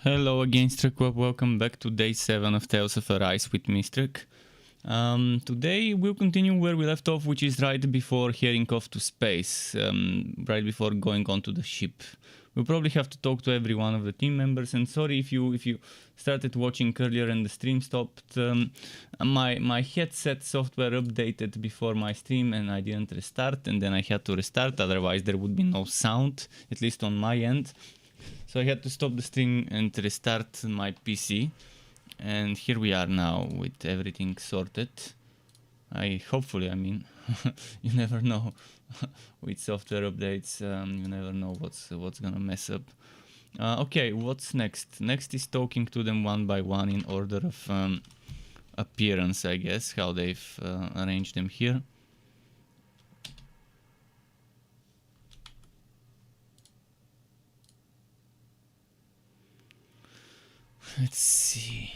Hello again, Struck. Welcome back to day 7 of Tales of Arise with me, Struck. Today we'll continue where we left off, which is right before heading off to space, right before going onto the ship. We'll probably have to talk to every one of the team members, and sorry if you started watching earlier and the stream stopped. My headset software updated before my stream and I didn't restart, and then I had to restart, otherwise there would be no sound, at least on my end. So I had to stop the stream and restart my PC, and here we are now with everything sorted. Hopefully, I mean, you never know with software updates. You never know what's gonna mess up. Okay, what's next? Next is talking to them one by one in order of appearance, I guess, how they've arranged them here. Let's see.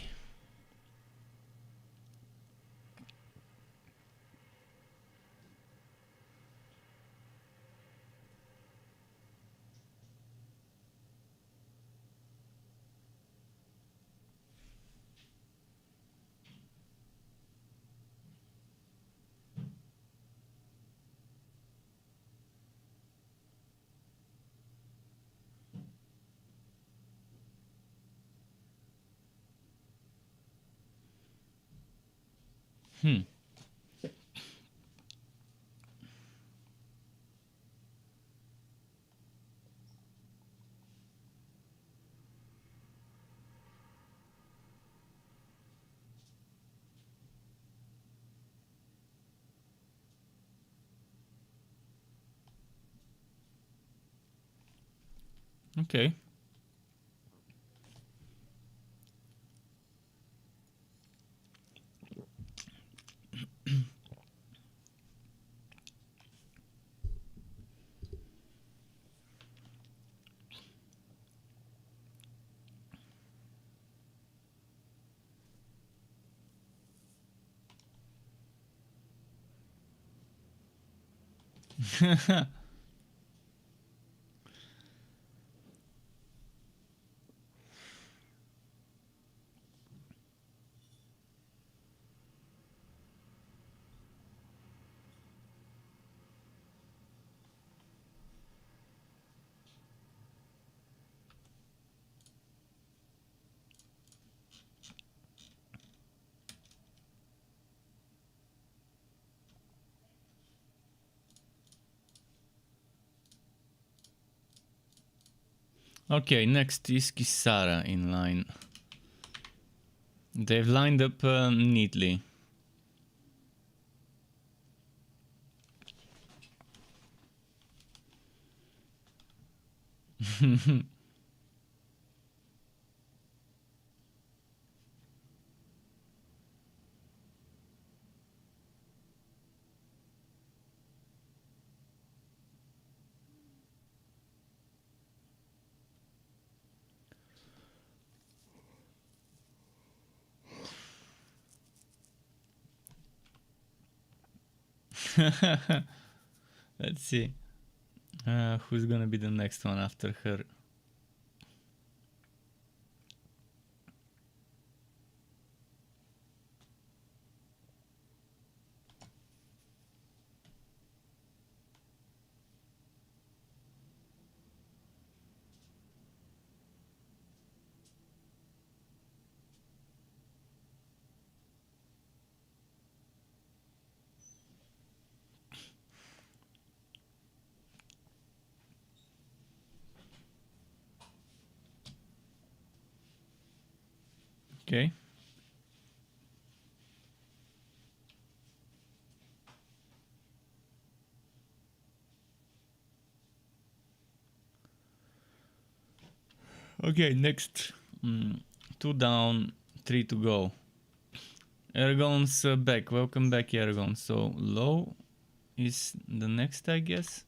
Okay. Okay, next is Kisara in line. They've lined up neatly. Let's see. Who's gonna be the next one after her? Okay. Okay, next. 2 down, 3 to go. Ergon's back. Welcome back, Ergon. So, low is the next, I guess.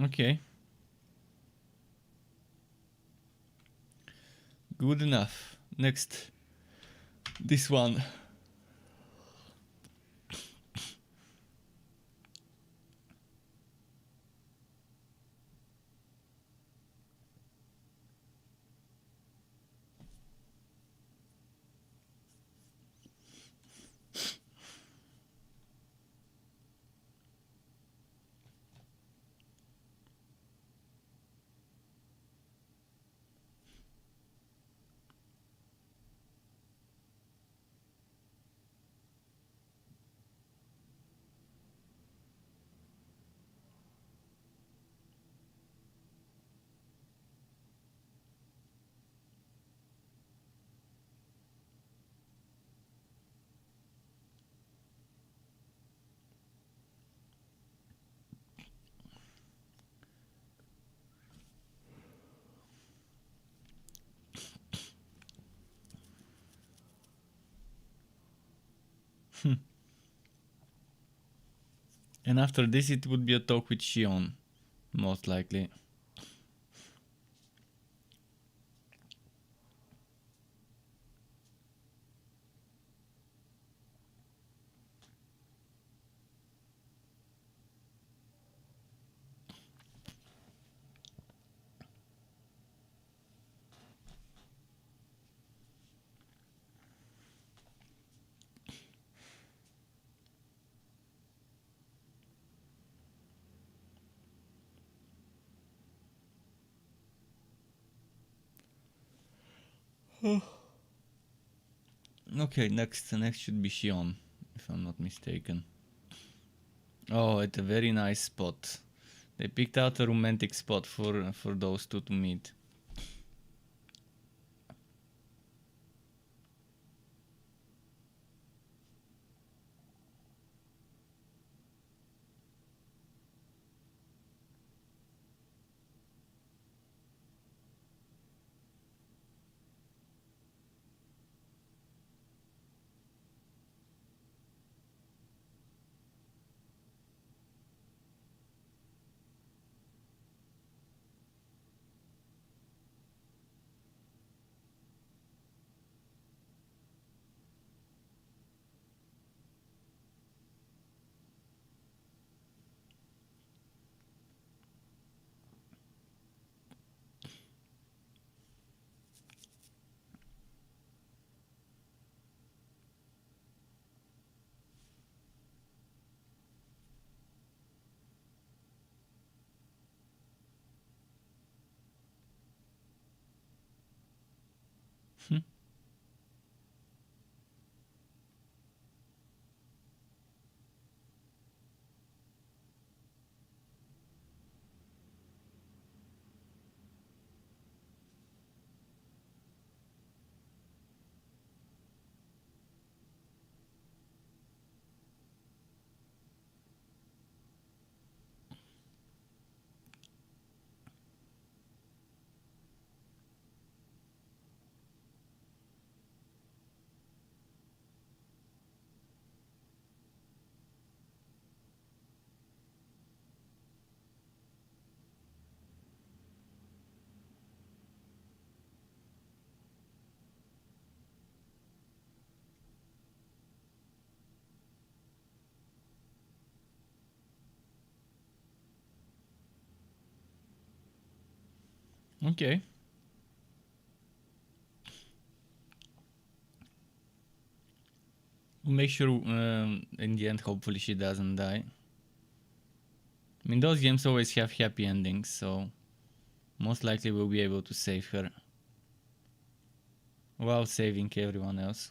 Okay. Good enough. Next. This one. And after this it would be a talk with Shion, most likely. Okay, next should be Shion, if I'm not mistaken. Oh, at a very nice spot. They picked out a romantic spot for those two to meet. Okay. We'll make sure in the end, hopefully, she doesn't die. I mean, those games always have happy endings, so most likely we'll be able to save her while saving everyone else.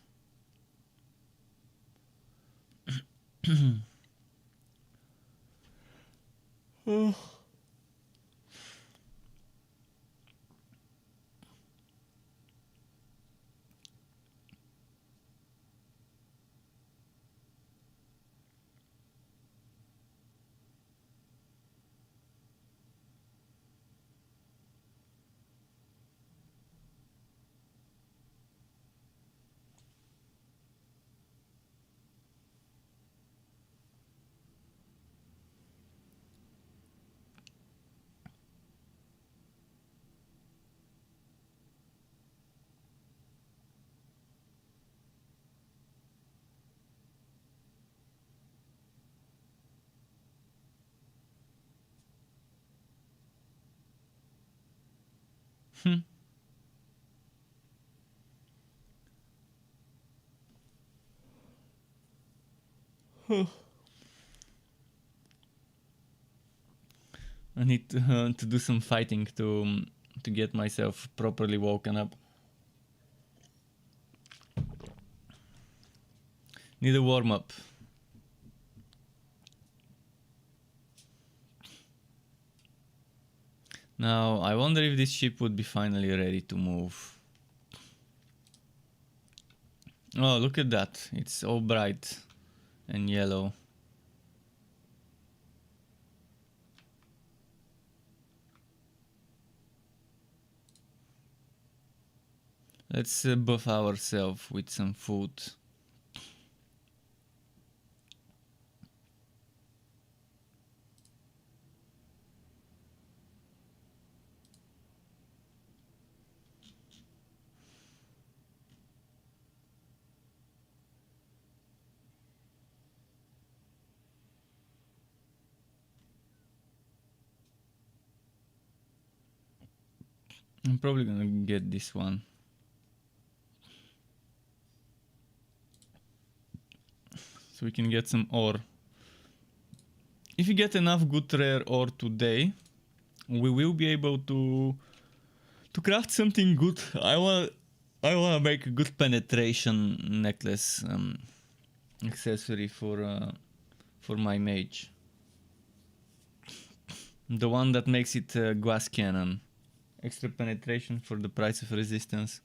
I need to do some fighting to get myself properly woken up. Need a warm up. Now, I wonder if this ship would be finally ready to move. Oh, look at that. It's all bright and yellow. Let's buff ourselves with some food. I'm probably gonna get this one. So we can get some ore. If we get enough good rare ore today, we will be able to craft something good. I wanna make a good penetration necklace accessory for my mage. The one that makes it glass cannon. Extra penetration for the price of resistance.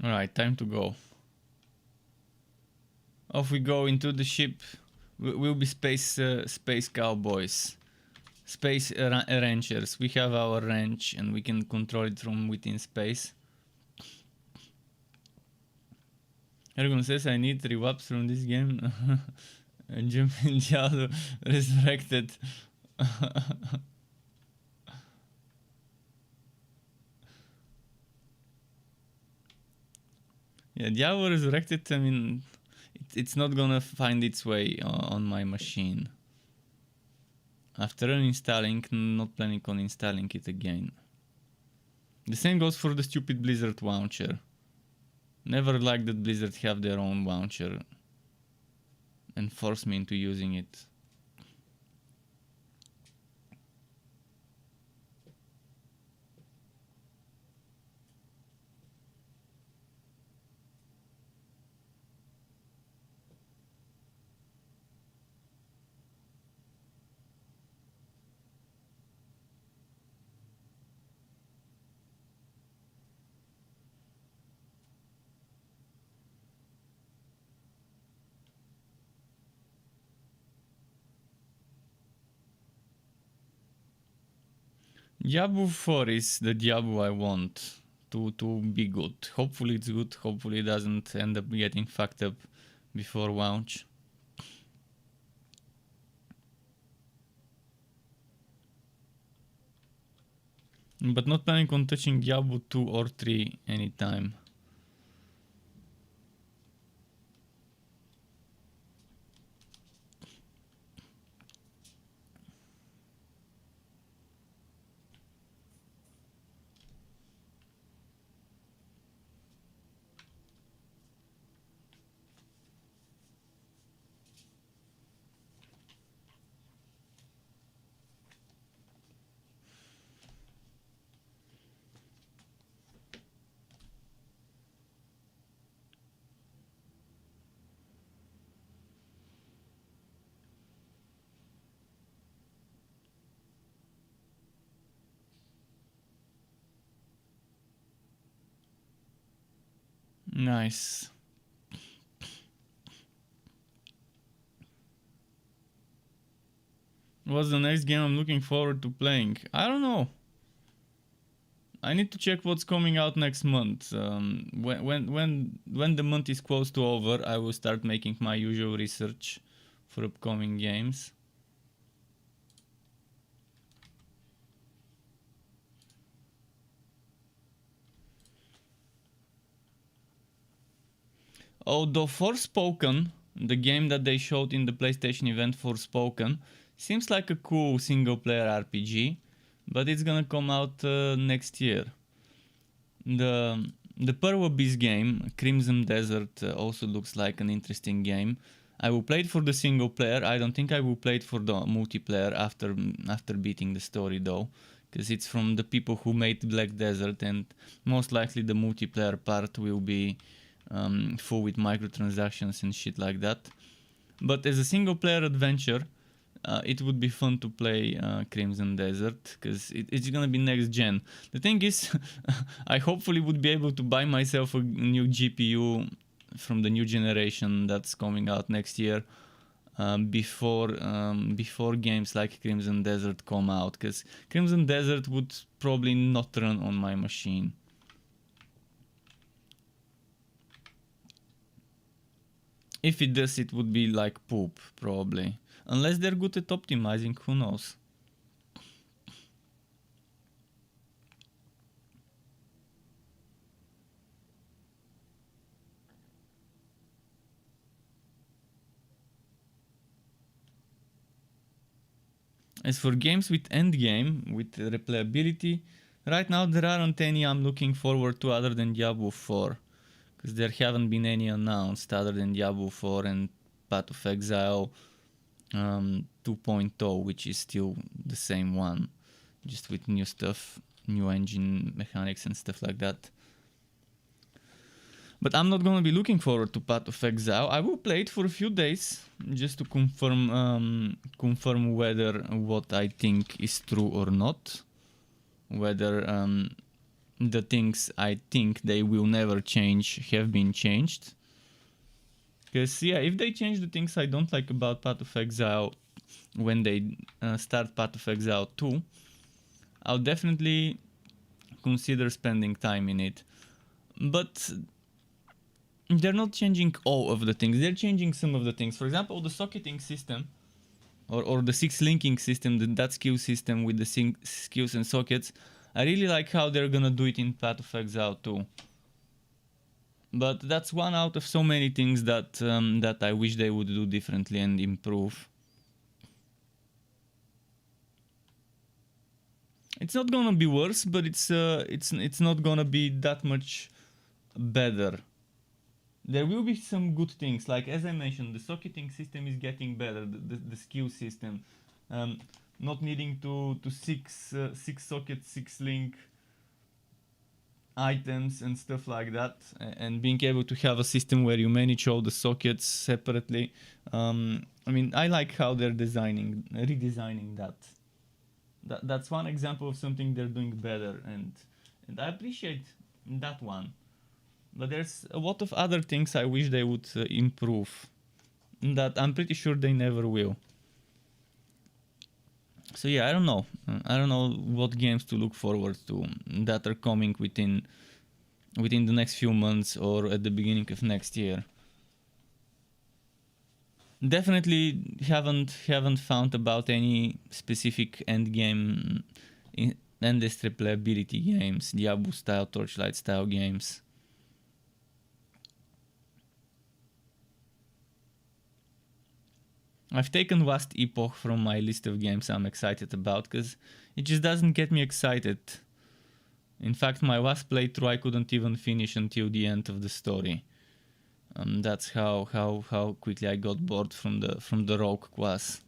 Alright, time to go. Off we go into the ship. We'll be space cowboys. Space ranchers. We have our ranch and we can control it from within space. Ergon says I need rewaps from this game. Jumping Diablo resurrected. Yeah, Diablo resurrected, I mean, it's not gonna find its way on my machine. After uninstalling, not planning on installing it again. The same goes for the stupid Blizzard launcher. Never liked that Blizzard have their own launcher and force me into using it. Diablo 4 is the Diablo I want to be good. Hopefully it's good, hopefully it doesn't end up getting fucked up before launch. But not planning on touching Diablo 2 or 3 anytime. Nice. What's the next game I'm looking forward to playing? I don't know. I need to check what's coming out next month. When the month is close to over, I will start making my usual research for upcoming games. Although Forspoken, the game that they showed in the PlayStation event, Forspoken, seems like a cool single-player RPG, but it's gonna come out next year. The Pearl Abyss game, Crimson Desert, also looks like an interesting game. I will play it for the single player. I don't think I will play it for the multiplayer after beating the story though, because it's from the people who made Black Desert, and most likely the multiplayer part will be full with microtransactions and shit like that. But as a single player adventure, it would be fun to play Crimson Desert, because it's gonna be next gen. The thing is, I hopefully would be able to buy myself a new GPU from the new generation that's coming out next year, before games like Crimson Desert come out, because Crimson Desert would probably not run on my machine. If it does, it would be like poop, probably. Unless they're good at optimizing, who knows? As for games with endgame, with replayability, right now there aren't any I'm looking forward to other than Diablo 4. Because there haven't been any announced other than Diablo 4 and Path of Exile 2.0, which is still the same one, just with new stuff, new engine mechanics and stuff like that. But I'm not gonna be looking forward to Path of Exile. I will play it for a few days just to confirm whether what I think is true or not, whether the things I think they will never change have been changed. Because yeah, if they change the things I don't like about Path of Exile when they start Path of Exile 2, I'll definitely consider spending time in it. But they're not changing all of the things, they're changing some of the things. For example, the socketing system, or the 6 linking system, that skill system with the skills and sockets, I really like how they're gonna do it in Path of Exile 2. But that's one out of so many things that that I wish they would do differently and improve. It's not gonna be worse, but it's not gonna be that much better. There will be some good things, like as I mentioned, the socketing system is getting better, the skill system, not needing to six socket, 6 link items and stuff like that, and being able to have a system where you manage all the sockets separately. I mean, I like how they're redesigning that. That's one example of something they're doing better, and I appreciate that one. But there's a lot of other things I wish they would improve, that I'm pretty sure they never will. So yeah, I don't know. I don't know what games to look forward to that are coming within the next few months or at the beginning of next year. Definitely haven't found about any specific endgame endless replayability games, Diablo style, Torchlight style games. I've taken Vast Epoch from my list of games I'm excited about, because it just doesn't get me excited. In fact, my last playthrough I couldn't even finish until the end of the story. That's how quickly I got bored from the rogue class.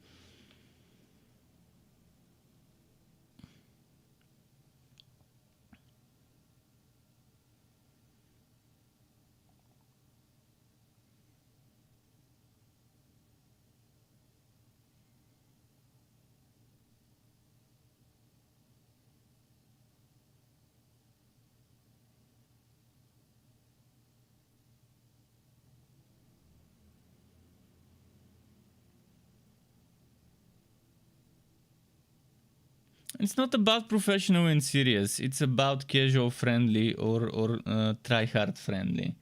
It's not about professional and serious. It's about casual friendly or try hard friendly.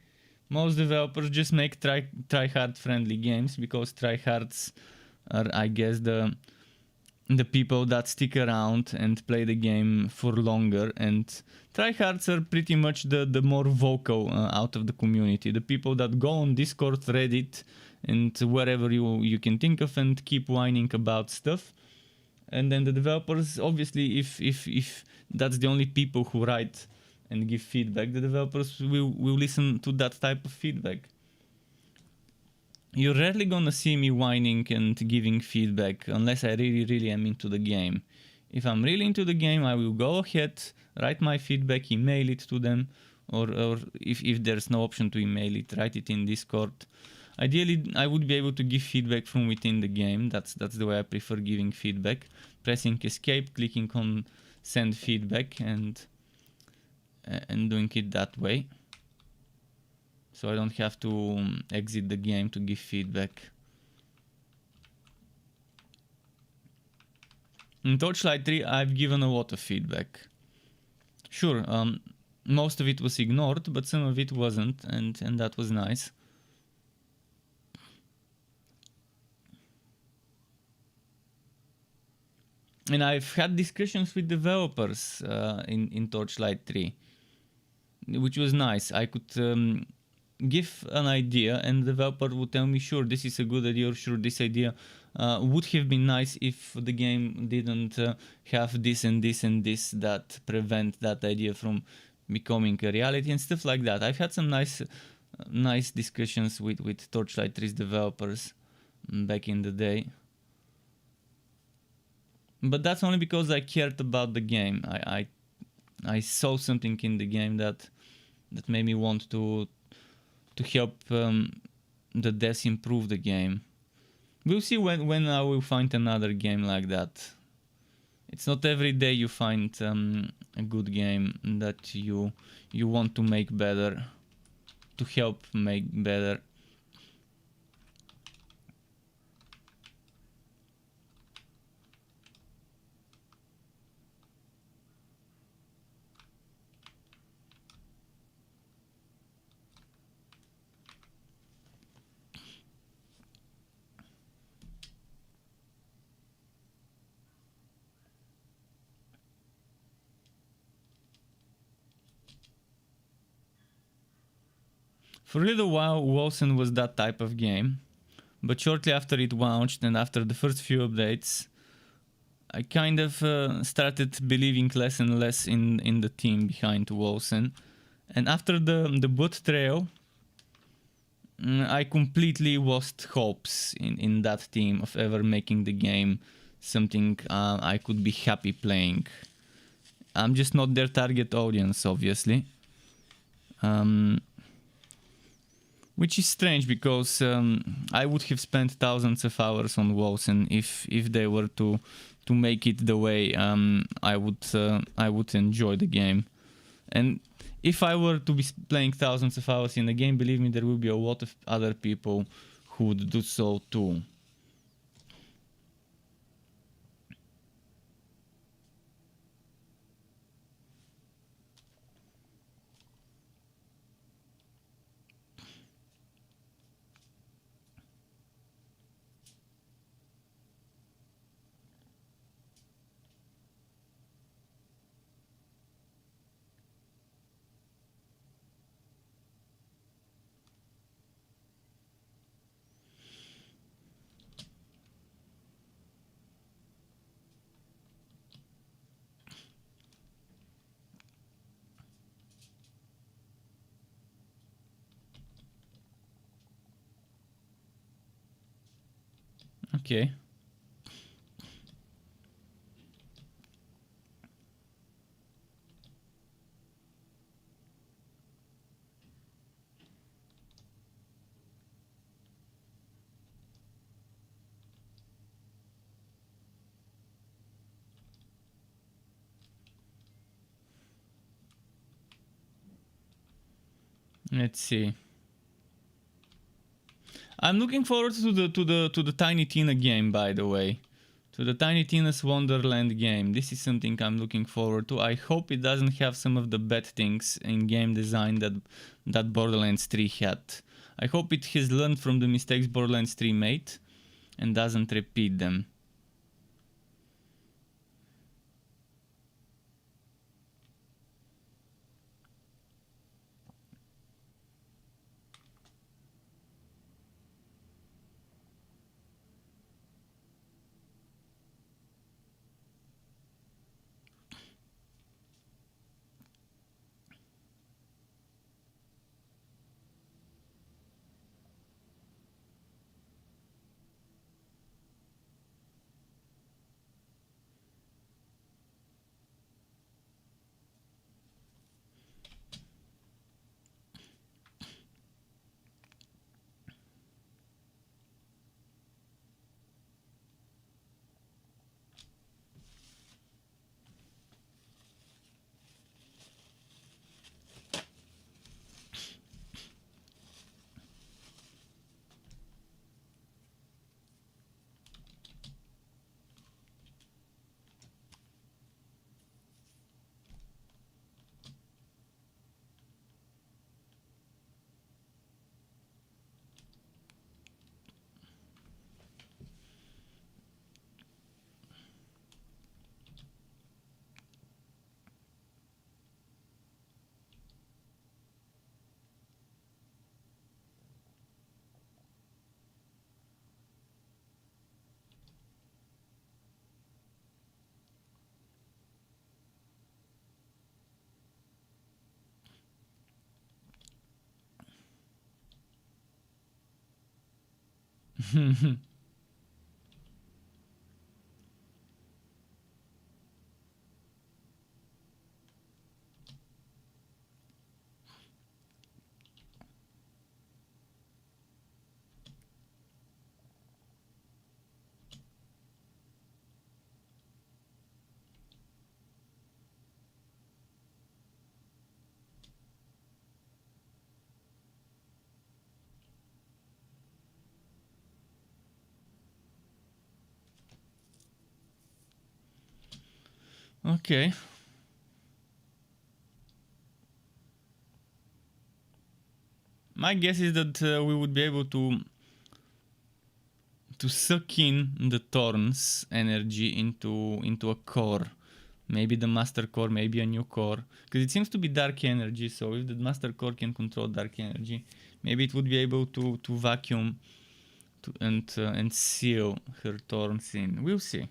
Most developers just make try hard friendly games because tryhards are, I guess, the people that stick around and play the game for longer, and tryhards are pretty much the more vocal out of the community, the people that go on Discord, Reddit, and wherever you can think of and keep whining about stuff. And then the developers, obviously, if that's the only people who write and give feedback, the developers will listen to that type of feedback. You're rarely gonna see me whining and giving feedback unless I really am into the game. If I'm really into the game, I will go ahead, write my feedback, email it to them, or if there's no option to email it, write it in Discord. Ideally, I would be able to give feedback from within the game. That's the way I prefer giving feedback. Pressing escape, clicking on send feedback, and doing it that way. So I don't have to exit the game to give feedback. In Torchlight 3, I've given a lot of feedback. Sure, most of it was ignored, but some of it wasn't, and that was nice. And I've had discussions with developers in Torchlight 3, which was nice. I could give an idea and the developer would tell me, sure, this is a good idea, or sure, this idea would have been nice if the game didn't have this and this and this that prevent that idea from becoming a reality and stuff like that. I've had some nice discussions with Torchlight 3's developers back in the day. But that's only because I cared about the game. I saw something in the game that made me want to help the devs improve the game. We'll see when I will find another game like that. It's not every day you find a good game that you want to make better, to help make better. For a little while, Wolcen was that type of game, but shortly after it launched and after the first few updates, I kind of started believing less and less in the team behind Wolcen. And after the boot trail, I completely lost hopes in that team of ever making the game something I could be happy playing. I'm just not their target audience, obviously. Which is strange because I would have spent thousands of hours on Wolcen if they were to make it the way I would enjoy the game. And if I were to be playing thousands of hours in a game, believe me, there will be a lot of other people who would do so too. Okay. Let's see. I'm looking forward to the Tiny Tina game, by the way. So the Tiny Tina's Wonderland game. This is something I'm looking forward to. I hope it doesn't have some of the bad things in game design that Borderlands 3 had. I hope it has learned from the mistakes Borderlands 3 made and doesn't repeat them. Okay. My guess is that we would be able to suck in the Thorn's energy into a core. Maybe the Master Core, maybe a new core. Because it seems to be dark energy, so if the Master Core can control dark energy, maybe it would be able to vacuum and seal her Thorns in. We'll see.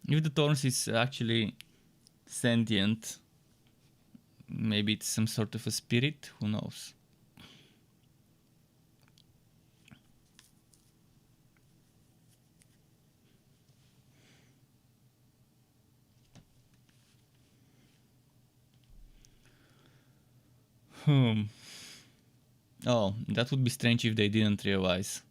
If the Thorns is actually sentient, maybe it's some sort of a spirit, who knows. Oh, that would be strange if they didn't realize.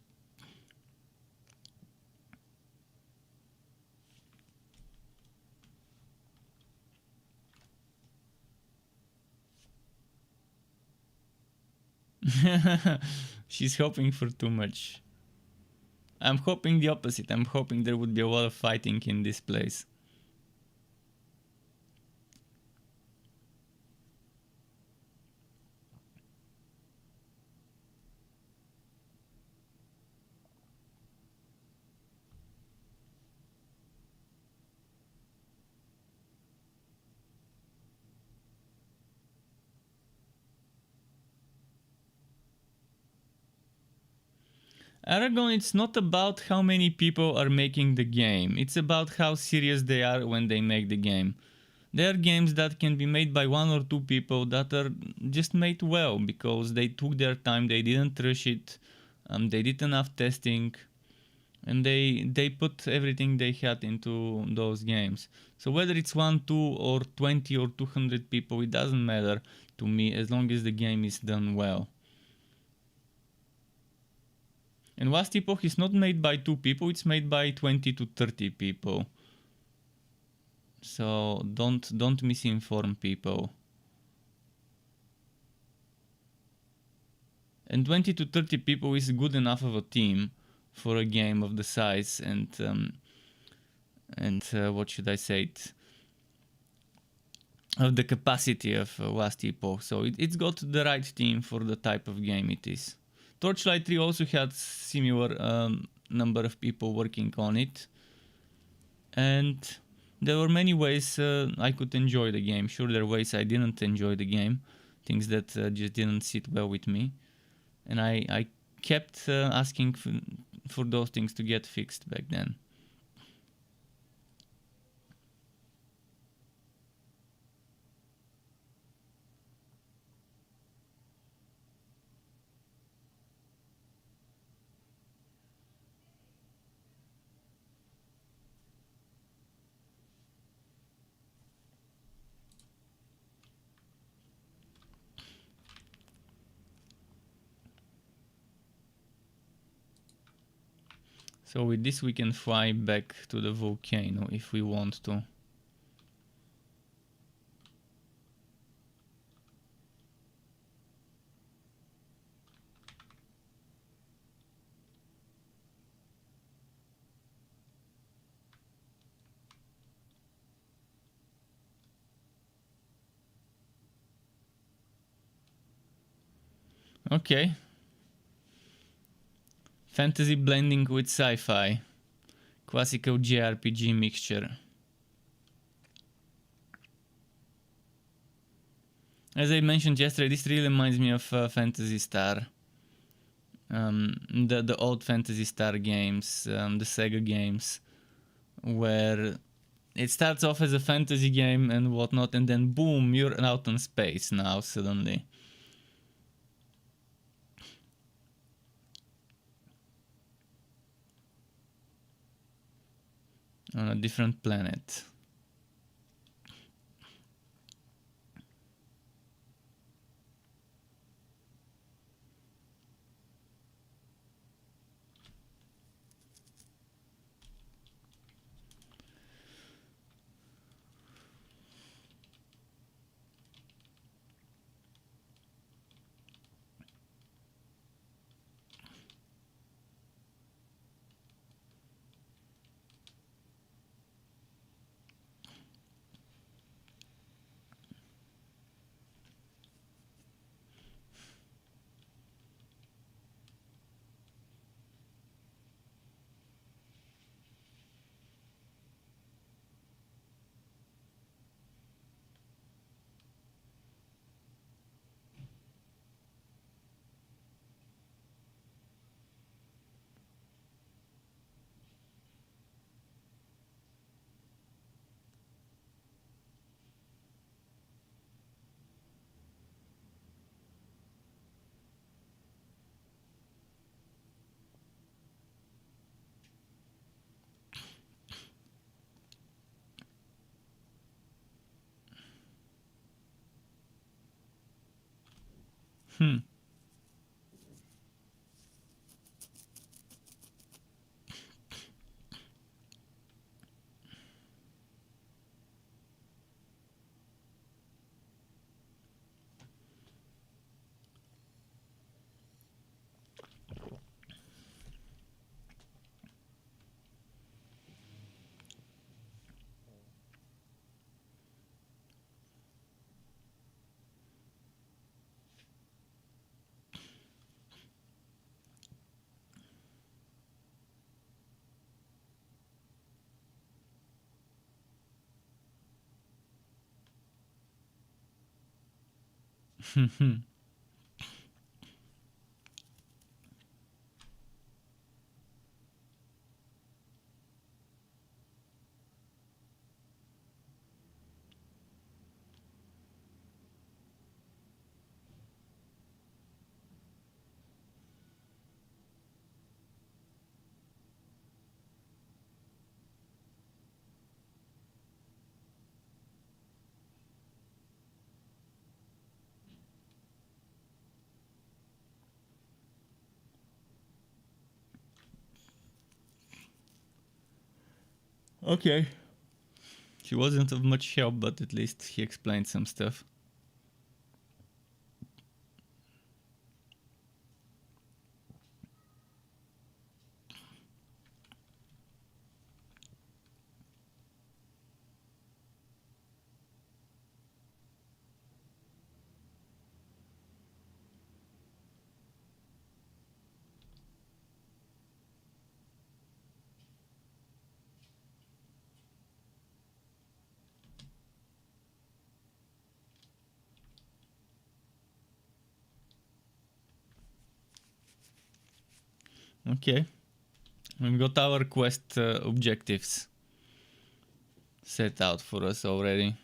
She's hoping for too much. I'm hoping the opposite. I'm hoping there would be a lot of fighting in this place. Aragon, it's not about how many people are making the game. It's about how serious they are when they make the game. There are games that can be made by one or two people that are just made well because they took their time, they didn't rush it, they did enough testing, and they put everything they had into those games. So whether it's 1, 2, or 20 or 200 people, it doesn't matter to me as long as the game is done well. And Last Epoch is not made by 2 people, it's made by 20 to 30 people. So don't misinform people. And 20 to 30 people is good enough of a team for a game of the size and what should I say it, of the capacity of Last Epoch. So it's got the right theme for the type of game it is. Torchlight 3 also had similar number of people working on it, and there were many ways I could enjoy the game. Sure, there were ways I didn't enjoy the game, things that just didn't sit well with me, and I kept asking for those things to get fixed back then. So with this we can fly back to the volcano if we want to. Okay. Fantasy blending with sci-fi. Classical JRPG mixture. As I mentioned yesterday, this really reminds me of Phantasy Star. The old Phantasy Star games, the Sega games, where it starts off as a fantasy game and whatnot, and then boom, you're out in space now suddenly. On a different planet. Okay. He wasn't of much help, but at least he explained some stuff. Okay. We've got our quest objectives set out for us already.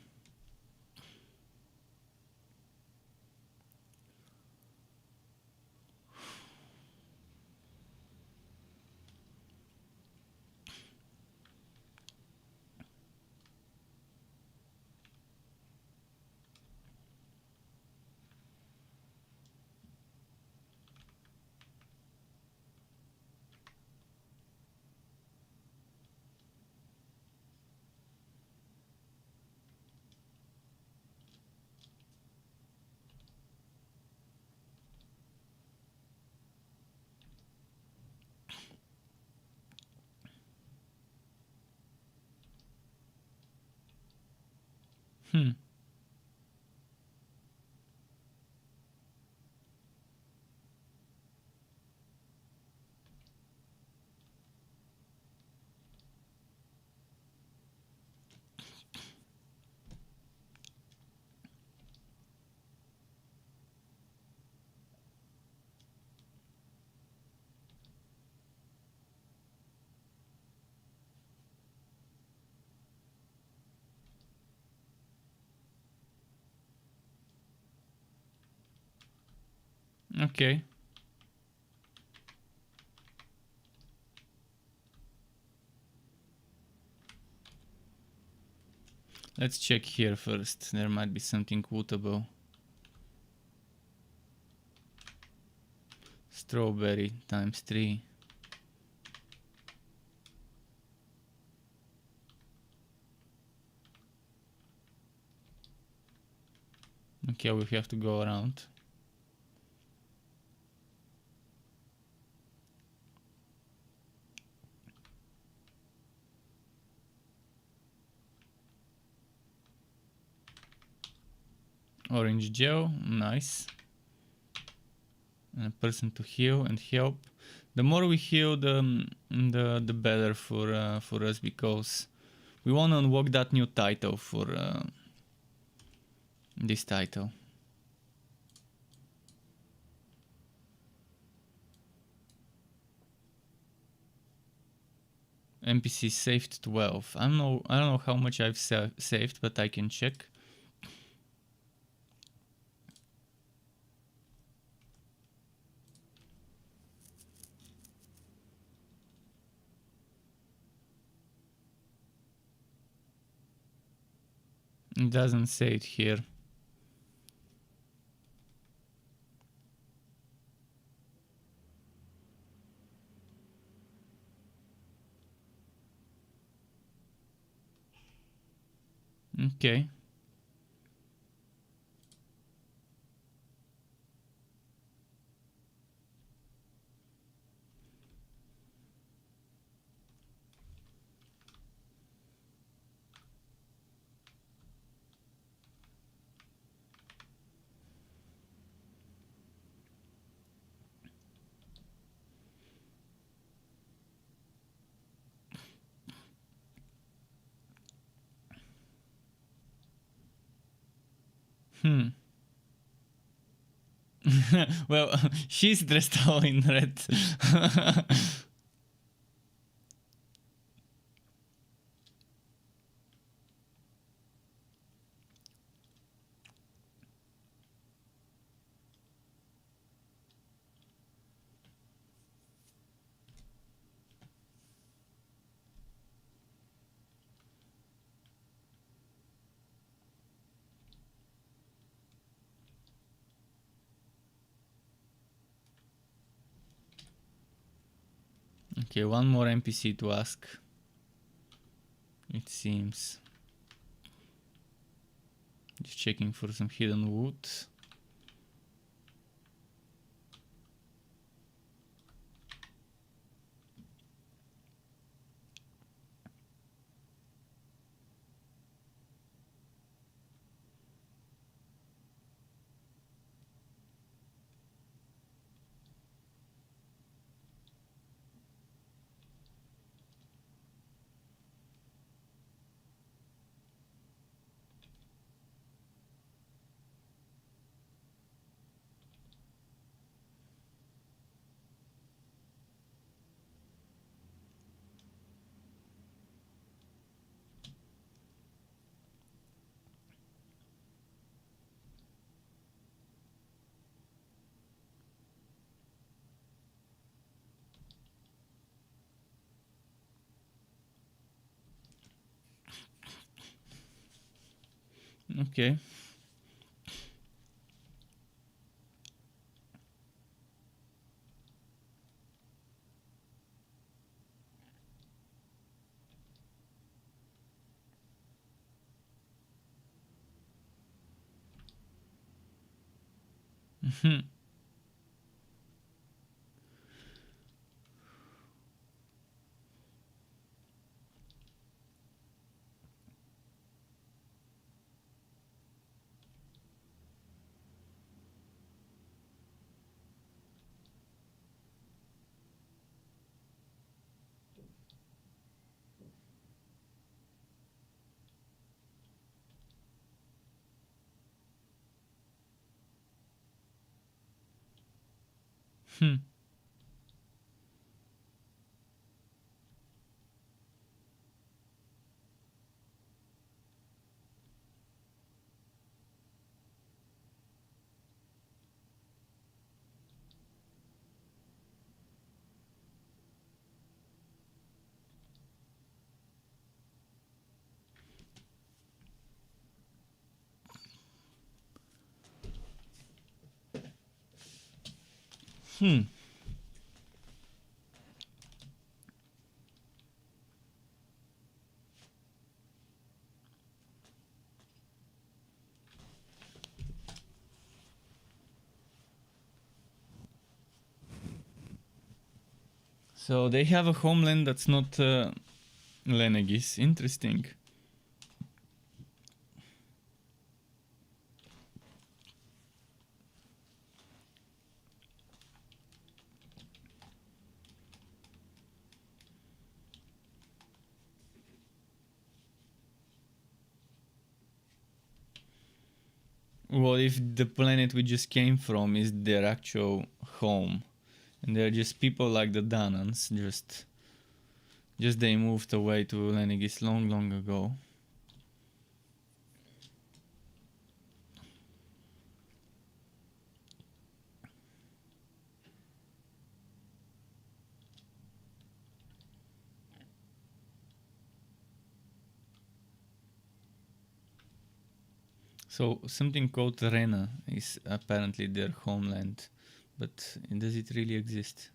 Okay. Let's check here first. There might be something quotable. Strawberry times 3. Okay, we have to go around. Orange gel, nice. And a person to heal and help. The more we heal, the better for us, because we want to unlock that new title for this title. NPC saved 12. I don't know how much I've saved, but I can check. It doesn't say it here. Okay. Well, she's dressed all in red. Okay, one more NPC to ask, it seems. Just checking for some hidden wood. Okay. Hmm. Hmm. So they have a homeland that's not Lenegis. Interesting. What if the planet we just came from is their actual home, and they're just people like the Danans, just they moved away to Lenegis long, long ago. So something called Rena is apparently their homeland, but does it really exist?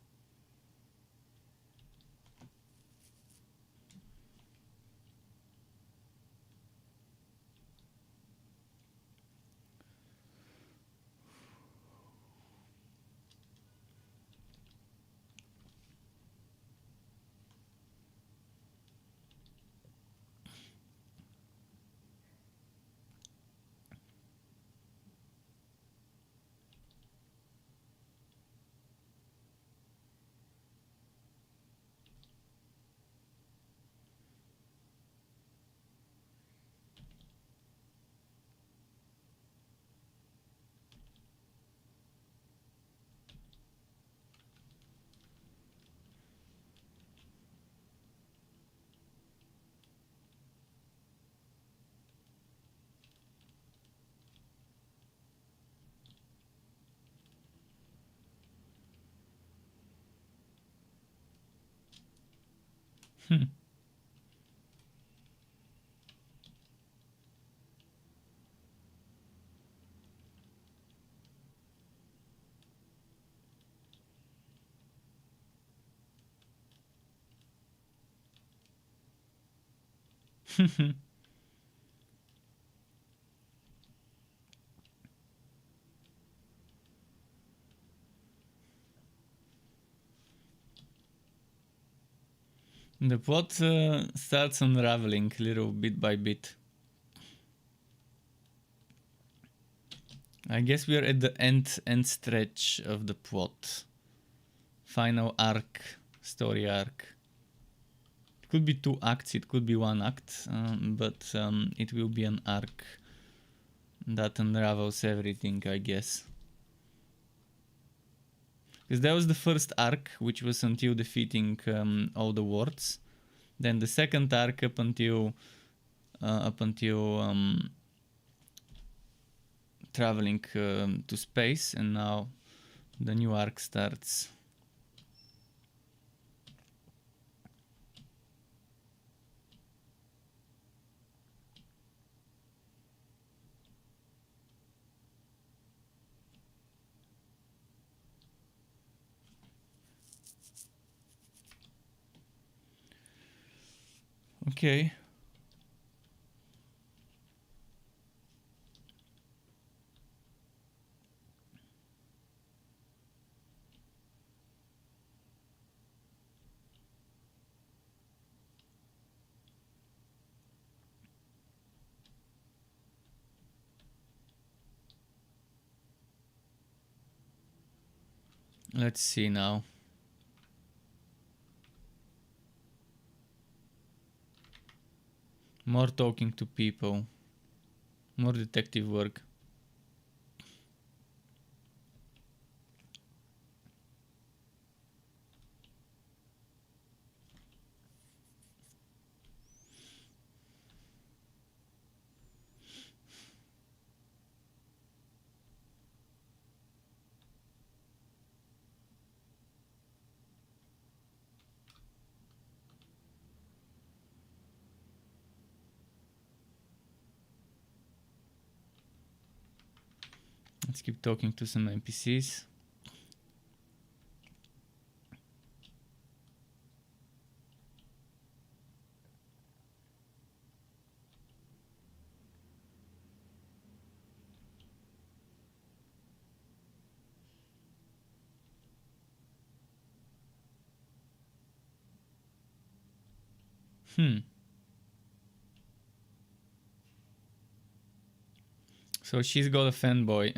The plot starts unraveling little bit by bit. I guess we are at the end stretch of the plot. Final arc, story arc. It could be 2 acts, it could be 1 act, but it will be an arc that unravels everything, I guess. Because that was the first arc, which was until defeating all the wards. Then the second arc up until traveling to space, and now the new arc starts. Okay. Let's see now. More talking to people. More detective work. Let's keep talking to some NPCs. So she's got a fanboy.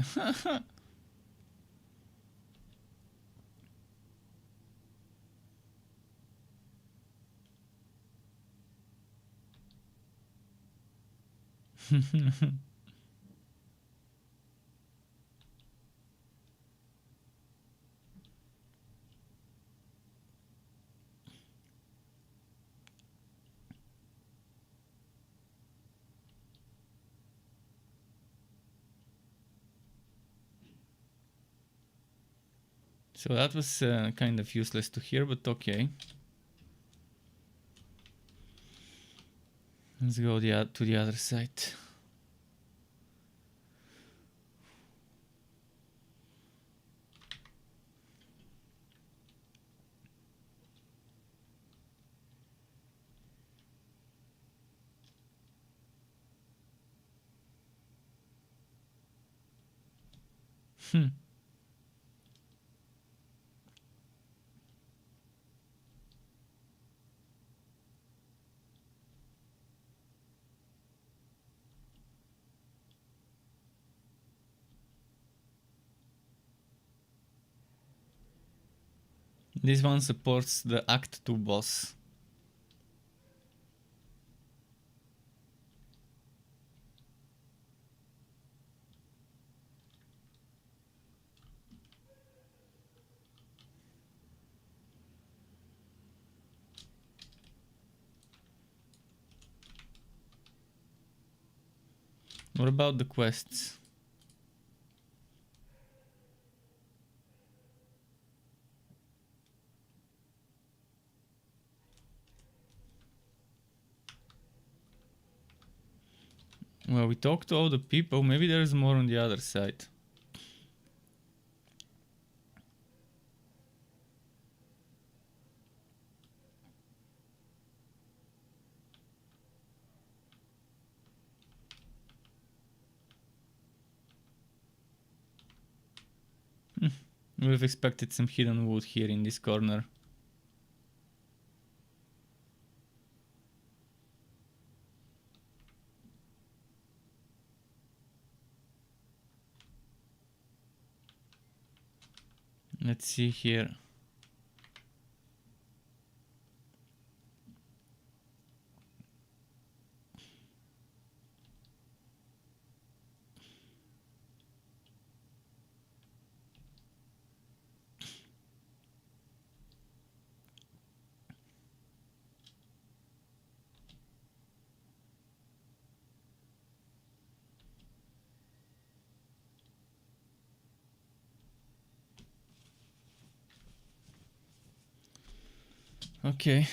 So that was kind of useless to hear, but okay. Let's go to the other side. This one supports the Act 2 boss. What about the quests? Well, we talked to all the people. Maybe there's more on the other side. We've expected some hidden wood here in this corner. Let's see here. Okay.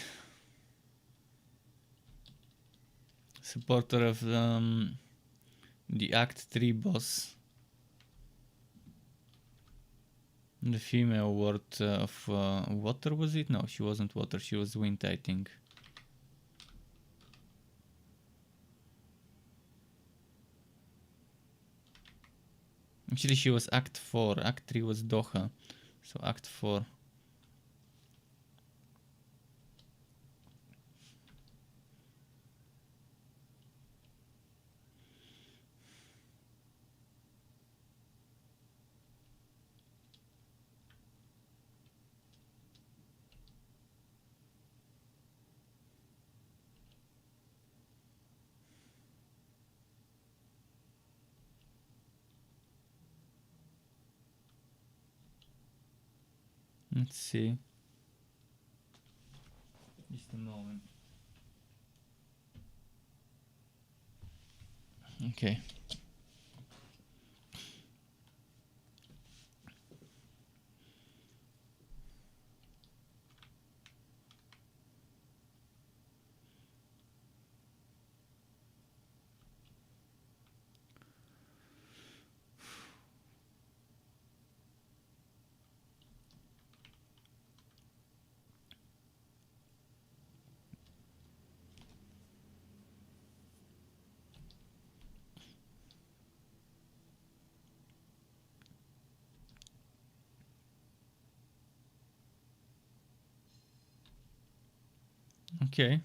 Supporter of the Act 3 boss. The female ward of water, was it? No, she wasn't water, she was wind, I think. Actually, she was Act 4. Act 3 was Doha. So Act 4. Let's see. Just a moment. Okay. Okay.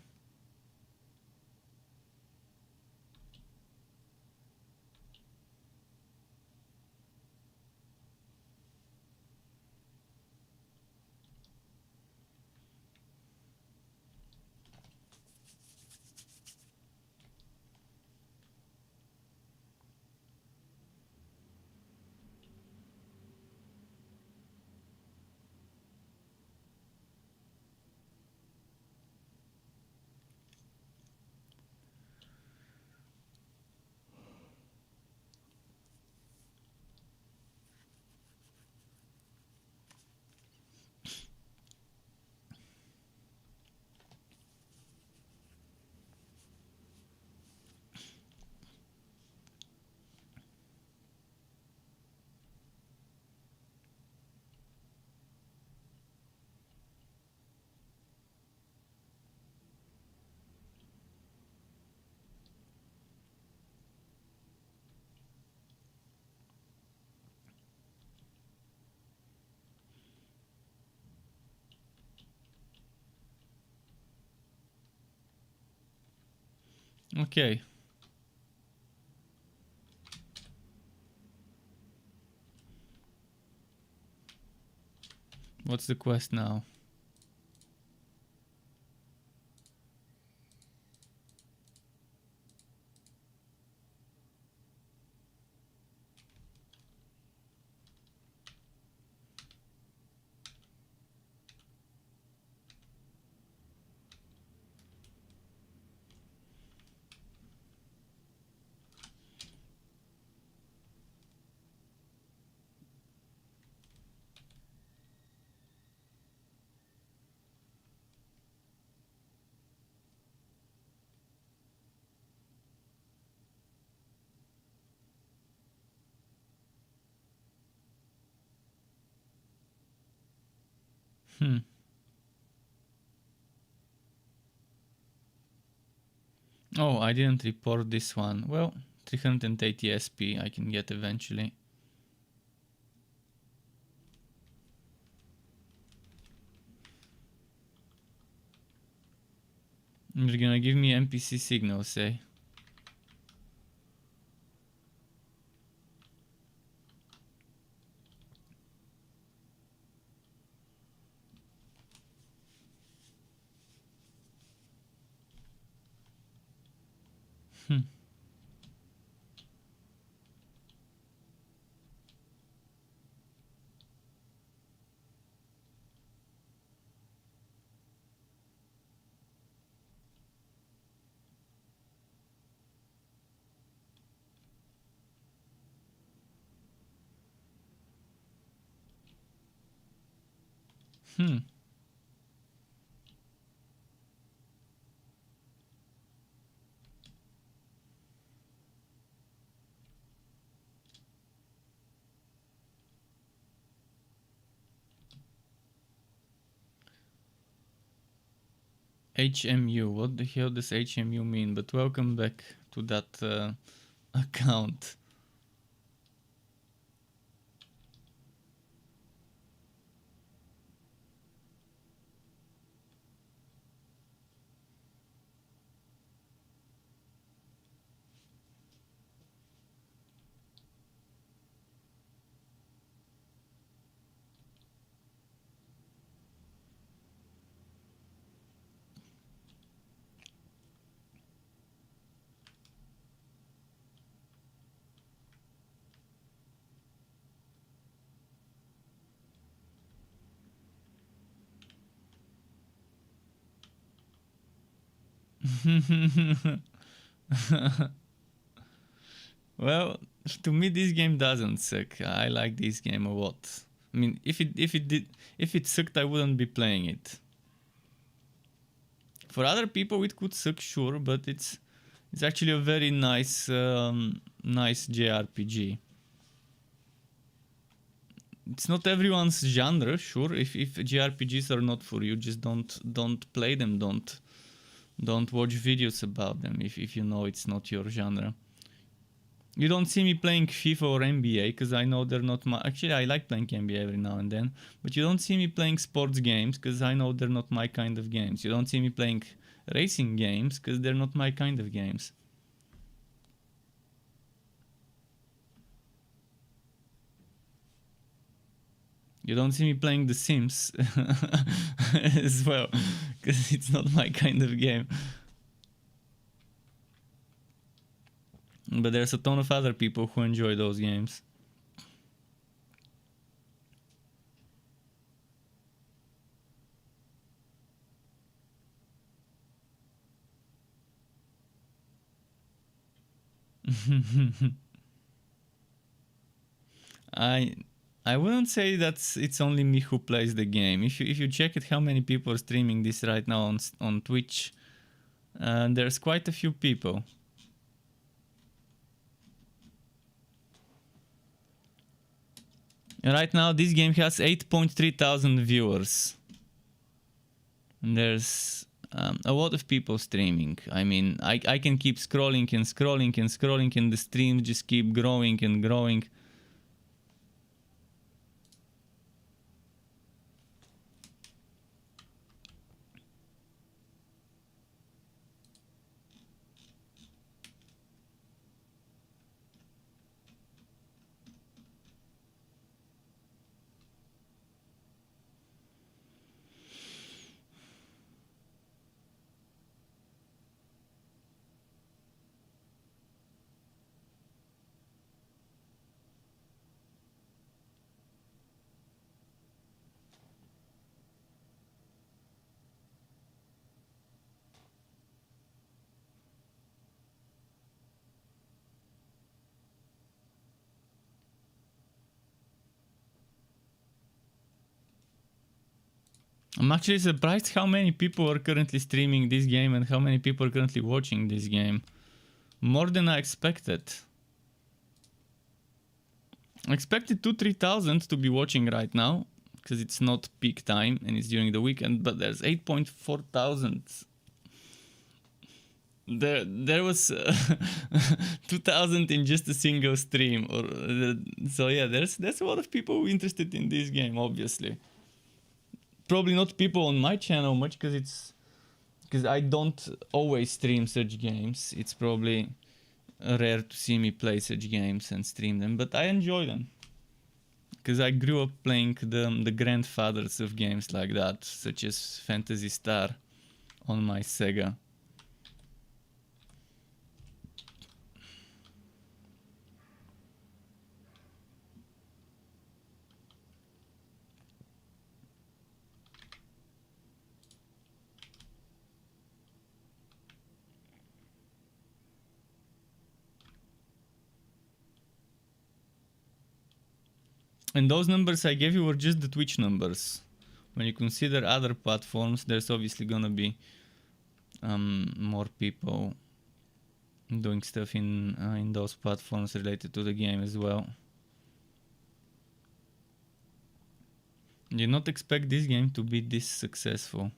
Okay. What's the quest now? Hmm. Oh, I didn't report this one. Well, 380 SP I can get eventually. You're gonna give me NPC signals, eh? Hmm. Hmm. HMU. What the hell does HMU mean? But welcome back to that account. Well, to me this game doesn't suck. I like this game a lot. I mean, if it sucked, I wouldn't be playing it. For other people, it could suck, sure, but it's actually a very nice nice JRPG. It's not everyone's genre, sure. If JRPGs are not for you, just don't play them. Don't watch videos about them if you know it's not your genre. You don't see me playing FIFA or NBA because I know they're not my... Actually, I like playing NBA every now and then. But you don't see me playing sports games because I know they're not my kind of games. You don't see me playing racing games because they're not my kind of games. You don't see me playing The Sims as well because it's not my kind of game. But there's a ton of other people who enjoy those games. I wouldn't say it's only me who plays the game. If you check it, how many people are streaming this right now on Twitch, there's quite a few people. Right now, this game has 8.3 thousand viewers. And there's a lot of people streaming. I mean, I can keep scrolling and scrolling and scrolling, and the streams just keep growing and growing. I'm actually surprised how many people are currently streaming this game and how many people are currently watching this game. More than I expected. I expected 2,000-3,000 to be watching right now, because it's not peak time and it's during the weekend, but there's 8.4 thousand. There was 2,000 in just a single stream, so yeah, there's a lot of people interested in this game, obviously. Probably not people on my channel much, because I don't always stream such games. It's probably rare to see me play such games and stream them, but I enjoy them. Because I grew up playing the grandfathers of games like that, such as Phantasy Star on my Sega. And those numbers I gave you were just the Twitch numbers. When you consider other platforms, there's obviously gonna be more people doing stuff in those platforms related to the game as well. Did not expect this game to be this successful.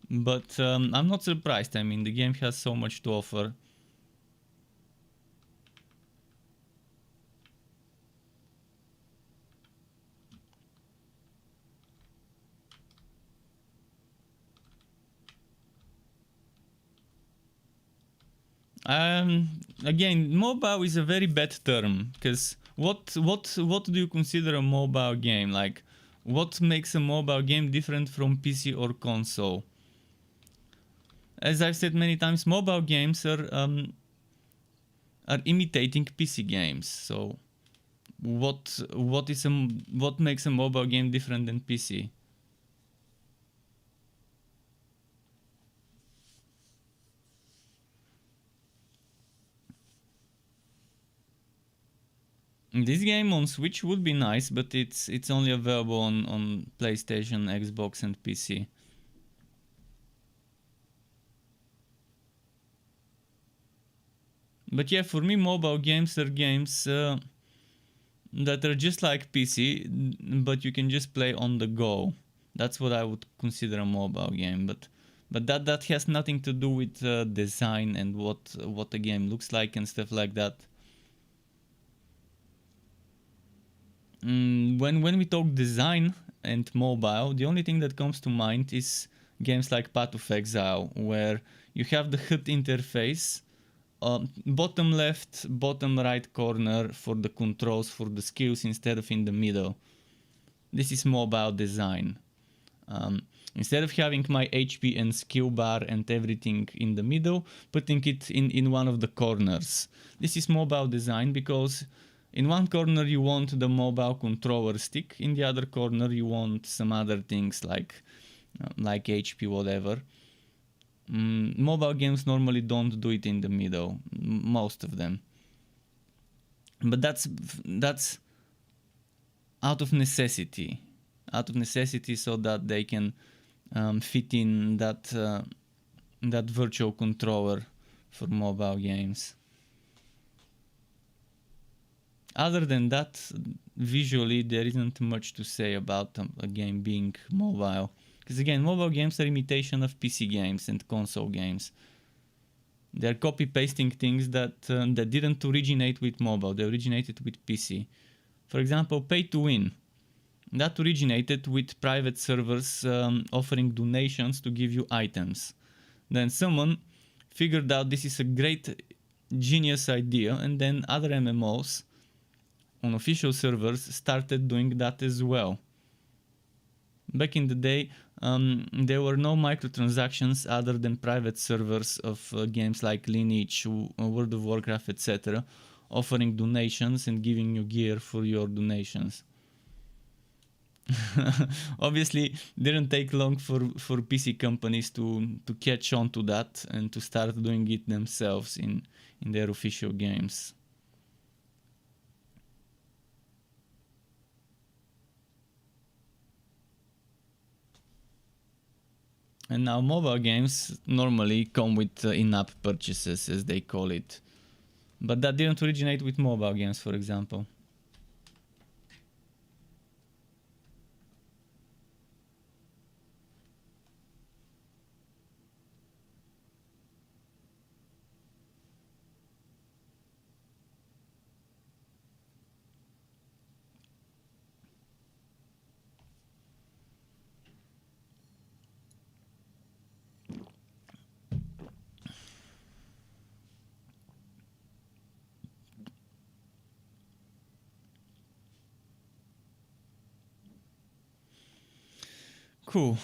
But I'm not surprised. I mean, the game has so much to offer. Again, mobile is a very bad term, because what do you consider a mobile game? Like, what makes a mobile game different from PC or console? As I've said many times, mobile games are imitating PC games. So, what makes a mobile game different than PC? This game on Switch would be nice, but it's only available on PlayStation, Xbox, and PC. But yeah, for me, mobile games are games that are just like PC, but you can just play on the go. That's what I would consider a mobile game. But that has nothing to do with design and what the game looks like and stuff like that. When we talk design and mobile, the only thing that comes to mind is games like Path of Exile, where you have the HUD interface, bottom left, bottom right corner for the controls for the skills instead of in the middle. This is mobile design. Instead of having my HP and skill bar and everything in the middle, putting it in one of the corners. This is mobile design because in one corner you want the mobile controller stick, in the other corner you want some other things like HP, whatever. Mobile games normally don't do it in the middle, most of them. But that's out of necessity. So that they can fit in that virtual controller for mobile games. Other than that, visually there isn't much to say about a game being mobile. Because again, mobile games are imitation of PC games and console games. They're copy-pasting things that didn't originate with mobile, they originated with PC. For example, pay to win. That originated with private servers offering donations to give you items. Then someone figured out this is a great, genius idea, and then other MMOs on official servers started doing that as well. Back in the day, there were no microtransactions other than private servers of games like Lineage, World of Warcraft, etc., offering donations and giving you gear for your donations. Obviously, didn't take long for PC companies to catch on to that and to start doing it themselves in their official games. And now mobile games normally come with in-app purchases, as they call it. But that didn't originate with mobile games, for example. Cool.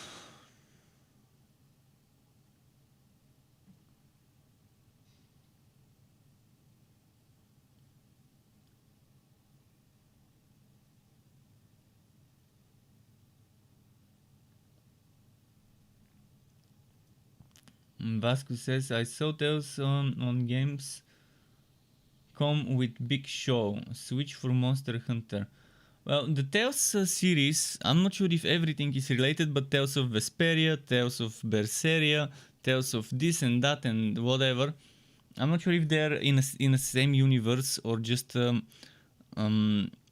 Vasco says, I saw Tales on games come with Big Show, Switch for Monster Hunter. Well, the Tales series, I'm not sure if everything is related, but Tales of Vesperia, Tales of Berseria, Tales of this and that and whatever. I'm not sure if they're in the same universe or just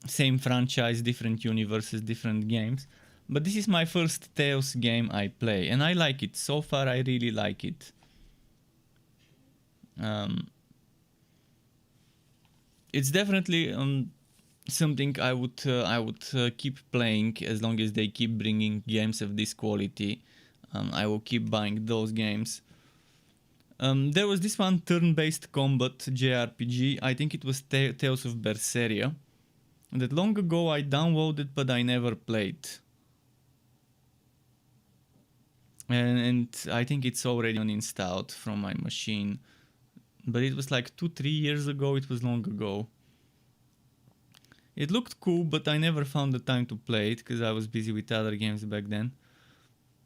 same franchise, different universes, different games. But this is my first Tales game I play, and I like it. So far, I really like it. It's definitely something I would keep playing as long as they keep bringing games of this quality. I will keep buying those games. There was this one turn-based combat JRPG. I think it was Tales of Berseria. That long ago I downloaded, but I never played. And I think it's already uninstalled from my machine. But it was like 2-3 years ago, it was long ago. It looked cool, but I never found the time to play it because I was busy with other games back then.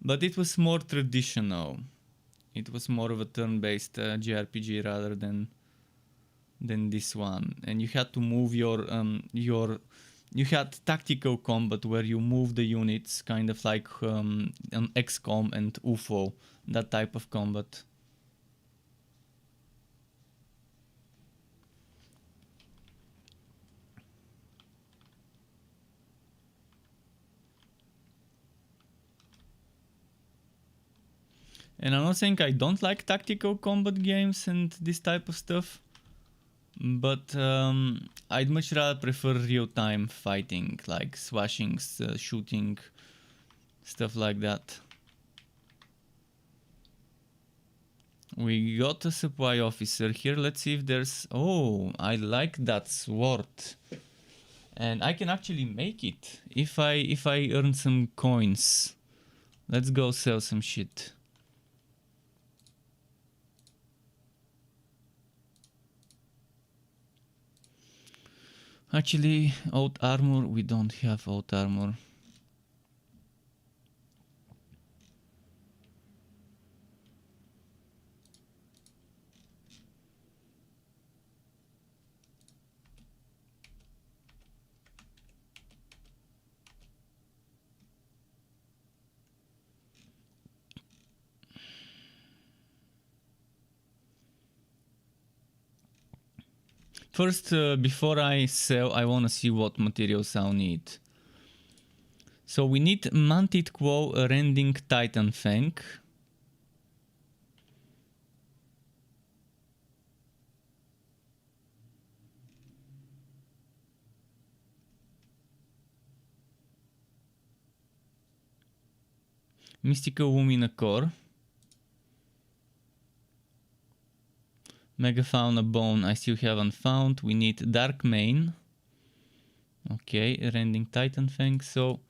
But it was more traditional. It was more of a turn-based JRPG rather than than this one, and you had to move your you had tactical combat where you move the units, kind of like an XCOM and UFO, that type of combat. And I'm not saying I don't like tactical combat games and this type of stuff, but I'd much rather prefer real-time fighting, like swashing, shooting, stuff like that. We got a supply officer here. Let's see if there's... Oh, I like that sword. And I can actually make it if I earn some coins. Let's go sell some shit. Actually, old armor, we don't have old armor. First, before I sell, I want to see what materials I'll need. So we need Manted Quo, Rending Titan Fang. Mystical Womina Core. Megafauna Bone I still haven't found. We need Dark Mane. Okay, Rending Titan Fang. So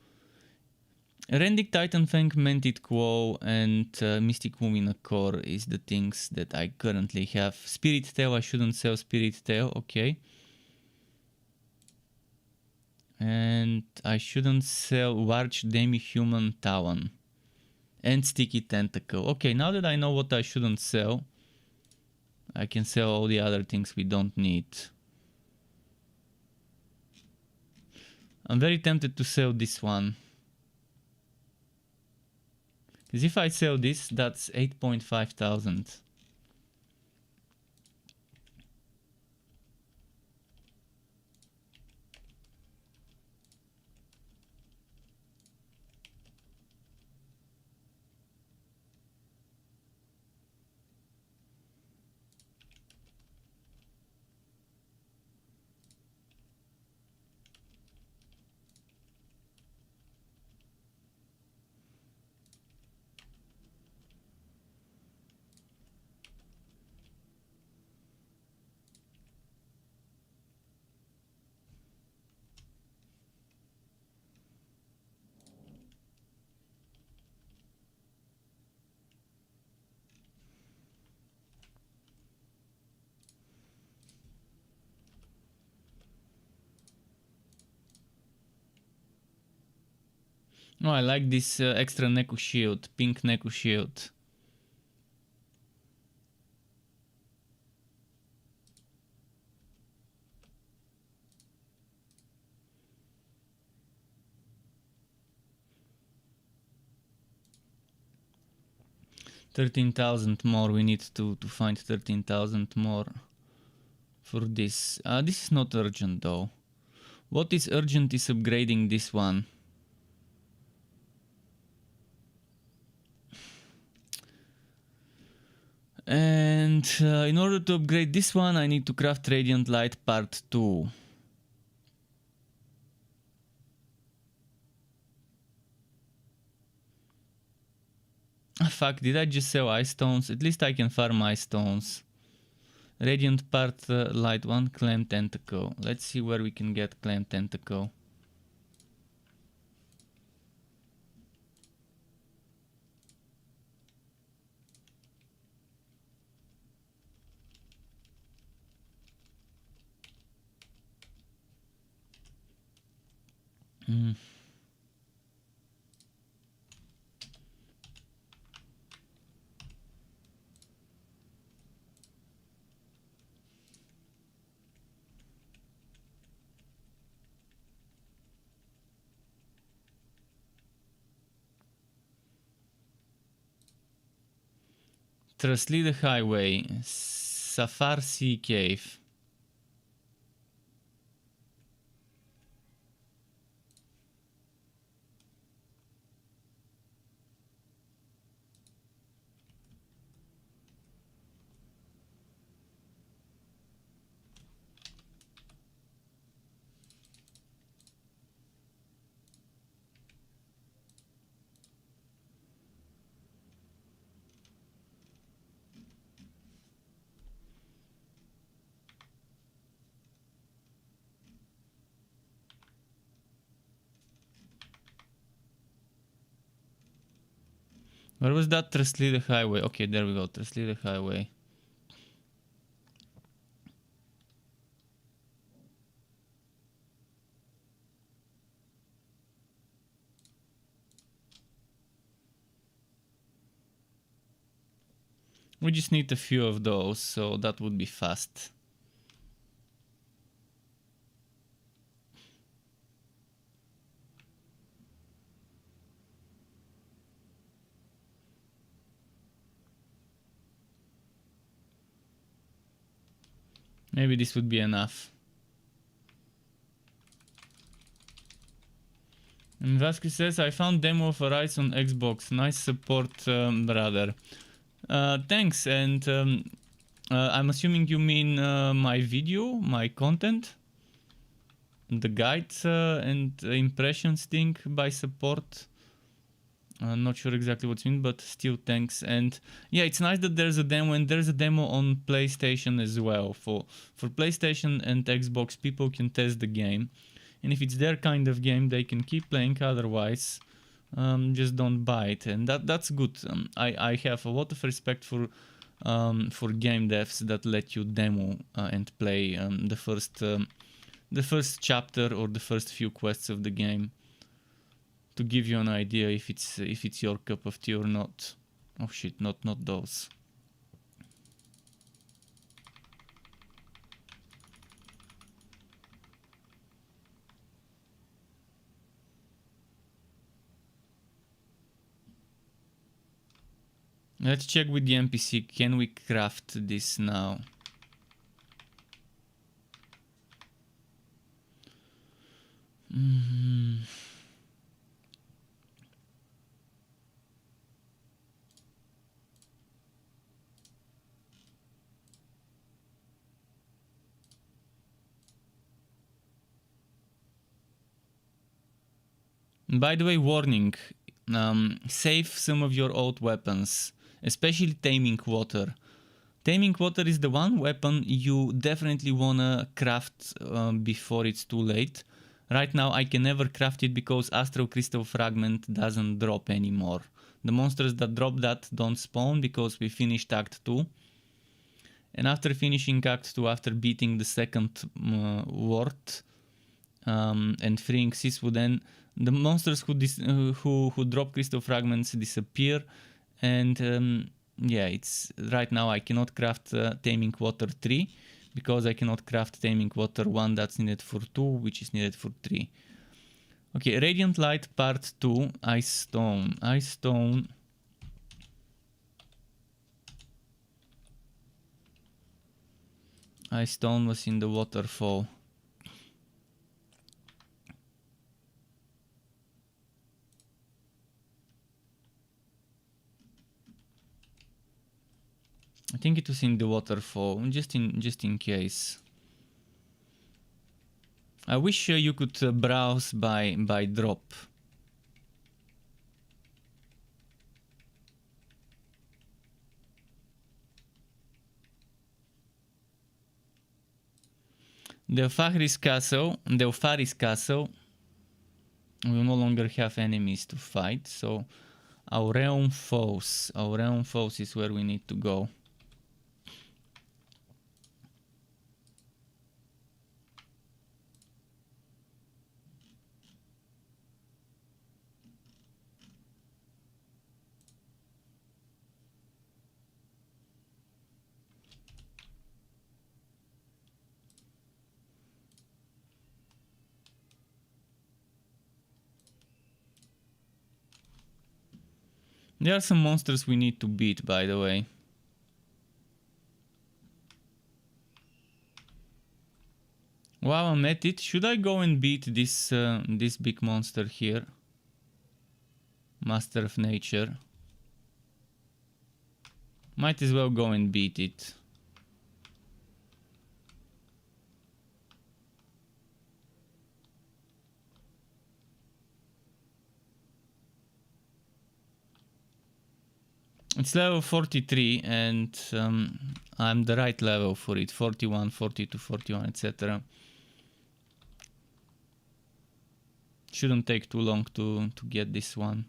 Rending Titan Fang, Manted Quo, and Mystic Womina Core is the things that I currently have. Spirit Tail, I shouldn't sell Spirit Tail, okay. And I shouldn't sell Large Demi-Human Talon. And Sticky Tentacle. Okay, now that I know what I shouldn't sell, I can sell all the other things we don't need. I'm very tempted to sell this one. Because if I sell this, that's 8.5 thousand. No, I like this extra Neku shield, pink Neku shield. $13,000 more. We need to find 13,000 more for this. This is not urgent though. What is urgent is upgrading this one. And in order to upgrade this one, I need to craft Radiant Light Part 2. Fuck, did I just sell ice stones? At least I can farm ice stones. Radiant Part Light 1, Clam Tentacle. Let's see where we can get Clam Tentacle. Traslida Highway, Safar Sea Cave. Where was that Traslida Highway? Okay, there we go, Traslida Highway. We just need a few of those, so that would be fast. Maybe this would be enough. And Vasquez says, I found demo of Arise on Xbox. Nice support, brother. Thanks, and I'm assuming you mean my video, my content? The guides and impressions thing by support. I'm not sure exactly what's mean, but still thanks. And yeah, it's nice that there's a demo, and there's a demo on PlayStation as well. For PlayStation and Xbox, people can test the game. And if it's their kind of game, they can keep playing. Otherwise, just don't buy it. And that's good. I have a lot of respect for game devs that let you demo and play the first chapter or the first few quests of the game, to give you an idea if it's your cup of tea or not. Oh shit, not those. Let's check with the NPC. Can we craft this now? By the way, warning, save some of your old weapons, especially Taming Water. Taming Water is the one weapon you definitely wanna craft before it's too late. Right now I can never craft it because Astral Crystal Fragment doesn't drop anymore. The monsters that drop that don't spawn because we finished Act 2. And after finishing Act 2, after beating the second ward and freeing Siswu, then the monsters who drop crystal fragments disappear. And yeah, it's right now I cannot craft Taming Water 3 because I cannot craft Taming Water 1 that's needed for 2, which is needed for 3. Okay, Radiant Light Part 2, Ice Stone. Ice Stone. Ice Stone was in the waterfall. I think it was in the waterfall, just in case. I wish you could browse by drop. Delpharis Castle will no longer have enemies to fight, so Aureum Falls is where we need to go. There are some monsters we need to beat, by the way. While I'm at it, should I go and beat this this big monster here? Master of Nature. Might as well go and beat it. It's level 43 and I'm the right level for it. 41, 42, 41, etc. Shouldn't take too long to get this one.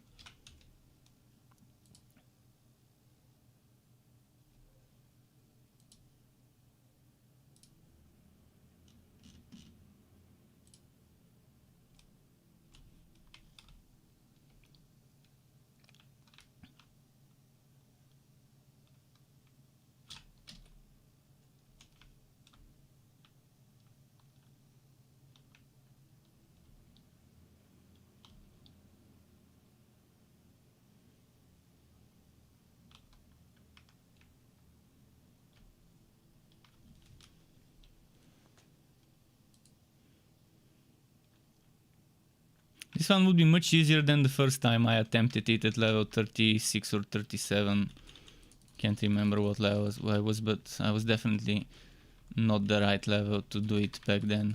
This one would be much easier than the first time I attempted it at level 36 or 37. Can't remember what level I was, but I was definitely not the right level to do it back then.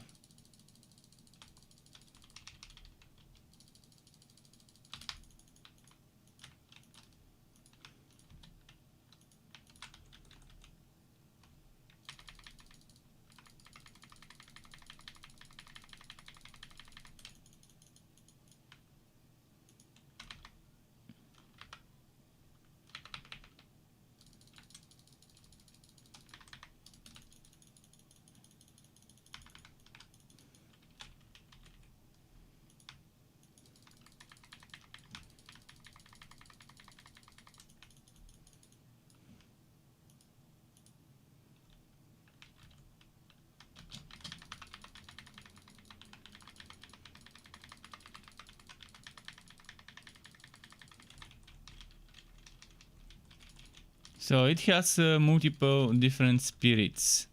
So it has multiple different spirits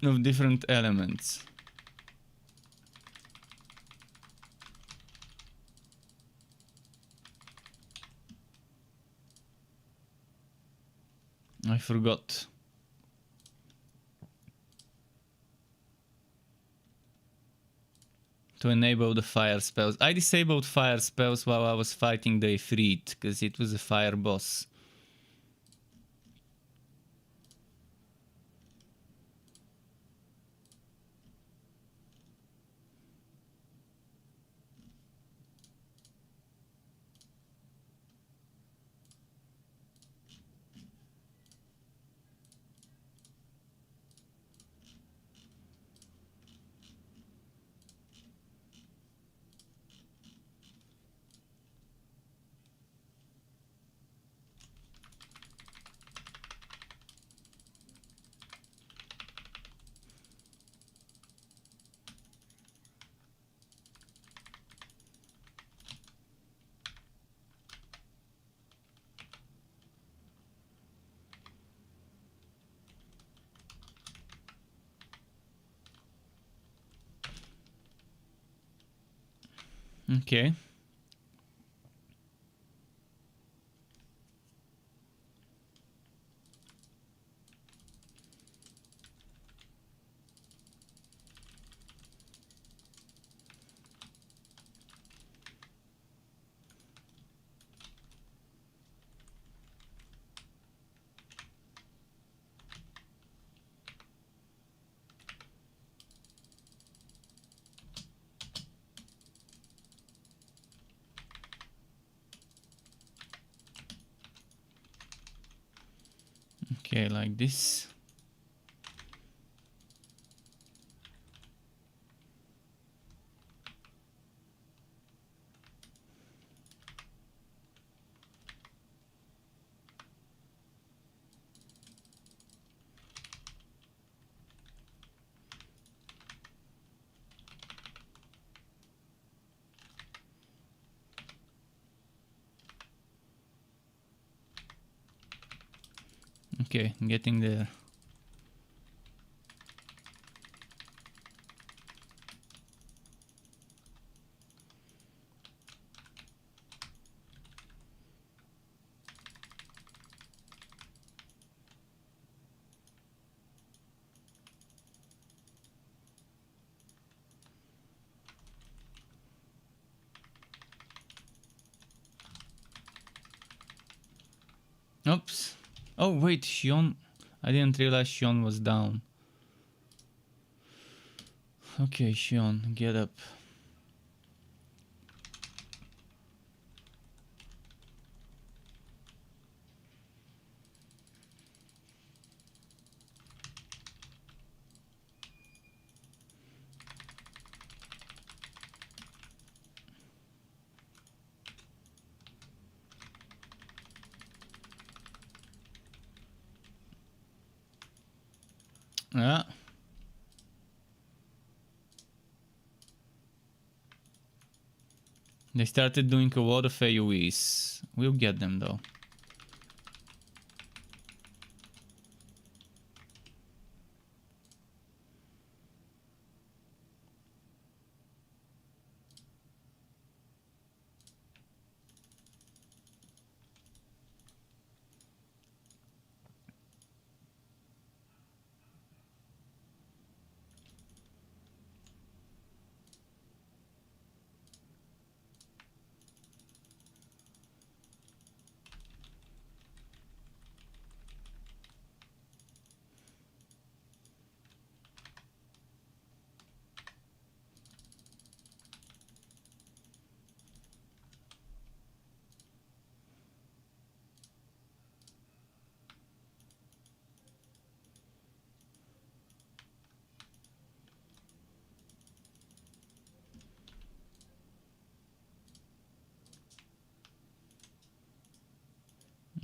of different elements. I forgot. To enable the fire spells. I disabled fire spells while I was fighting the Ifrit, because it was a fire boss. Okay. Okay, like this. Okay, getting there. Oops. Oh wait, Shion. I didn't realize Shion was down. Okay, Shion, get up. Yeah. They started doing a lot of AoEs. We'll get them though.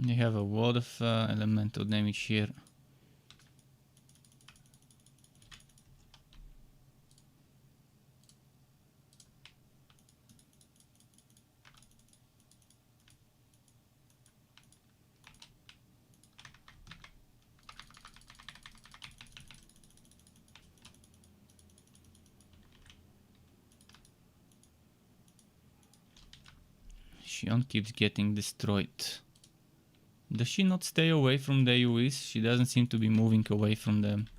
They have a lot of elemental damage here. Shion keeps getting destroyed. Does she not stay away from the AoEs? She doesn't seem to be moving away from them.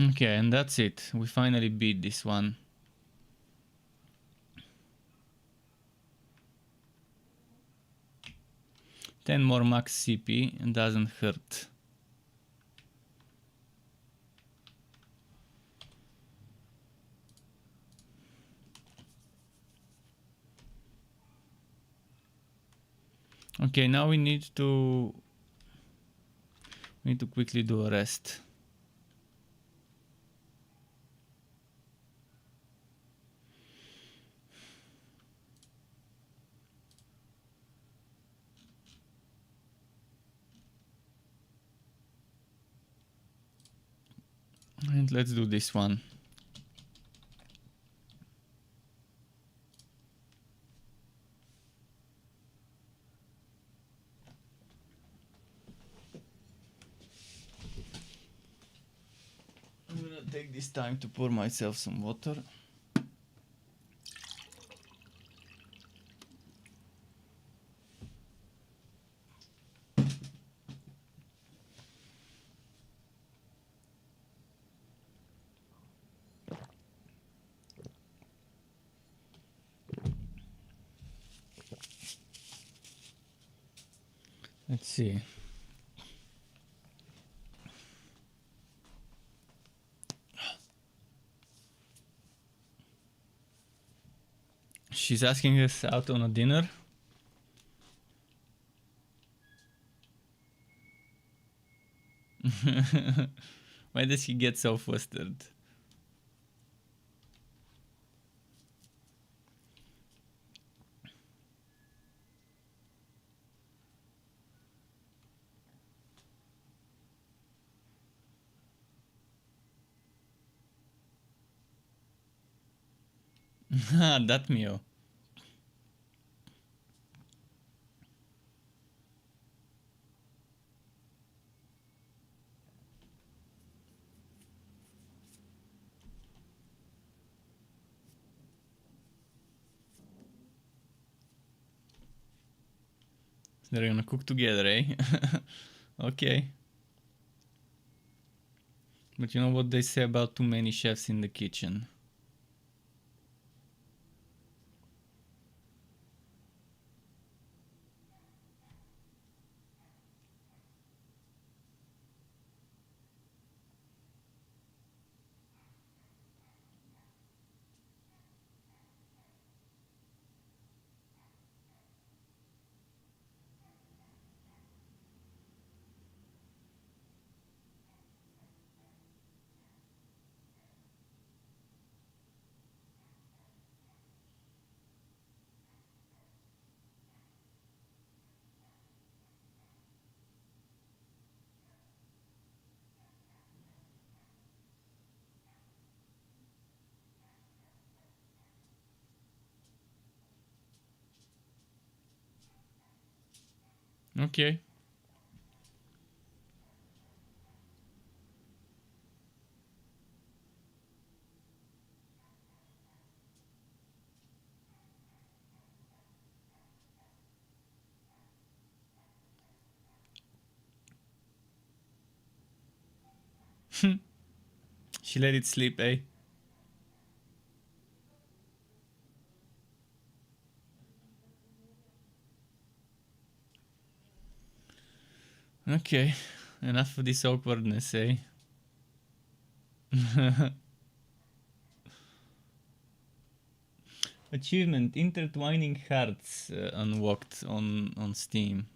Okay, and that's it. We finally beat this one. Ten more max CP and doesn't hurt. Okay, now we need to quickly do a rest. And let's do this one. I'm gonna take this time to pour myself some water. Let's see. She's asking us out on a dinner. Why does he get so flustered? That Mio. They're gonna cook together, eh? Okay. But you know what they say about too many chefs in the kitchen? Okay. She let it sleep, eh? Okay. Enough of this awkwardness, eh? Achievement: intertwining hearts unlocked on Steam.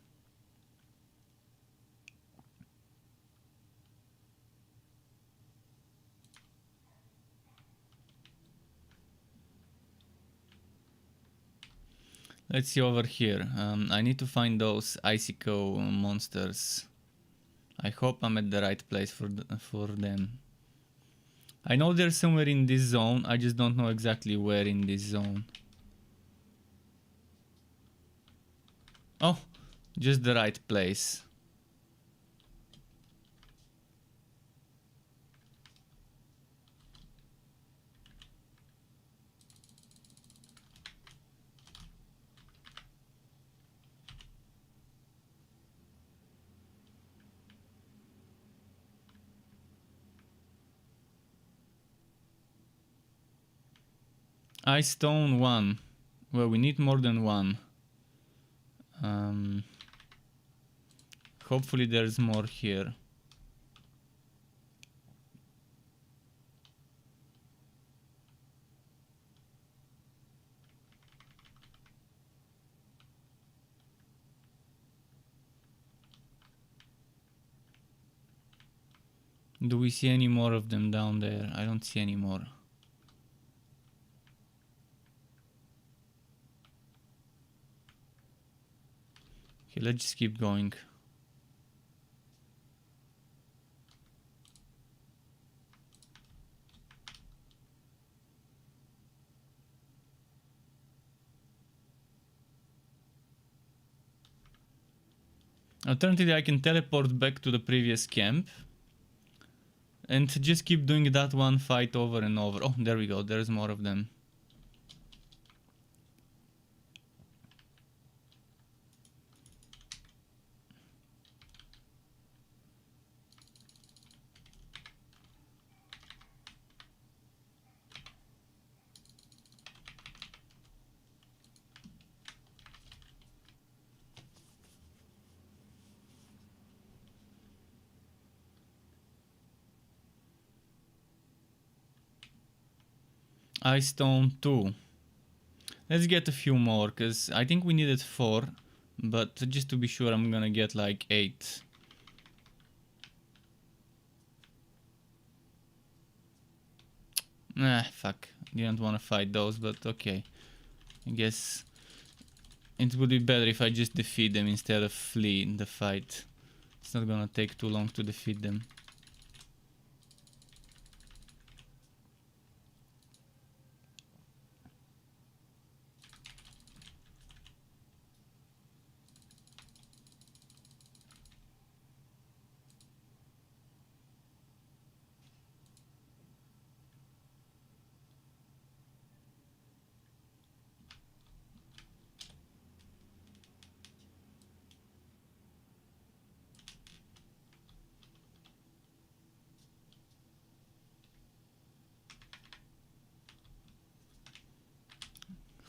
Let's see over here. I need to find those icicle monsters. I hope I'm at the right place for them. I know they're somewhere in this zone. I just don't know exactly where in this zone. Oh, just the right place. Ice stone 1. Well, we need more than one. Hopefully there's more here. Do we see any more of them down there? I don't see any more. Okay, let's just keep going. Alternatively, I can teleport back to the previous camp and just keep doing that one fight over and over. Oh, there we go. There's more of them. Ice stone 2. Let's get a few more, because I think we needed 4. But just to be sure, I'm gonna get like 8. Nah, fuck. Didn't want to fight those, but okay. I guess it would be better if I just defeat them instead of flee in the fight. It's not gonna take too long to defeat them.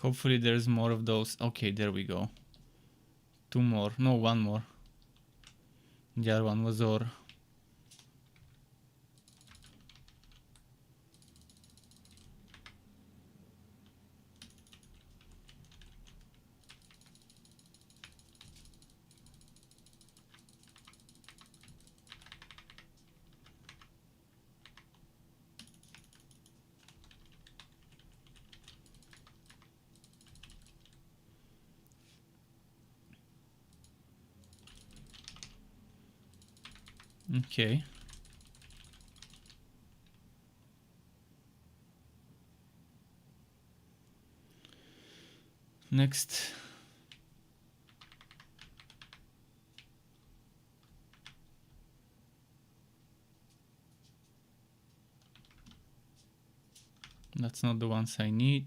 Hopefully there's more of those. Okay, there we go. 2 more. No, 1 more. The other one was ore. Okay. Next. That's not the ones I need.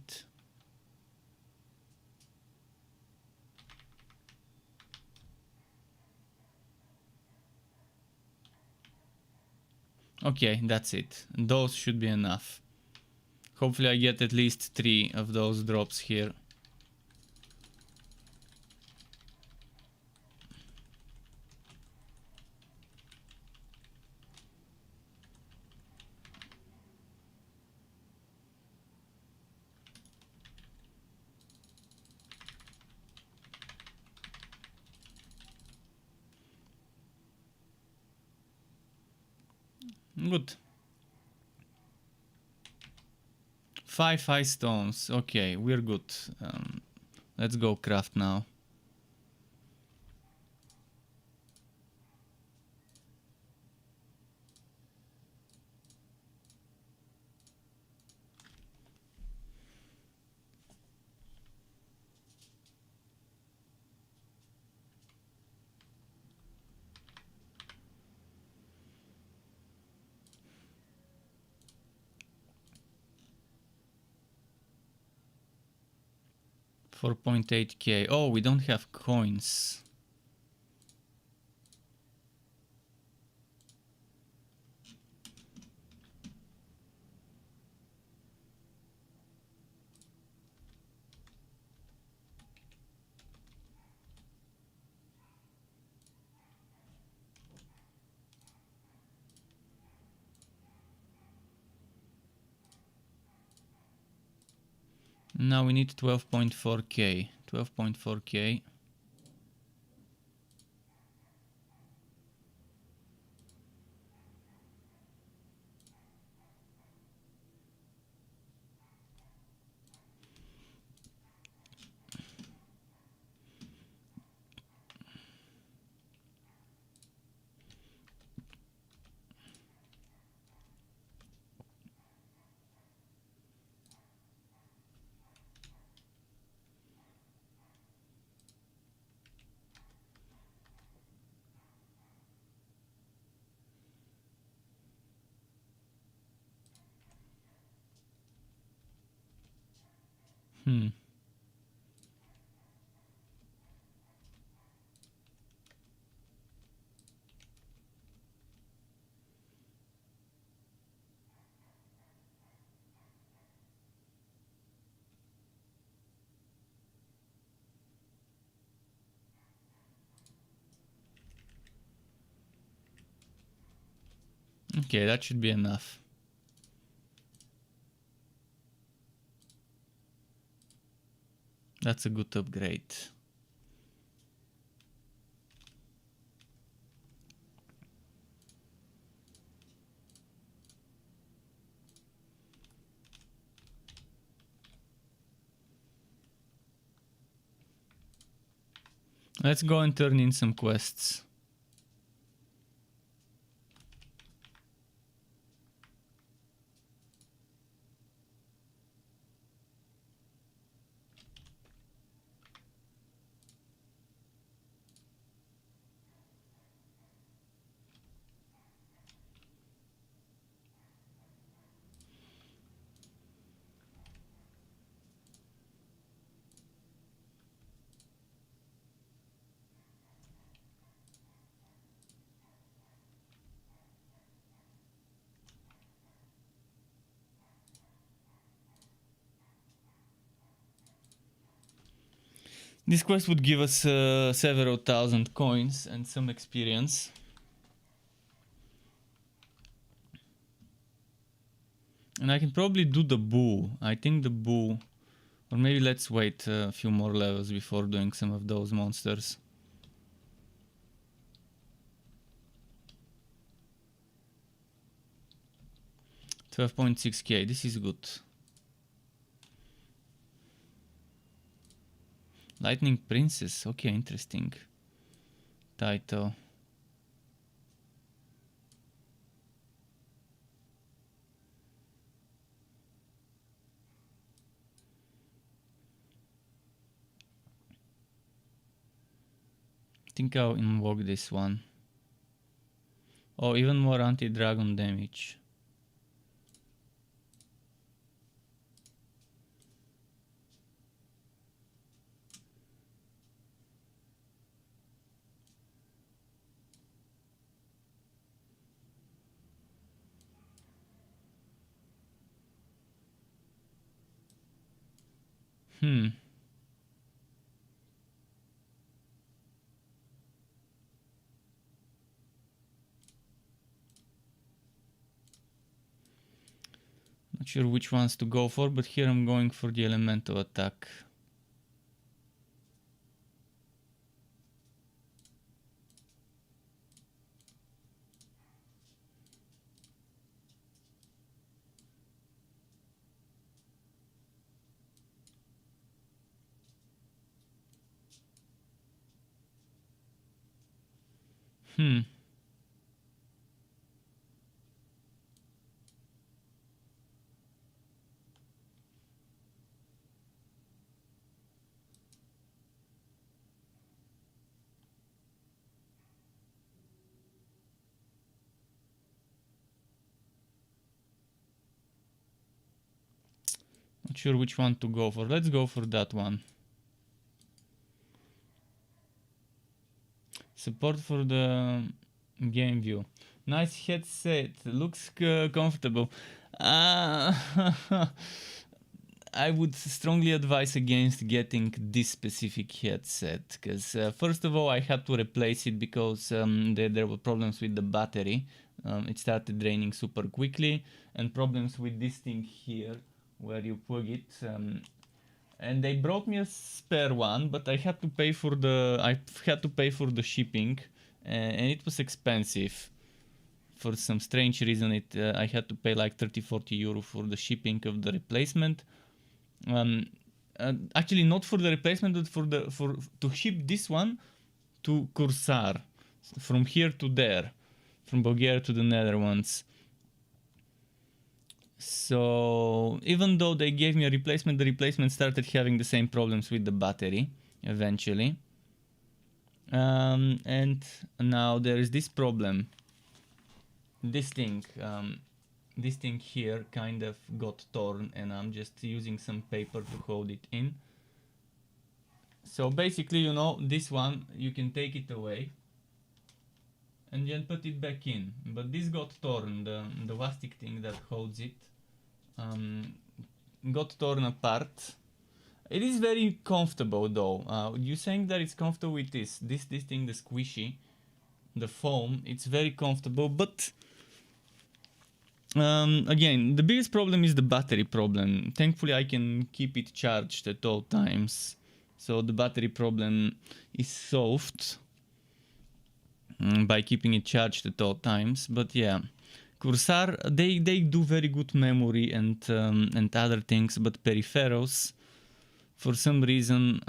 Okay, that's it. Those should be enough. Hopefully I get at least 3 of those drops here. Good. 5 ice stones. Okay, we're good. Let's go craft now. $4.8k. Oh, we don't have coins. Now we need 12.4k. 12.4k. Okay, that should be enough. That's a good upgrade. Let's go and turn in some quests. This quest would give us several thousand coins and some experience. And I can probably do the bull. I think the bull... Or maybe let's wait a few more levels before doing some of those monsters. 12.6k, this is good. Lightning Princess, okay, interesting. Title. I think I'll invoke this one. Oh, even more anti-dragon damage. Not sure which ones to go for, but here I'm going for the elemental attack. Not sure which one to go for. Let's go for that one. Support for the game view. Nice headset. Looks comfortable. I would strongly advise against getting this specific headset, because first of all I had to replace it because there were problems with the battery. It started draining super quickly, and problems with this thing here where you plug it. And they brought me a spare one, but I had to pay for the shipping, and it was expensive. For some strange reason, I had to pay like 30-40 euro for the shipping of the replacement. Actually, not for the replacement, but to ship this one to Cursar, from here to there, from Bulgaria to the Netherlands. So even though they gave me a replacement, the replacement started having the same problems with the battery eventually. And now there is this problem. This thing here kind of got torn, and I'm just using some paper to hold it in. So basically, you know, this one, you can take it away and then put it back in. But this got torn, the elastic thing that holds it got torn apart. It is very comfortable though. You're saying that it's comfortable with this thing, the squishy, the foam. It's very comfortable, but again, the biggest problem is the battery problem. Thankfully, I can keep it charged at all times, so the battery problem is solved by keeping it charged at all times. But yeah, Cursar, they do very good memory and other things, but peripherals, for some reason,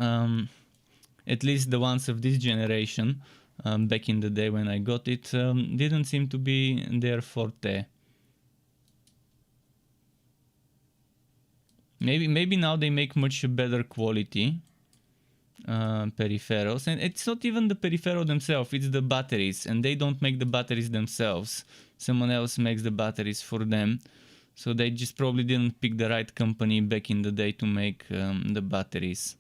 at least the ones of this generation, back in the day when I got it, didn't seem to be their forte. Maybe now they make much better quality peripherals, and it's not even the peripheral themselves, it's the batteries, and they don't make the batteries themselves. Someone else makes the batteries for them, so they just probably didn't pick the right company back in the day to make the batteries.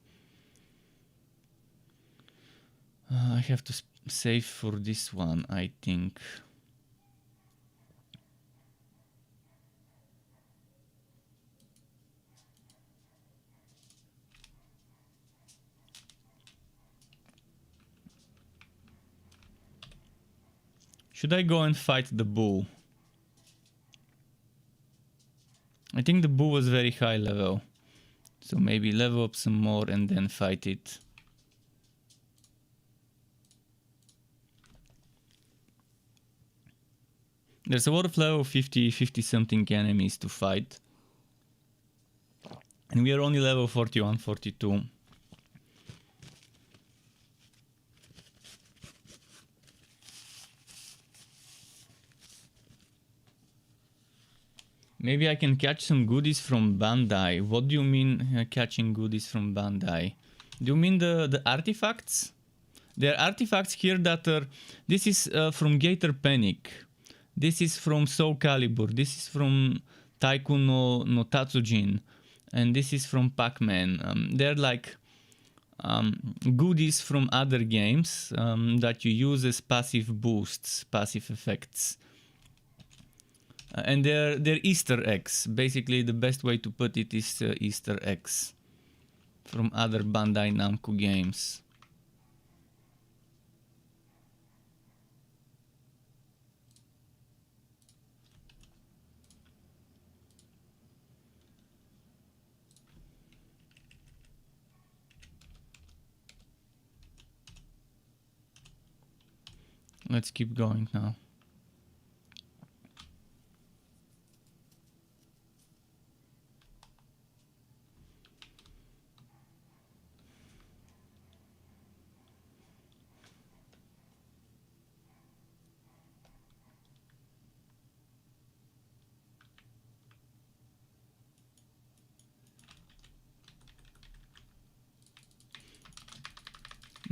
I have to save for this one, I think. Should I go and fight the bull? I think the bull was very high level. So maybe level up some more and then fight it. There's a lot of level 50 something enemies to fight. And we are only level 41, 42. Maybe I can catch some goodies from Bandai. What do you mean catching goodies from Bandai? Do you mean the artifacts? There are artifacts here that are... This is from Gator Panic. This is from Soul Calibur. This is from Tycoon no Tatsujin. And this is from Pac-Man. They're like goodies from other games that you use as passive boosts, passive effects. And they're Easter eggs. Basically, the best way to put it is Easter eggs from other Bandai Namco games. Let's keep going now.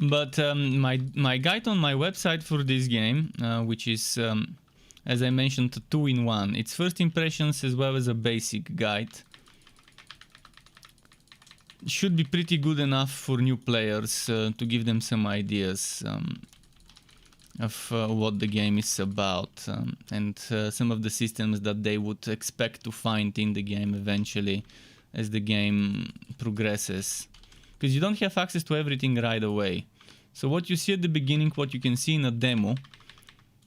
But my guide on my website for this game, which is, as I mentioned, 2-in-1. It's first impressions as well as a basic guide. Should be pretty good enough for new players to give them some ideas of what the game is about and some of the systems that they would expect to find in the game eventually as the game progresses. Because you don't have access to everything right away. So what you see at the beginning, what you can see in a demo,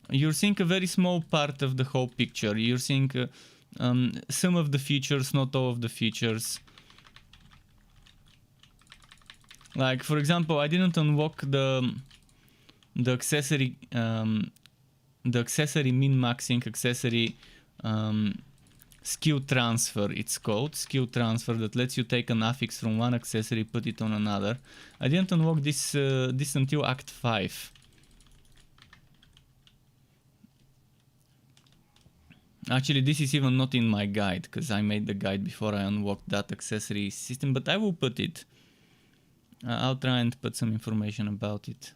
you're seeing a very small part of the whole picture. You're seeing some of the features, not all of the features. Like, for example, I didn't unlock the accessory min-maxing accessory skill transfer, it's called skill transfer, that lets you take an affix from one accessory, put it on another. I didn't unlock this this until Act 5. Actually, this is even not in my guide, because I made the guide before I unlocked that accessory system, but I will put it. I'll try and put some information about it.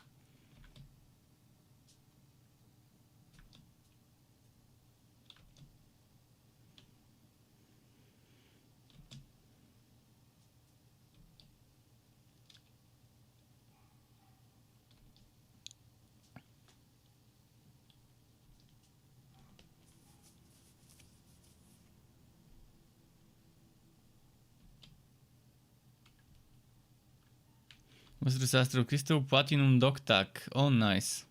Monstrous Astro Crystal Platinum Dog Tag. Oh, nice.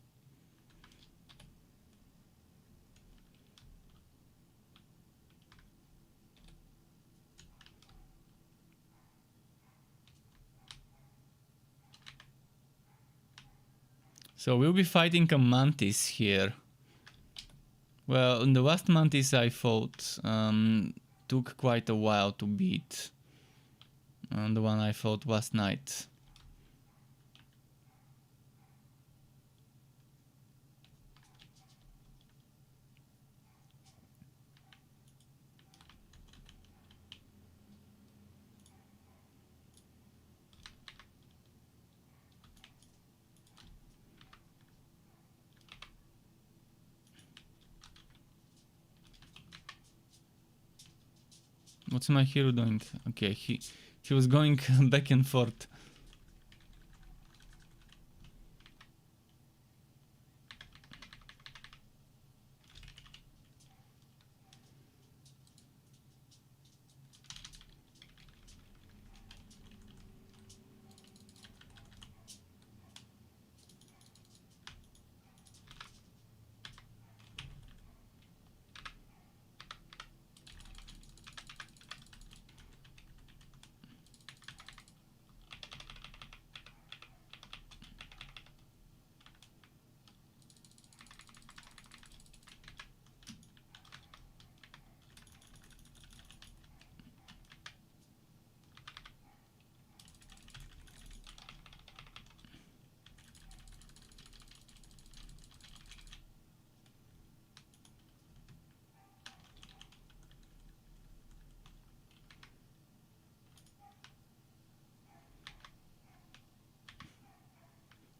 So we'll be fighting a mantis here. Well, the last mantis I fought took quite a while to beat. The one I fought last night. What's my hero doing? Okay, he was going back and forth.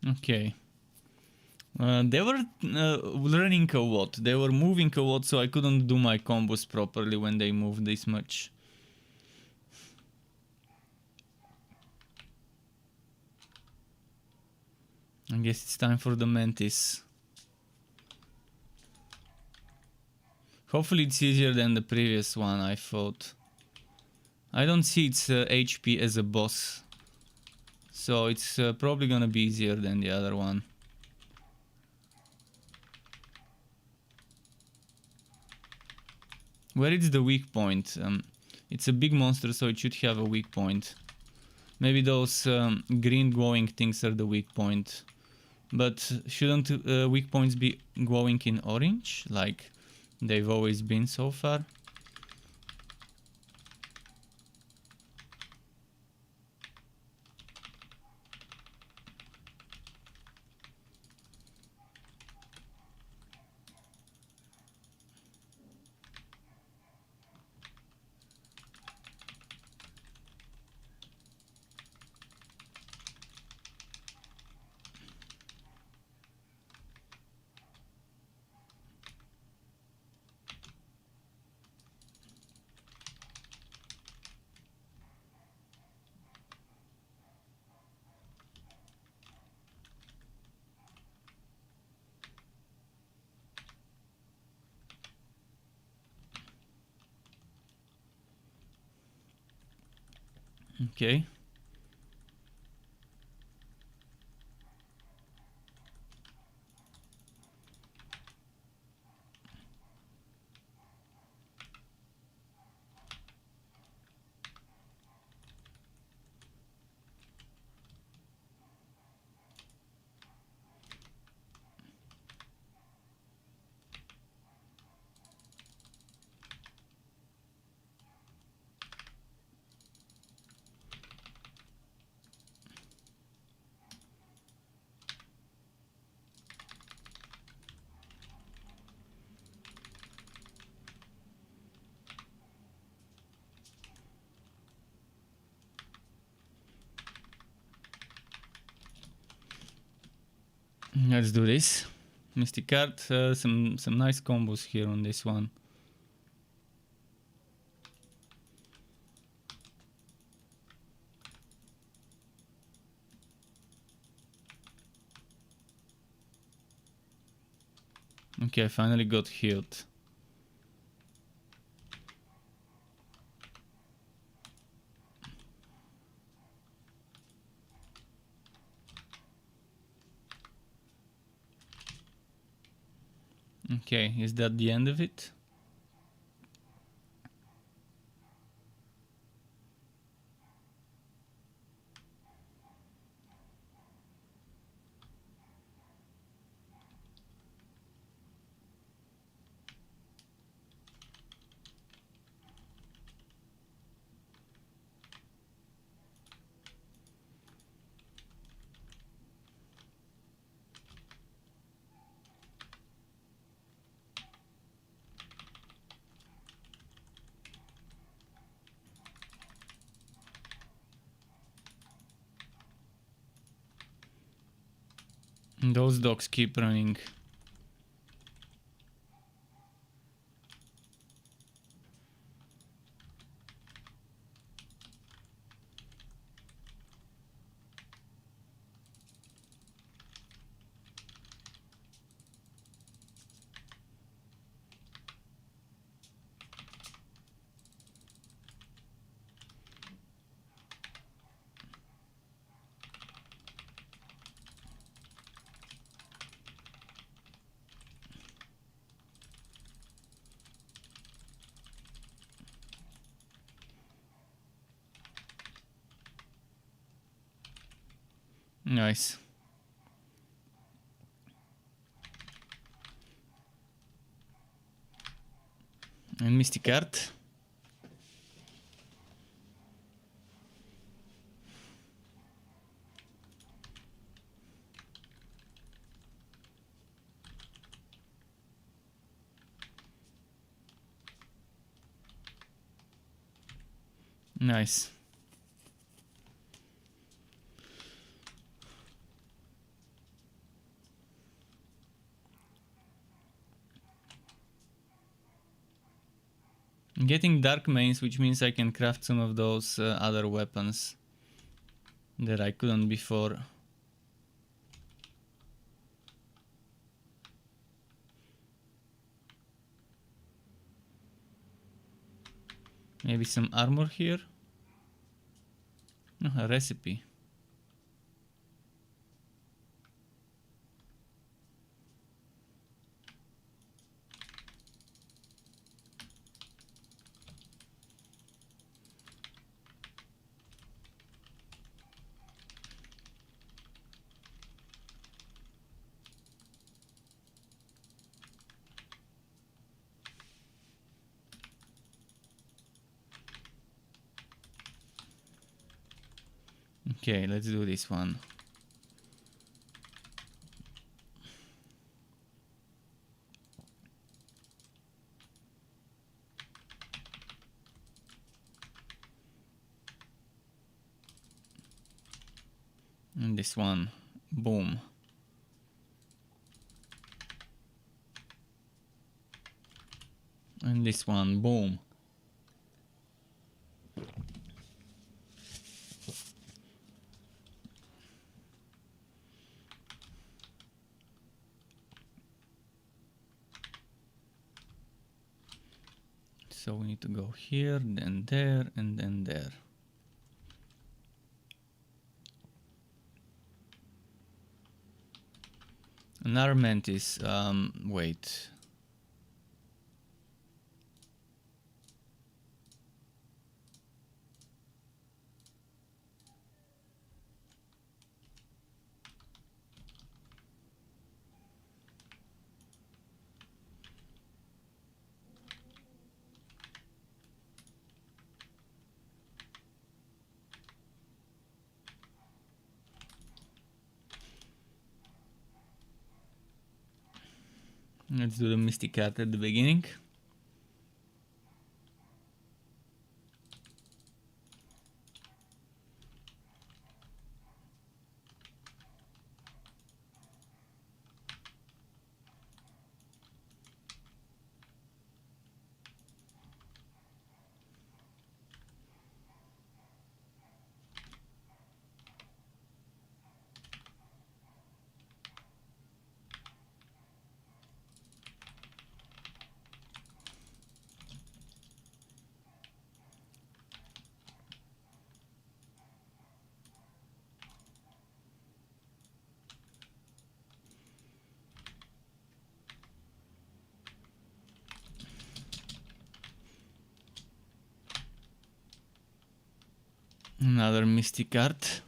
Okay. They were running a lot. They were moving a lot, so I couldn't do my combos properly when they moved this much. I guess it's time for the Mantis. Hopefully it's easier than the previous one, I thought. I don't see its HP as a boss, so it's probably gonna be easier than the other one. Where is the weak point? It's a big monster, so it should have a weak point. Maybe those green glowing things are the weak point. But shouldn't weak points be glowing in orange, like they've always been so far? Okay. Let's do this. Mystic card, some nice combos here on this one. Okay, I finally got healed. Okay, is that the end of it? Those dogs keep running. Nice. And Mystic card. Nice. I'm getting dark mains, which means I can craft some of those other weapons that I couldn't before. Maybe some armor here? No, a recipe. Okay, let's do this one. And this one, boom. And this one, boom. So we need to go here, then there, and then there. Another mantis, wait. Let's do the mystic cat at the beginning. Another mystic art.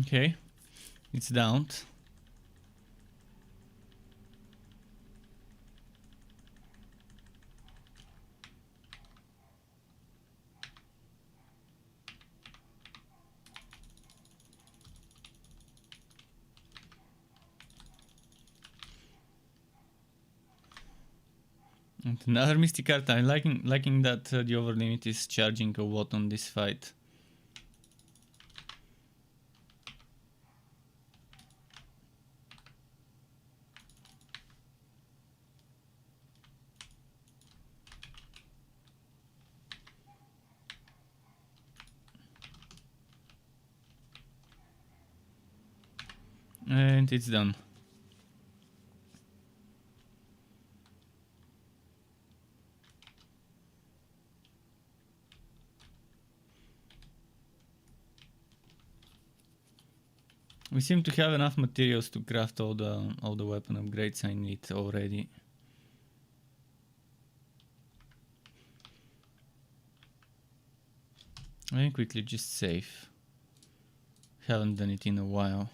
Okay, it's down. And another mystic art. I'm liking that the over limit is charging a lot on this fight. And it's done. We seem to have enough materials to craft all the weapon upgrades I need already. Let me quickly just save. Haven't done it in a while.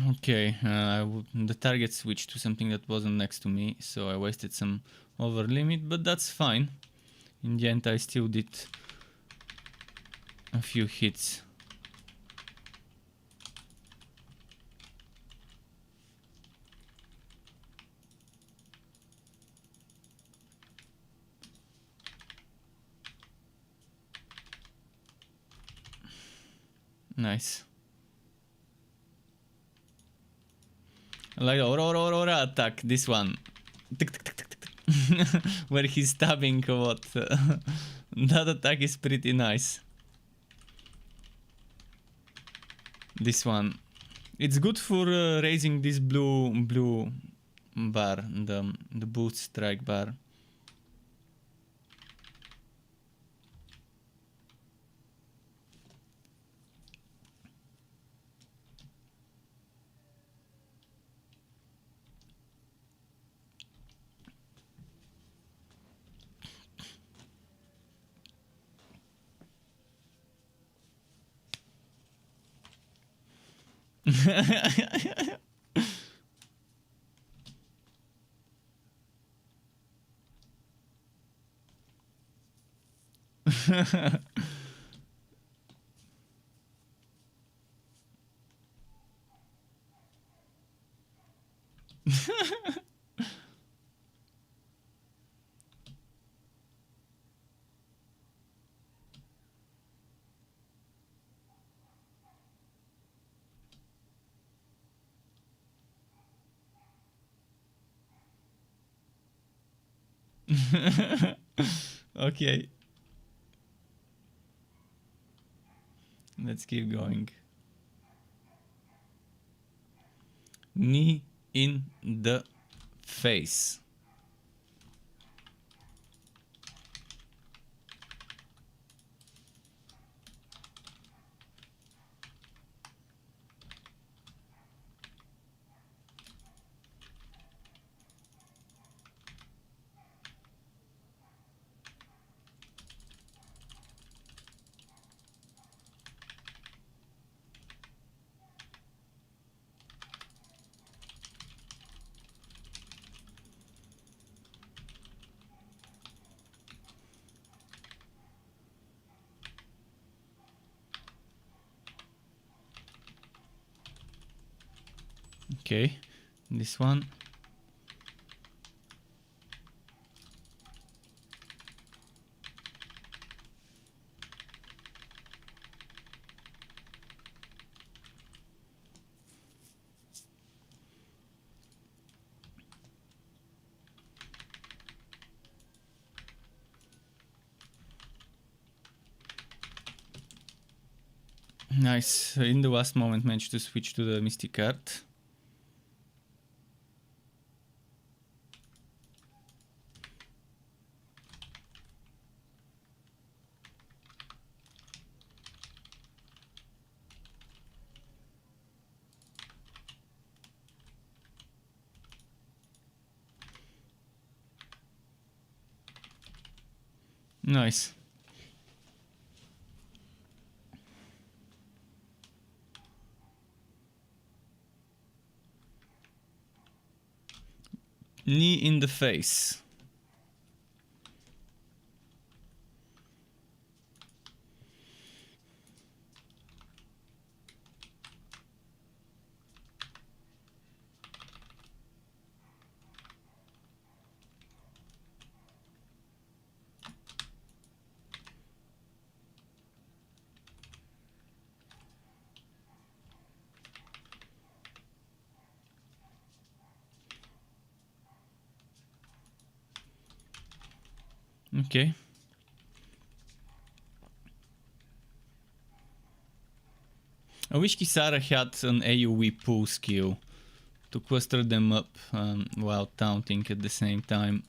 Okay, the target switched to something that wasn't next to me, so I wasted some over limit, but that's fine. In the end, I still did a few hits. Nice. Like aura attack, this one. Where he's stabbing what? That attack is pretty nice. This one. It's good for raising this blue bar, the boost strike bar. Okay. Let's keep going. Knee in the face. Okay, this one. Nice. In the last moment managed to switch to the Mystic card. Nice. Knee in the face. Okay. I wish Kisara had an AoE pull skill to cluster them up while taunting at the same time.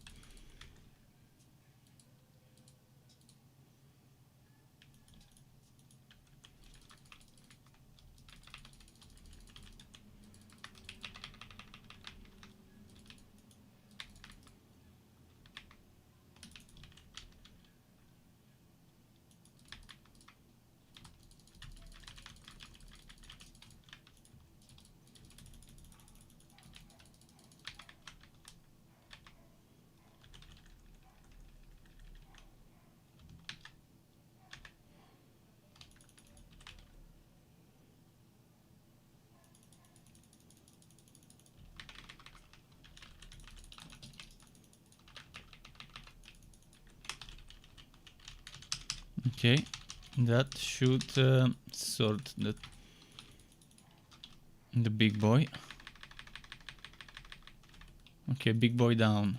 Okay, that should sort the big boy. Okay, big boy down.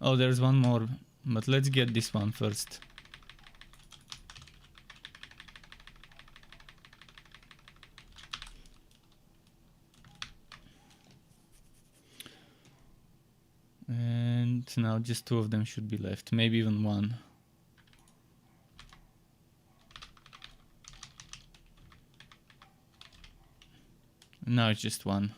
Oh, there's one more, but let's get this one first. And now just two of them should be left, maybe even one. Now it's just one.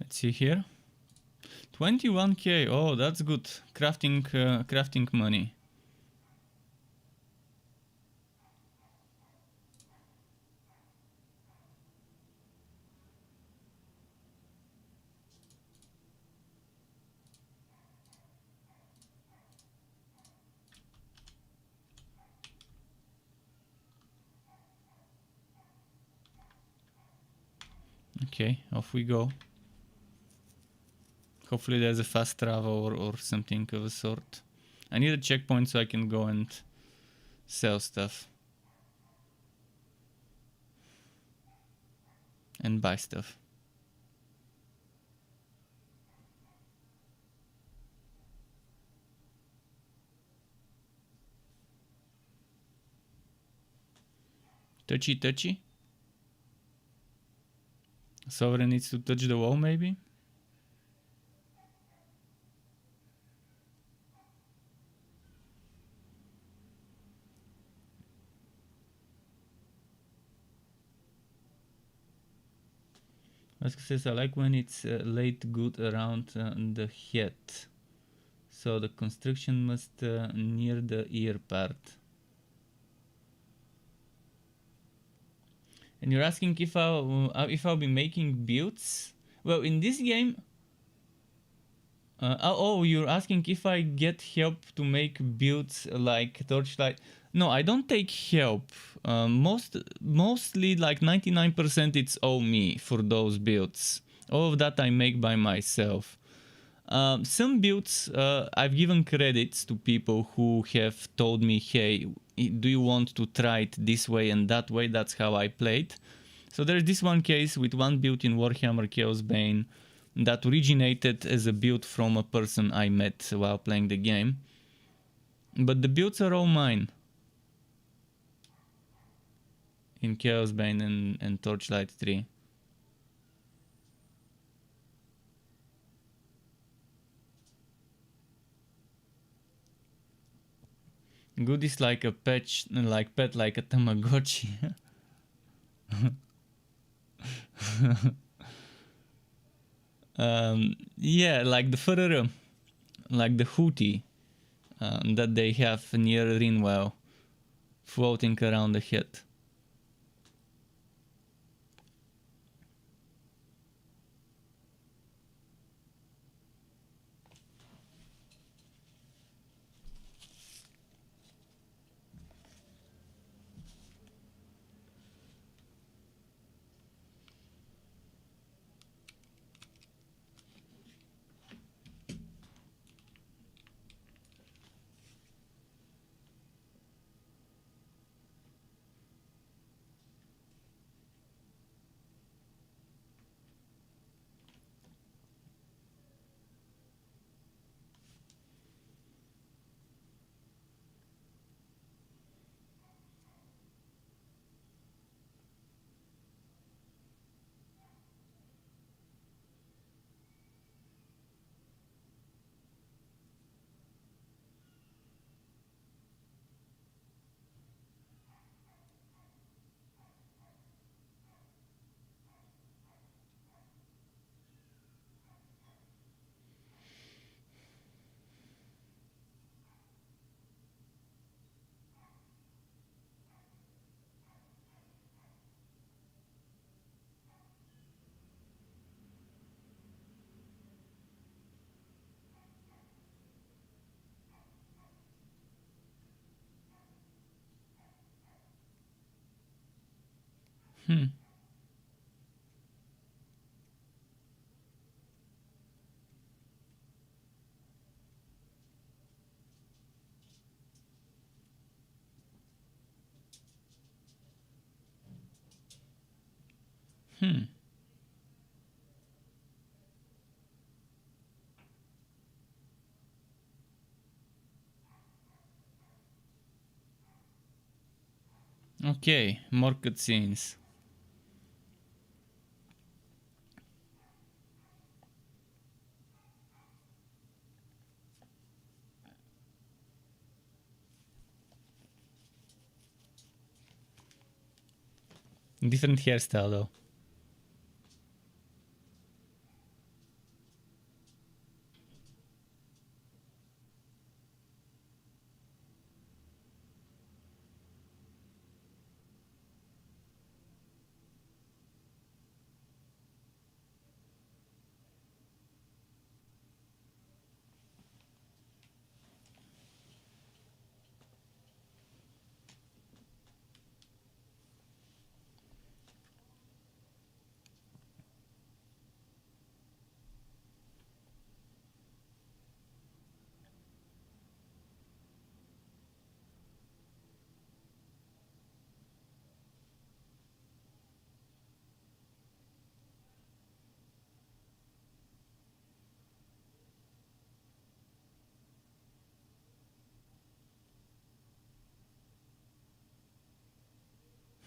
Let's see here. 21k. Oh, that's good. Crafting money. Okay, off we go. Hopefully there's a fast travel or something of a sort. I need a checkpoint so I can go and sell stuff. And buy stuff. Touchy touchy. Sovereign needs to touch the wall maybe? Ask says I like when it's laid good around the head. So the construction must near the ear part. And you're asking if I'll be making builds? Well, in this game, oh, you're asking if I get help to make builds like Torchlight. No, I don't take help. Mostly like 99% it's all me for those builds. All of that I make by myself. Some builds I've given credits to people who have told me, hey, do you want to try it this way and that way? That's how I played. So there's this one case with one build in Warhammer Chaos Bane that originated as a build from a person I met while playing the game. But the builds are all mine. In Chaos Bane and Torchlight 3. Good is like a pet like a Tamagotchi. Yeah, like the further, like the hootie that they have near Rinwell, floating around the head. Hmm. Hmm. Okay, more cutscenes. Different hairstyle though.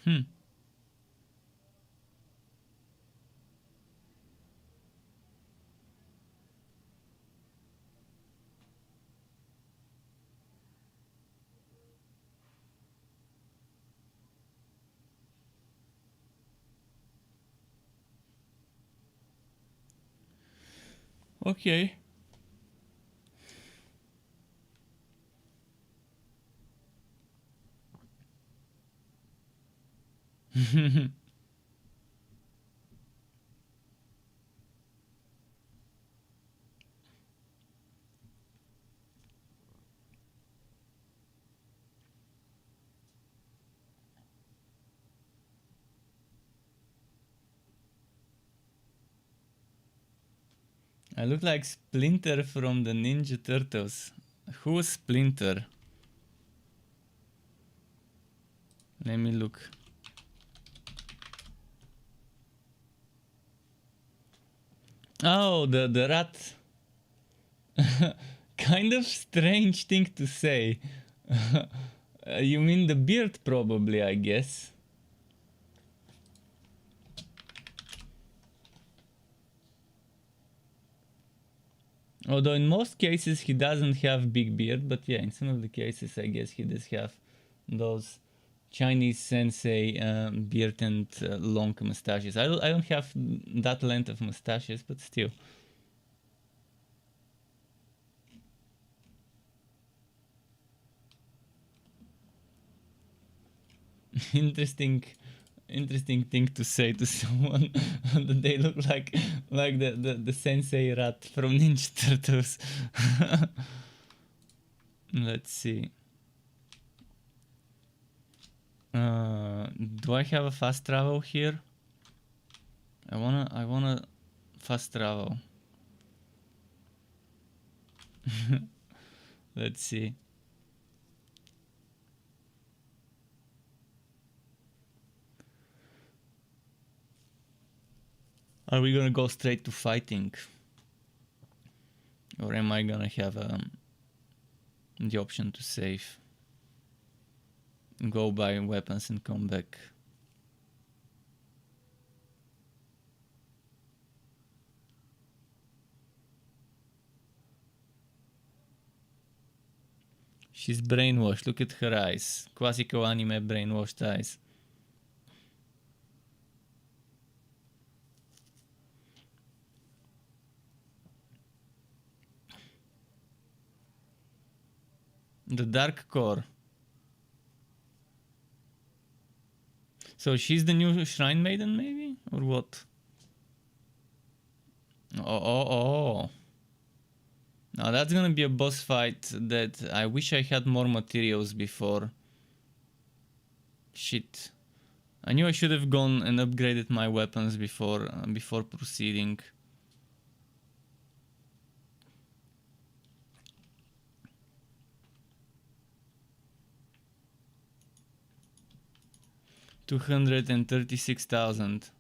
Hmm. Okay. I look like Splinter from the Ninja Turtles. Who's Splinter? Let me look. Oh, the rat. Kind of strange thing to say. You mean the beard probably, I guess. Although in most cases he doesn't have big beard, but yeah, in some of the cases I guess he does have those Chinese sensei beard and long mustaches. I don't have that length of mustaches, but still. interesting interesting thing to say to someone that they look like the sensei rat from Ninja Turtles. Let's see. Do I have a fast travel here? I wanna fast travel. Let's see. Are we gonna go straight to fighting? Or am I gonna have the option to save? Go buy weapons and come back. She's brainwashed. Look at her eyes. Classical anime brainwashed eyes. The Dark Core. So she's the new Shrine Maiden, maybe? Or what? Oh. Now that's gonna be a boss fight that I wish I had more materials before. Shit. I knew I should have gone and upgraded my weapons before proceeding. $236,000.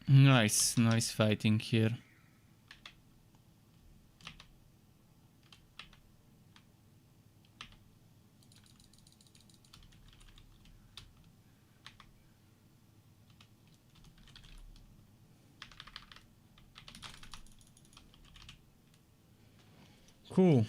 Nice fighting here. Cool.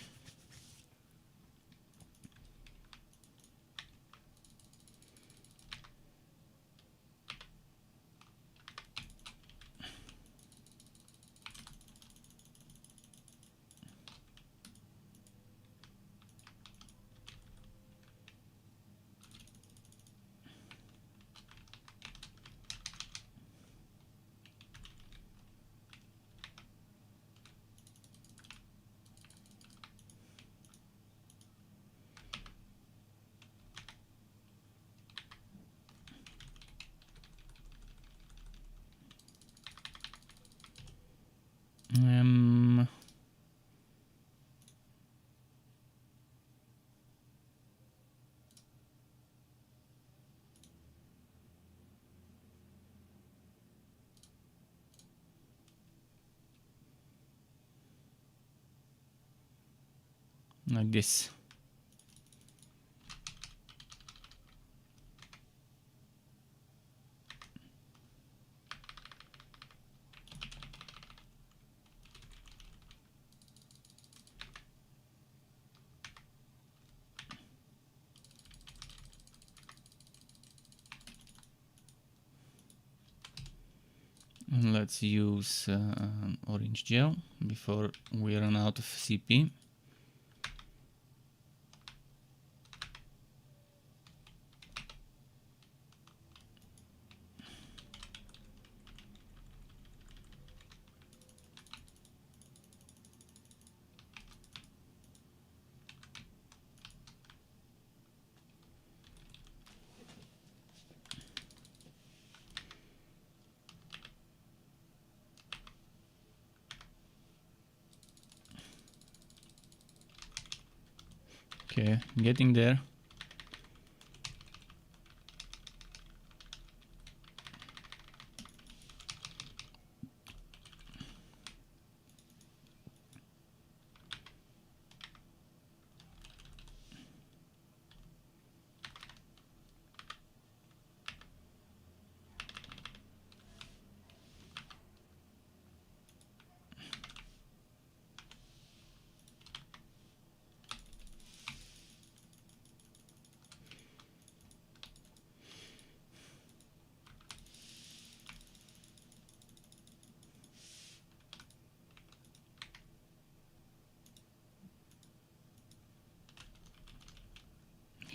Like this. And let's use orange gel before we run out of CP. Okay, getting there.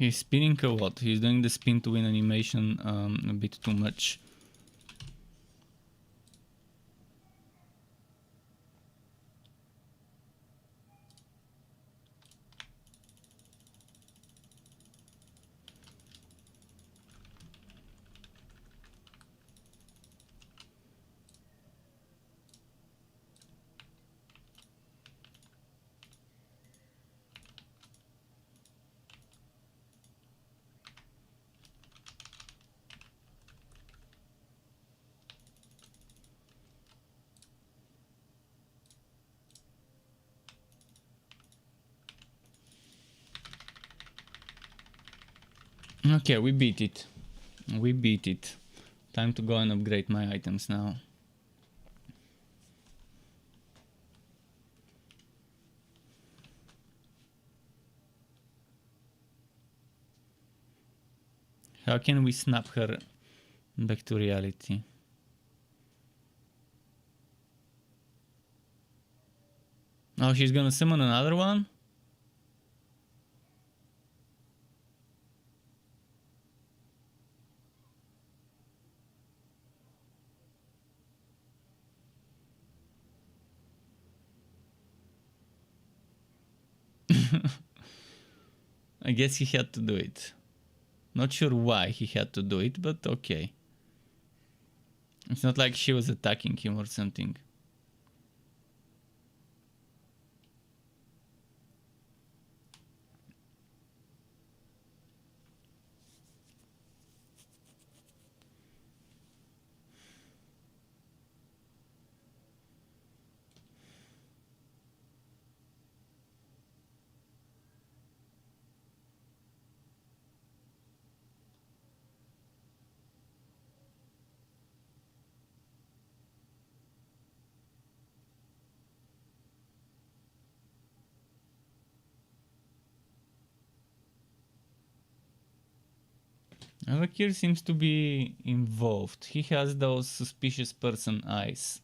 He's spinning a lot. He's doing the spin to win animation a bit too much. Okay, we beat it. We beat it. Time to go and upgrade my items now. How can we snap her back to reality? Oh, she's gonna summon another one? I guess he had to do it. Not sure why he had to do it, but okay. It's not like she was attacking him or something. Avakir seems to be involved. He has those suspicious person eyes.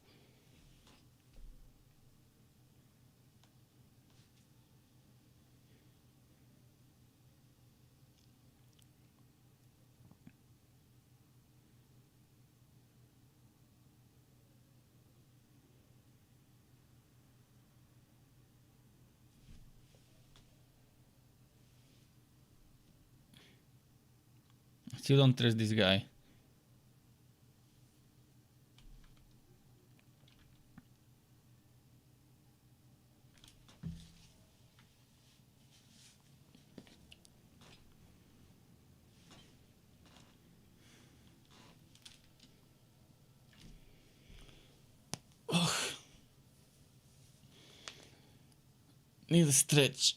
Still don't trust this guy. Need a stretch.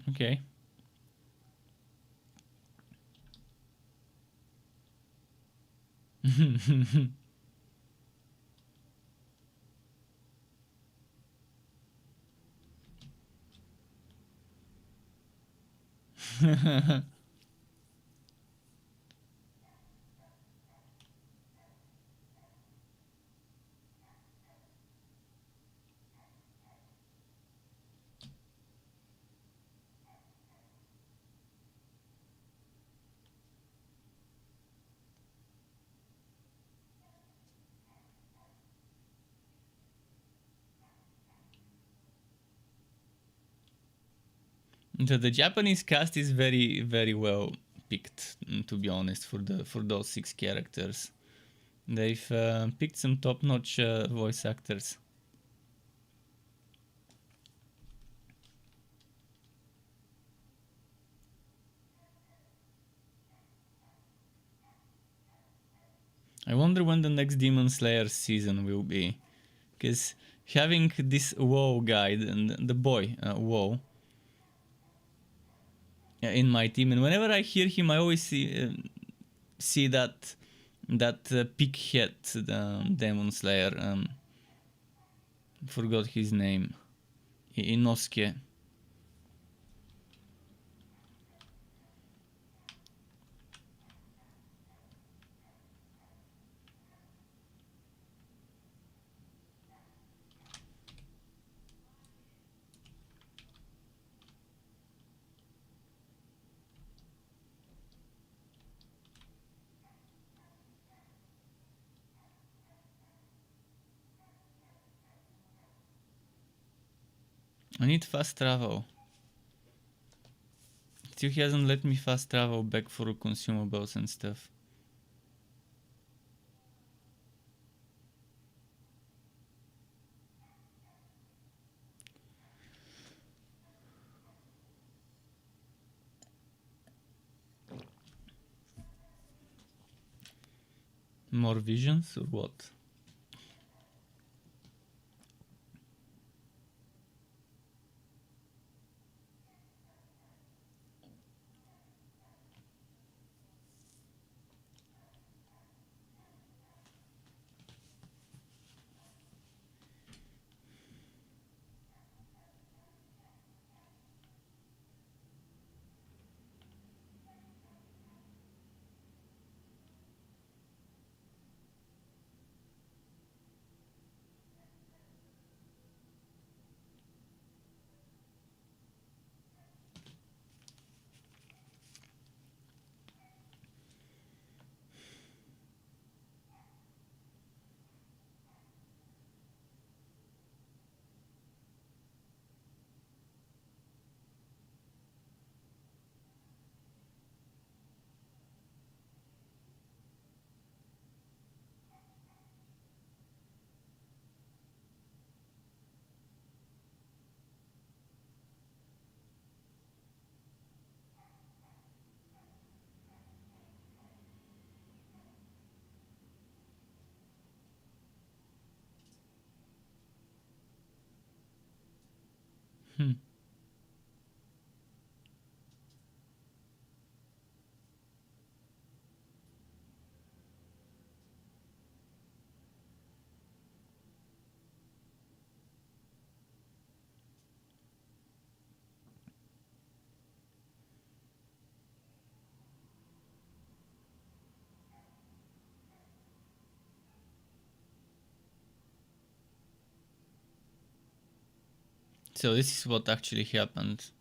Okay. The Japanese cast is very, very well picked, to be honest, for those 6 characters. They've picked some top-notch voice actors. I wonder when the next Demon Slayer season will be, because having this WoW guide and the boy WoW in my team, and whenever I hear him, I always see that pig head demon slayer. Forgot his name. Inosuke. I need fast travel. Still he hasn't let me fast travel back for consumables and stuff. More visions or what? So this is what actually happened.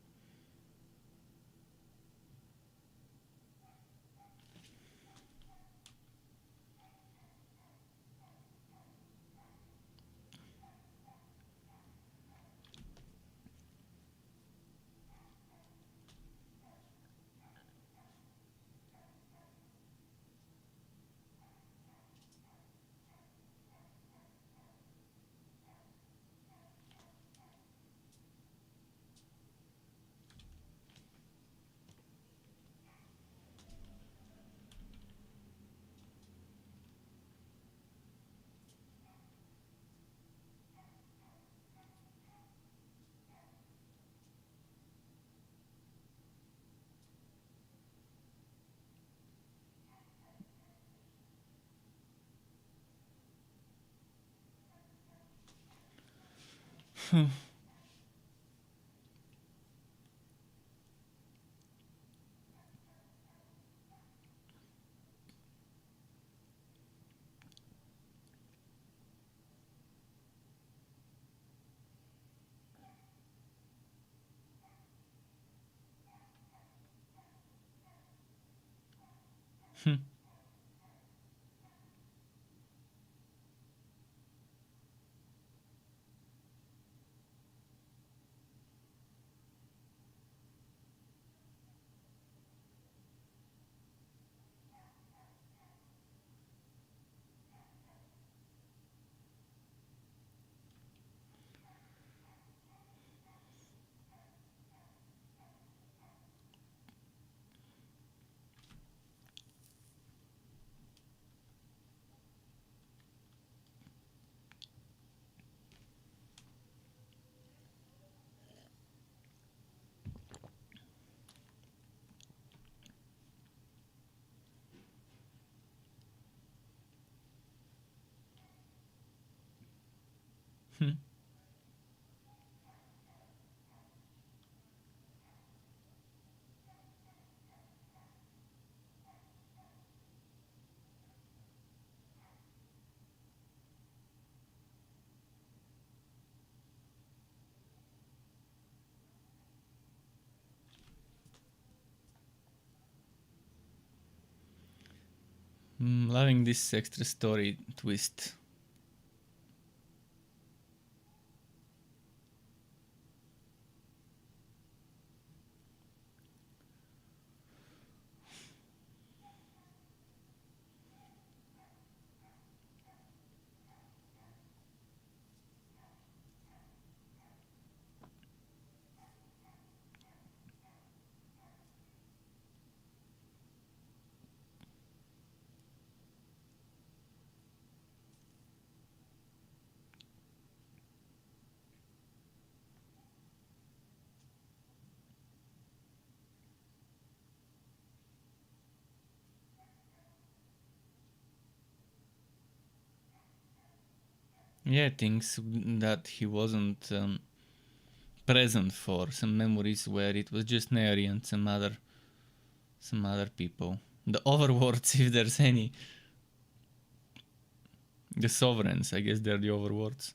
Loving this extra story twist. Yeah, things that he wasn't present for, some memories where it was just Neri and some other people. The overwords, if there's any. The sovereigns, I guess they're the overwords.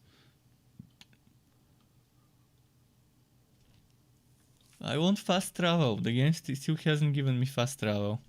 I want fast travel. The game still hasn't given me fast travel.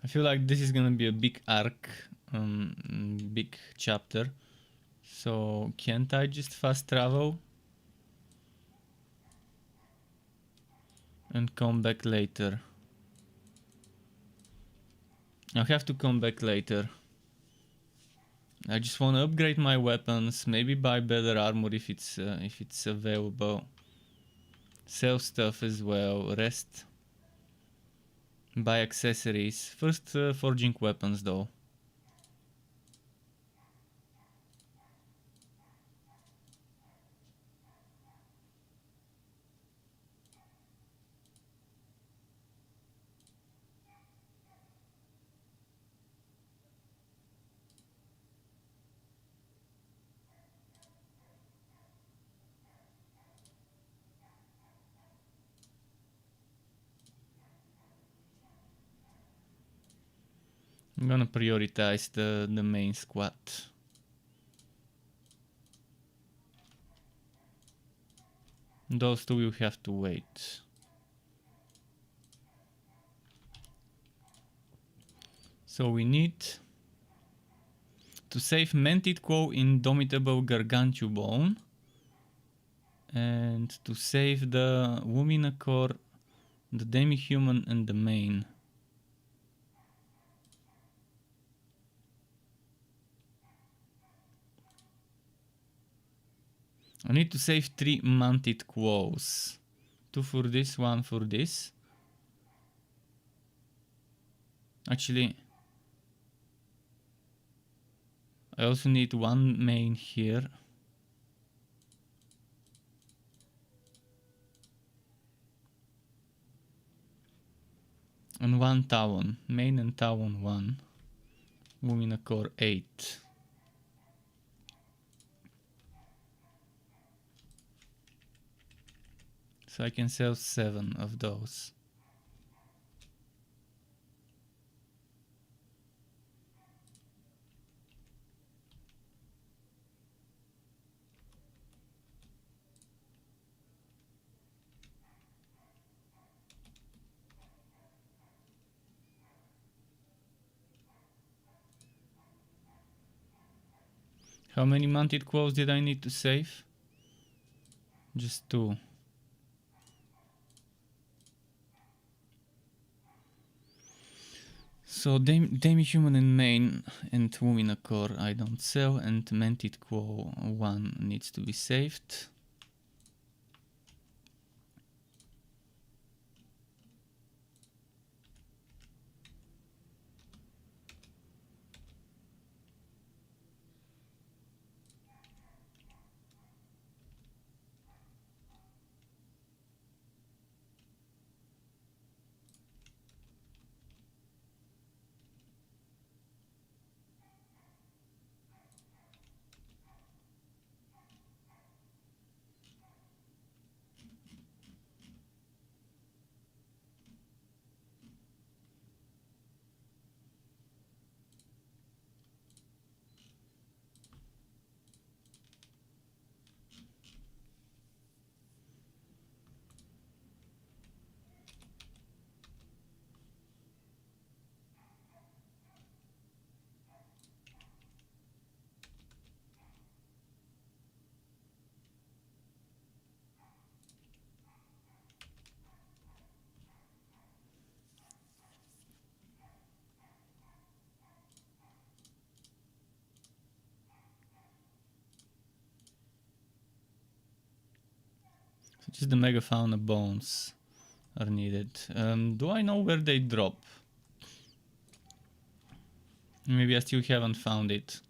I feel like this is gonna be a big arc, big chapter. So can't I just fast travel and come back later? I'll have to come back later. I just want to upgrade my weapons, maybe buy better armor if it's available. Sell stuff as well, rest. Buy accessories. First forging weapons though. I'm gonna prioritize the main squad. Those two will have to wait. So we need to save Mented Quo, Indomitable Gargantuan, and to save the Wuminacore, the Demi-Human, and the main. I need to save 3 Manted Quos. 2 for this, 1 for this. Actually, I also need 1 main here. And 1 Tawon. Main and Tawon 1. Wuminacore 8. So I can sell 7 of those. How many Manted Quos did I need to save? Just 2. So Demi-Human and main and Wuminacore I don't sell, and Mented Quo 1 needs to be saved. Just the megafauna bones are needed. Do I know where they drop? Maybe I still haven't found it.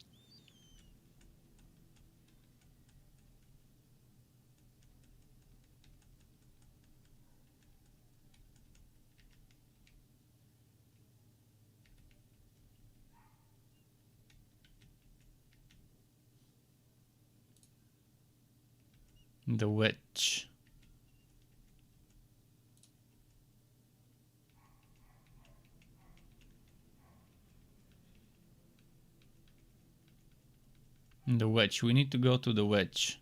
The wedge. The wedge. We need to go to the wedge.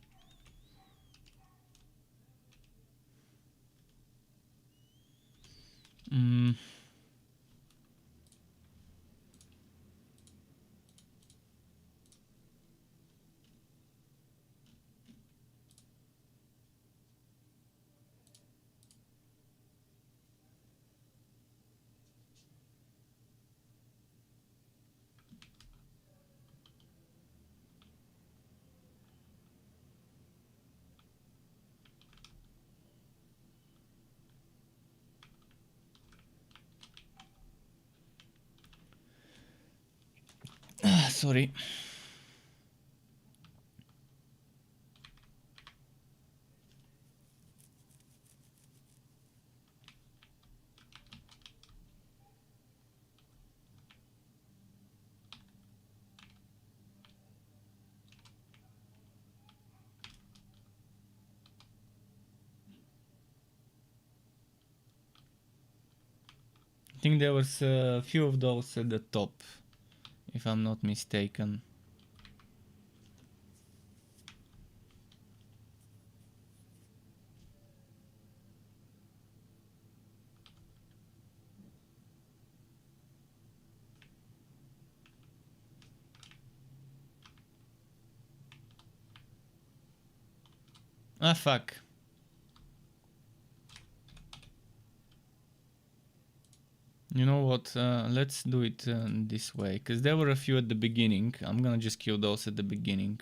Sorry. I think there was a few of those at the top, if I'm not mistaken. Ah, fuck. You know what? Let's do it this way, because there were a few at the beginning. I'm gonna just kill those at the beginning.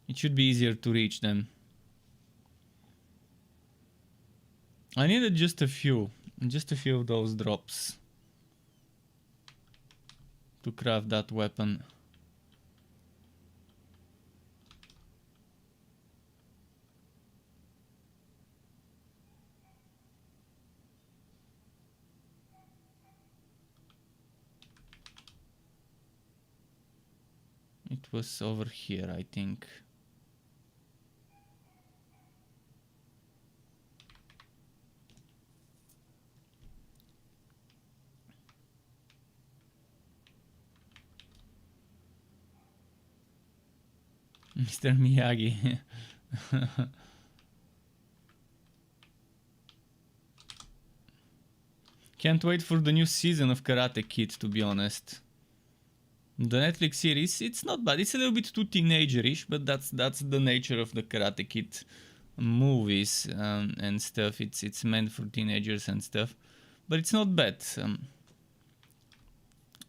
It should be easier to reach them. I needed just a few of those drops to craft that weapon. It was over here, I think. Mr. Miyagi. Can't wait for the new season of Karate Kid, to be honest. The Netflix series, it's not bad. It's a little bit too teenager-ish, but that's the nature of the Karate Kid movies and stuff. It's meant for teenagers and stuff, but it's not bad.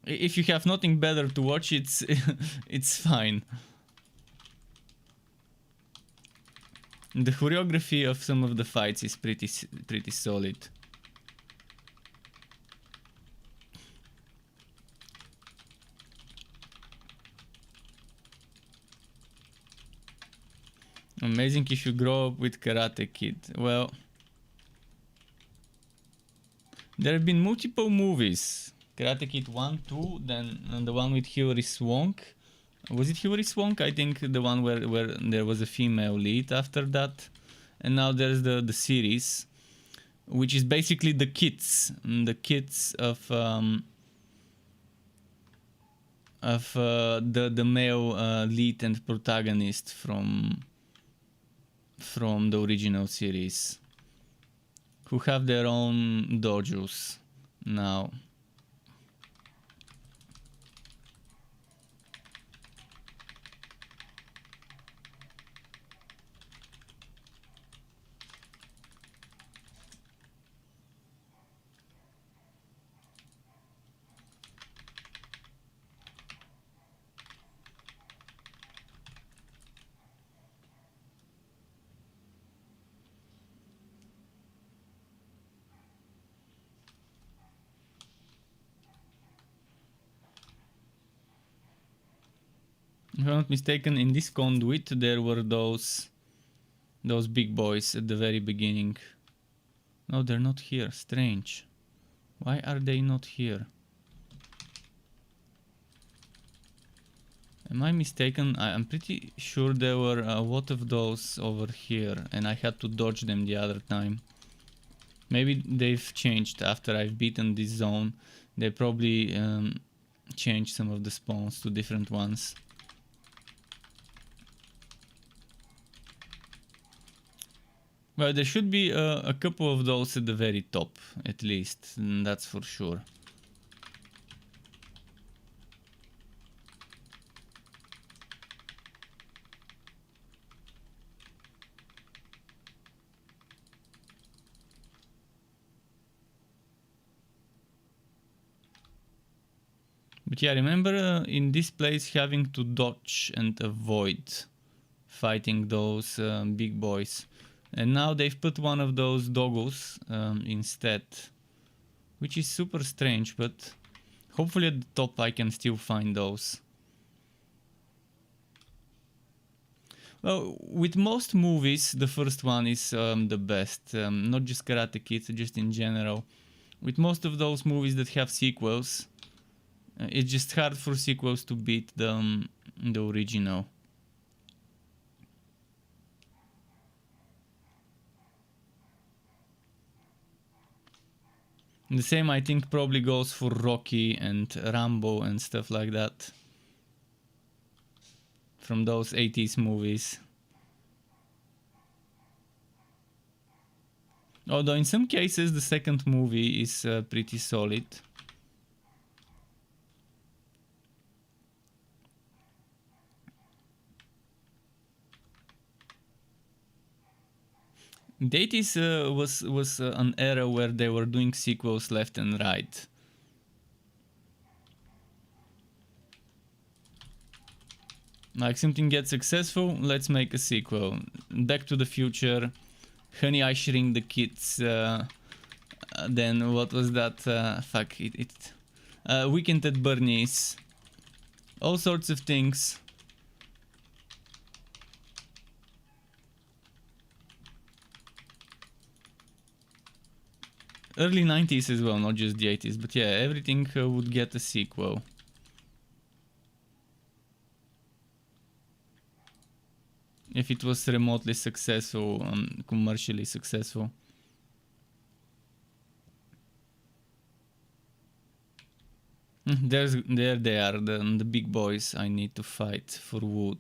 If you have nothing better to watch, it's it's fine. The choreography of some of the fights is pretty solid. Amazing if you grow up with Karate Kid. Well, there have been multiple movies. Karate Kid 1, 2, then the one with Hilary Swank. Was it Hilary Swank? I think the one where there was a female lead after that. And now there's the series, which is basically the kids of the male lead and protagonist from the original series, who have their own dojos now. If I'm not mistaken, in this conduit there were those big boys at the very beginning. No, they're not here. Strange. Why are they not here? Am I mistaken? I'm pretty sure there were a lot of those over here and I had to dodge them the other time. Maybe they've changed after I've beaten this zone. They probably changed some of the spawns to different ones. Well, there should be a couple of those at the very top, at least, that's for sure. But yeah, remember in this place having to dodge and avoid fighting those big boys. And now they've put one of those doggos instead, which is super strange, but hopefully at the top I can still find those. Well, with most movies, the first one is the best, not just Karate Kid, just in general. With most of those movies that have sequels, it's just hard for sequels to beat the original. And the same I think probably goes for Rocky and Rambo and stuff like that. From those 80s movies. Although in some cases the second movie is pretty solid. The 80s was an era where they were doing sequels left and right. Like something gets successful, let's make a sequel. Back to the Future, Honey, I Shrink the Kids. Then what was that? Weekend at Bernie's. All sorts of things. Early 90s as well, not just the 80s, but yeah, everything would get a sequel. If it was remotely successful, commercially successful. There they are, the big boys I need to fight for wood.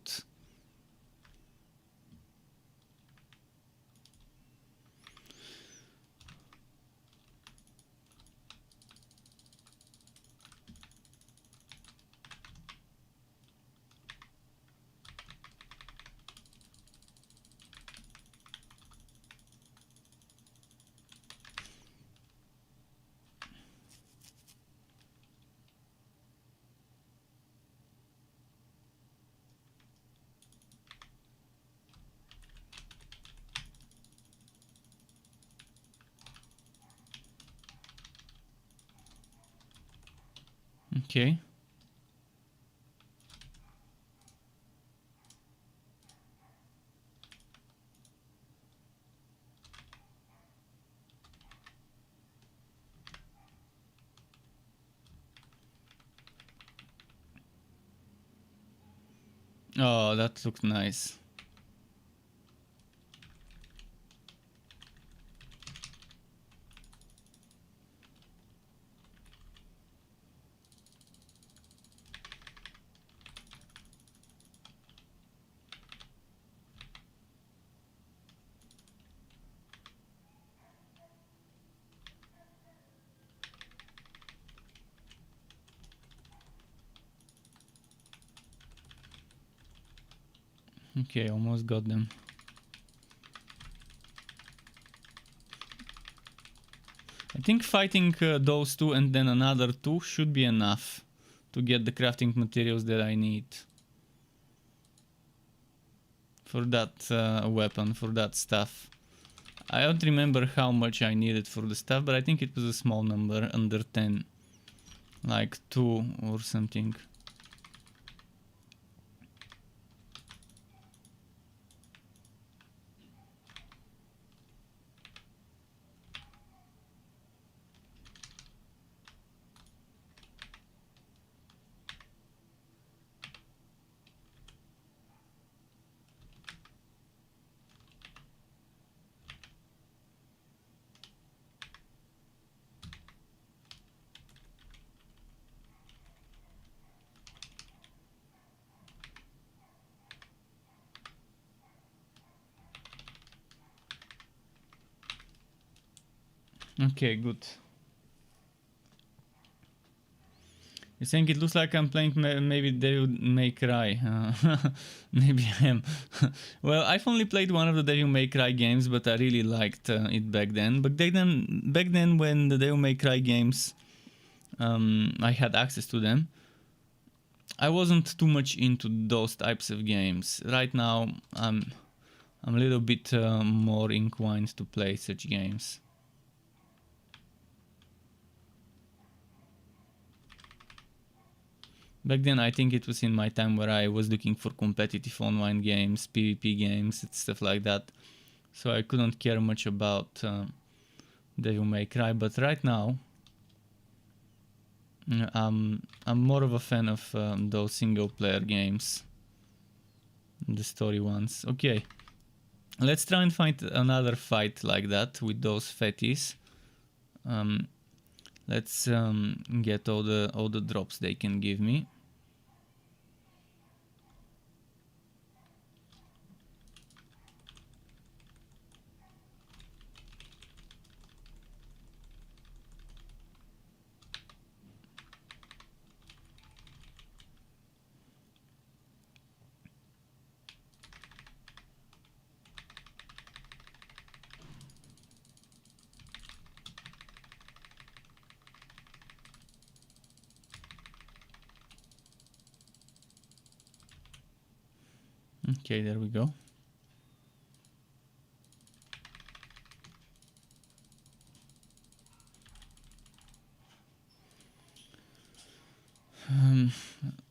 Okay. Oh, that looked nice. Okay, almost got them. I think fighting those two and then another two should be enough to get the crafting materials that I need for that weapon, for that stuff. I don't remember how much I needed for the stuff, but I think it was a small number, under 10. Like 2 or something. Okay, good. You're saying it looks like I'm playing maybe Devil May Cry. Maybe I am. Well, I've only played one of the Devil May Cry games, but I really liked it back then. But back then when the Devil May Cry games, I had access to them, I wasn't too much into those types of games. Right now, I'm a little bit more inclined to play such games. Back then, I think it was in my time where I was looking for competitive online games, PvP games, and stuff like that. So I couldn't care much about Devil May Cry. But right now, I'm more of a fan of those single-player games, the story ones. Okay, let's try and find another fight like that with those fatties. Let's get all the drops they can give me. Okay, there we go.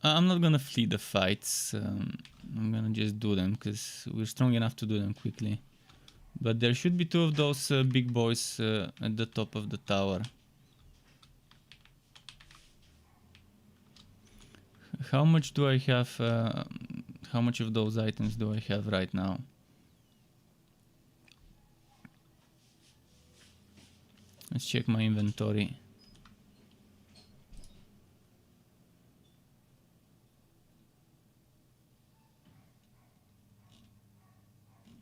I'm not gonna flee the fights. I'm gonna just do them because we're strong enough to do them quickly. But there should be two of those big boys at the top of the tower. How much do I have? How much of those items do I have right now? Let's check my inventory.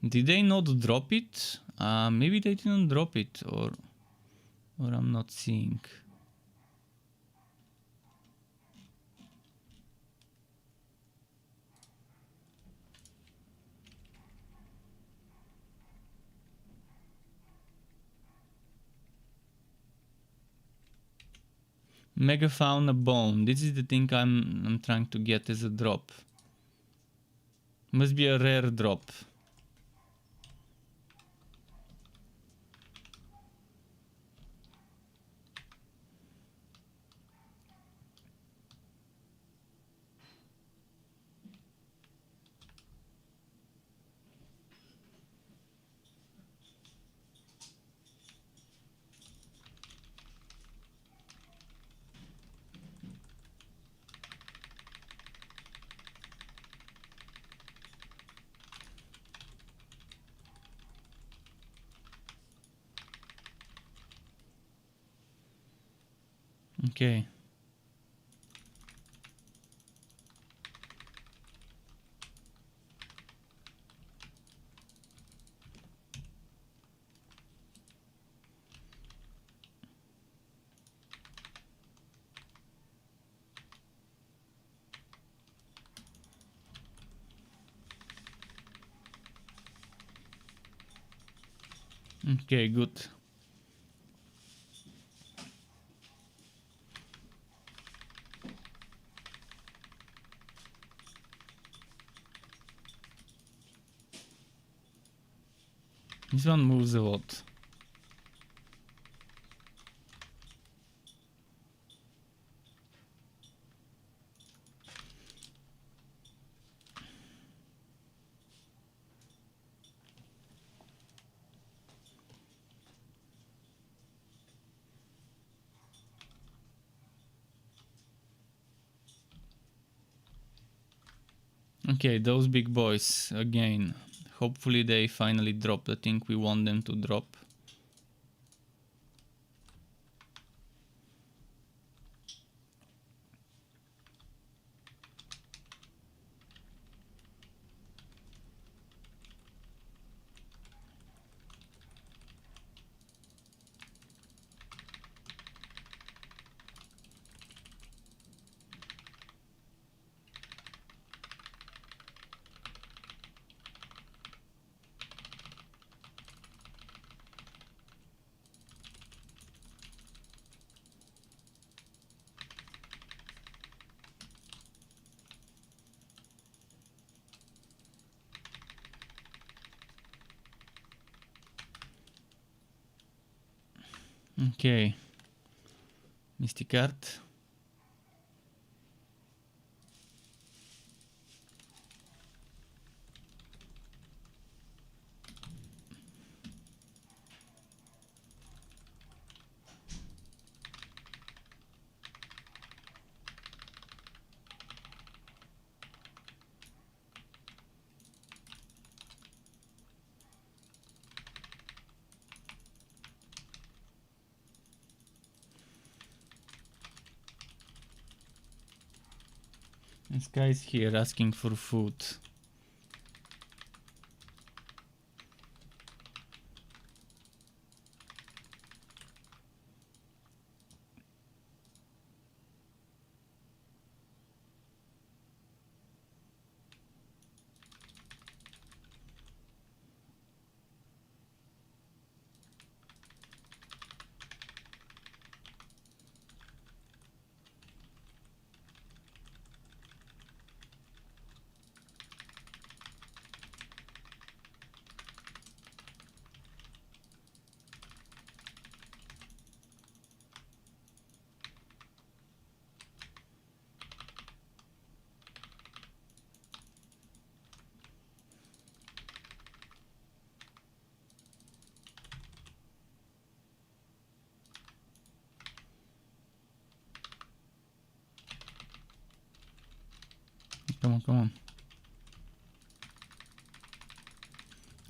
Did they not drop it? Maybe they didn't drop it, or I'm not seeing. Megafauna bone. This is the thing I'm trying to get as a drop. Must be a rare drop. Okay. Okay, good. This one moves a lot. Okay, those big boys again. Hopefully they finally drop the thing we want them to drop. Okay. Mystic Art. This guy's here asking for food. Come on, come on.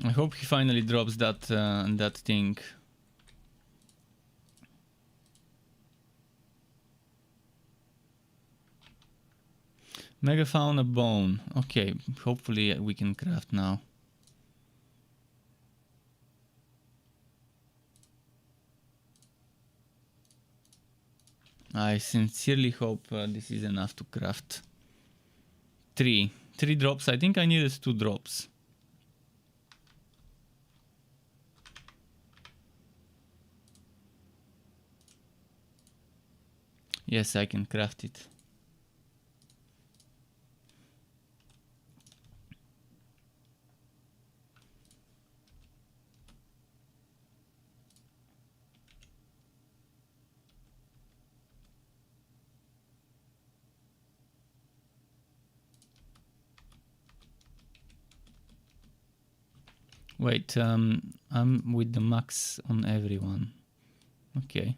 I hope he finally drops that that thing. Mega found a bone. Okay, hopefully we can craft now. I sincerely hope this is enough to craft. Three drops. I think I needed 2 drops. Yes, I can craft it. Wait, I'm with the max on everyone. Okay.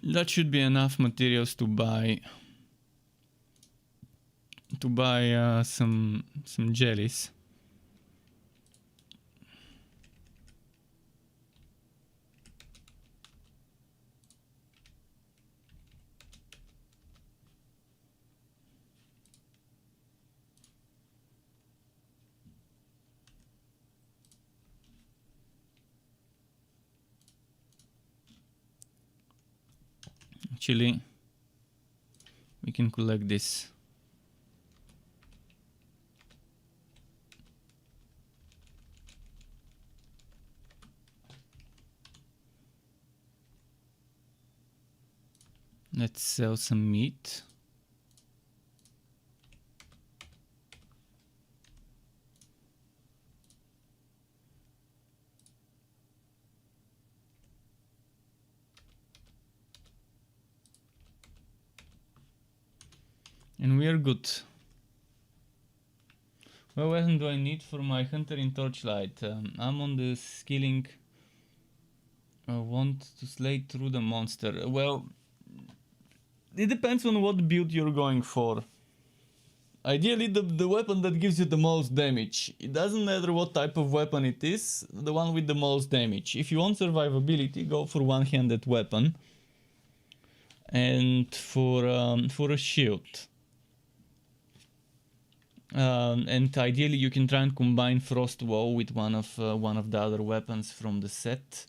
That should be enough materials to buy some jellies. Actually, we can collect this. Let's sell some meat. And we are good. What weapon do I need for my hunter in torchlight? I'm on the skilling. I want to slay through the monster. Well, it depends on what build you're going for. Ideally, the weapon that gives you the most damage. It doesn't matter what type of weapon it is, the one with the most damage. If you want survivability, go for one-handed weapon. And for a shield. And ideally you can try and combine Frost Woe with one of the other weapons from the set,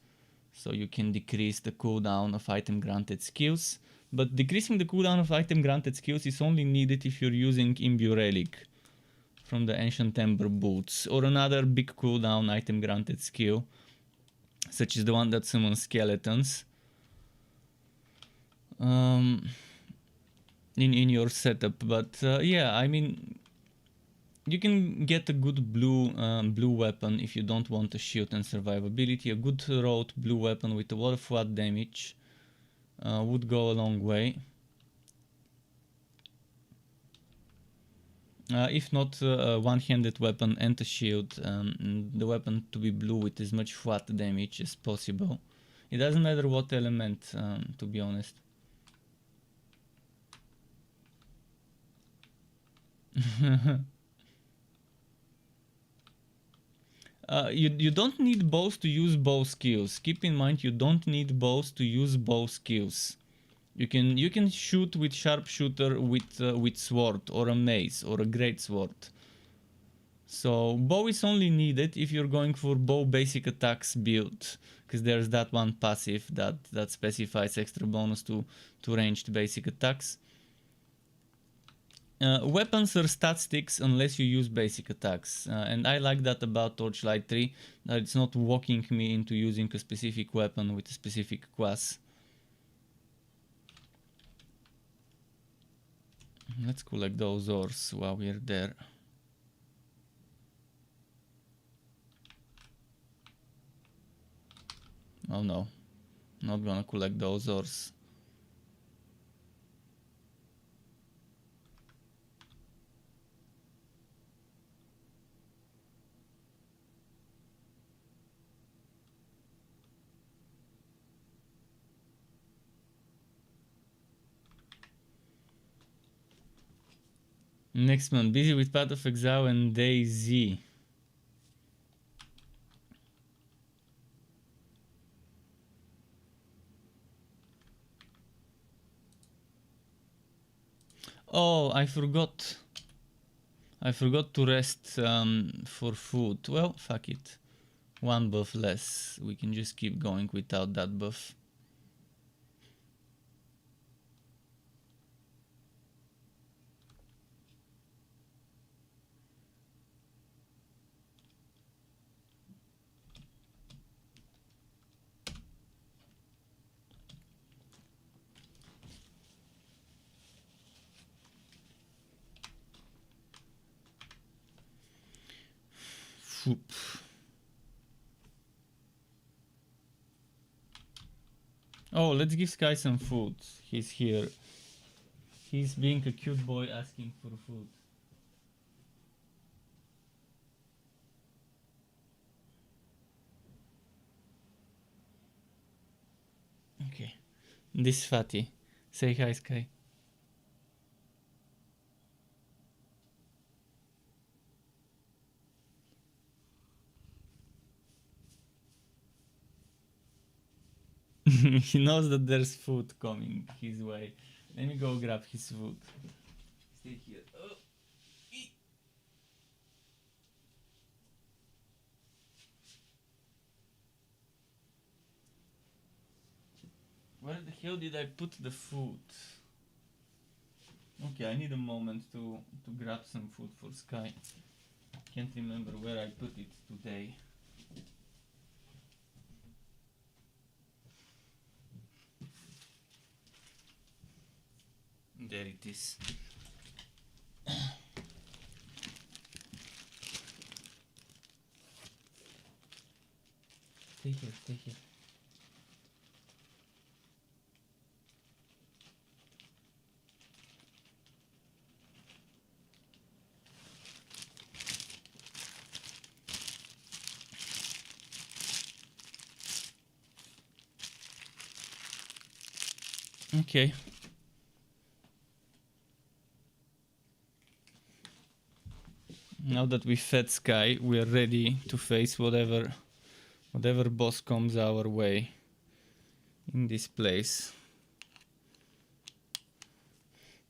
so you can decrease the cooldown of item granted skills. But decreasing the cooldown of item granted skills is only needed if you're using Imbue Relic from the Ancient Ember Boots, or another big cooldown item granted skill, such as the one that summons skeletons. In your setup. But yeah, I mean, you can get a good blue weapon if you don't want a shield and survivability. A good road blue weapon with a lot of flat damage would go a long way. If not, a one-handed weapon and a shield, the weapon to be blue with as much flat damage as possible. It doesn't matter what element, to be honest. You don't need bows to use bow skills. Keep in mind, you don't need bows to use bow skills. You can shoot with sharpshooter with sword or a mace or a great sword. So bow is only needed if you're going for bow basic attacks build, because there's that one passive that specifies extra bonus to ranged basic attacks. Weapons are stat sticks unless you use basic attacks, and I like that about Torchlight 3, that it's not walking me into using a specific weapon with a specific class. Let's collect those ores while we're there. Oh no, not gonna collect those ores. Next month, busy with Path of Exile and DayZ. Oh, I forgot. I forgot to rest for food. Well, fuck it. One buff less. We can just keep going without that buff. Oh, let's give Sky some food. He's here. He's being a cute boy asking for food. Okay. This fatty. Say hi, Sky. He knows that there's food coming his way. Let me go grab his food. Stay here. Oh. Where the hell did I put the food? Okay, I need a moment to grab some food for Sky. Can't remember where I put it today. There it is. Stay here, stay here. Okay. Now that we fed Sky, we are ready to face whatever boss comes our way in this place.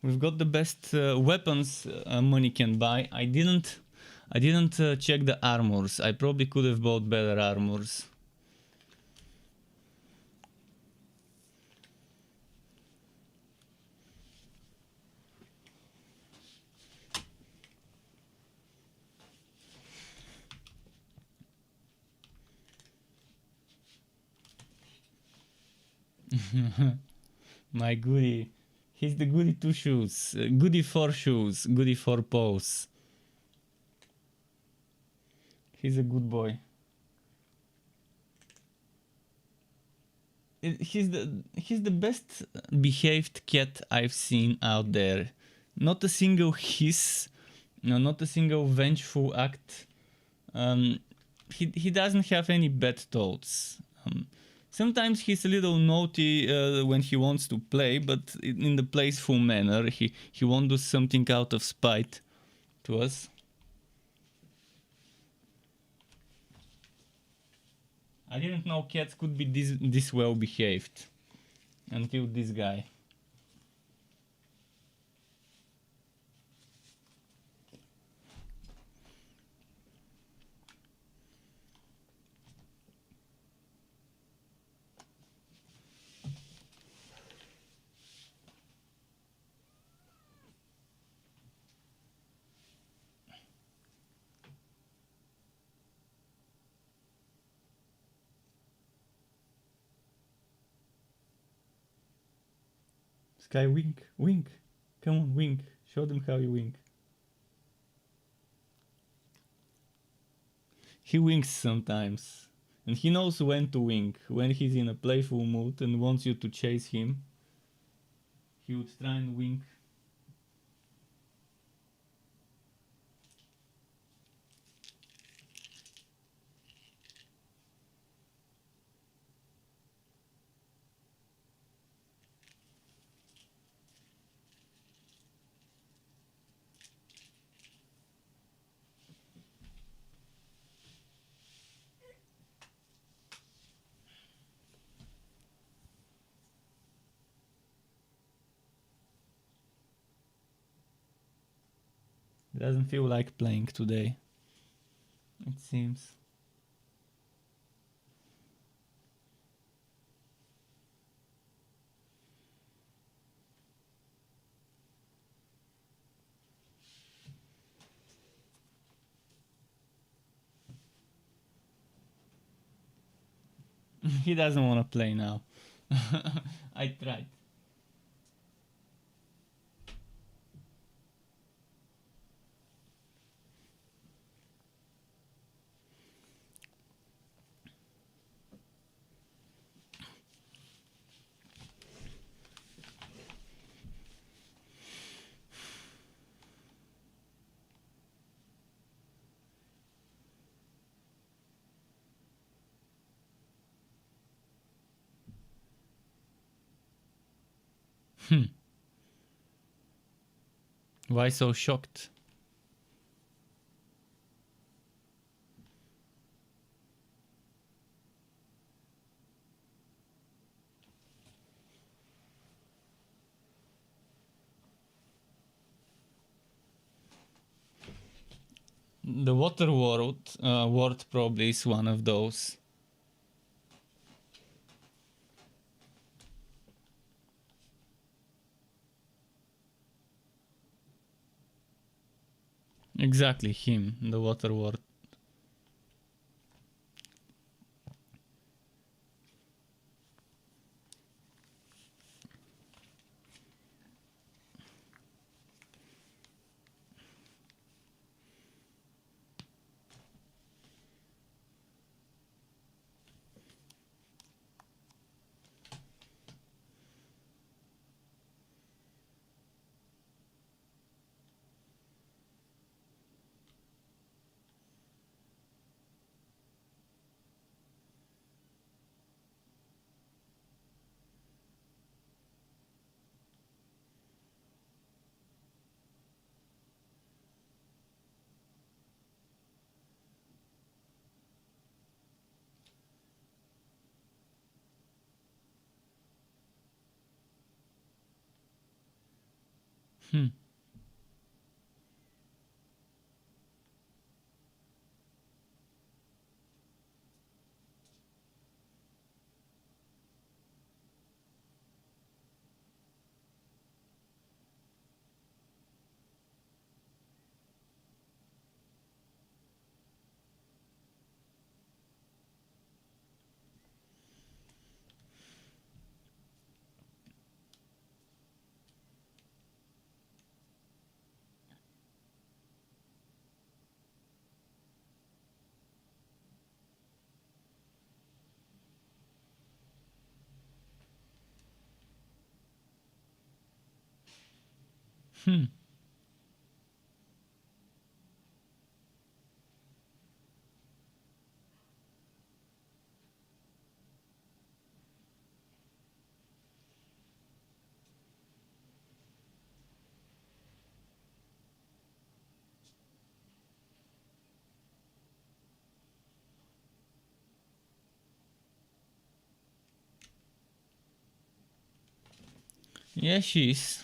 We've got the best weapons money can buy. I didn't check the armors. I probably could have bought better armors. My goody. He's the goody two shoes. Goody four shoes. Goody four paws. He's a good boy. He's the best behaved cat I've seen out there. Not a single hiss. No, not a single vengeful act. He doesn't have any bad thoughts. Sometimes he's a little naughty when he wants to play, but in the playful manner. He won't do something out of spite to us. I didn't know cats could be this well behaved until this guy. Sky, wink, wink. Come on, wink. Show them how you wink. He winks sometimes. And he knows when to wink. When he's in a playful mood and wants you to chase him, he would try and wink. Doesn't feel like playing today, it seems. He doesn't want to play now. I tried. Why so shocked? The water word probably is one of those. Exactly, him, the water word. Hmm. Hmm. Yeah, she is.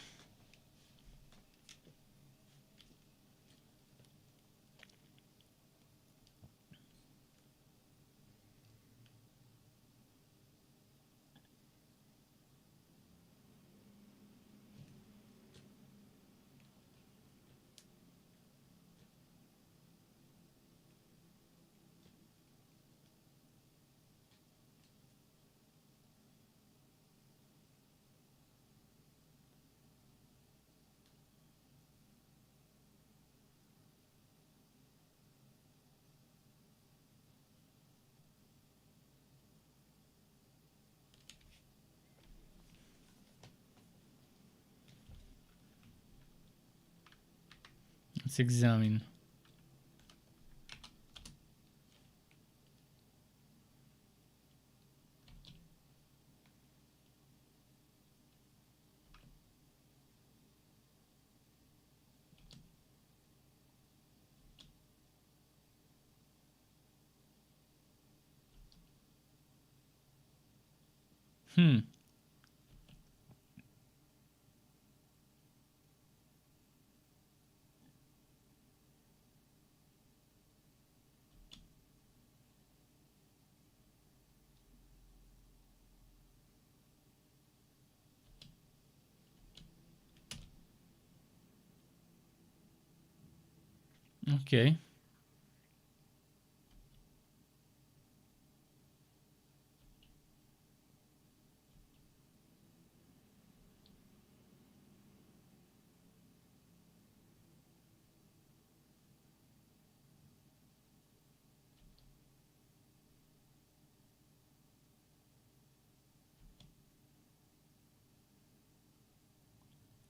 Let's examine. Hmm. Okay.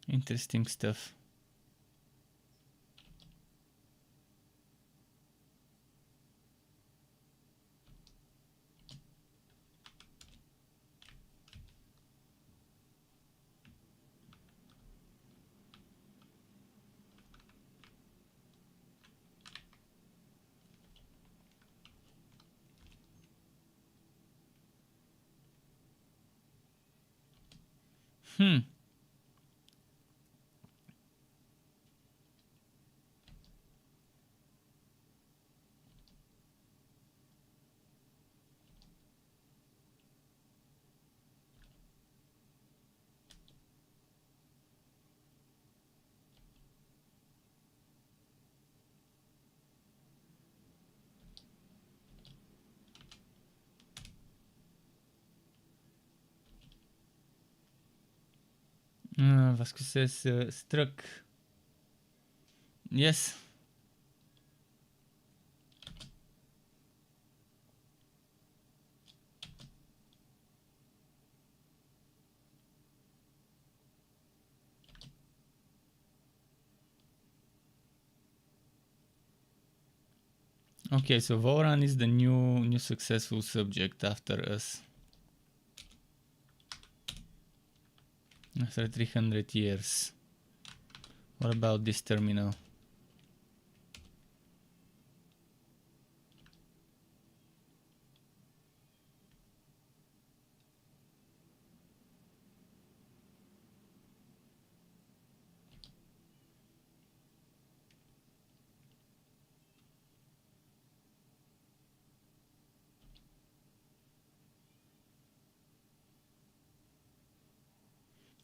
Interesting stuff. Hmm. Vasquez struck. Yes. Okay, so Voran is the new successful subject after us. After 300 years. What about this terminal?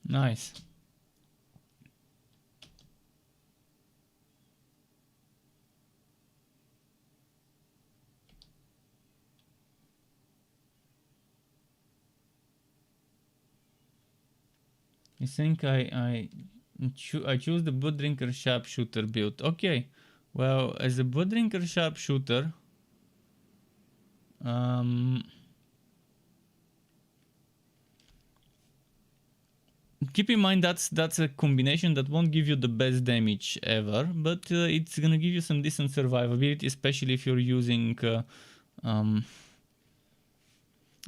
Nice. I think I choose the Blood Drinker Sharpshooter build. Okay, well, as a Blood Drinker Sharpshooter, keep in mind that's a combination that won't give you the best damage ever, but it's gonna give you some decent survivability, especially if you're using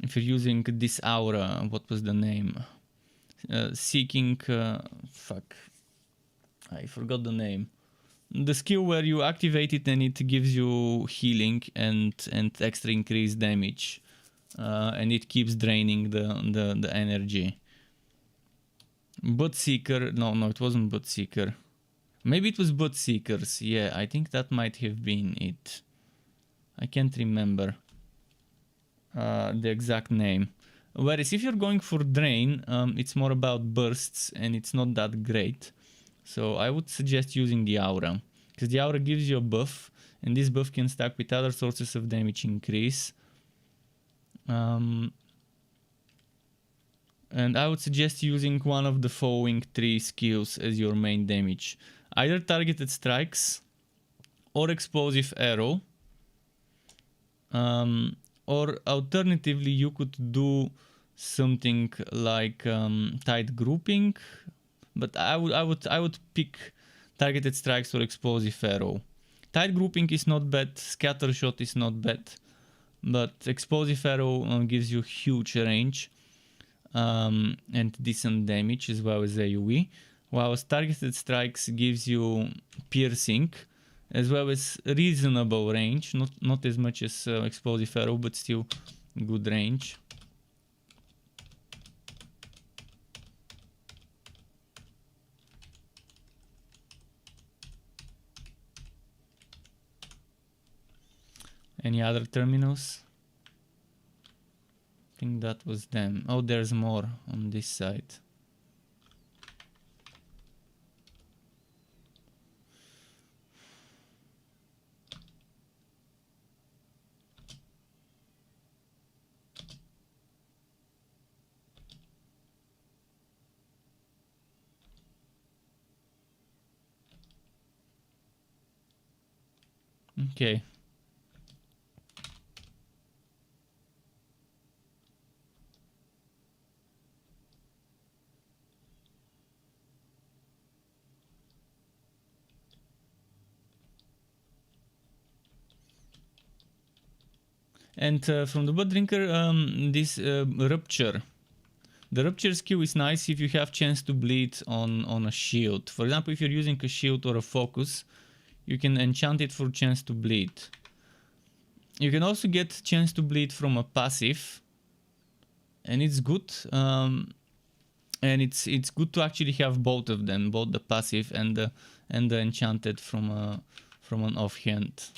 this aura. What was the name? Seeking. Fuck. I forgot the name. The skill where you activate it and it gives you healing and extra increased damage, and it keeps draining the energy. Bot Seeker. No, it wasn't Bot Seeker. Maybe it was Bot Seekers. Yeah, I think that might have been it. I can't remember the exact name. Whereas if you're going for Drain, it's more about bursts and it's not that great. So I would suggest using the Aura, because the Aura gives you a buff, and this buff can stack with other sources of damage increase. And I would suggest using one of the following 3 skills as your main damage. Either targeted strikes, or explosive arrow, or alternatively you could do something like tight grouping, but I would pick targeted strikes or explosive arrow. Tight grouping is not bad, scatter shot is not bad, but explosive arrow gives you huge range and decent damage as well as AoE, whilst targeted strikes gives you piercing as well as reasonable range, not as much as explosive arrow, but still good range. Any other terminals? I think that was them. Oh, there's more on this side. Okay. And from the Blood Drinker, this Rupture. The Rupture skill is nice if you have chance to bleed on a shield. For example, if you're using a shield or a focus, you can enchant it for chance to bleed. You can also get chance to bleed from a passive, and it's good. And it's good to actually have both of them, both the passive and the enchanted from an offhand.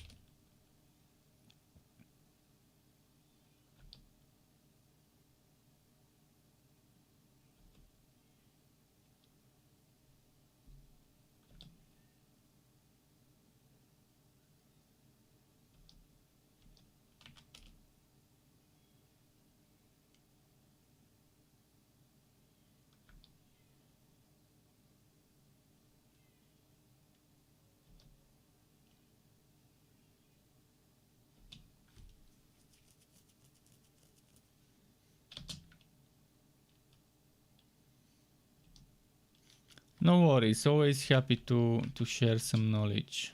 No worries, always happy to share some knowledge.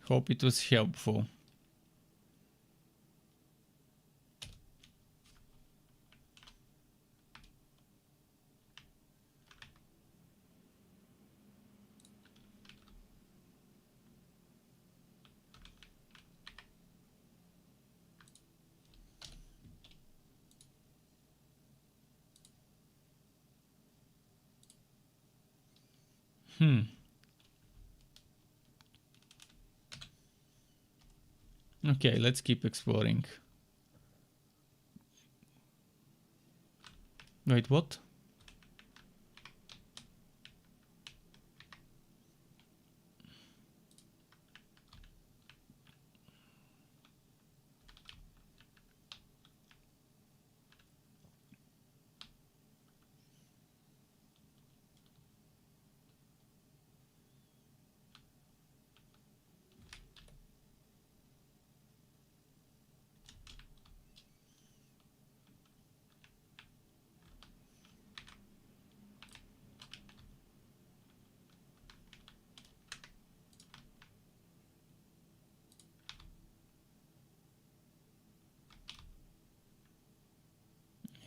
Hope it was helpful. Okay, let's keep exploring. Wait, what?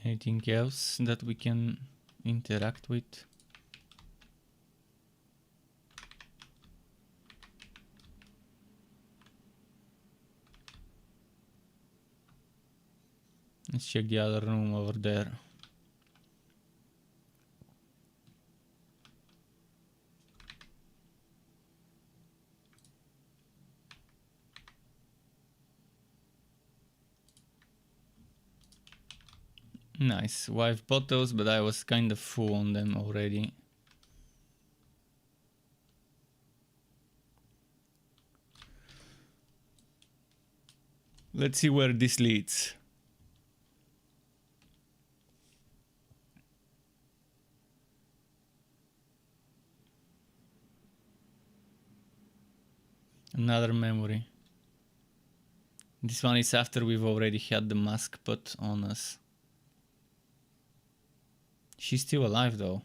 Anything else that we can interact with? Let's check the other room over there. Nice. Well, I've bought those, but I was kind of full on them already. Let's see where this leads. Another memory. This one is after we've already had the mask put on us. She's still alive though.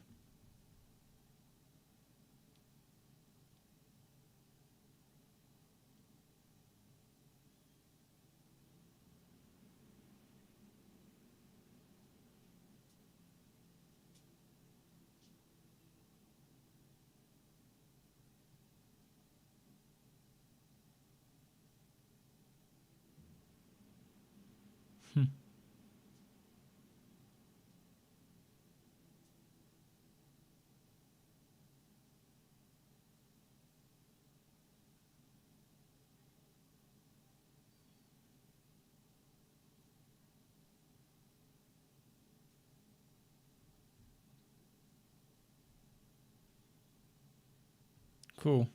Cool.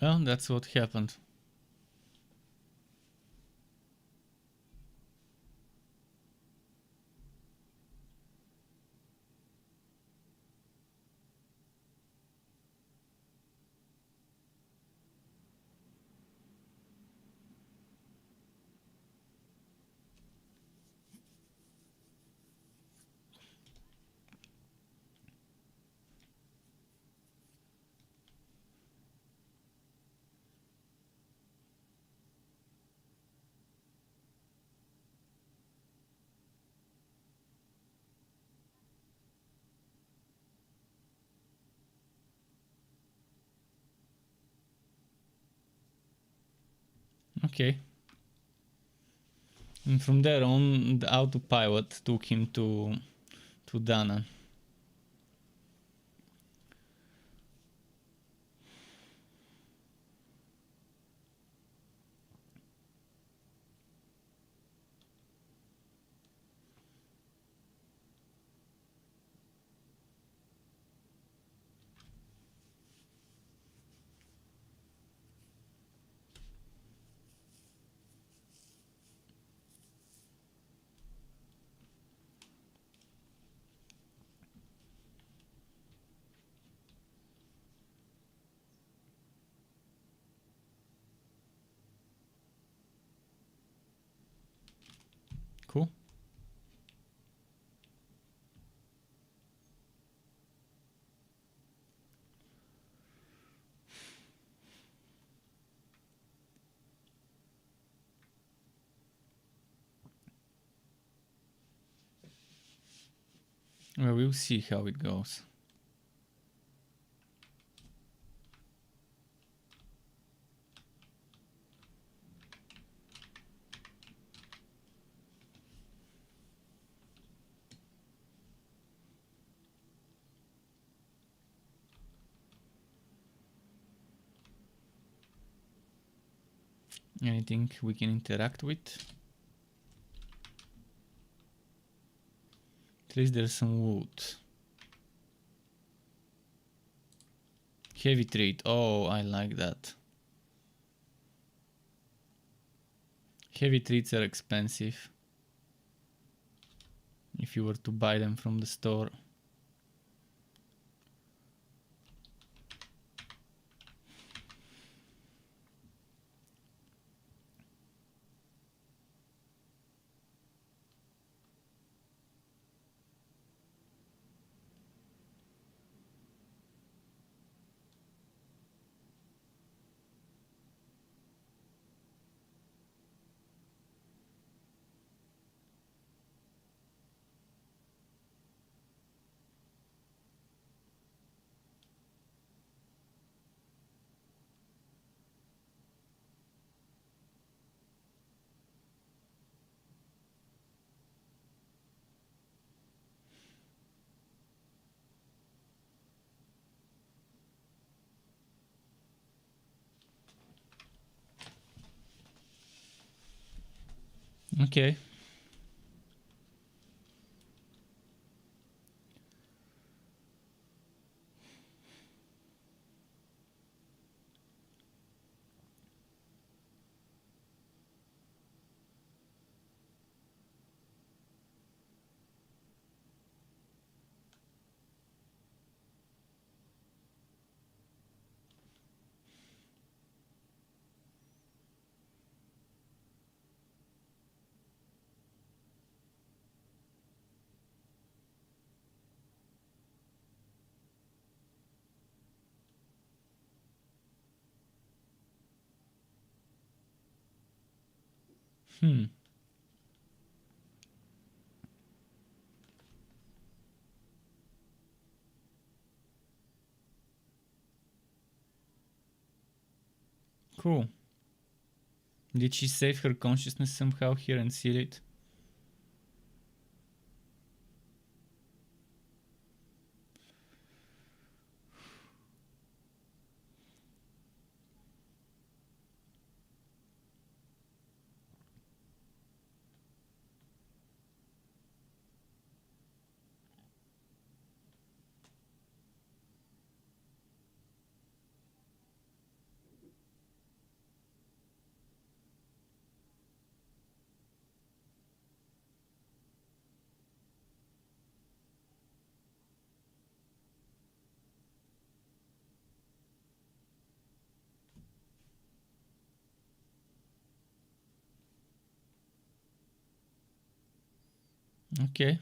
Well, that's what happened. Okay. And from there on, the autopilot took him to Dana. Well, we'll see how it goes. Anything we can interact with? At least there's some wood. Heavy trade. Oh, I like that. Heavy treats are expensive if you were to buy them from the store. Okay. Cool. Did she save her consciousness somehow here and seal it? Okay.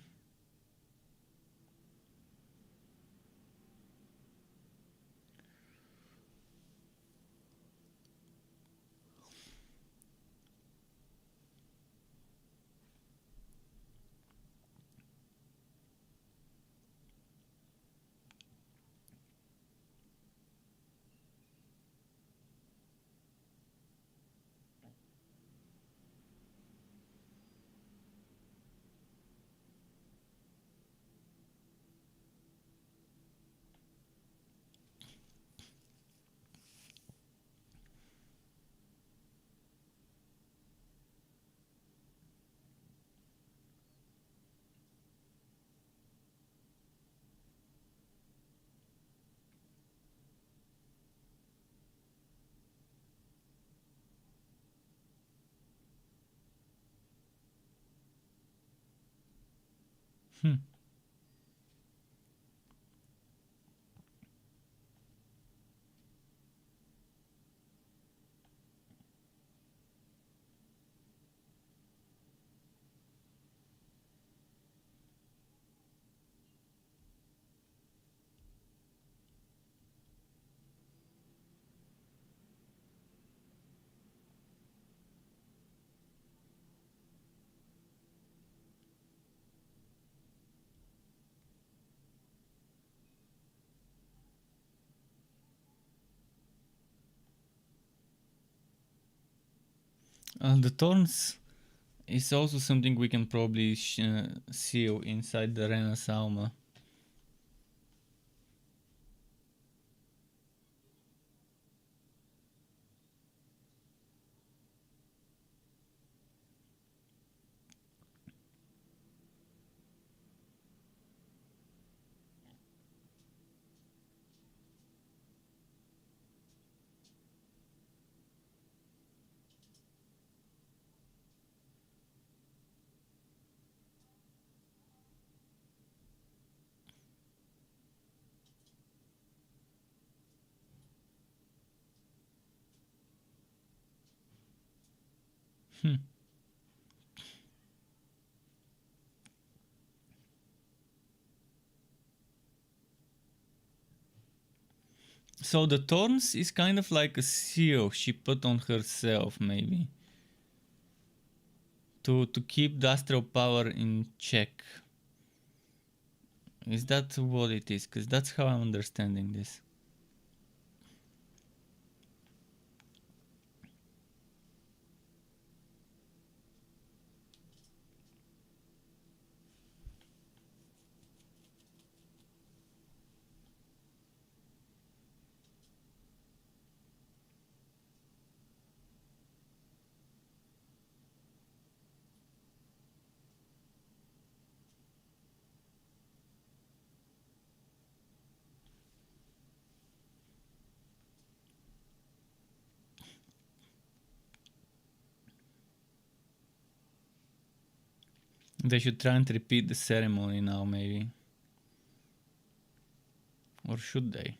The thorns is also something we can probably seal inside the Rena's Alma. So the thorns is kind of like a seal she put on herself, maybe. To keep the astral power in check. Is that what it is? Because that's how I'm understanding this. They should try and repeat the ceremony now, maybe. Or should they?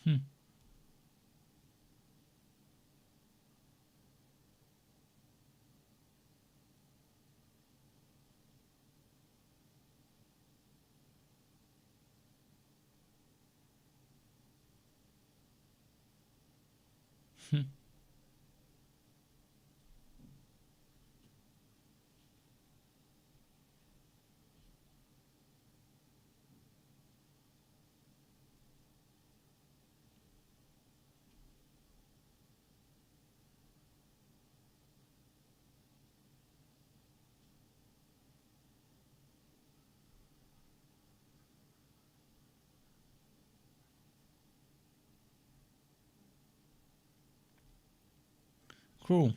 Hmm. Cool.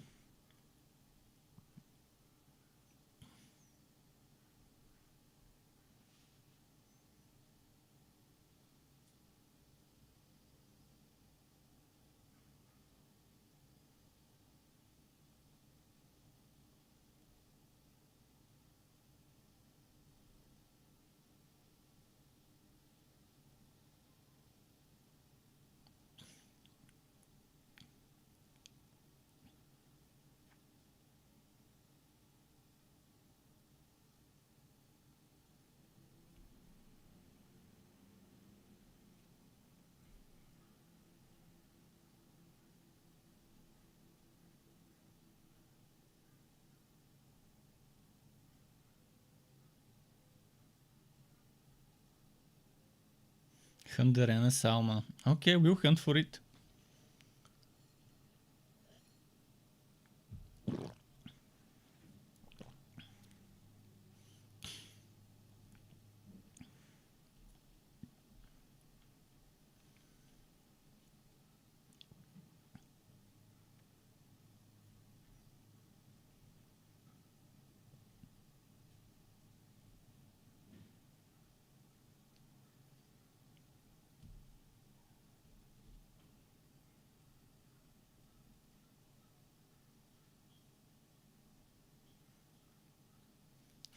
Hunt the Rena's Alma. Okay, we'll hunt for it.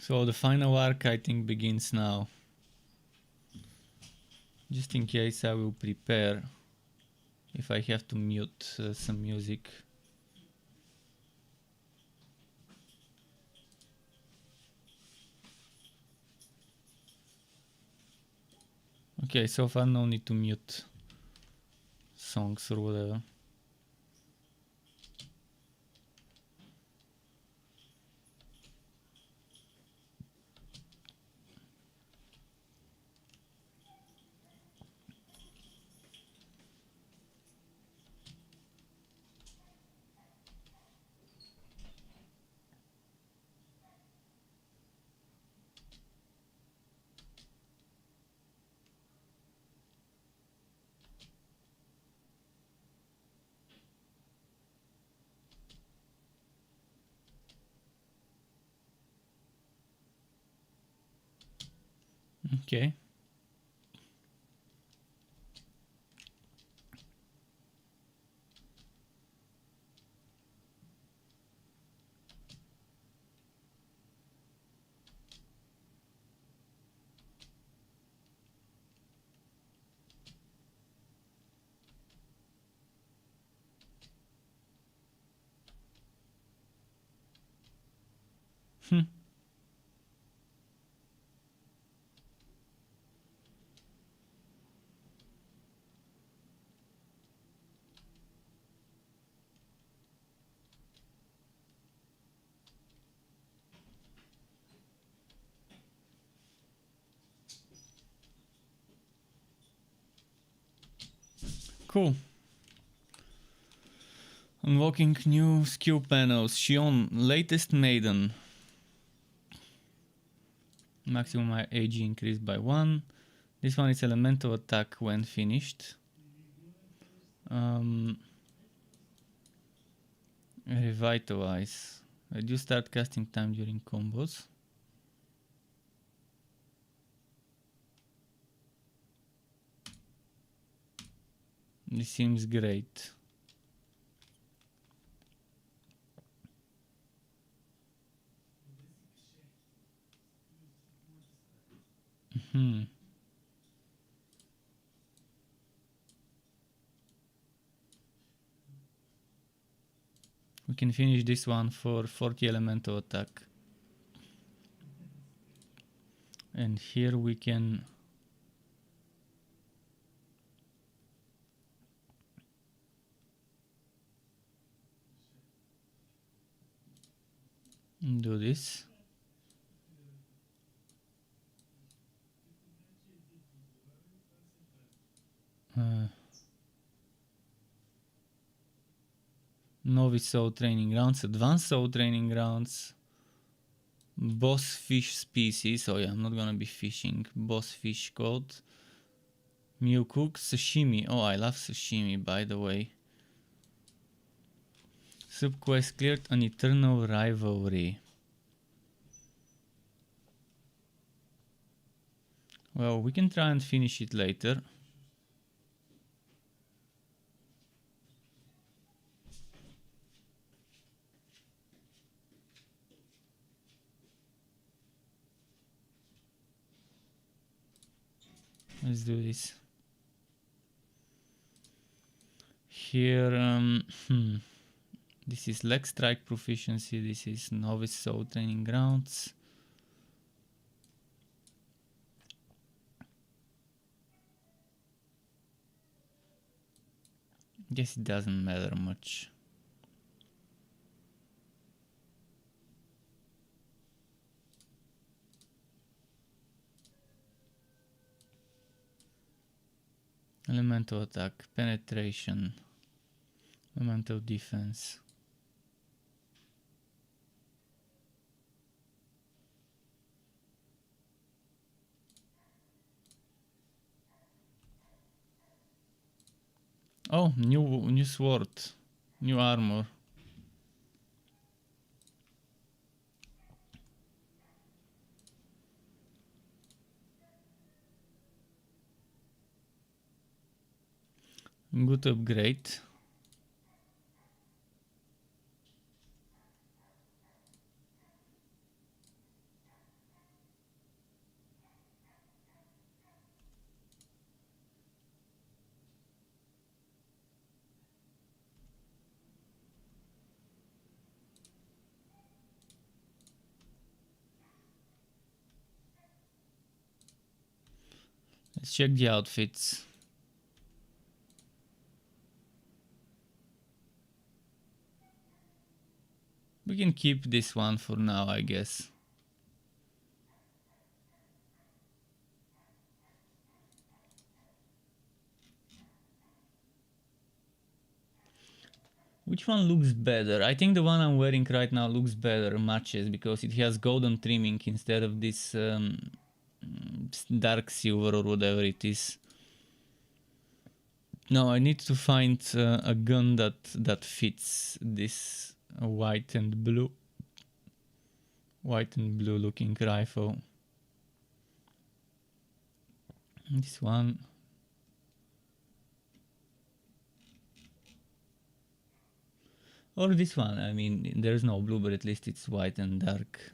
So the final arc, I think, begins now. Just in case, I will prepare if I have to mute some music. Okay, so far no need to mute songs or whatever. Okay. Cool. Unlocking new skill panels. Shion, latest maiden. Maximum AG increased by 1. This one is elemental attack when finished. Revitalize. Reduce start casting time during combos. This seems great. We can finish this one for 40 elemental attack. And here we can do this. Novice soul training grounds, advanced soul training grounds, boss fish species. Oh yeah, I'm not gonna be fishing. Boss fish code. Meal cook, sashimi. Oh, I love sashimi, by the way. Subquest cleared, an eternal rivalry. Well, we can try and finish it later. Let's do this. Here, this is leg strike proficiency. This is novice soul training grounds. Guess it doesn't matter much. Elemental attack, penetration, elemental defense. Oh, new sword, new armor. Good upgrade. Let's check the outfits. We can keep this one for now, I guess. Which one looks better? I think the one I'm wearing right now looks better, matches, because it has golden trimming instead of this dark silver or whatever it is. No, I need to find a gun that fits this white and blue looking rifle. This one. Or this one. I mean, there's no blue, but at least it's white and dark.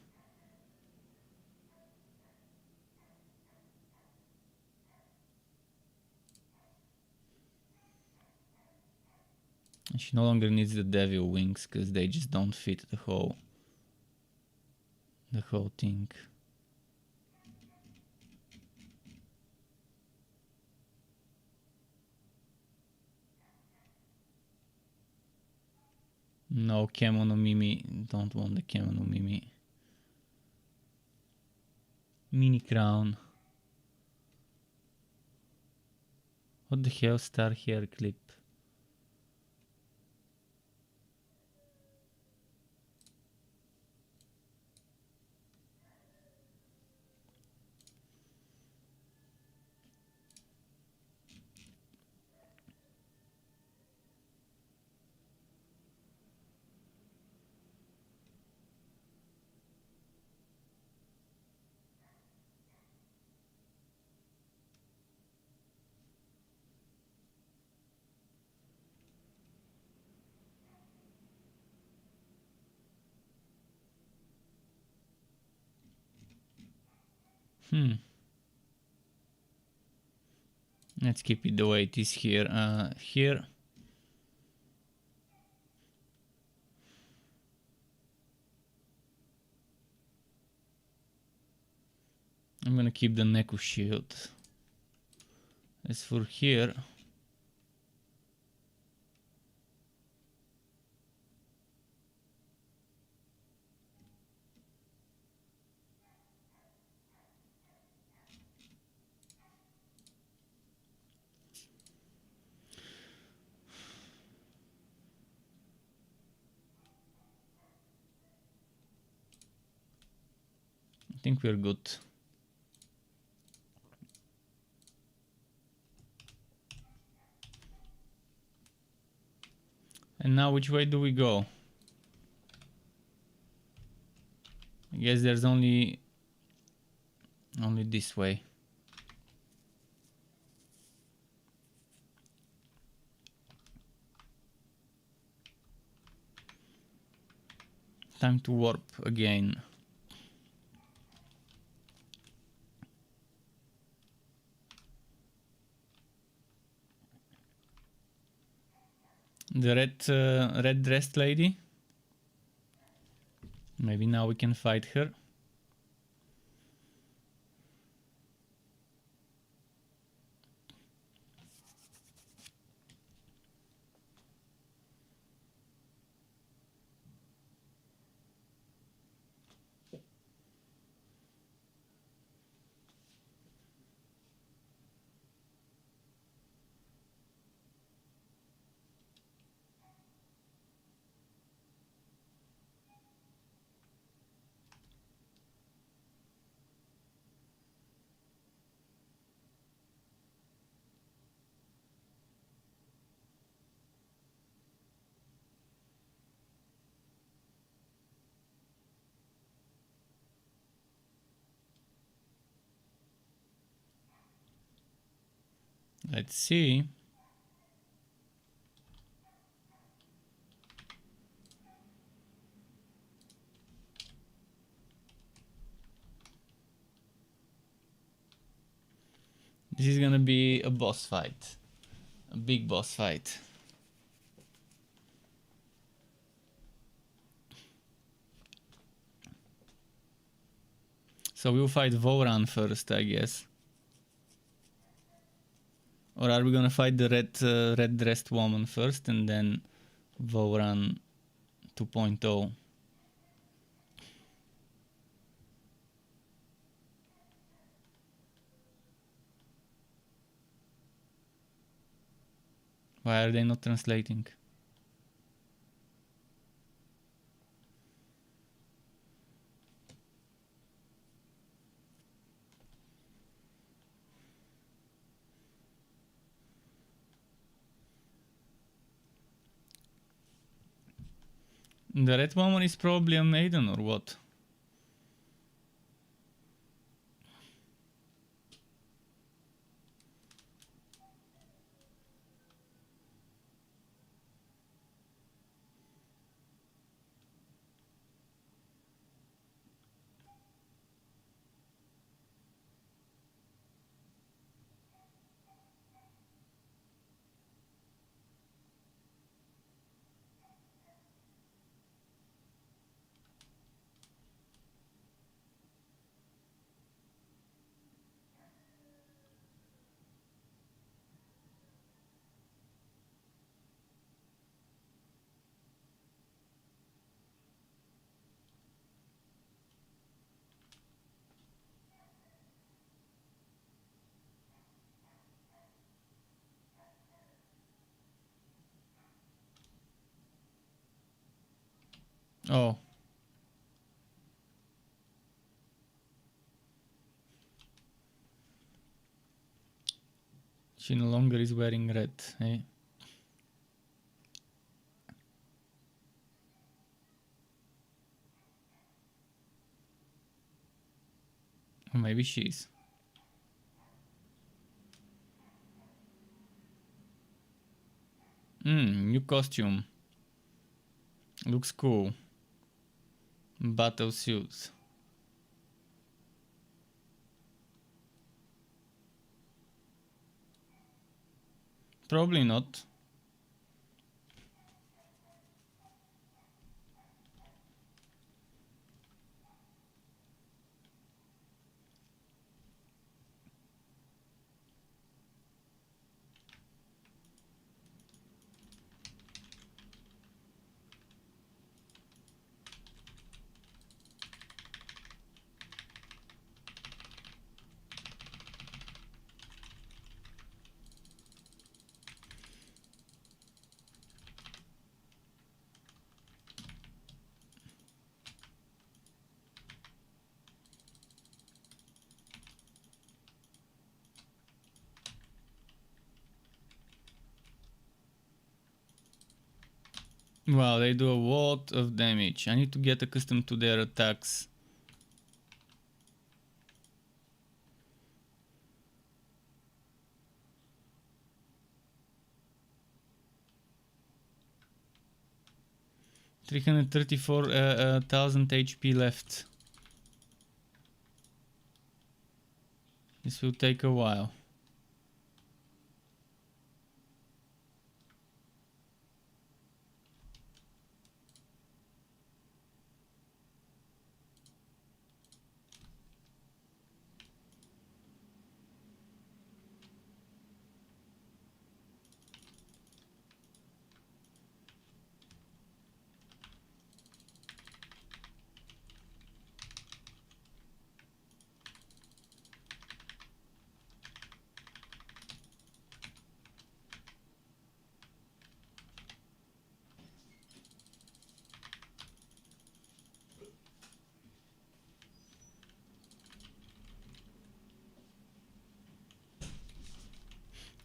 And she no longer needs the devil wings because they just don't fit the whole thing. No, Camo no Mimi. Don't want the Camo no Mimi. Mini crown. What the hell? Star hair clip. Let's keep it the way it is here. Here. I'm gonna keep the Neku shield. As for here, I think we're good. And now which way do we go? I guess there's only this way. Time to warp again. The red dressed lady. Maybe now we can fight her. Let's see. This is gonna be a boss fight. A big boss fight. So we'll fight Voran first, I guess. Or are we gonna fight the red dressed woman first and then Vouran 2.0? Why are they not translating? The red woman is probably a maiden or what? Oh. She no longer is wearing red, eh? Or maybe she is. New costume. Looks cool. Battle suits. Probably not. Wow, they do a lot of damage. I need to get accustomed to their attacks. $334,000 HP left. This will take a while.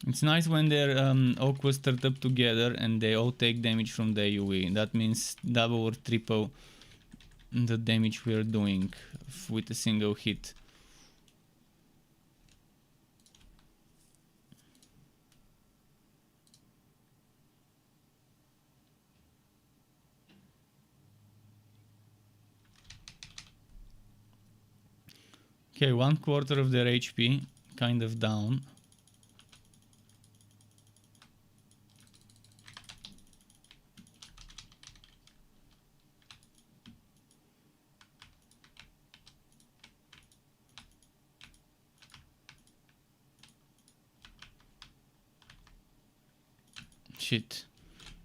It's nice when they're all clustered up together and they all take damage from the AoE. That means double or triple the damage we're doing with a single hit. Okay, 1/4 of their HP, kind of down. shit.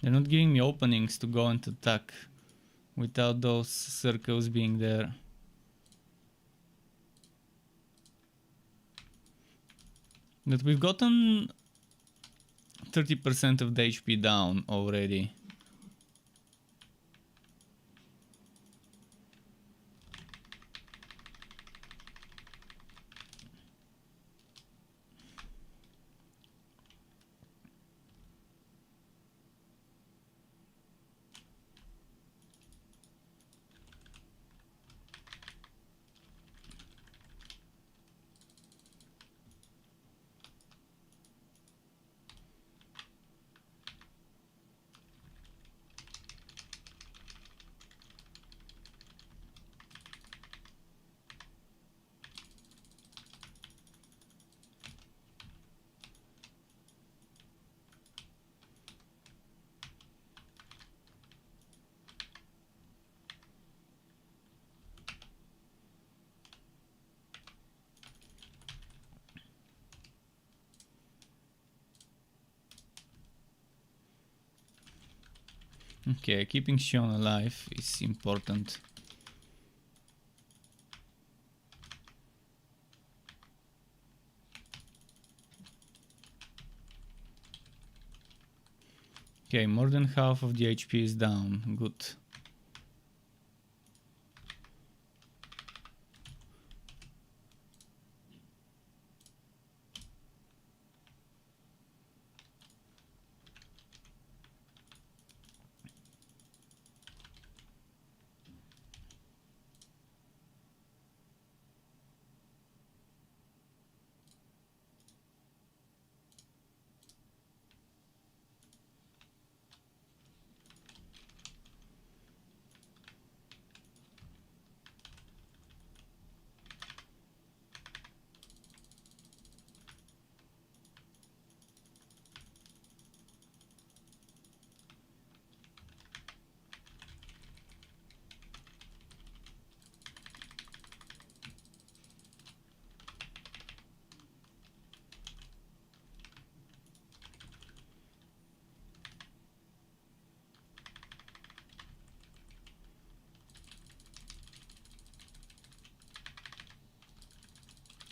They're not giving me openings to go and attack without those circles being there. But we've gotten 30% of the HP down already. Okay, keeping Shion alive is important. Okay, more than half of the HP is down. Good.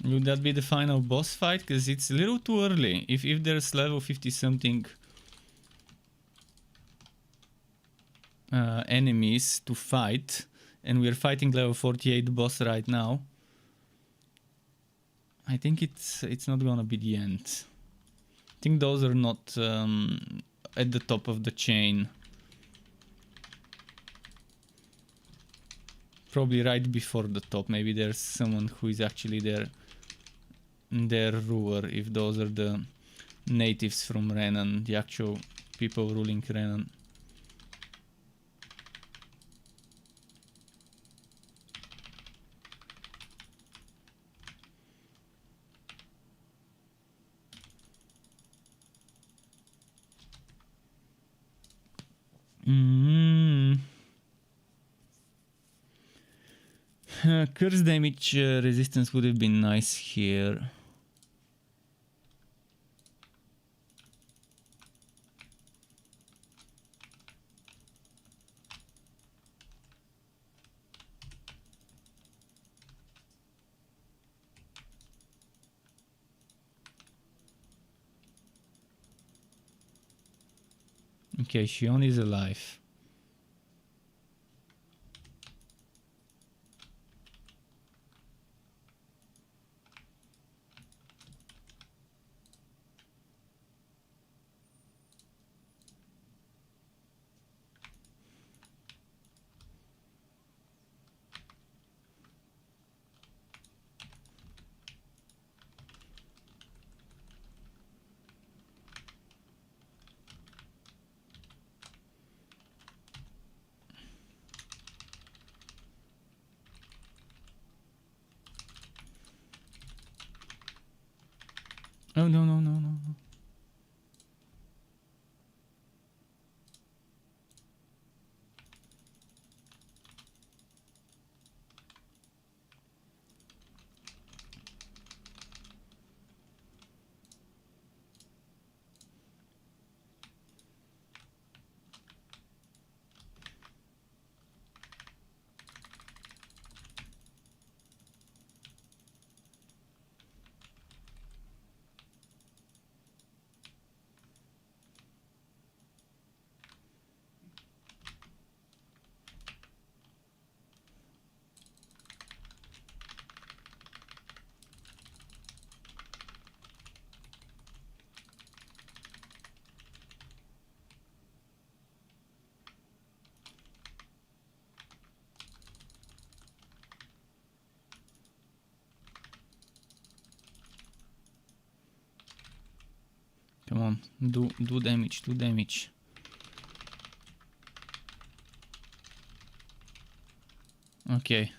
Would that be the final boss fight? Because it's a little too early. If there's level 50 something enemies to fight, and we're fighting level 48 boss right now, I think it's not gonna be the end. I think those are not at the top of the chain. Probably right before the top. Maybe there's someone who is actually their ruler, if those are the natives from Renan, the actual people ruling Renan. Curse damage resistance would have been nice here. Okay, Shion is alive. Oh, no, no, no, no, no. Come on, do damage, do damage. Okay.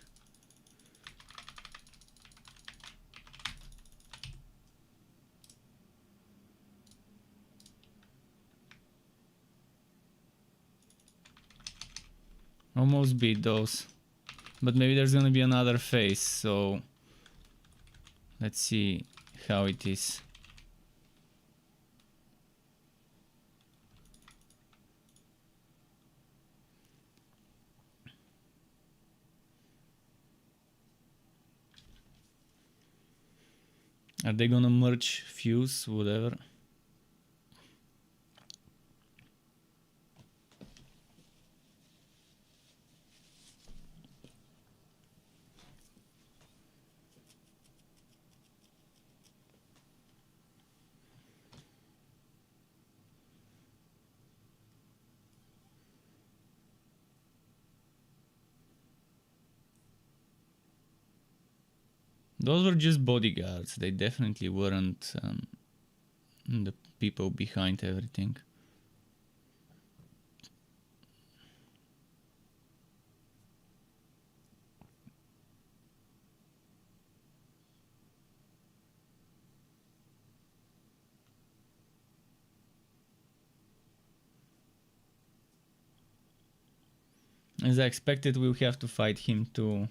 Almost beat those. But maybe there's gonna be another phase, so let's see how it is. Are they gonna merge, fuse, whatever? Those were just bodyguards. They definitely weren't the people behind everything. As I expected, we'll have to fight him too.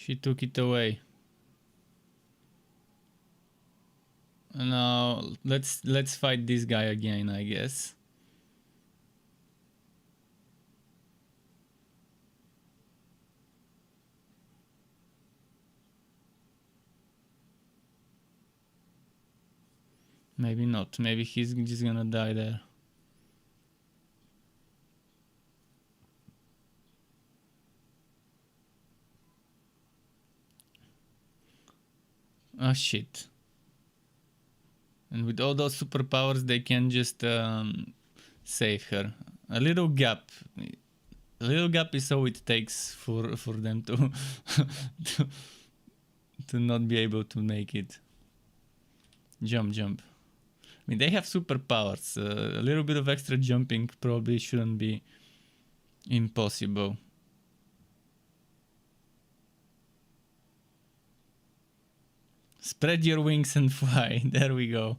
She took it away. Now let's fight this guy again, I guess. Maybe not. Maybe he's just gonna die there. Oh shit. And with all those superpowers, they can just save her. A little gap. A little gap is all it takes for them to to not be able to make it. Jump. I mean, they have superpowers. A little bit of extra jumping probably shouldn't be impossible. Spread your wings and fly. There we go.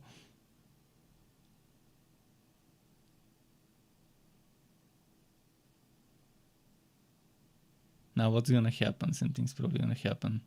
Now what's gonna happen? Something's probably gonna happen.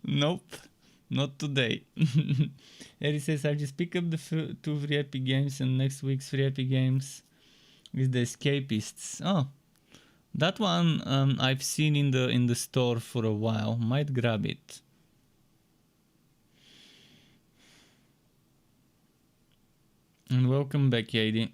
Nope, not today. Eddie says, I just pick up the 2 free epic games, and next week's free epic games is the Escapists. Oh, that one I've seen in the store for a while. Might grab it. And welcome back, Eddie.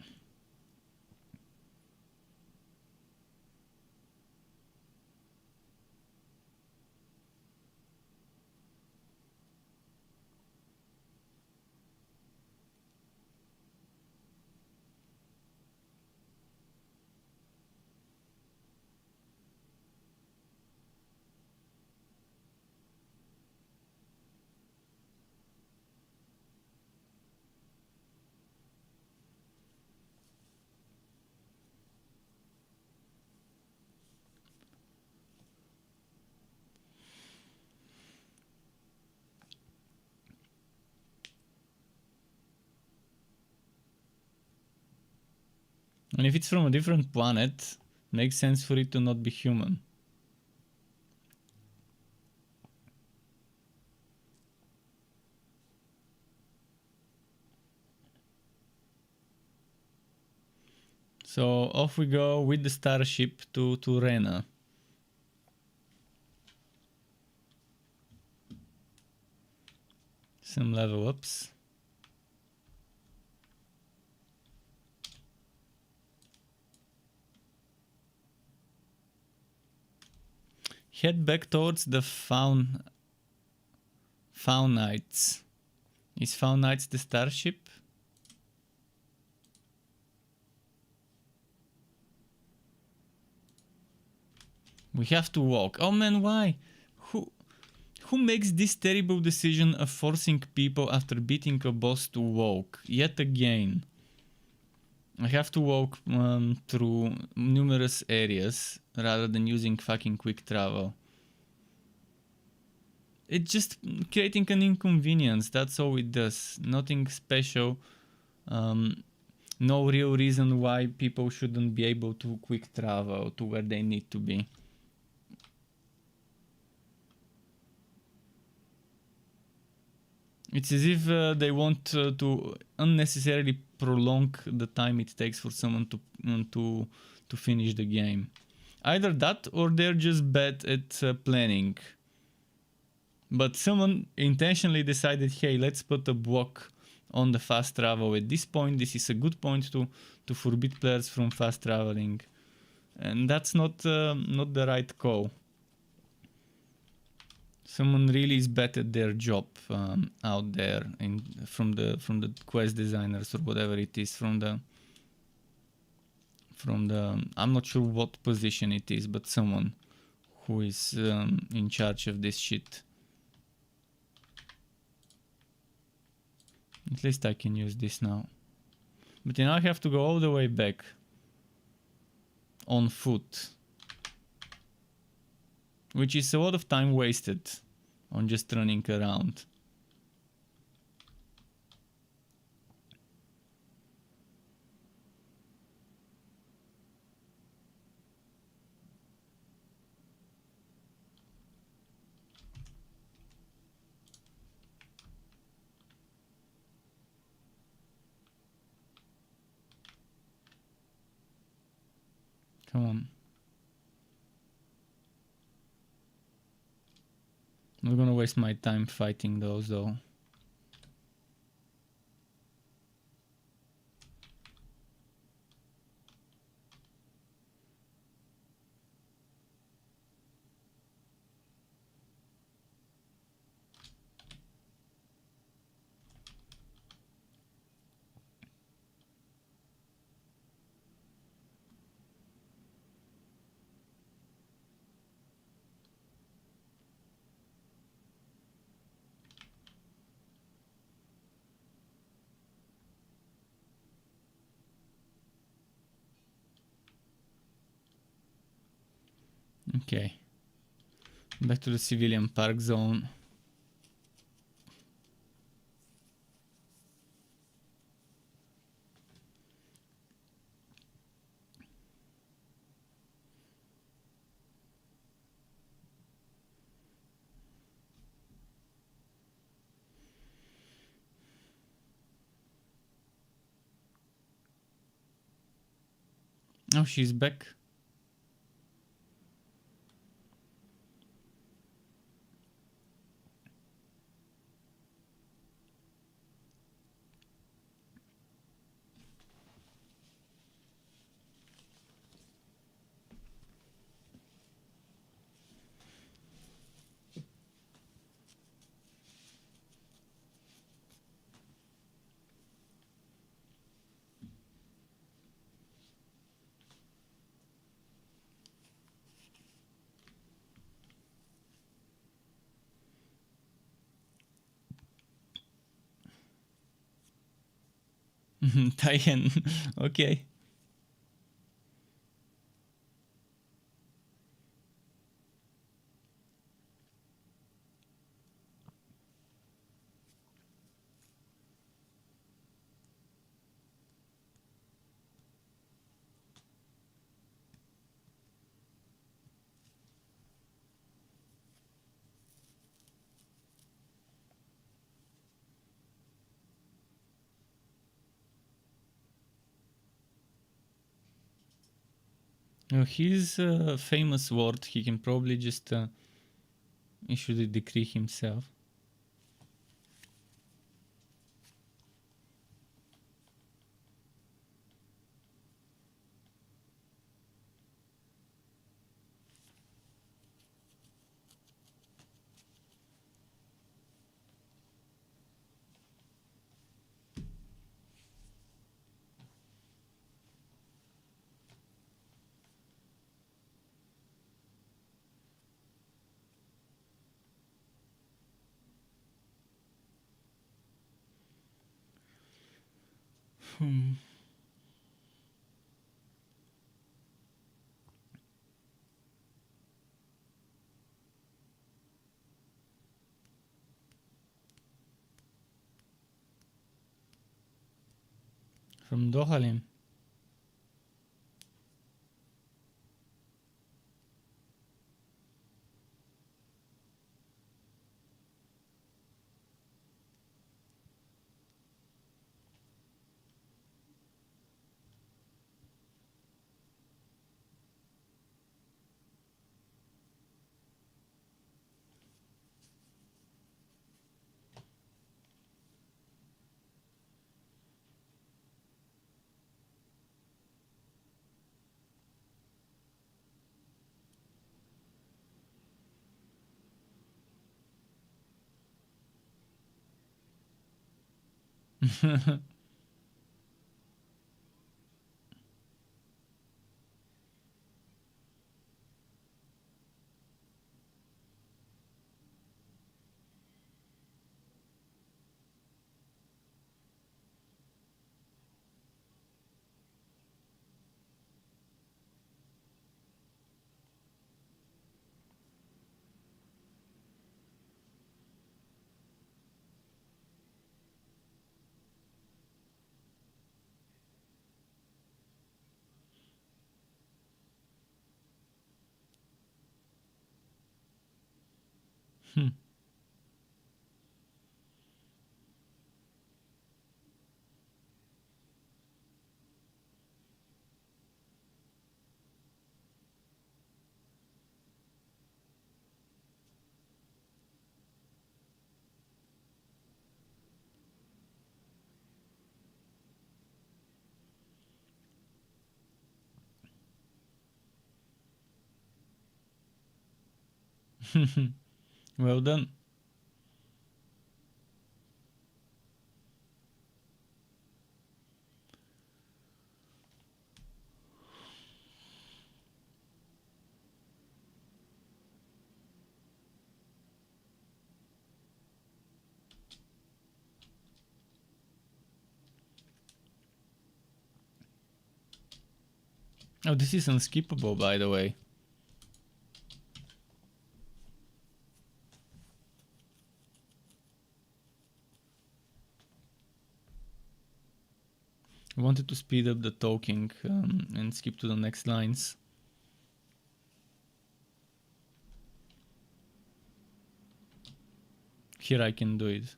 And if it's from a different planet, makes sense for it to not be human. So off we go with the starship to Rena. Some level ups. Head back towards the Faunites. Is Faunites the starship? We have to walk. Oh man, why? Who makes this terrible decision of forcing people after beating a boss to walk? Yet again. I have to walk through numerous areas rather than using fucking quick travel. It's just creating an inconvenience, that's all it does. Nothing special. No real reason why people shouldn't be able to quick travel to where they need to be. It's as if they want to unnecessarily prolong the time it takes for someone to finish the game. Either that, or they're just bad at planning. But someone intentionally decided, hey, let's put a block on the fast travel at this point. This is a good point to forbid players from fast traveling, and that's not the right call. Someone really is bad at their job out there from the quest designers or whatever it is, from the I'm not sure what position it is, but someone who is in charge of this shit. At least I can use this now. But then I have to go all the way back on foot, which is a lot of time wasted on just running around. Come on. I'm not gonna waste my time fighting those though. Okay. Back to the civilian park zone. Oh, she's back. Tyen. Okay. His famous word, he can probably just issue the decree himself. From Dohalim. Well done. Oh, this is unskippable, by the way. I wanted to speed up the talking and skip to the next lines. Here I can do it.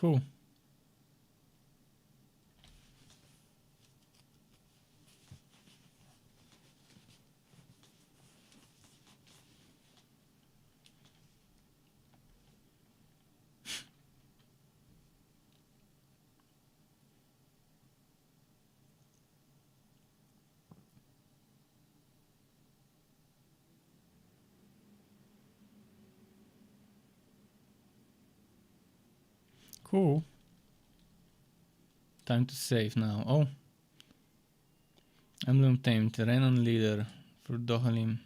Cool. Cool. Time to save now. Oh. Emblem tamed. Renan leader. For Dohalim.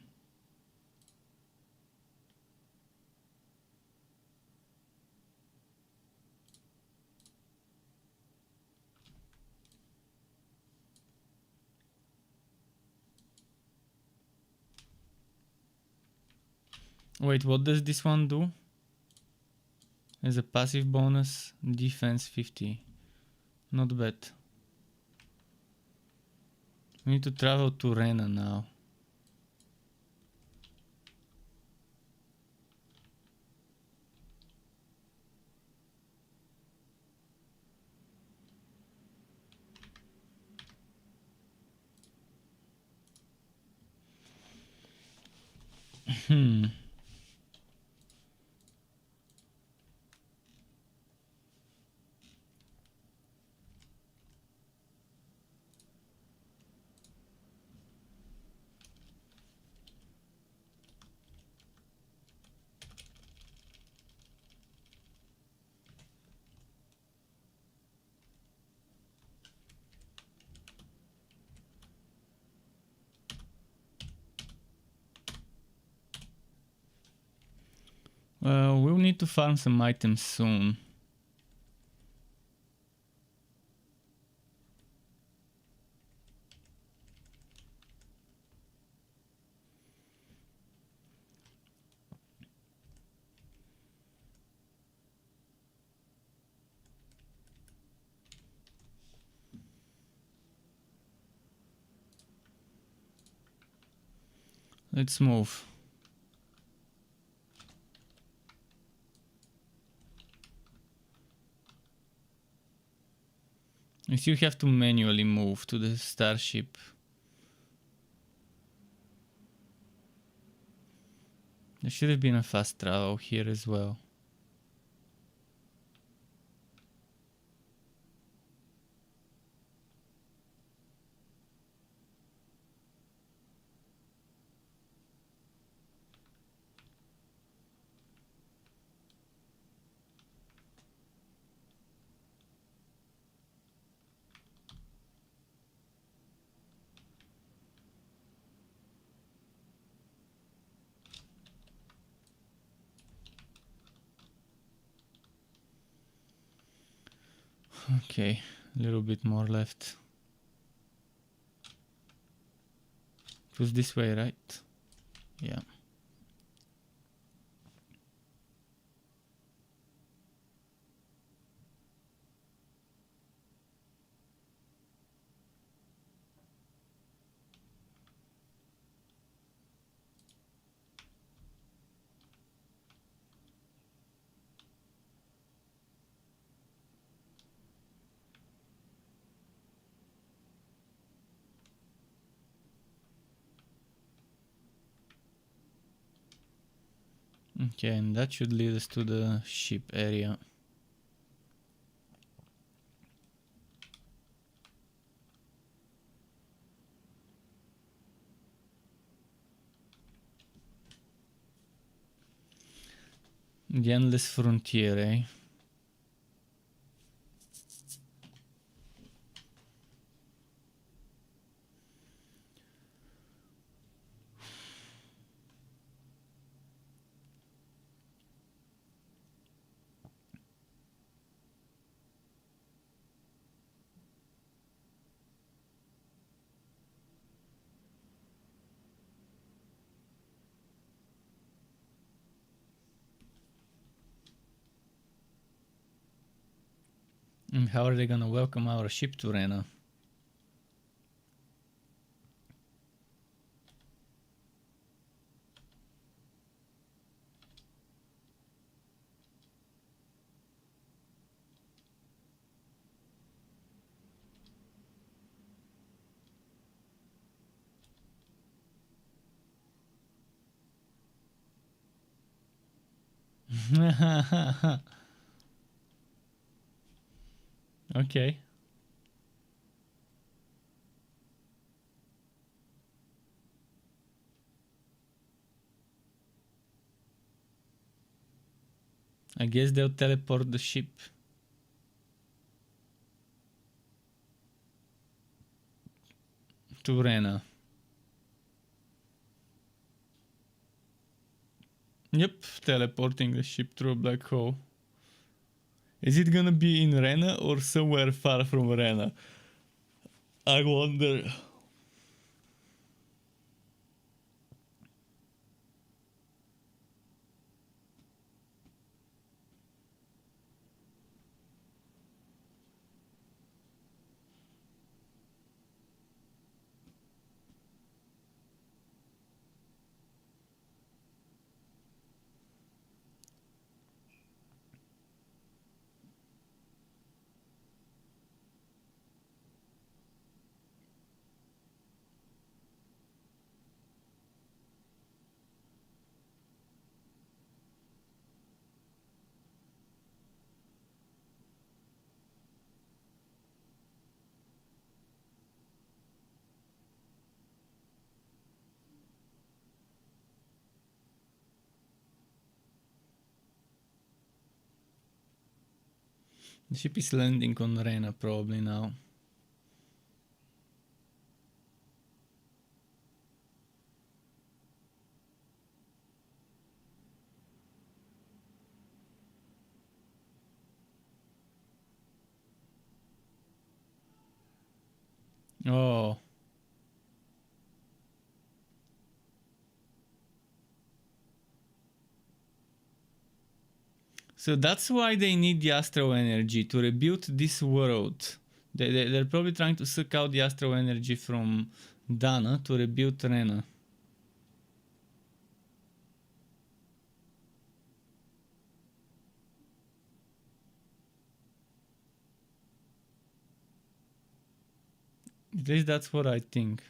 Wait, what does this one do? As a passive bonus, defense 50. Not bad. We need to travel to Rena now. We'll need to farm some items soon. Let's move. You still have to manually move to the starship. There should have been a fast travel here as well. Okay, a little bit more left. It was this way, right? Yeah. Okay, and that should lead us to the ship area. The endless frontier, eh? And how are they gonna welcome our ship to Rena? Okay. I guess they'll teleport the ship. to Rena. Yep, teleporting the ship through a black hole. Is it gonna be in Rena or somewhere far from Rena? I wonder. The ship is landing on Rena probably now. Oh. So that's why they need the astral energy to rebuild this world. They're probably trying to suck out the astral energy from Dana to rebuild Rena. At least that's what I think.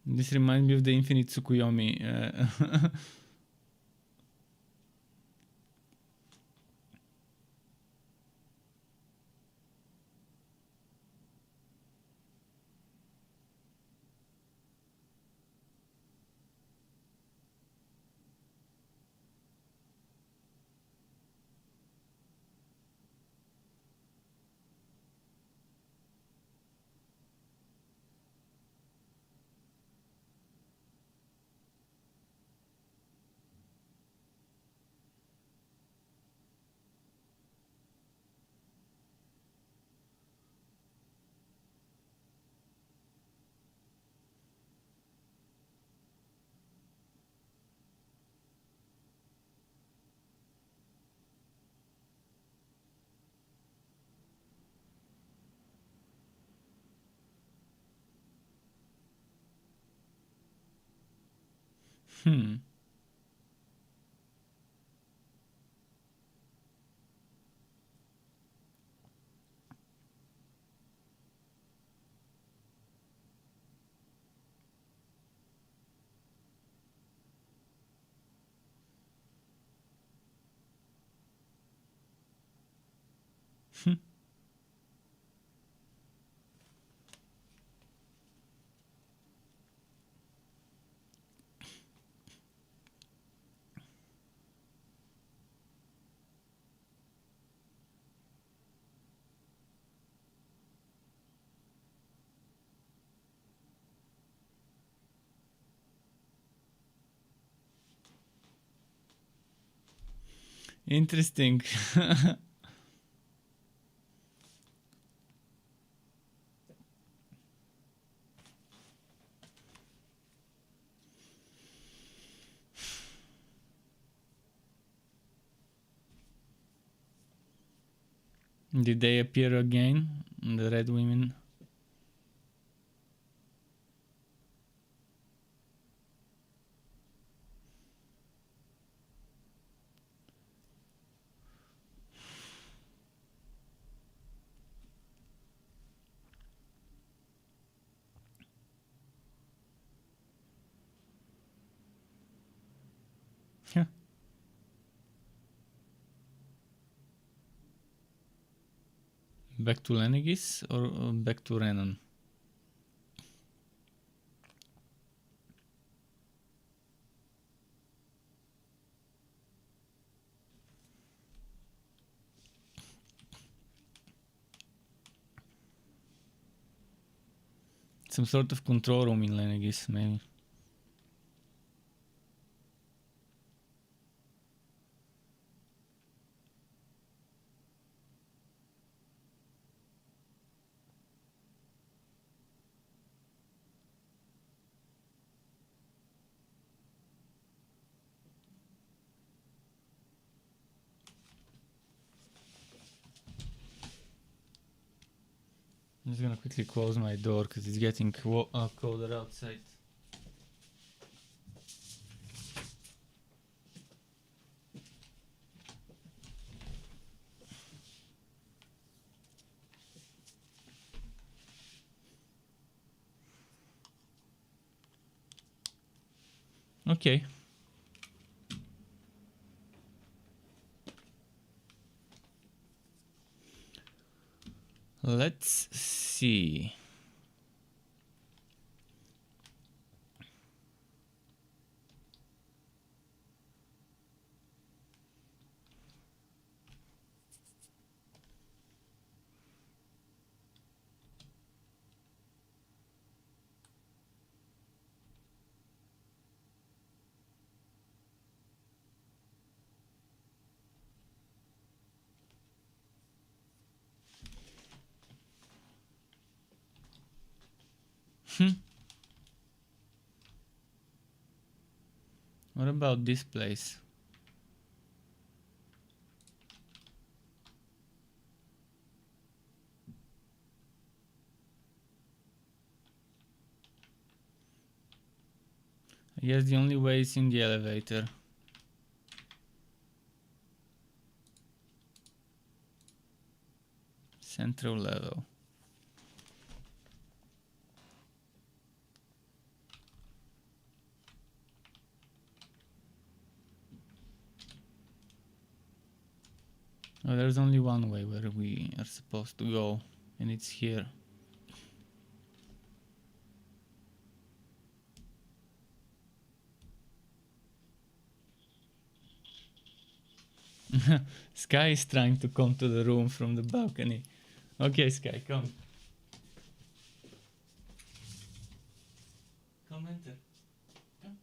This reminds me of the Infinite Tsukuyomi. Hmm. Interesting. Did they appear again? The red women? Yeah. Back to Lenegis or back to Renan? Some sort of control room in Lenegis, maybe. I'm just gonna quickly close my door because it's getting colder outside. Okay. Let's see. What about this place? I guess the only way is in the elevator. Central level. Oh, there's only one way where we are supposed to go, and it's here. Sky is trying to come to the room from the balcony. Okay, Sky, come. Come enter. Come.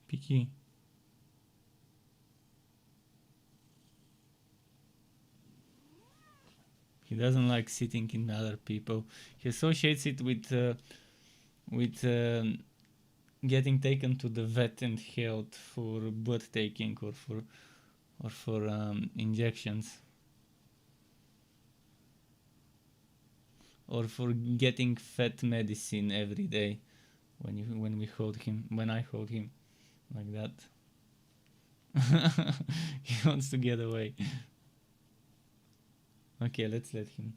Picky. He doesn't like sitting in other people. He associates it with getting taken to the vet and held for blood taking or for injections, or for getting fat medicine every day when I hold him like that. He wants to get away. Okay, let's let him.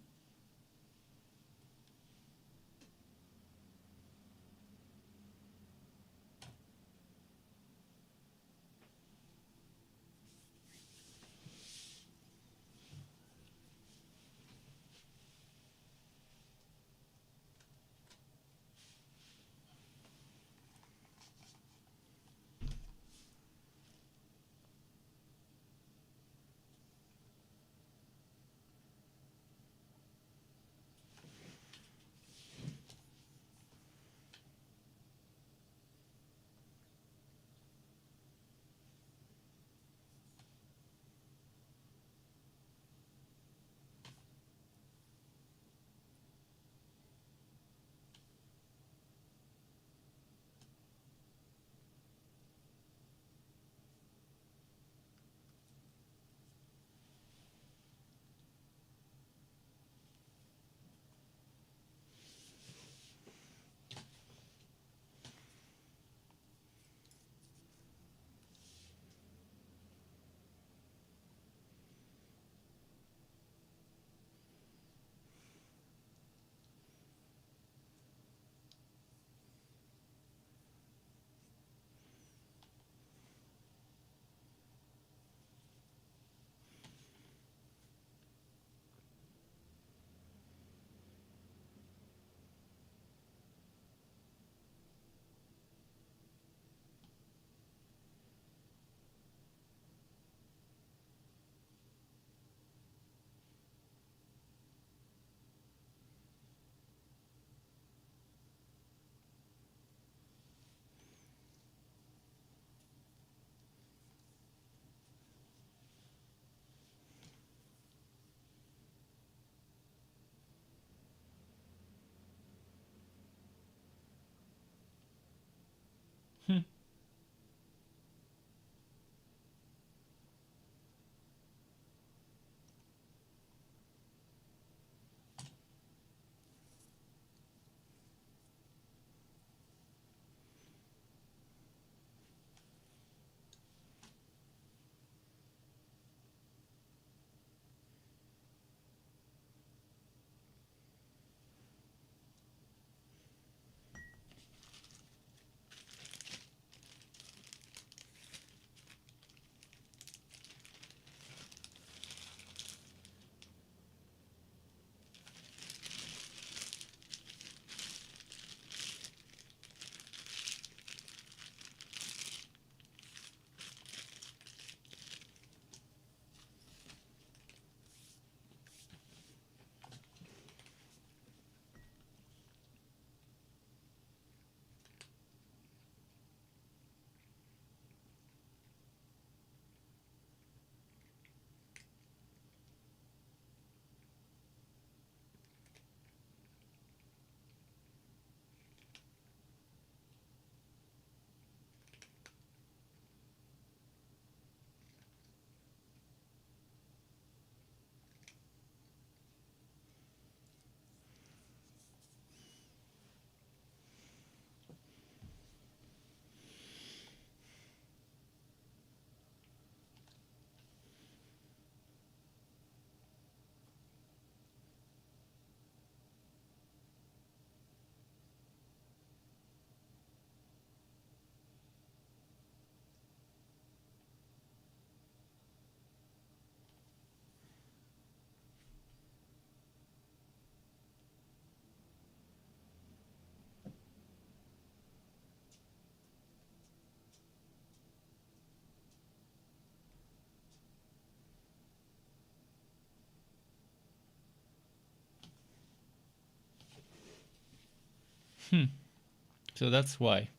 So that's why.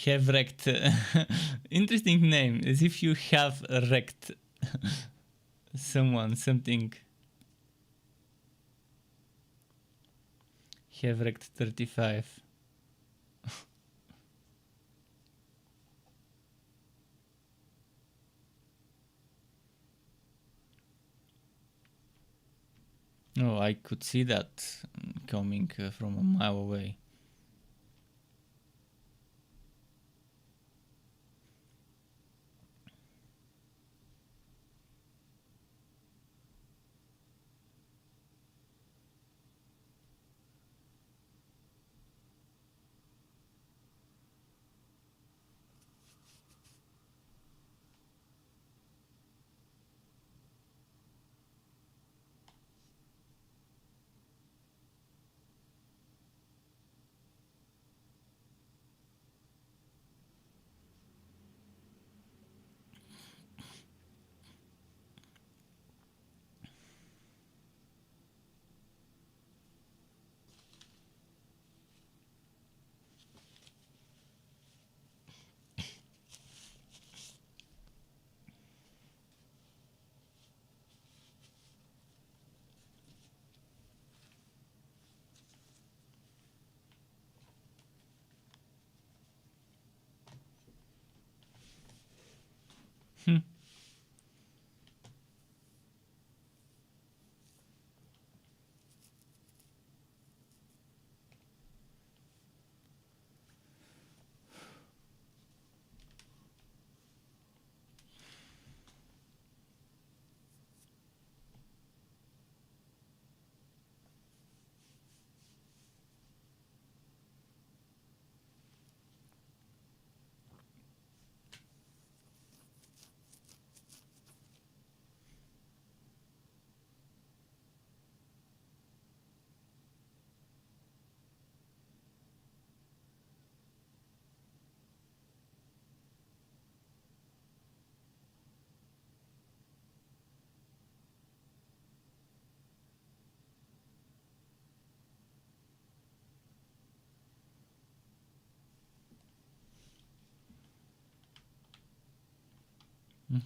Have wrecked. Interesting name, as if you have wrecked someone, something. Have wrecked 35. Oh, I could see that coming from a mile away.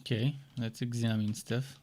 Okay, let's examine stuff.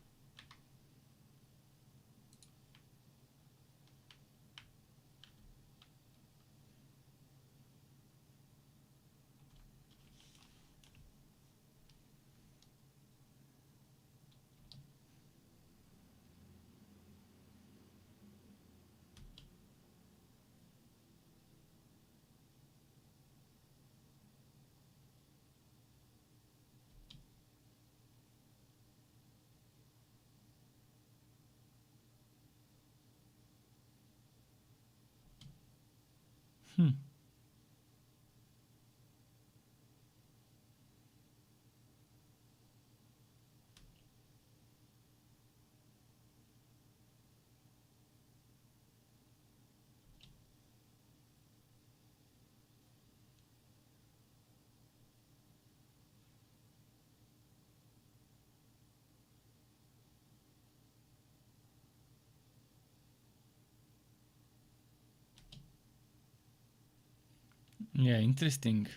Yeah, interesting.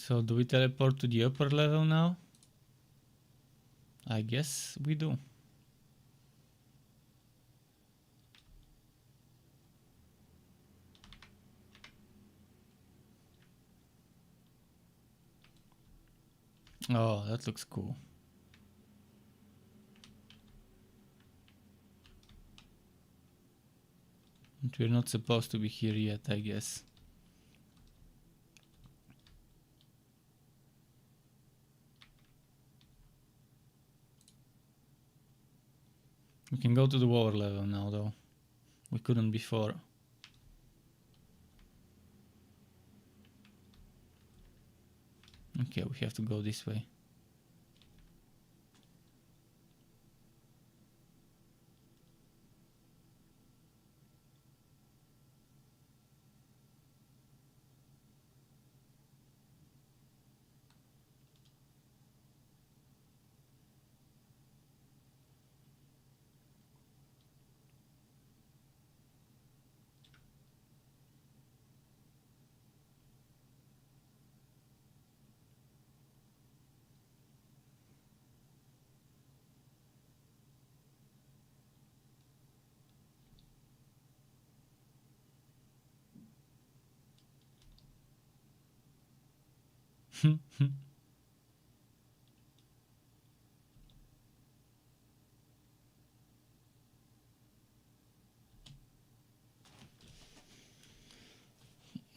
So do we teleport to the upper level now? I guess we do. Oh, that looks cool. But we're not supposed to be here yet, I guess. We can go to the lower level now, though. We couldn't before. Okay, we have to go this way.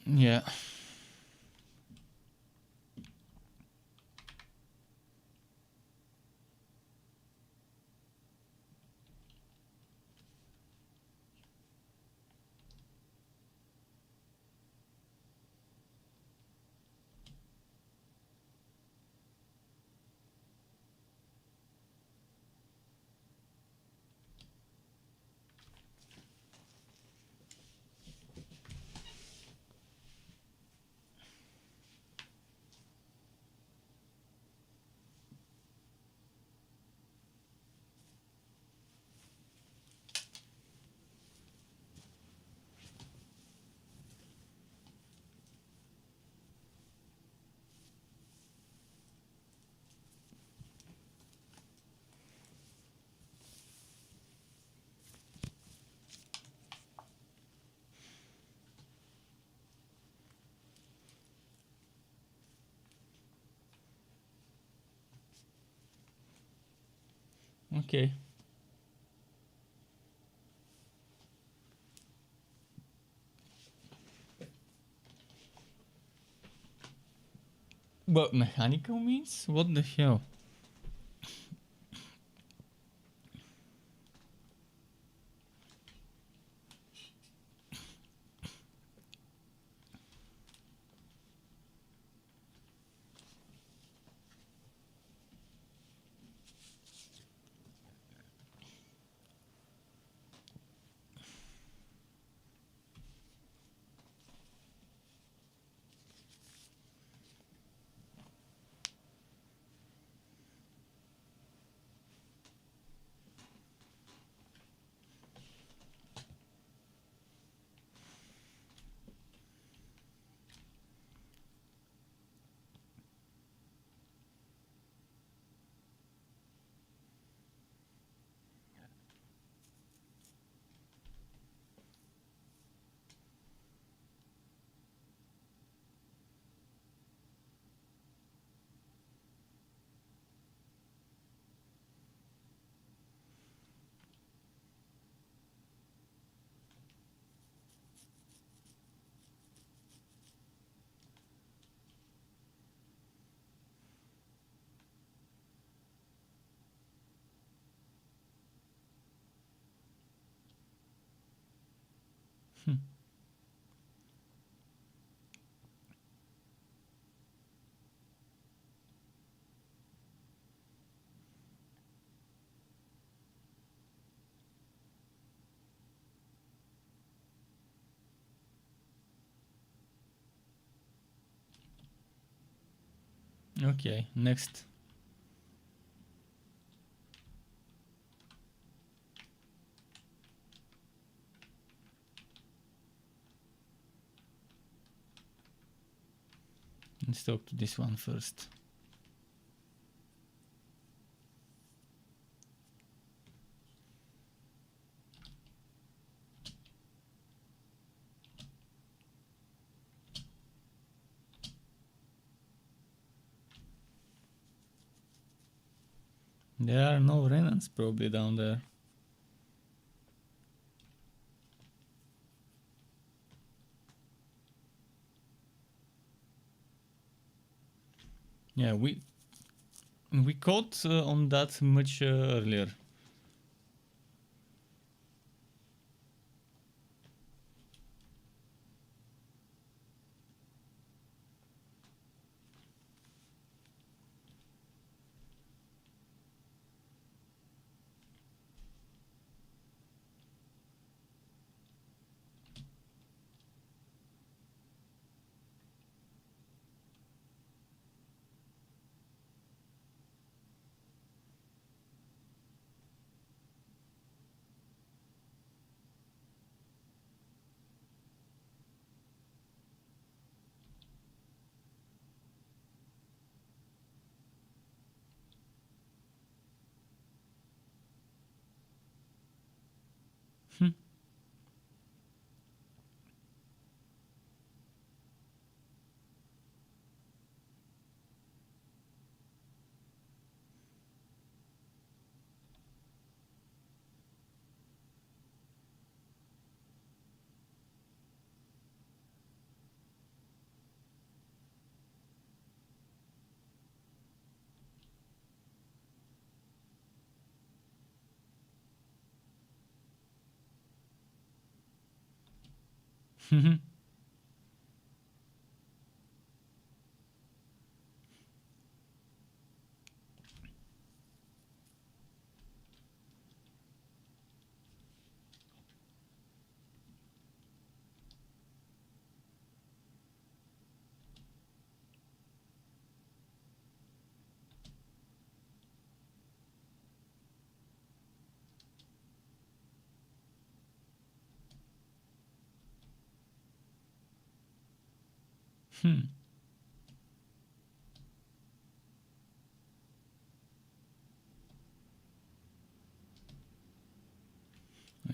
Yeah. Okay. What mechanical means? What the hell? Okay, next. Let's talk to this one first. There are no Renans probably down there. Yeah, we caught on that much earlier.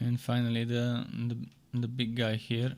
And finally the big guy here.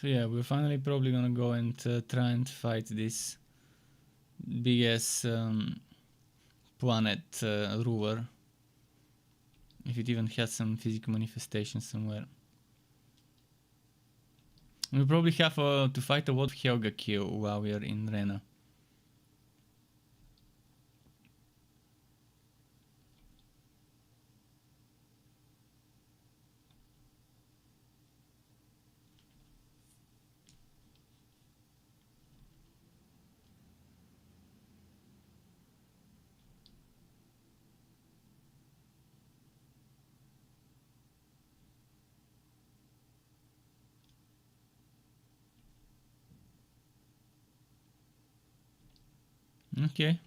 So yeah, we're finally probably gonna go and try and fight this big ass planet ruler. If it even has some physical manifestation somewhere. We probably have to fight a lot of Helga kill while we are in Rena. Okay.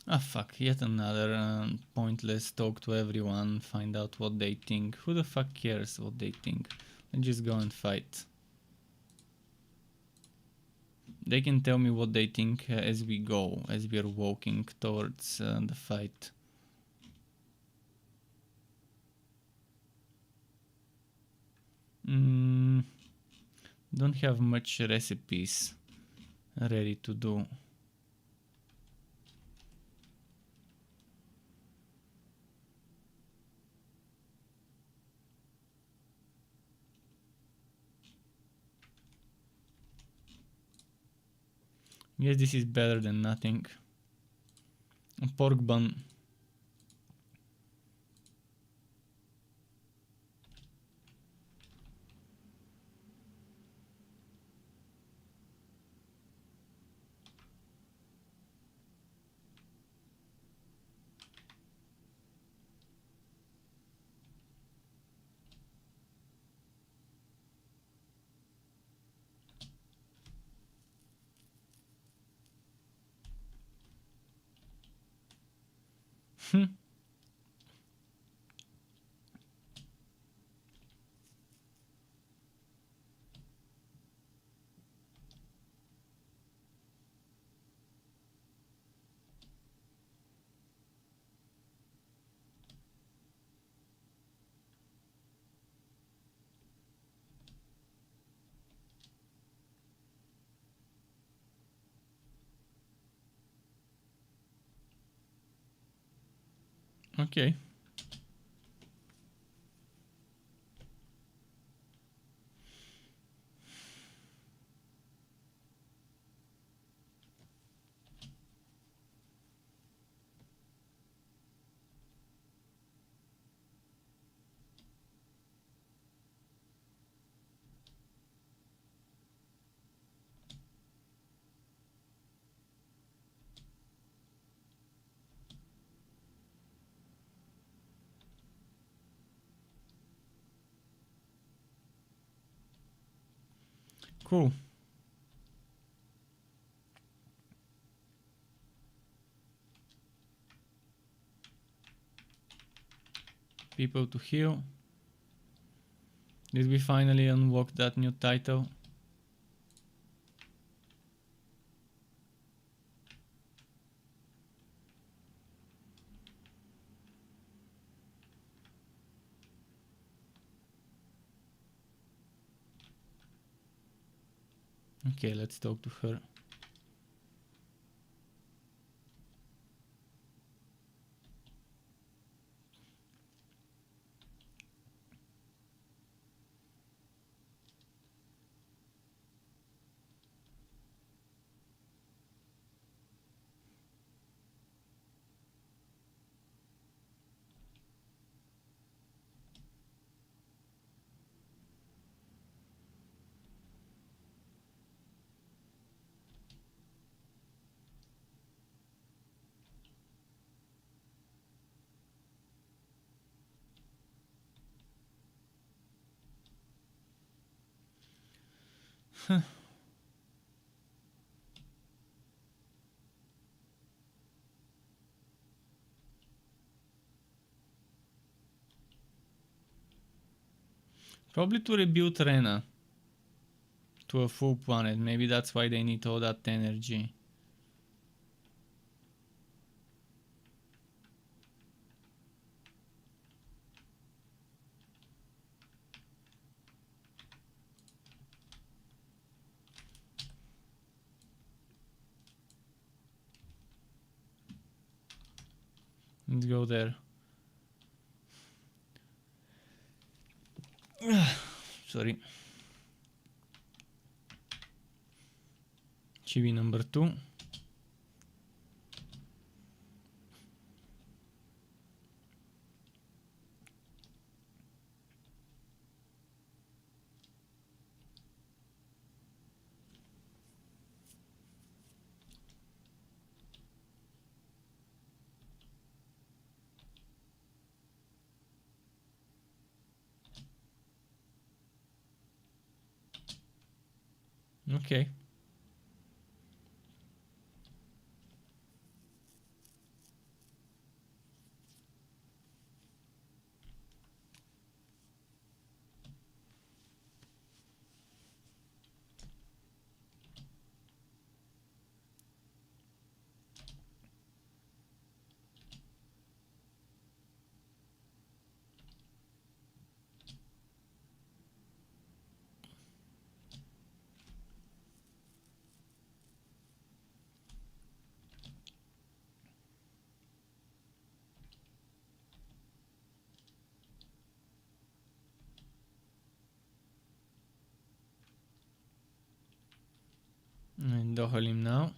Ah, fuck, yet another pointless talk to everyone, find out what they think. Who the fuck cares what they think? Let's just go and fight. They can tell me what they think as we go, as we are walking towards the fight. Don't have much recipes ready to do. Yes, this is better than nothing. A pork bun. Okay. Cool. People to heal. Did we finally unlock that new title? Okay, let's talk to her. Probably to rebuild Rena to a full planet. Maybe that's why they need all that energy. Let's go there. Sorry. Chibi number 2. Okay. And double him now.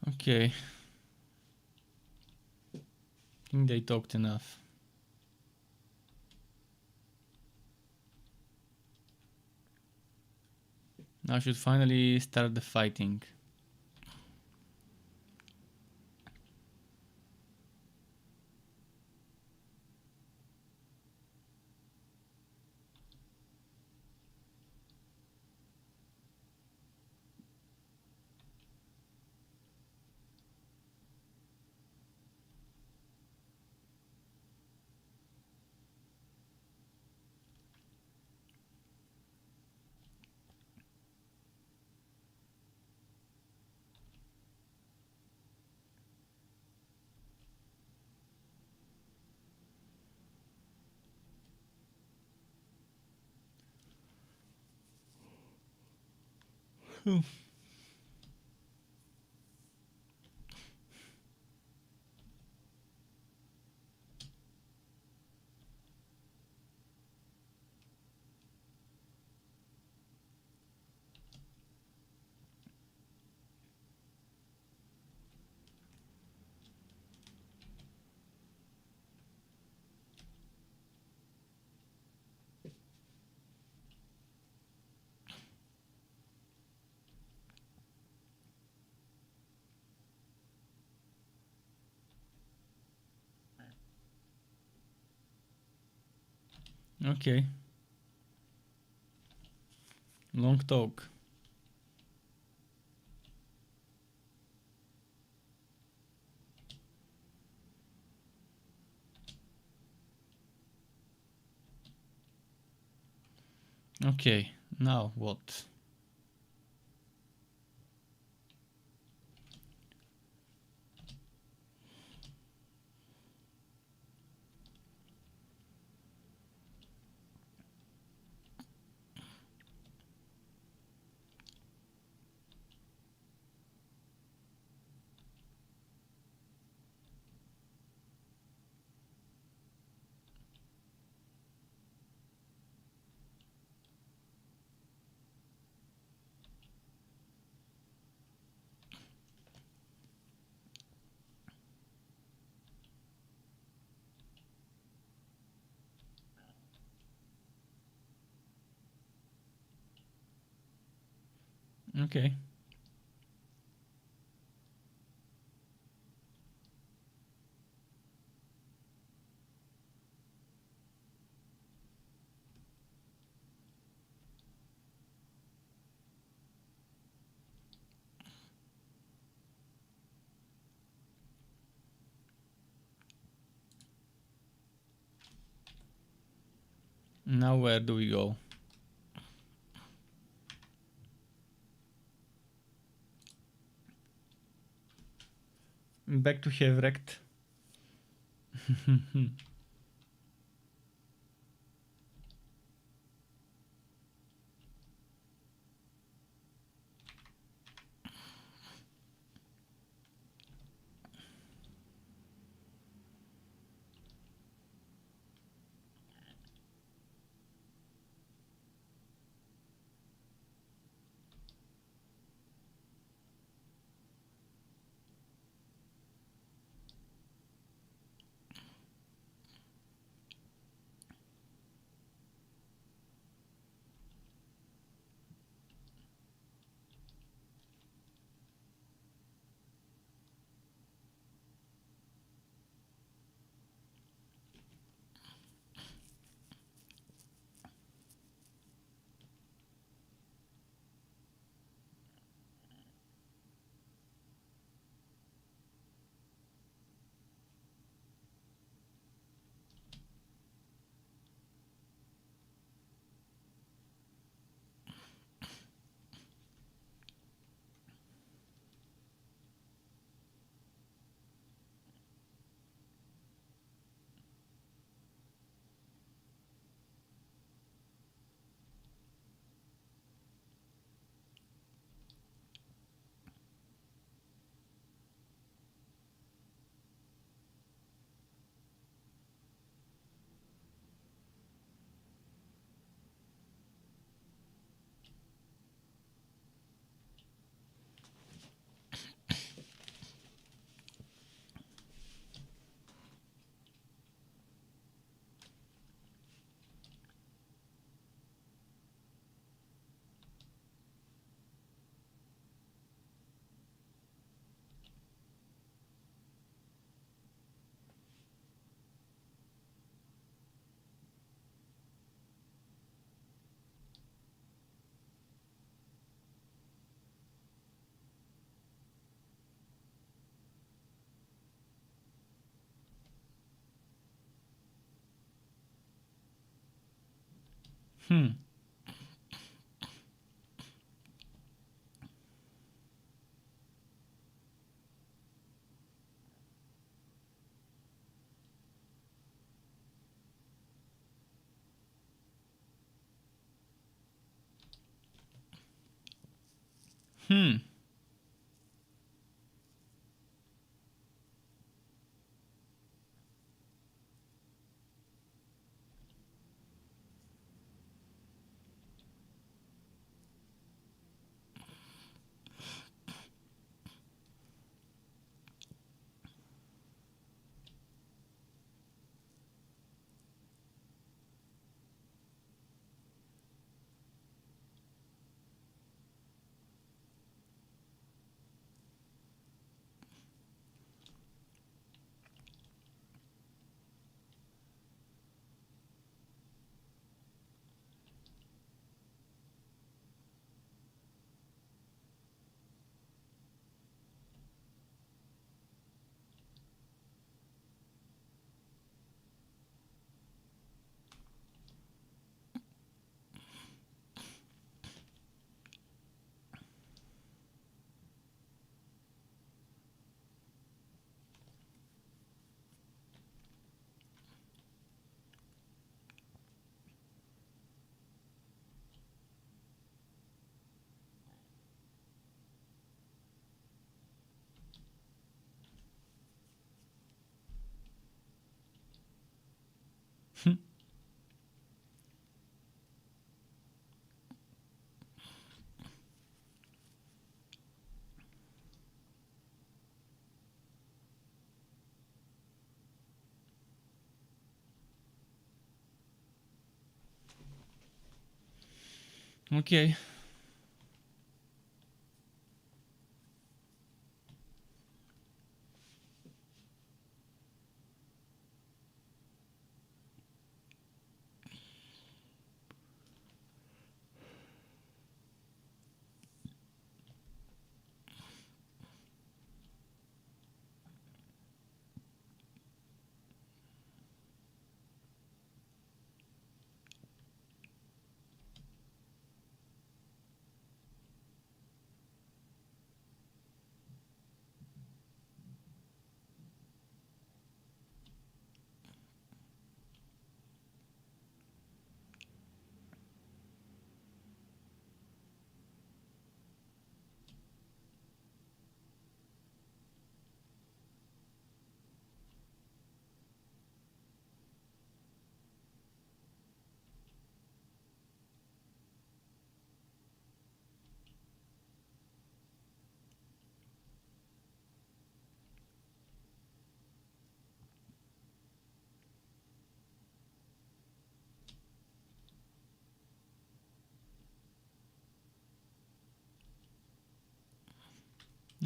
Okay. I think they talked enough. Now I should finally start the fighting. Okay. Long talk. Okay, now what? Okay. Now where do we go? Back to have rect. Hmm. Hmm. Okay.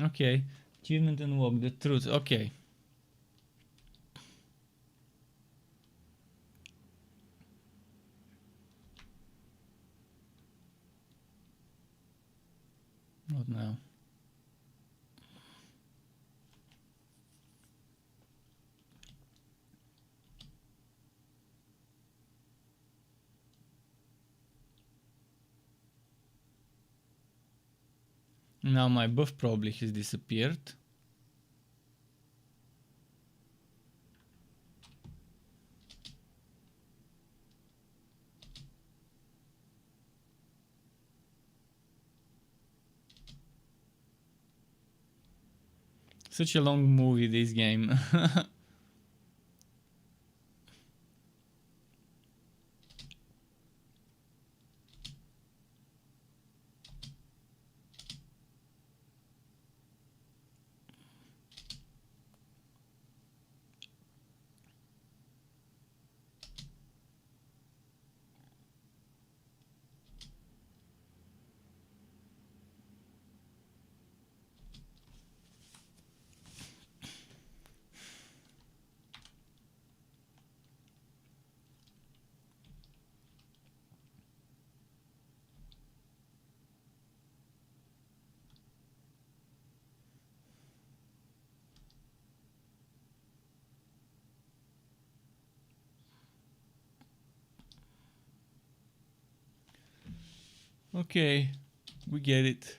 Okay. Achievement and walk the truth. Okay. What now? Now my buff probably has disappeared. Such a long movie, this game. Okay, we get it.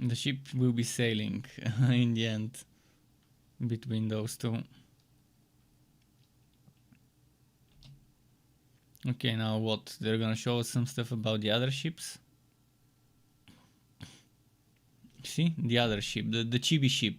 The ship will be sailing in the end between those two. Okay, now what? They're gonna show us some stuff about the other ships. See? The other ship, the chibi ship.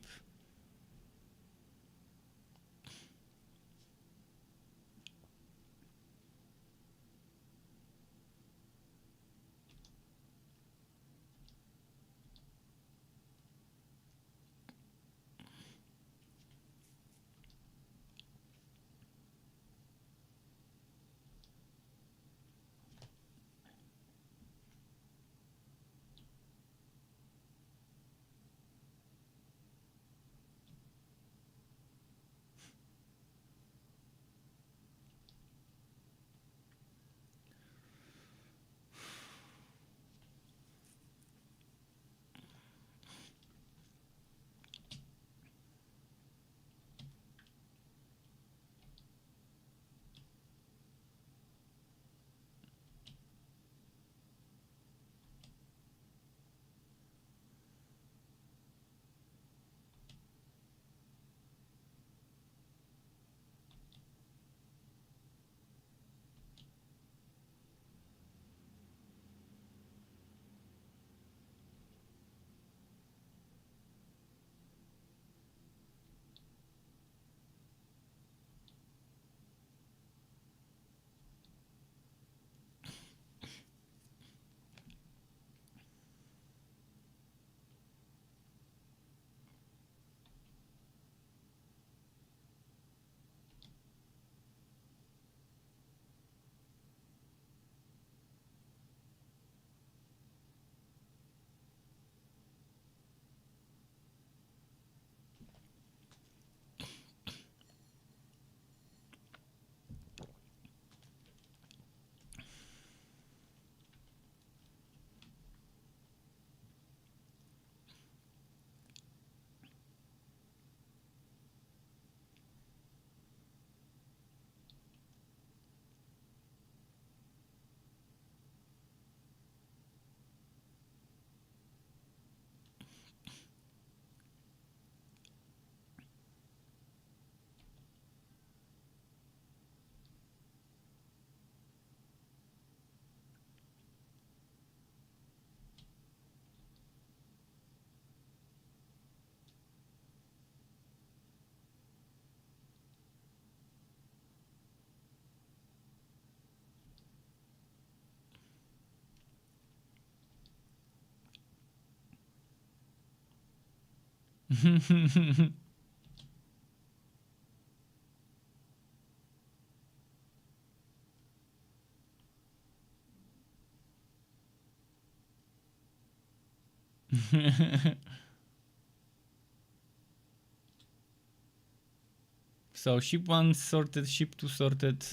So ship 1 sorted, ship 2 sorted.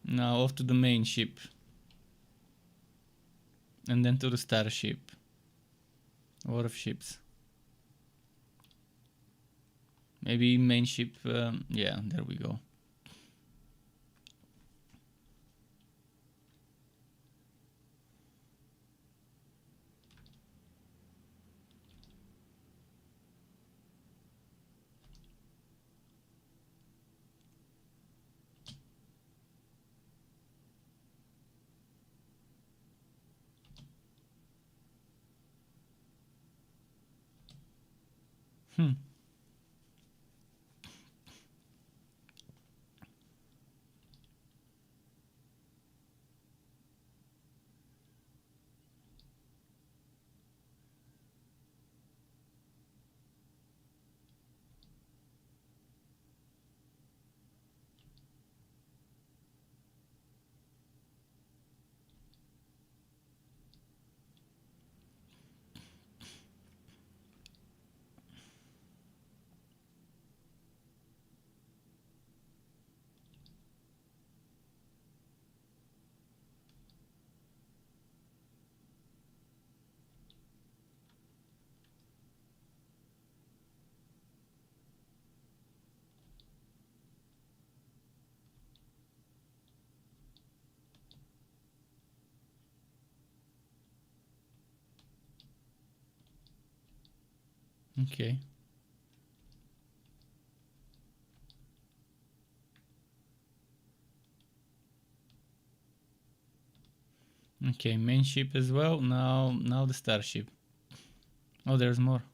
Now off to the main ship. And then to the starship. War of ships. Maybe main ship, yeah, there we go. Okay. Okay, main ship as well. Now the starship. Oh, there's more.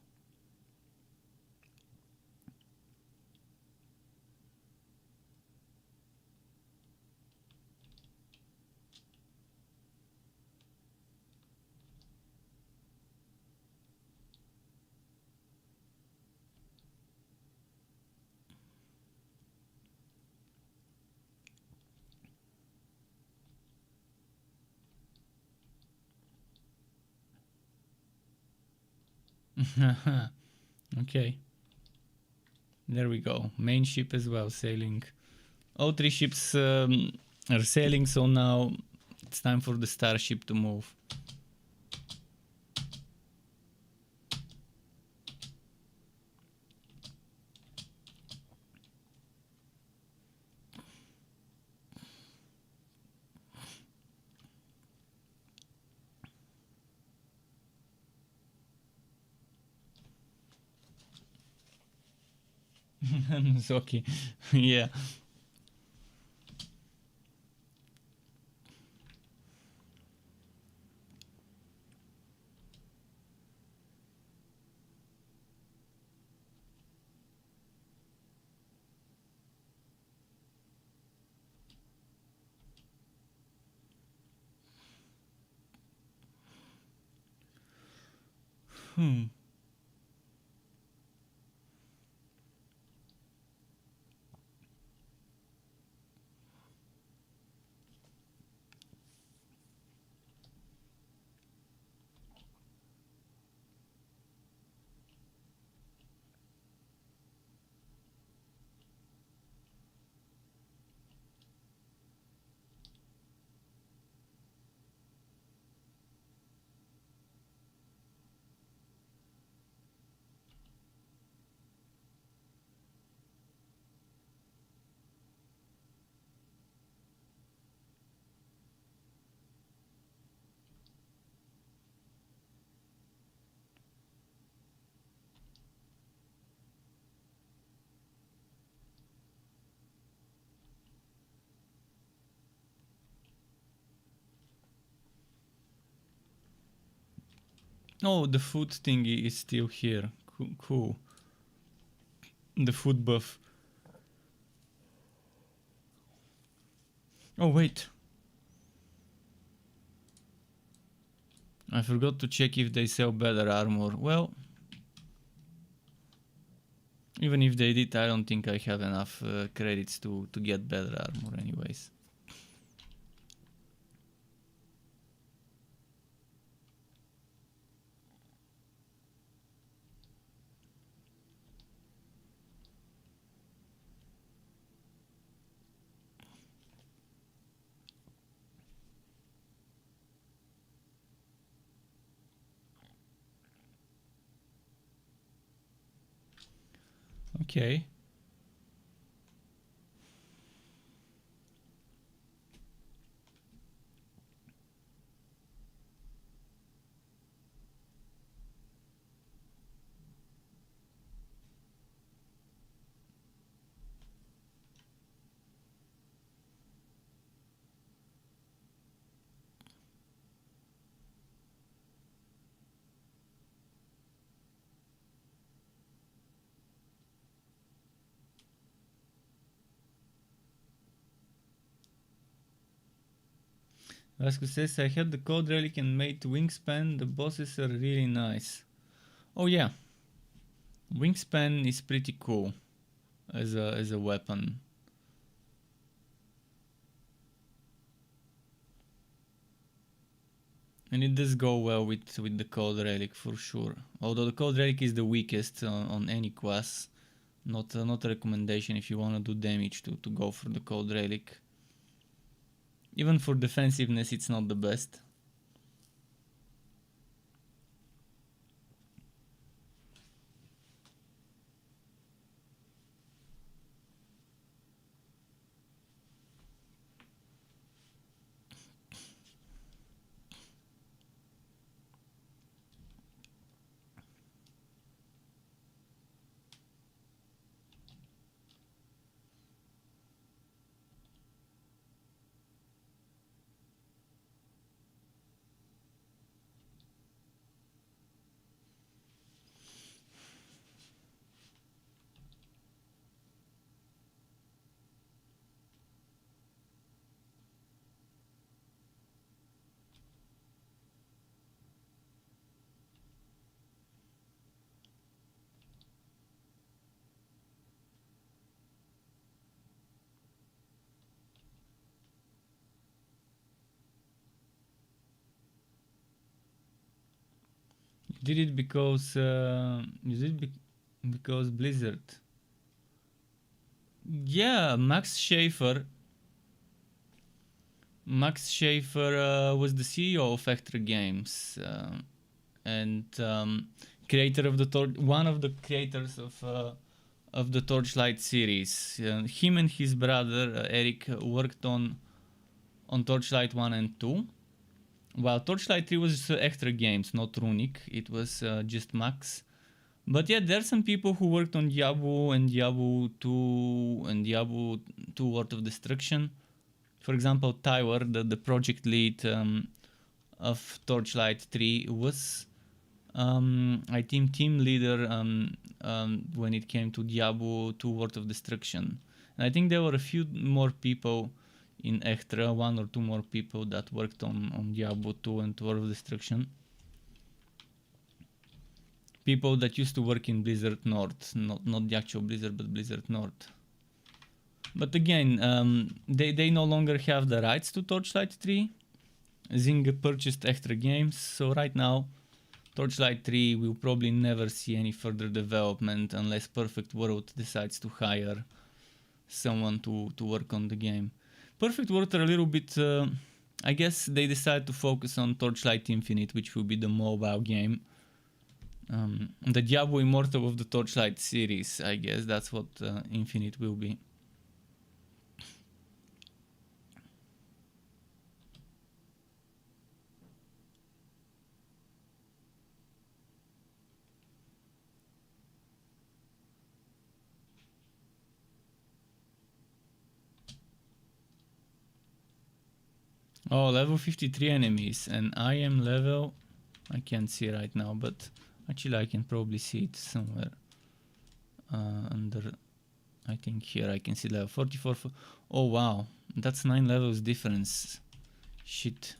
Okay. There we go. Main ship as well, sailing. All 3 ships are sailing, so now it's time for the starship to move. Zoki. Yeah. Oh, the food thingy is still here. Cool. The food buff. Oh, wait. I forgot to check if they sell better armor. Well, Even if they did, I don't think I have enough credits to get better armor anyways. Okay. Vasco says, I had the code relic and made wingspan. The bosses are really nice. Oh yeah, wingspan is pretty cool as a weapon. And it does go well with the code relic for sure. Although the code relic is the weakest on any class. Not a recommendation if you want to do damage to go for the code relic. Even for defensiveness, it's not the best. You did it because because Blizzard. Yeah, Max Schaefer was the CEO of Vector Games and creator of one of the creators of the Torchlight series. Him and his brother Eric worked on Torchlight 1 and 2. While Torchlight 3 was extra games, not Runic, it was just Max. But yeah, there are some people who worked on Diablo and Diablo 2 and Diablo 2 World of Destruction. For example, Tyler, the project lead of Torchlight 3, was I think team leader when it came to Diablo 2 World of Destruction. And I think there were a few more people in Extra, one or two more people that worked on Diablo 2 and World of Destruction. People that used to work in Blizzard North, not the actual Blizzard, but Blizzard North. But again, they no longer have the rights to Torchlight 3. Zynga purchased Extra Games, so right now Torchlight 3 will probably never see any further development unless Perfect World decides to hire someone to work on the game. Perfect World are a little bit, I guess they decided to focus on Torchlight Infinite, which will be the mobile game. The Diablo Immortal of the Torchlight series, I guess that's what Infinite will be. Oh, level 53 enemies, and I am level, I can't see right now, but actually I can probably see it somewhere under, I think here I can see level 44. Oh wow, that's 9 levels difference. Shit.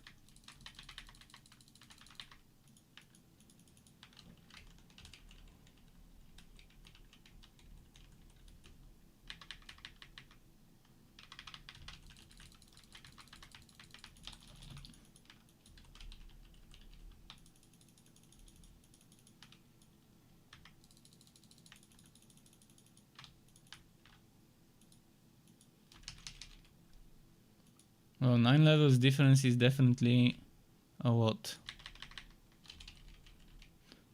9 levels difference is definitely a lot.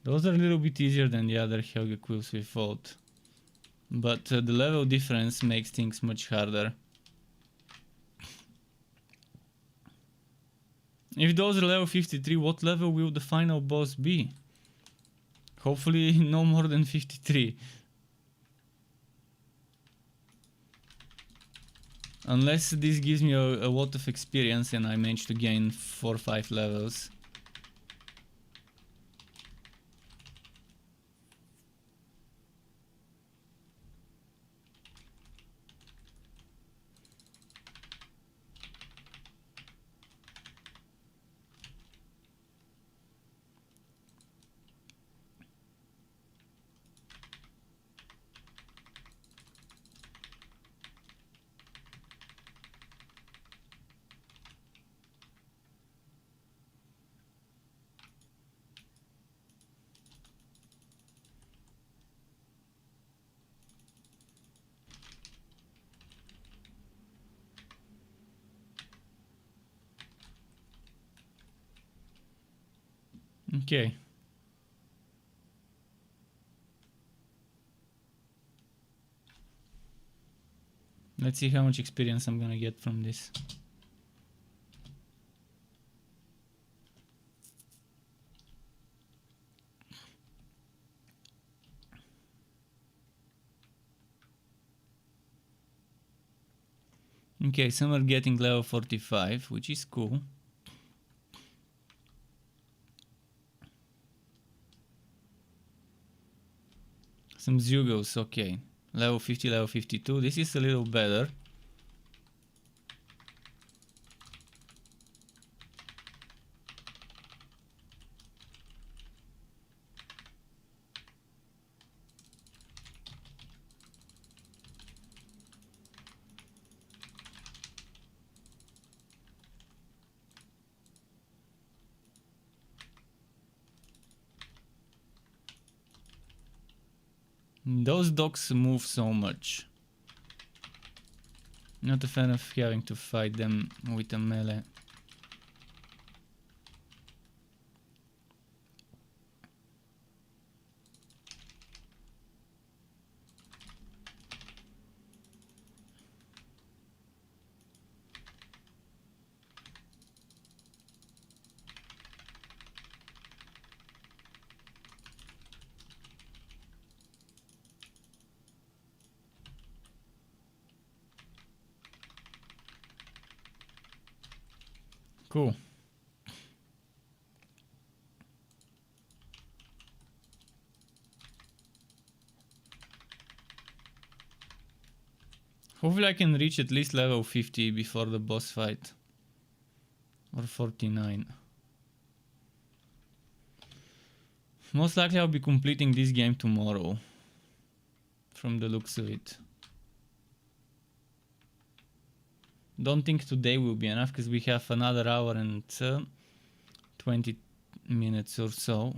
Those are a little bit easier than the other Helge quills we fought. But the level difference makes things much harder. If those are level 53, what level will the final boss be? Hopefully no more than 53. Unless this gives me a lot of experience and I manage to gain 4 or 5 levels. Okay. Let's see how much experience I'm gonna get from this. Okay, some are getting level 45, which is cool. Some Zugos, okay. Level 50, level 52. This is a little better. Those dogs move so much. Not a fan of having to fight them with a melee. Cool. Hopefully I can reach at least level 50 before the boss fight. Or 49. Most likely I'll be completing this game tomorrow. From the looks of it. Don't think today will be enough because we have another hour and 20 minutes or so.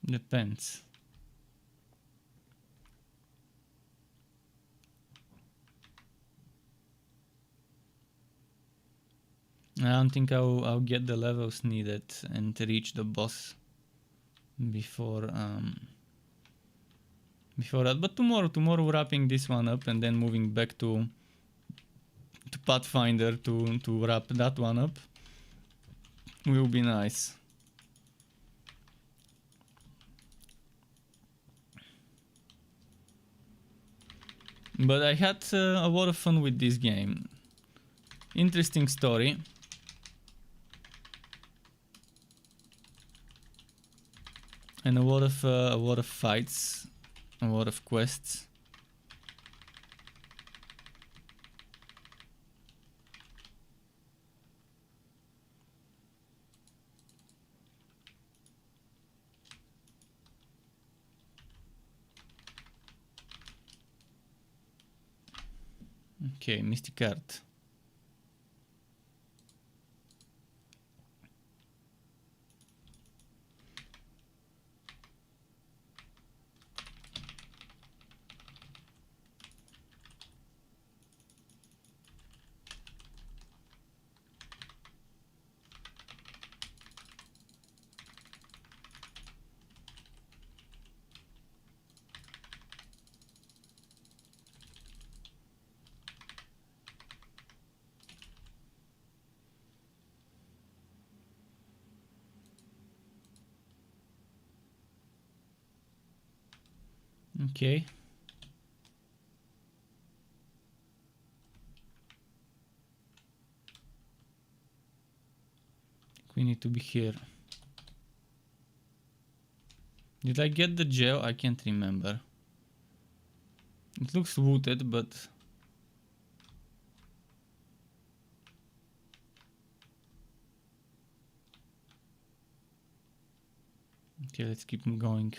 Depends. I don't think I'll get the levels needed and reach the boss before that. But tomorrow wrapping this one up and then moving back to Pathfinder to wrap that one up will be nice. But I had a lot of fun with this game. Interesting story. And a lot of fights, a lot of quests. Okay, Mystic Art. Okay. We need to be here. Did I get the gel? I can't remember. It looks wooded, but... Okay, let's keep going.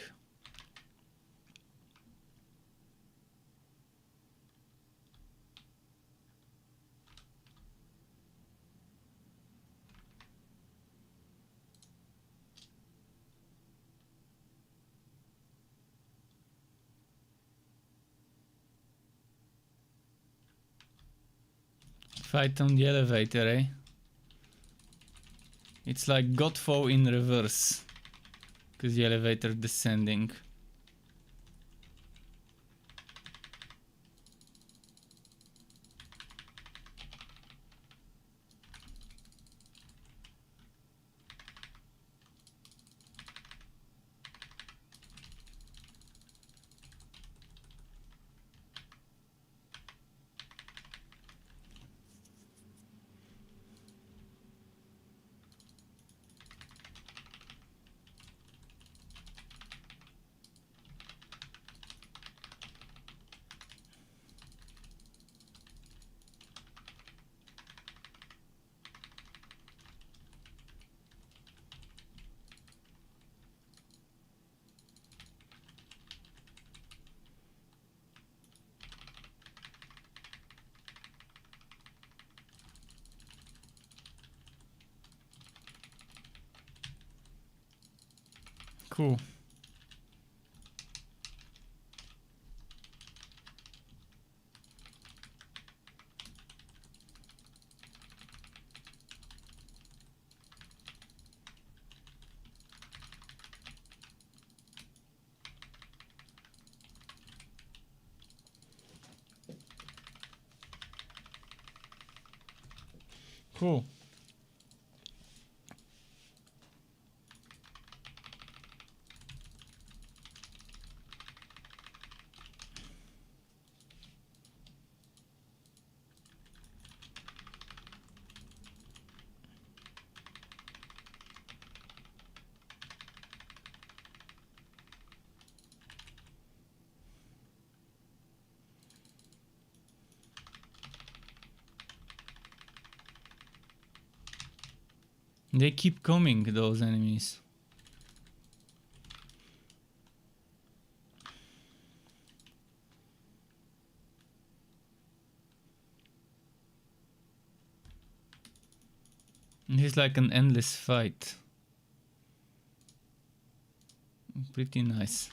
Fight on the elevator, eh? It's like Godfall in reverse. Because the elevator descending. Cool. Cool. They keep coming, those enemies. It's like an endless fight. Pretty nice.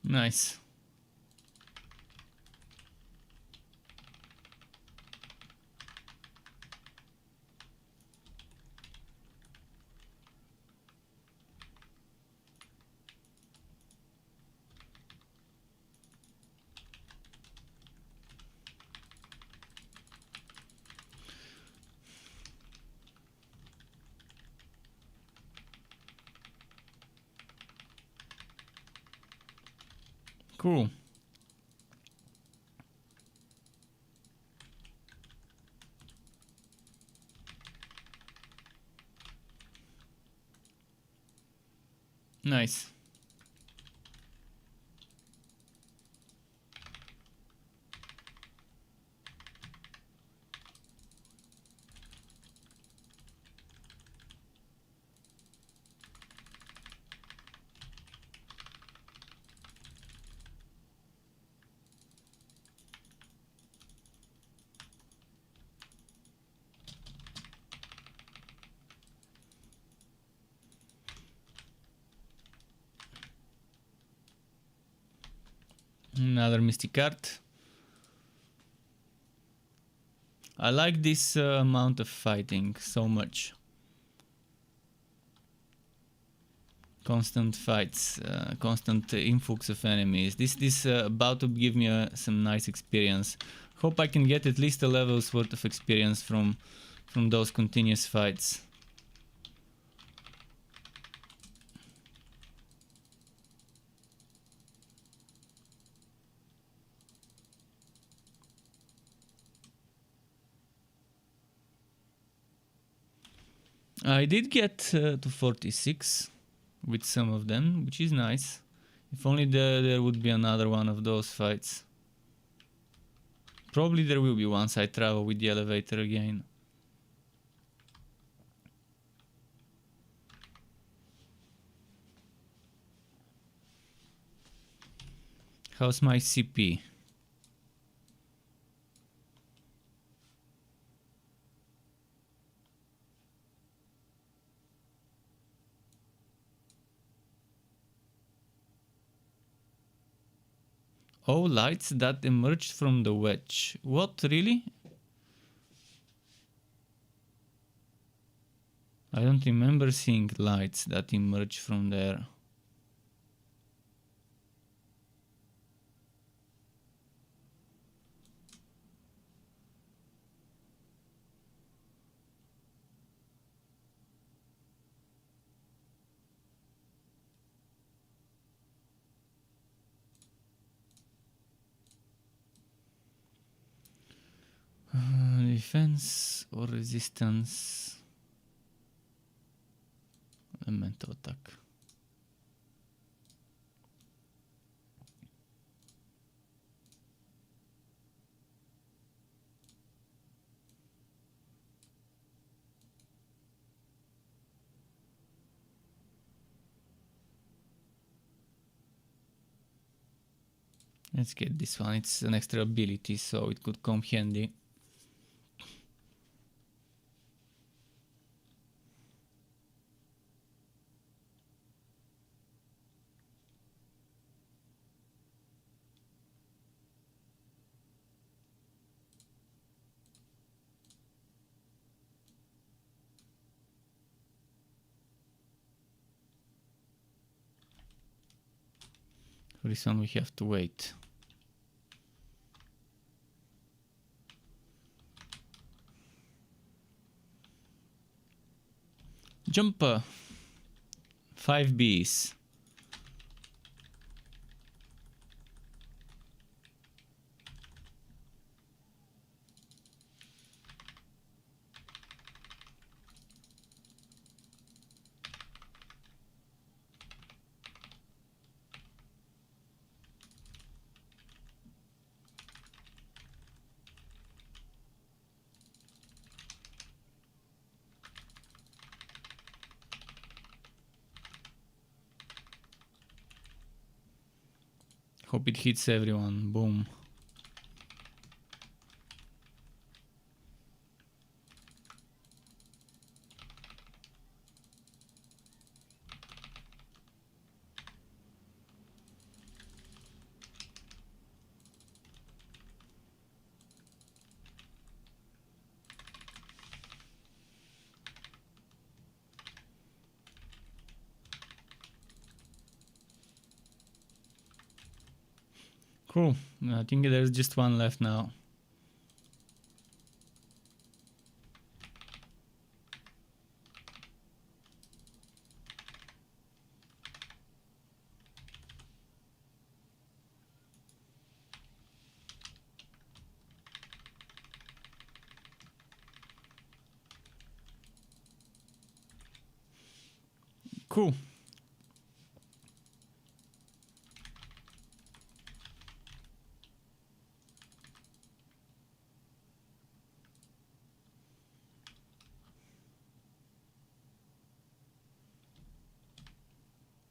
Nice. Cool. Nice. Another mystic art. I like this amount of fighting so much. Constant fights, constant influx of enemies. This about to give me some nice experience. Hope I can get at least a level's worth of experience from those continuous fights. I did get to 46 with some of them, which is nice. If only there would be another one of those fights. Probably there will be once I travel with the elevator again. How's my CP? Oh, lights that emerged from the wedge. What, really? I don't remember seeing lights that emerged from there. Defense or resistance? Elemental attack. Let's get this one. It's an extra ability, so it could come handy. For this one we have to wait. Jumper. 5 Bs. Hope it hits everyone. Boom. Cool. I think there's just one left now. Cool.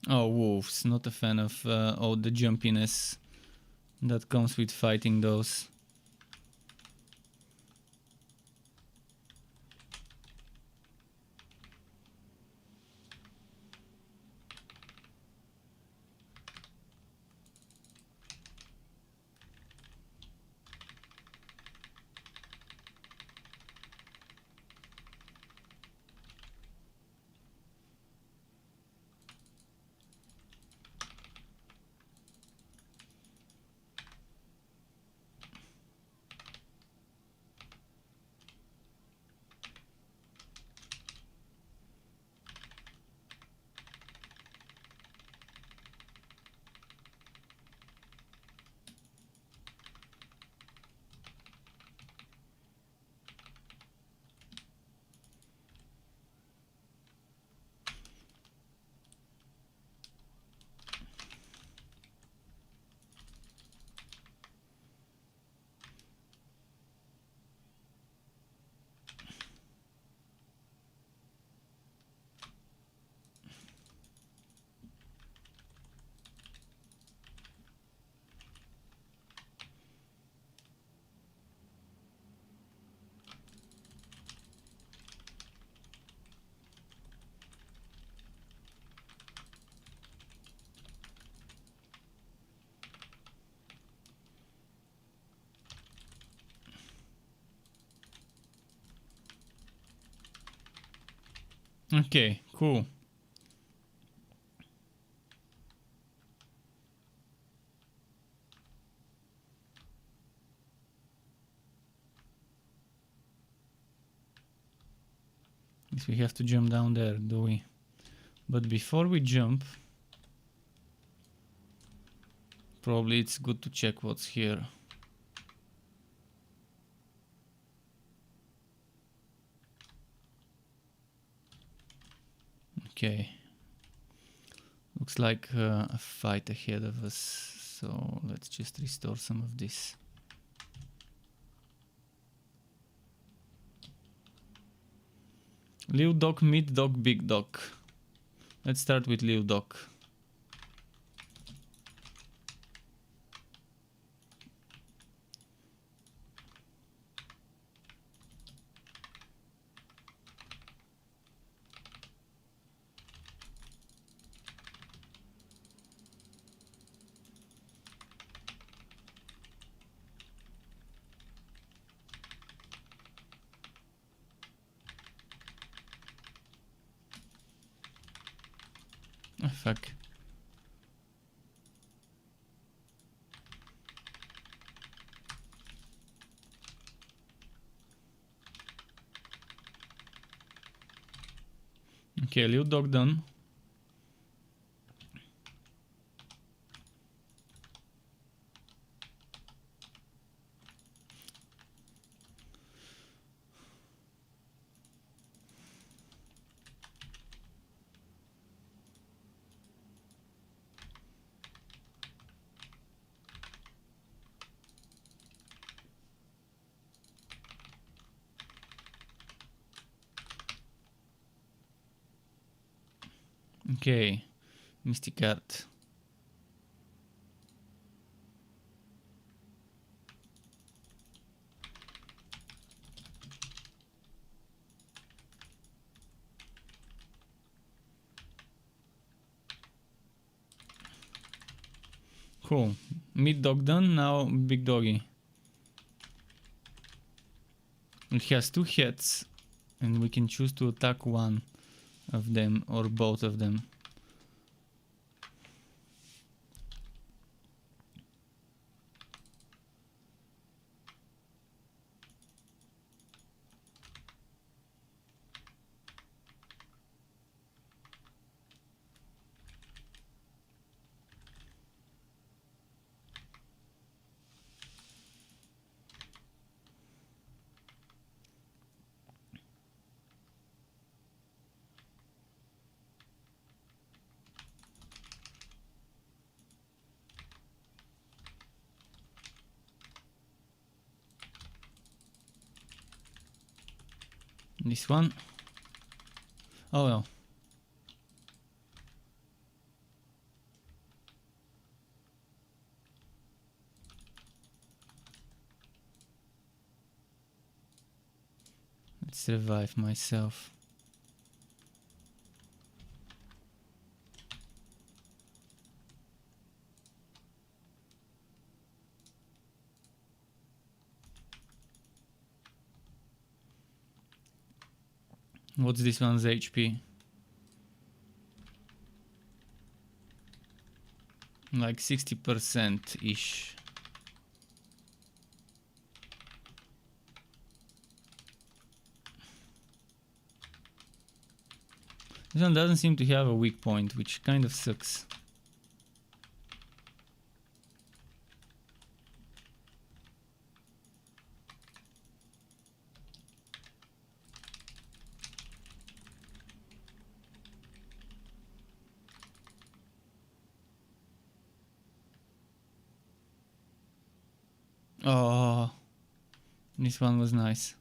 Oh, wolves. Not a fan of all the jumpiness that comes with fighting those. Okay, cool. Guess we have to jump down there, do we? But before we jump, probably it's good to check what's here. Okay. Looks like a fight ahead of us, so let's just restore some of this. Little dog, mid dog, big dog. Let's start with little dog. Oh, fuck. Okay, little dog done. Okay, Mystic Art. Cool. Mid dog done, now big doggy. It has two heads, and we can choose to attack one of them or both of them. This one. Oh well. Let's revive myself. What's this one's HP? Like 60%-ish. This one doesn't seem to have a weak point, which kind of sucks. Oh, this one was nice.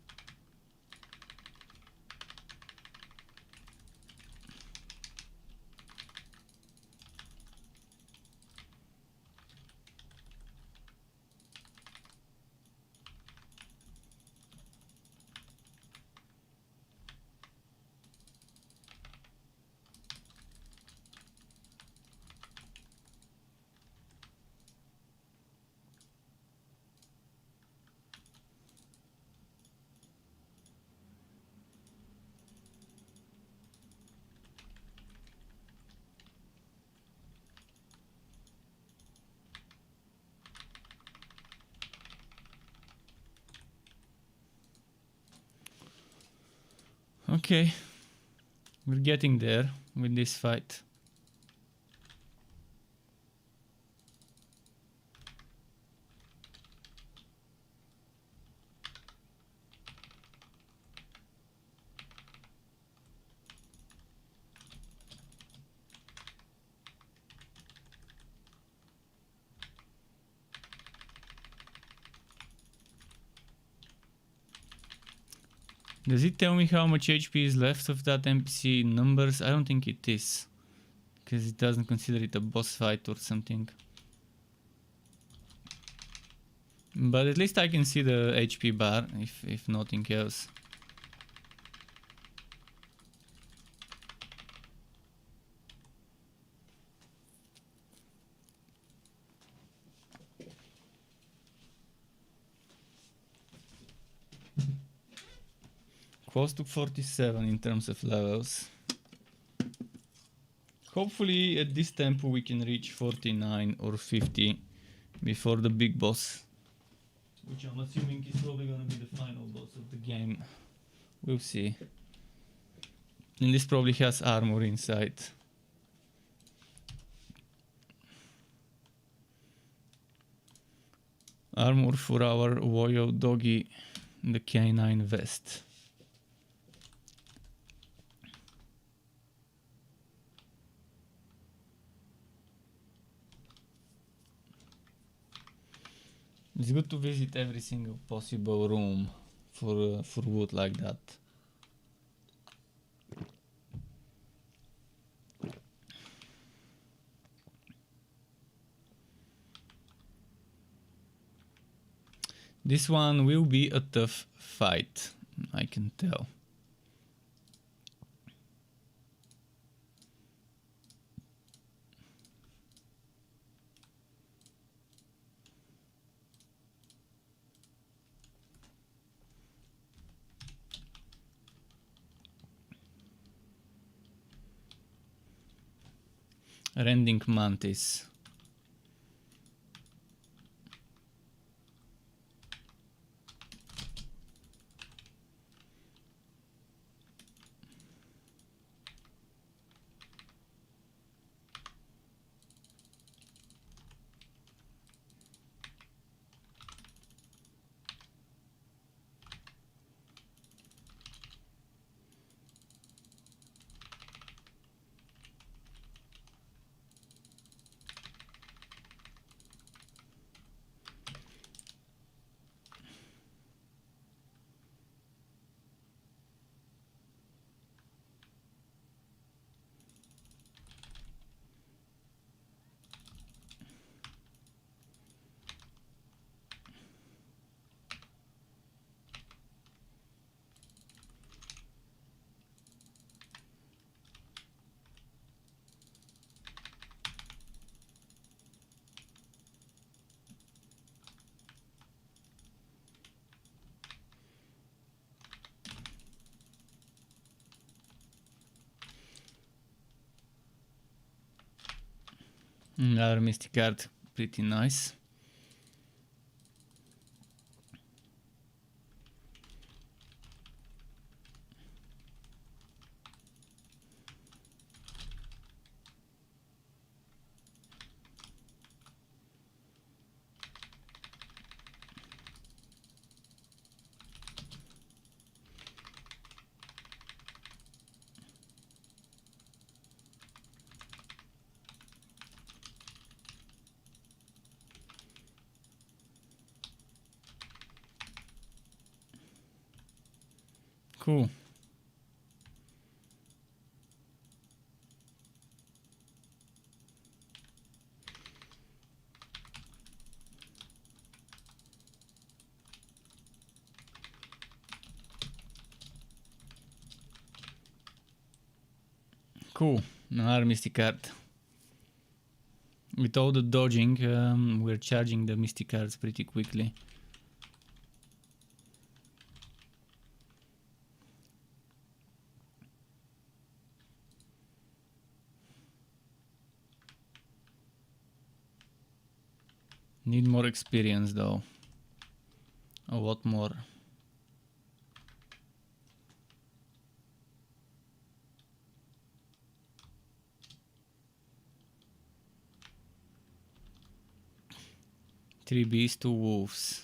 Okay, we're getting there with this fight. Does it tell me how much HP is left of that NPC numbers? I don't think it is, because it doesn't consider it a boss fight or something. But at least I can see the HP bar, if nothing else. Close to 47 in terms of levels. Hopefully at this tempo we can reach 49 or 50 before the big boss, which I'm assuming is probably gonna be the final boss of the game. We'll see. And this probably has armor inside. Armor for our Woyo doggy, the canine vest. It's good to visit every single possible room for wood like that. This one will be a tough fight, I can tell. Rending mantis. Another mystic card, pretty nice. Cool. Cool. Another mystic card. With all the dodging, we're charging the mystic cards pretty quickly. Need more experience though. A lot more. 3 bees, 2 wolves.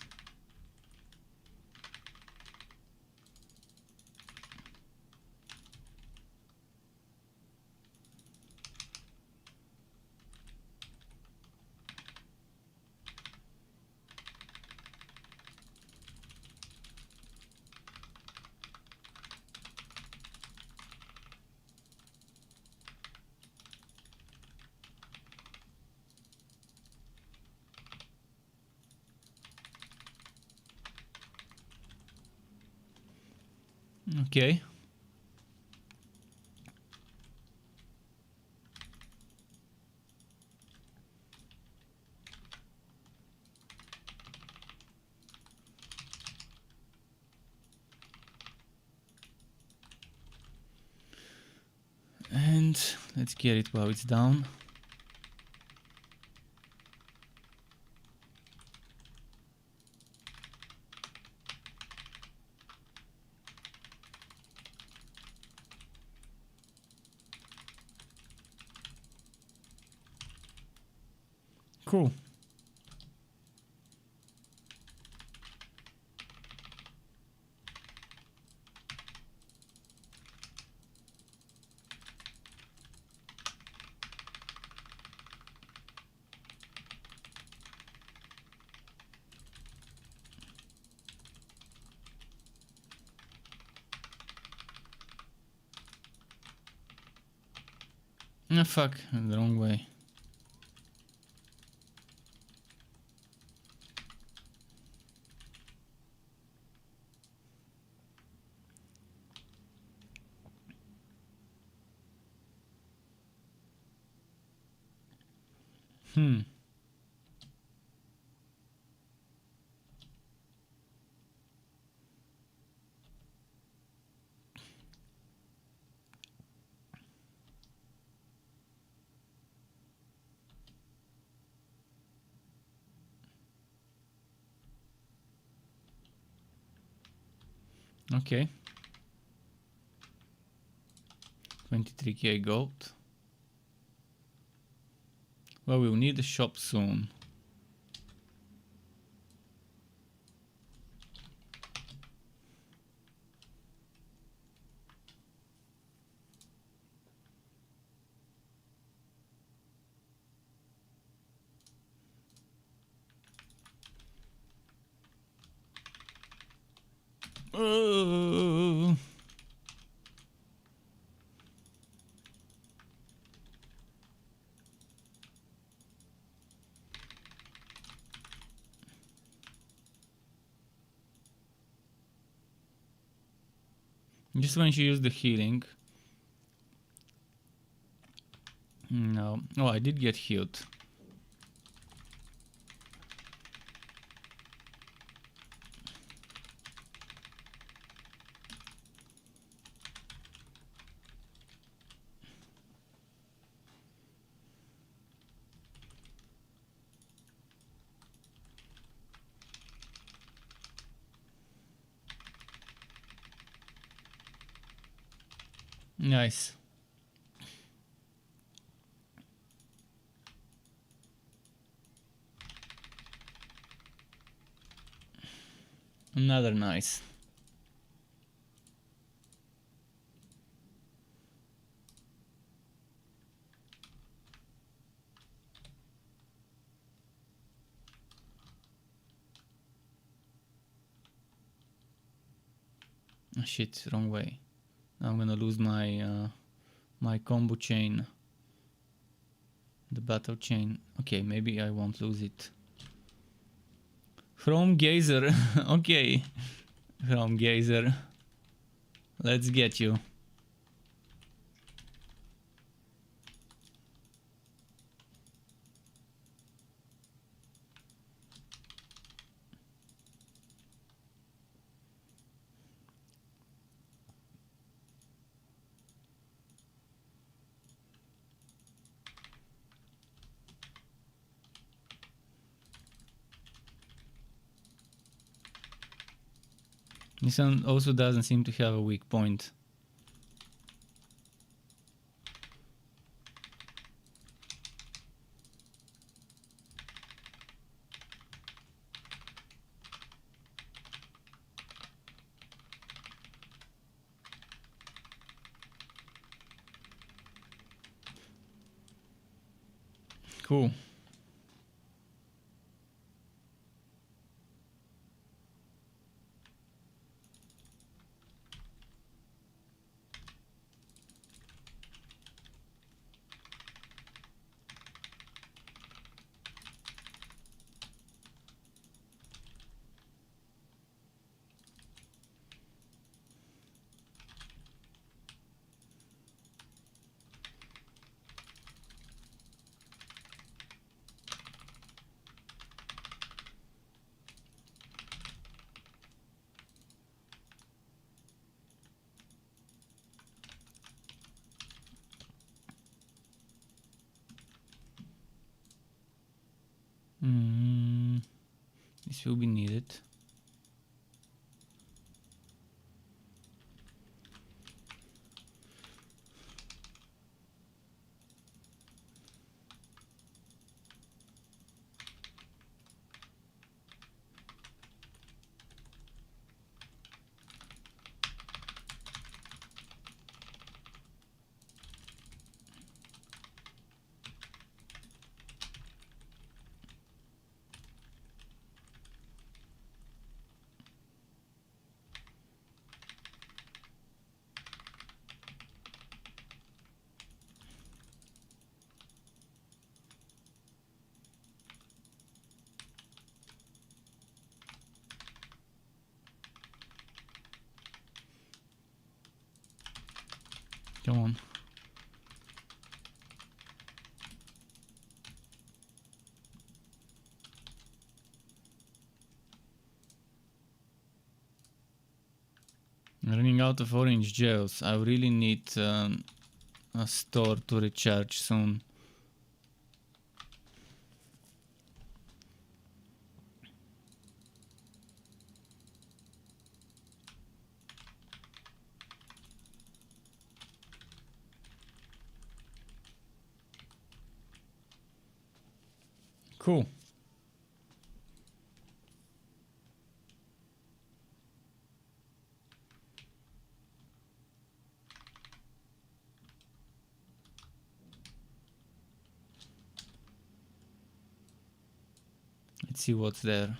Okay. And let's get it while it's down. Cool. Ah, fuck, the wrong way. Okay. 23k gold. Well, we'll need a shop soon. Oh. Just when she used the healing. No. Oh, I did get healed. Nice. Another nice. Oh, shit, wrong way. Now I'm gonna lose my my combo chain. The battle chain. Okay, maybe I won't lose it. Chrome Gazer. Okay. Chrome Gazer. Let's get you. This one also doesn't seem to have a weak point. Cool. This will be needed. Come on. I'm running out of orange gels. I really need a store to recharge soon. Cool. Let's see what's there.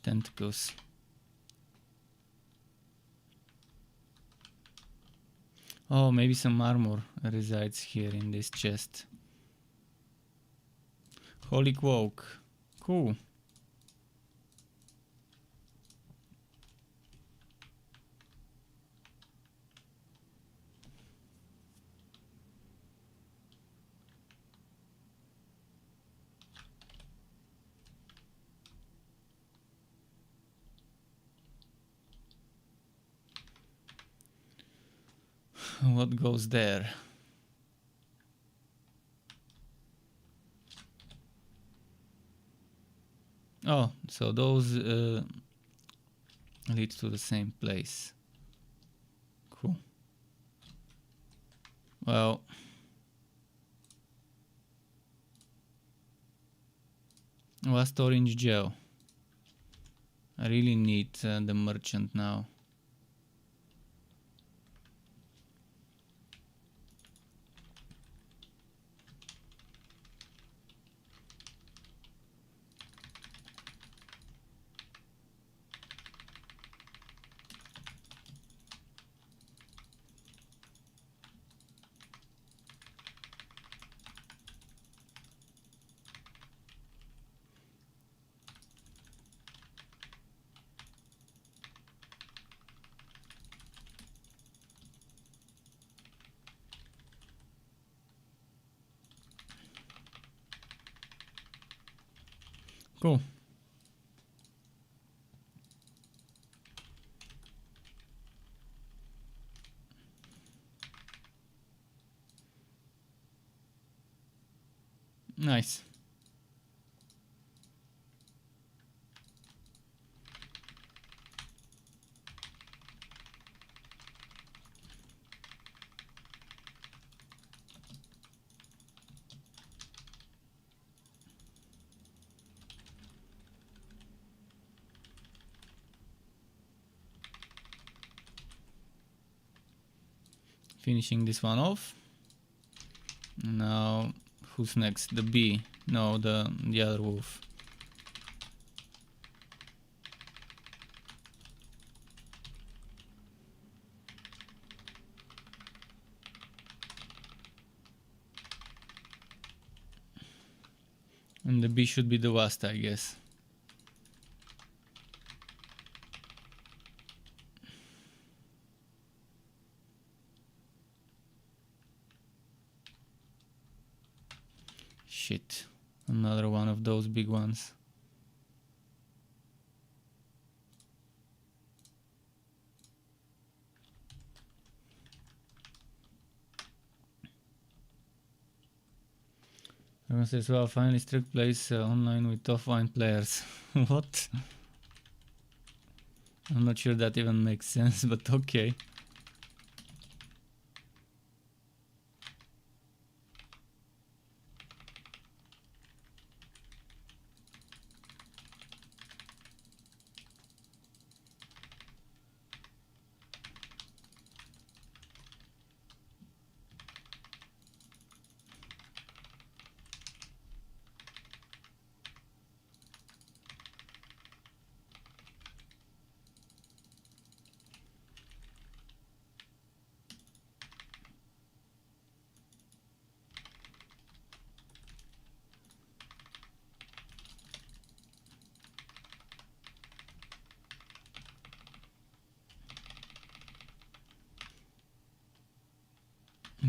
Tentacles. Oh, maybe some armor resides here in this chest. Holy Cloak. Cool. What goes there? Oh, so those lead to the same place. Cool. Well, last orange gel. I really need the merchant now. Cool. Nice. Finishing this one off. Now, who's next? The bee. No, the other wolf. And the bee should be the wasp, I guess. Shit. Another one of those big ones. Everyone says, well, finally Strict plays online with offline players. What? I'm not sure that even makes sense, but okay.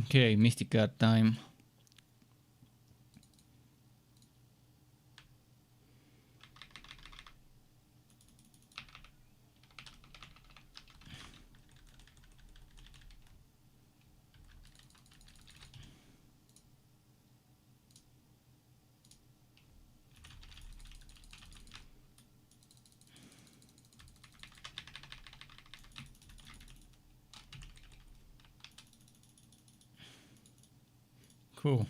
Okay, Mystic card time. Cool.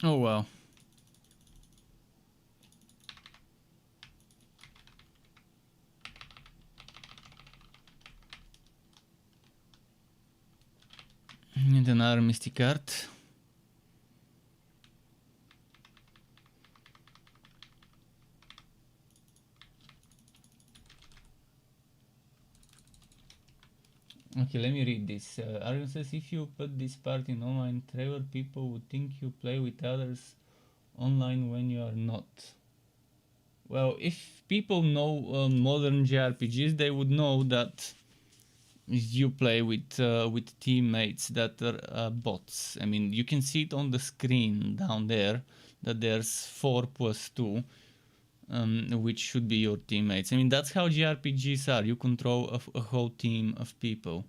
Oh wow. And another Mystic card. Okay, let me read this. Arion says, if you put this part in online, Trevor, people would think you play with others online when you are not. Well, if people know modern JRPGs, they would know that you play with teammates that are bots. I mean, you can see it on the screen down there that there's 4 plus 2, which should be your teammates. I mean, that's how JRPGs are. You control a whole team of people.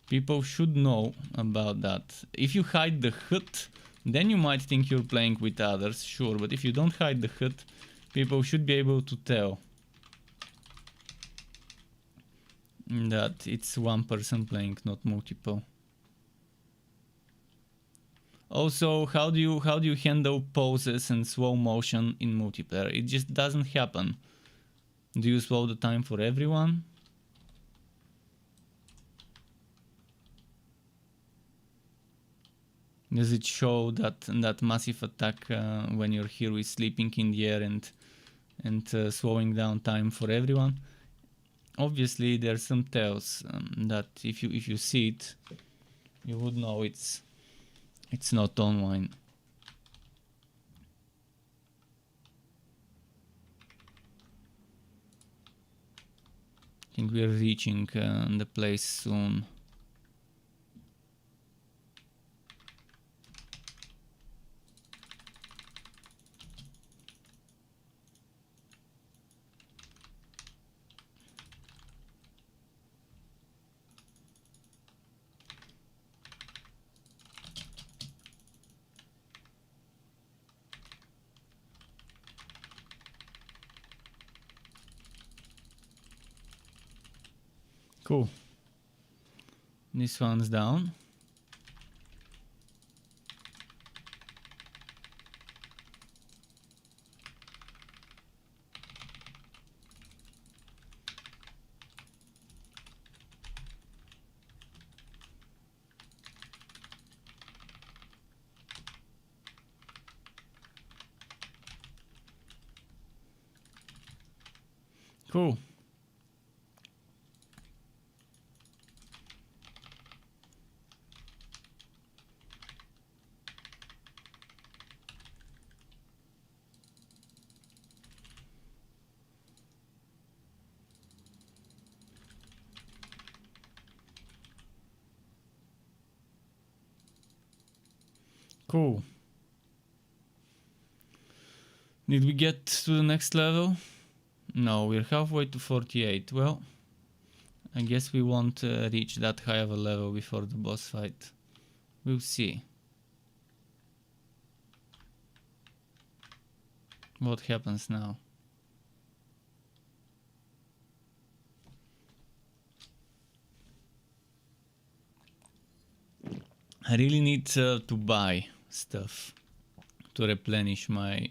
People should know about that. If you hide the HUD, then you might think you're playing with others, sure, but if you don't hide the HUD, people should be able to tell that it's one person playing, not multiple. Also, how do you handle pauses and slow motion in multiplayer? It just doesn't happen. Do you slow the time for everyone? Does it show that massive attack when your hero is sleeping in the air and slowing down time for everyone? Obviously, there's some tells that if you see it, you would know it's not online. I think we're reaching the place soon. Cool. This one's down. Cool. Cool. Did we get to the next level? No, we're halfway to 48. Well, I guess we won't reach that high of a level before the boss fight. We'll see. What happens now? I really need to buy stuff to replenish my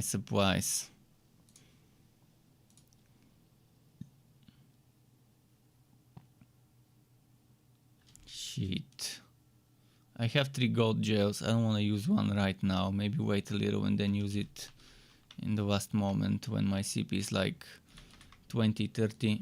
supplies. Shit. I have 3 gold gels. I don't want to use one right now. Maybe wait a little and then use it in the last moment when my CP is like 20, 30.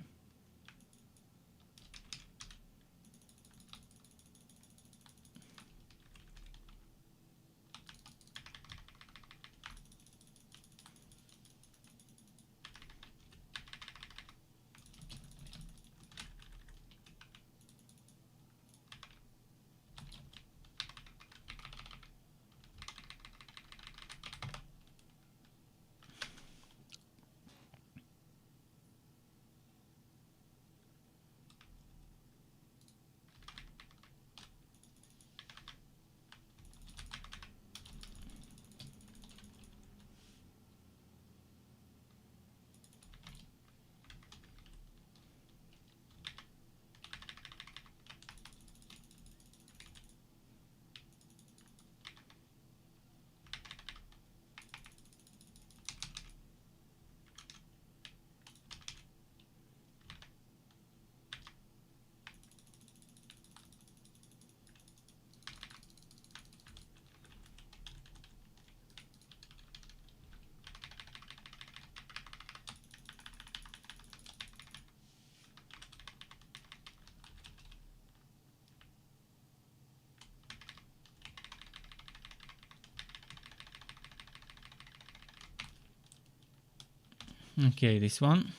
Okay, this one.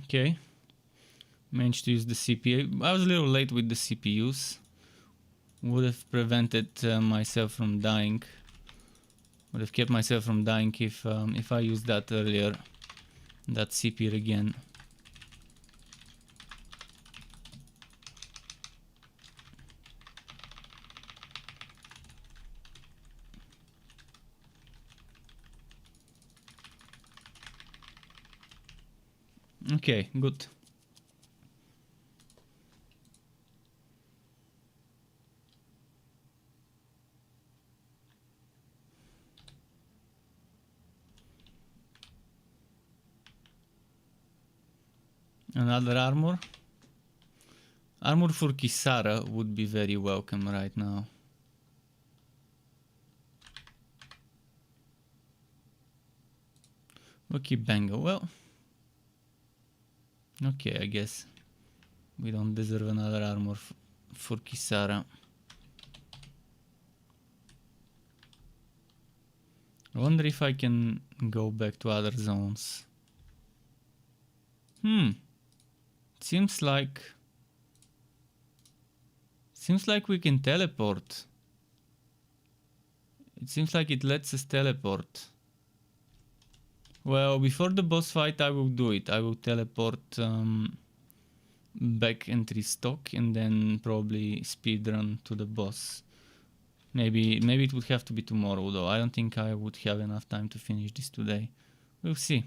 Okay. Managed to use the CPU. I was a little late with the CPUs. Would have prevented myself from dying. Would have kept myself from dying if I used that earlier. That CPU again. Okay, good. Another armor. Armor for Kisara would be very welcome right now. Lucky Bangle. Well, okay, I guess we don't deserve another armor for Kisara. I wonder if I can go back to other zones. Seems like Seems like we can teleport. It seems like it lets us teleport. Well, before the boss fight I will do it. I will teleport back and restock and then probably speedrun to the boss. Maybe it would have to be tomorrow though. I don't think I would have enough time to finish this today. We'll see.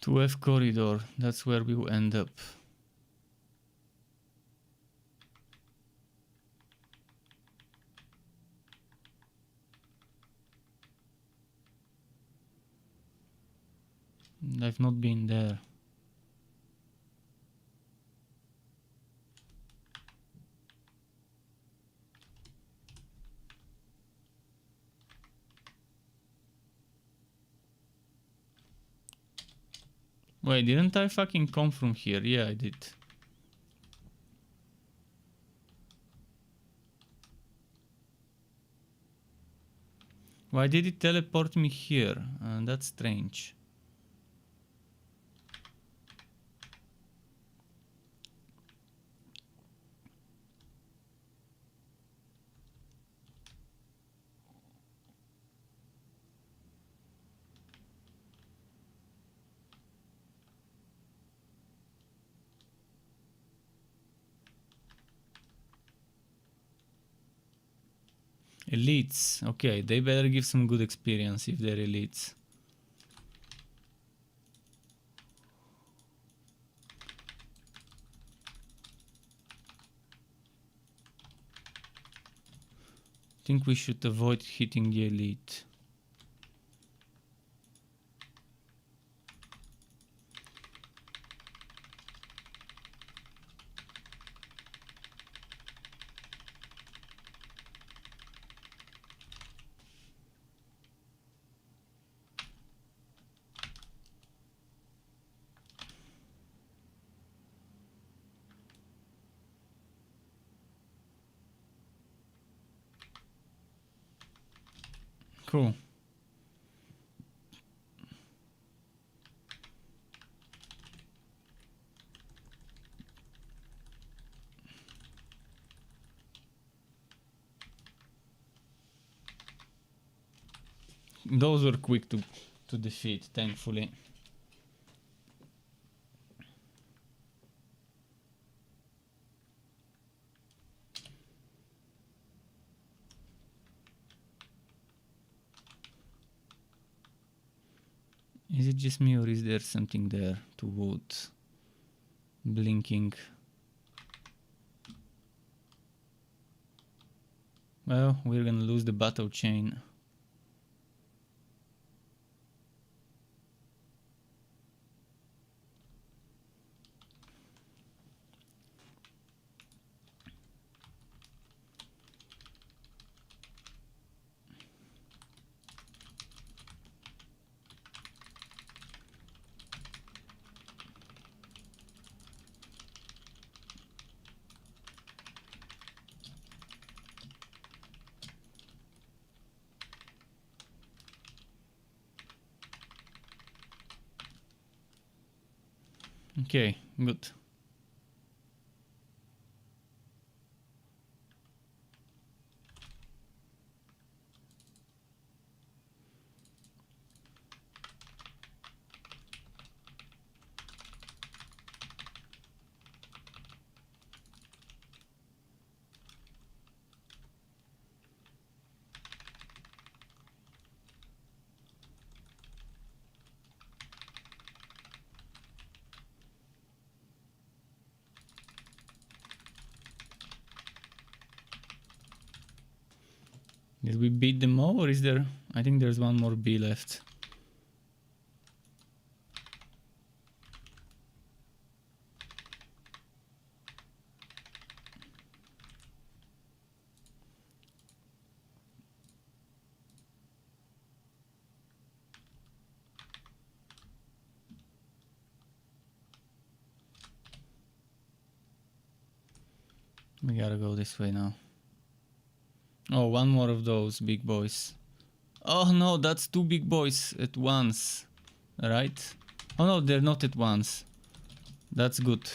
To F corridor, that's where we will end up. I've not been there. Wait, didn't I fucking come from here? Yeah, I did. Why did it teleport me here? That's strange. Elites. Okay, they better give some good experience if they're elites. I think we should avoid hitting the elite. Cool. Those were quick to defeat, thankfully. Is it just me or is there something there to wood? Blinking. Well, we're gonna lose the battle chain. Okay, good. Did we beat them all, or is there... I think there's one more bee left. We gotta go this way now. Oh, one more of those big boys. Oh no, that's two big boys at once. Right? Oh no, they're not at once. That's good.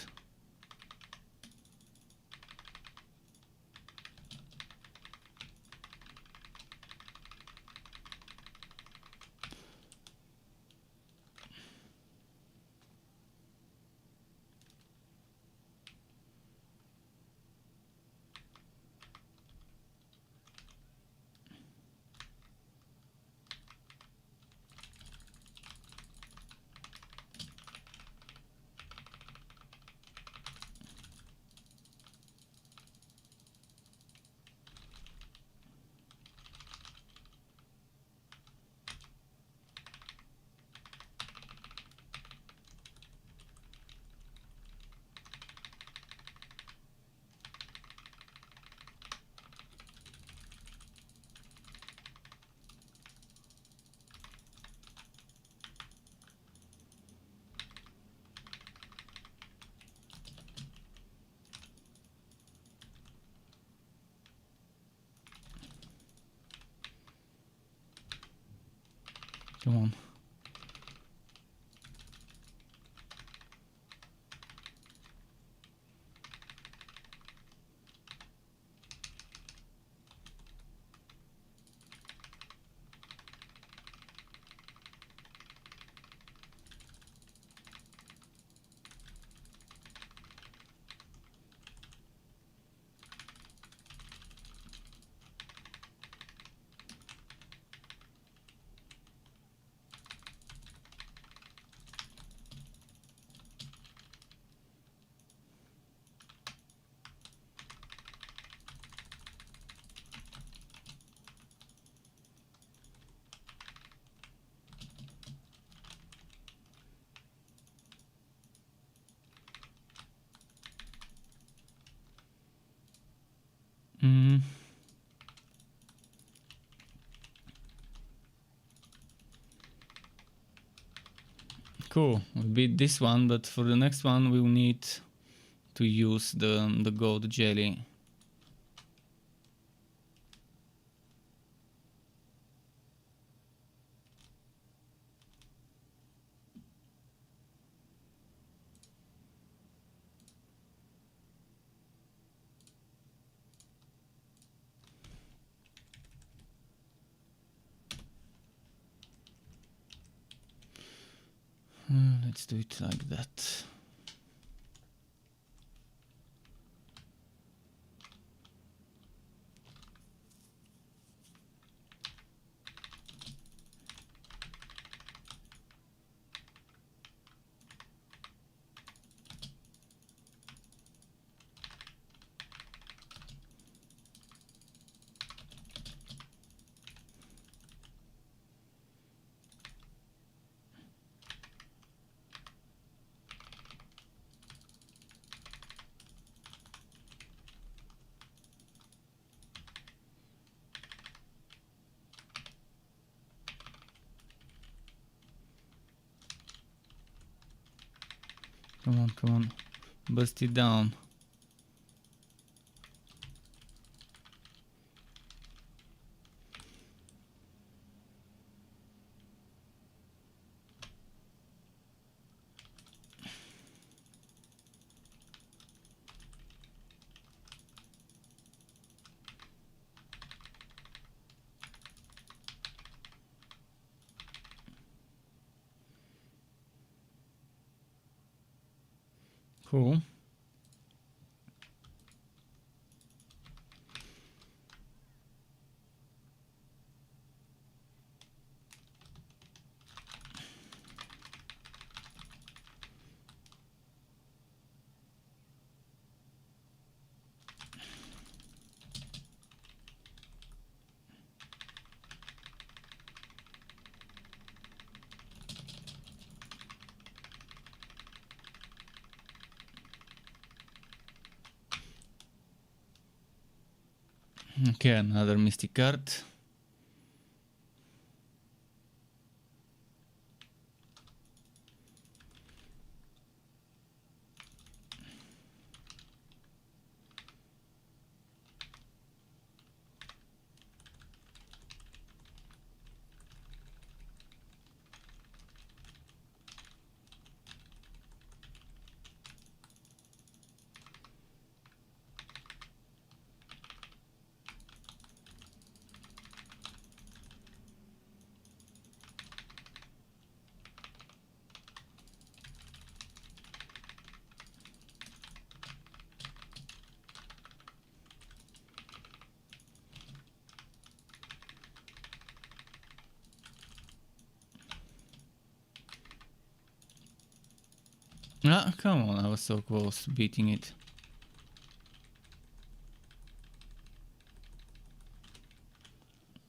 Come on. Mm. Cool, we beat this one, but for the next one we'll need to use the gold jelly. Let's do it like that. Come on, come on. Bust it down. Cool. Okay, another mystic card. Ah, come on, I was so close to beating it.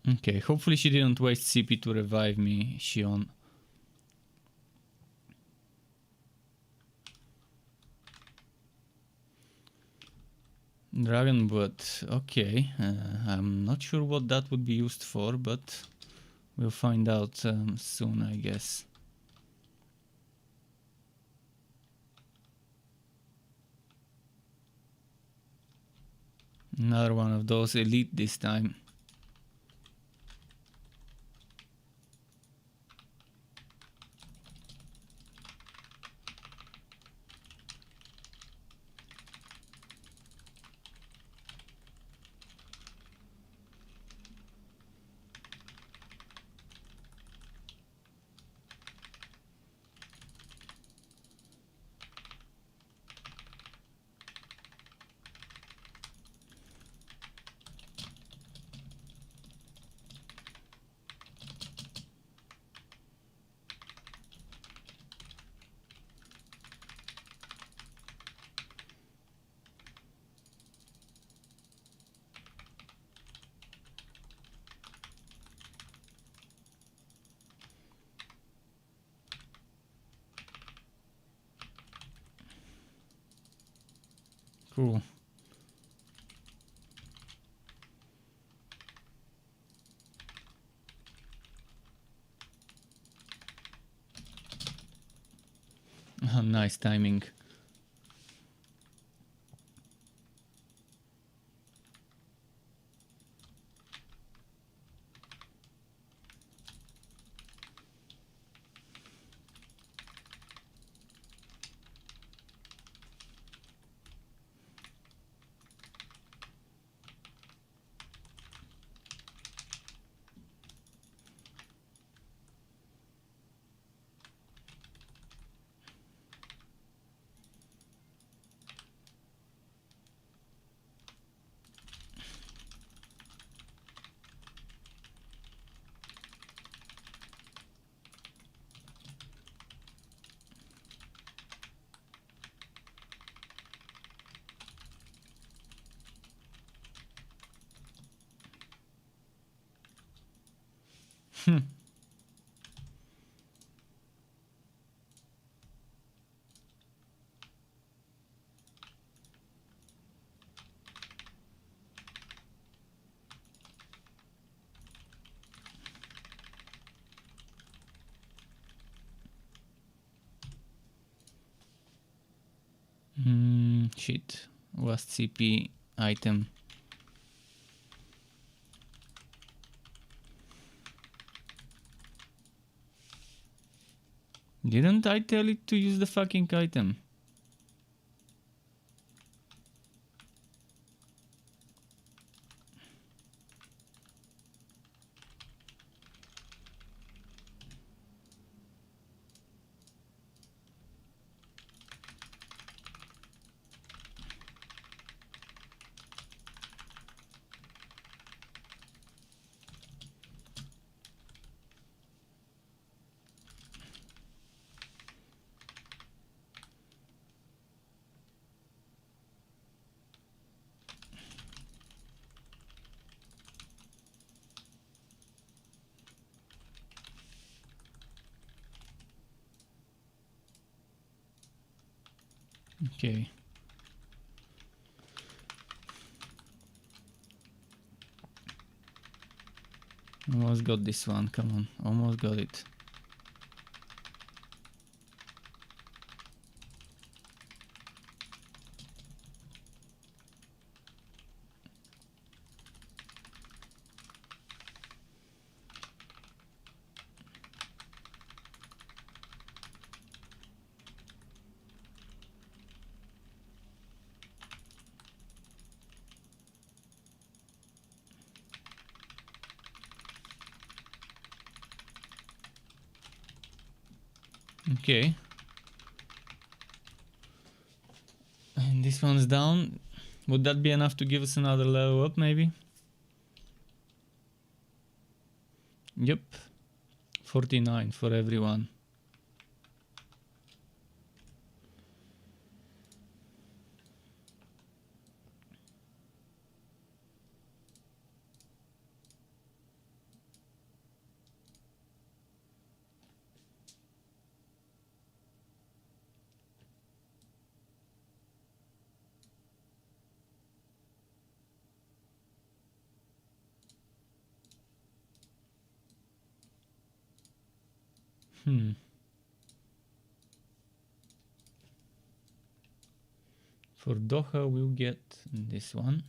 Okay, hopefully she didn't waste CP to revive me, Shion. Dragon blood, okay. I'm not sure what that would be used for, but we'll find out soon, I guess. Another one of those elite this time. Cool. Oh, nice timing. Shit. Last CP item. Didn't I tell it to use the fucking item? Okay. Almost got this one, come on, almost got it. Okay. And this one's down. Would that be enough to give us another level up, maybe? Yep. 49 for everyone. For Doha, we'll get this one.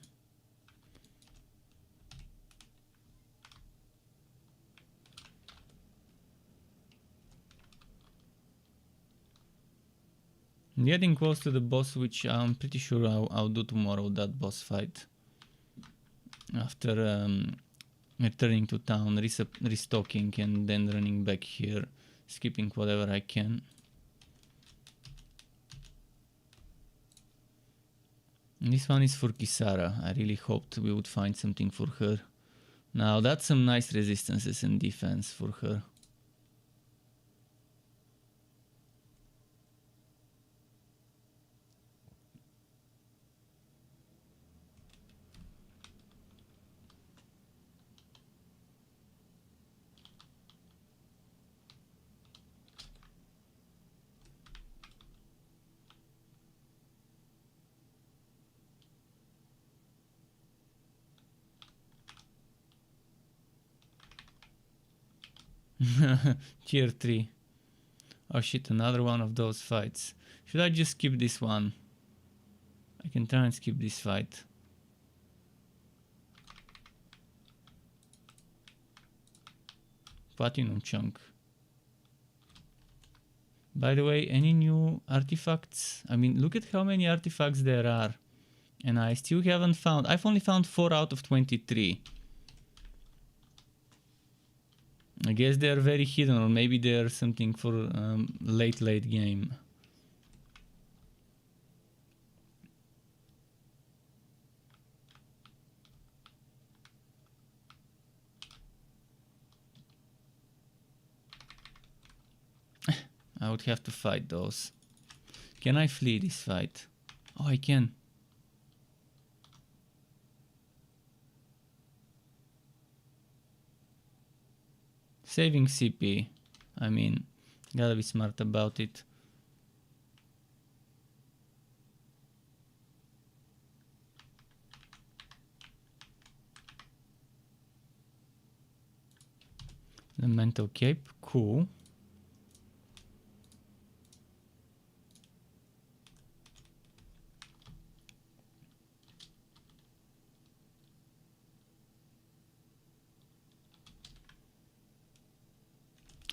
Getting close to the boss, which I'm pretty sure I'll do tomorrow, that boss fight. After returning to town, restocking, and then running back here, skipping whatever I can. And this one is for Kisara. I really hoped we would find something for her. Now that's some nice resistances and defense for her. Tier 3. Oh shit, another one of those fights. Should I just skip this one? I can try and skip this fight. Platinum chunk. By the way, any new artifacts? I mean, look at how many artifacts there are. And I still haven't found... I've only found 4 out of 23. I guess they're very hidden, or maybe they're something for late game. I would have to fight those. Can I flee this fight? Oh, I can. Saving CP. I mean, gotta be smart about it. The mental cape, cool.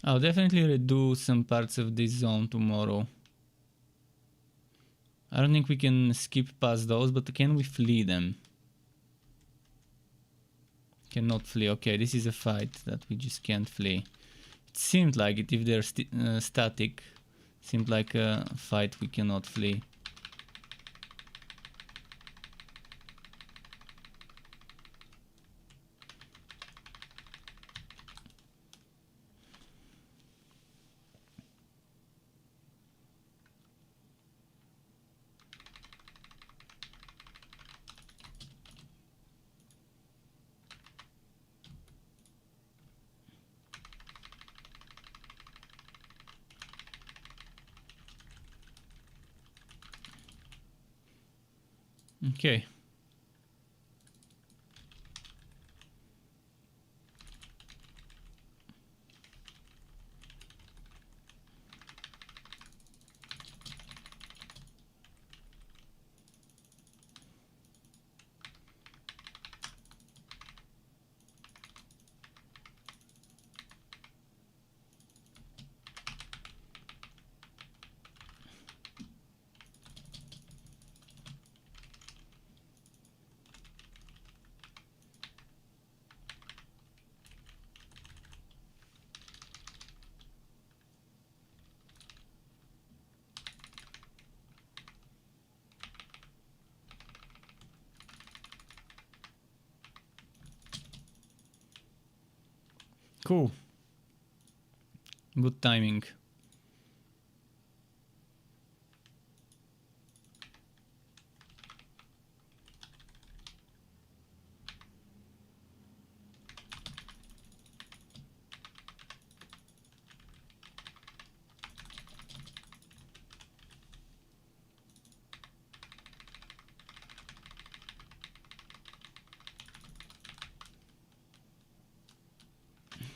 I'll definitely redo some parts of this zone tomorrow. I don't think we can skip past those, but can we flee them? Cannot flee. Okay, this is a fight that we just can't flee. It seemed like it if they're static. Seemed like a fight we cannot flee. Okay. Cool. Good timing.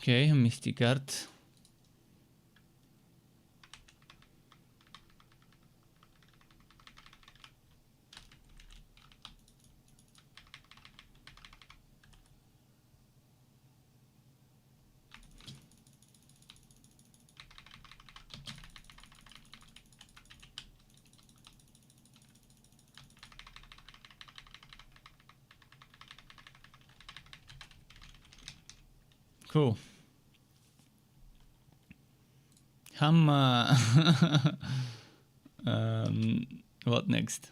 Okay, a mystic card. Cool. What next?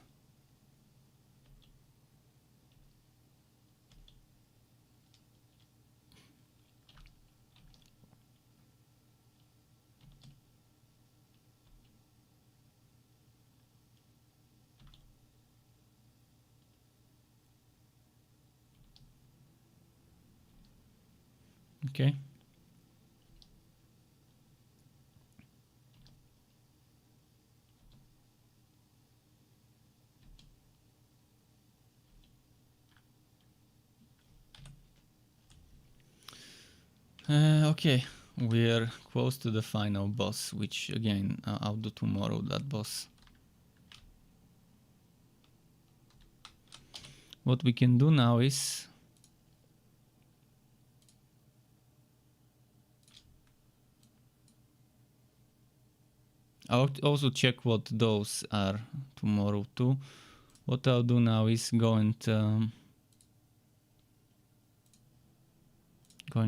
Okay. Okay, we're close to the final boss, which again, I'll do tomorrow, that boss. What we can do now is I'll also check what those are tomorrow too. What I'll do now is go and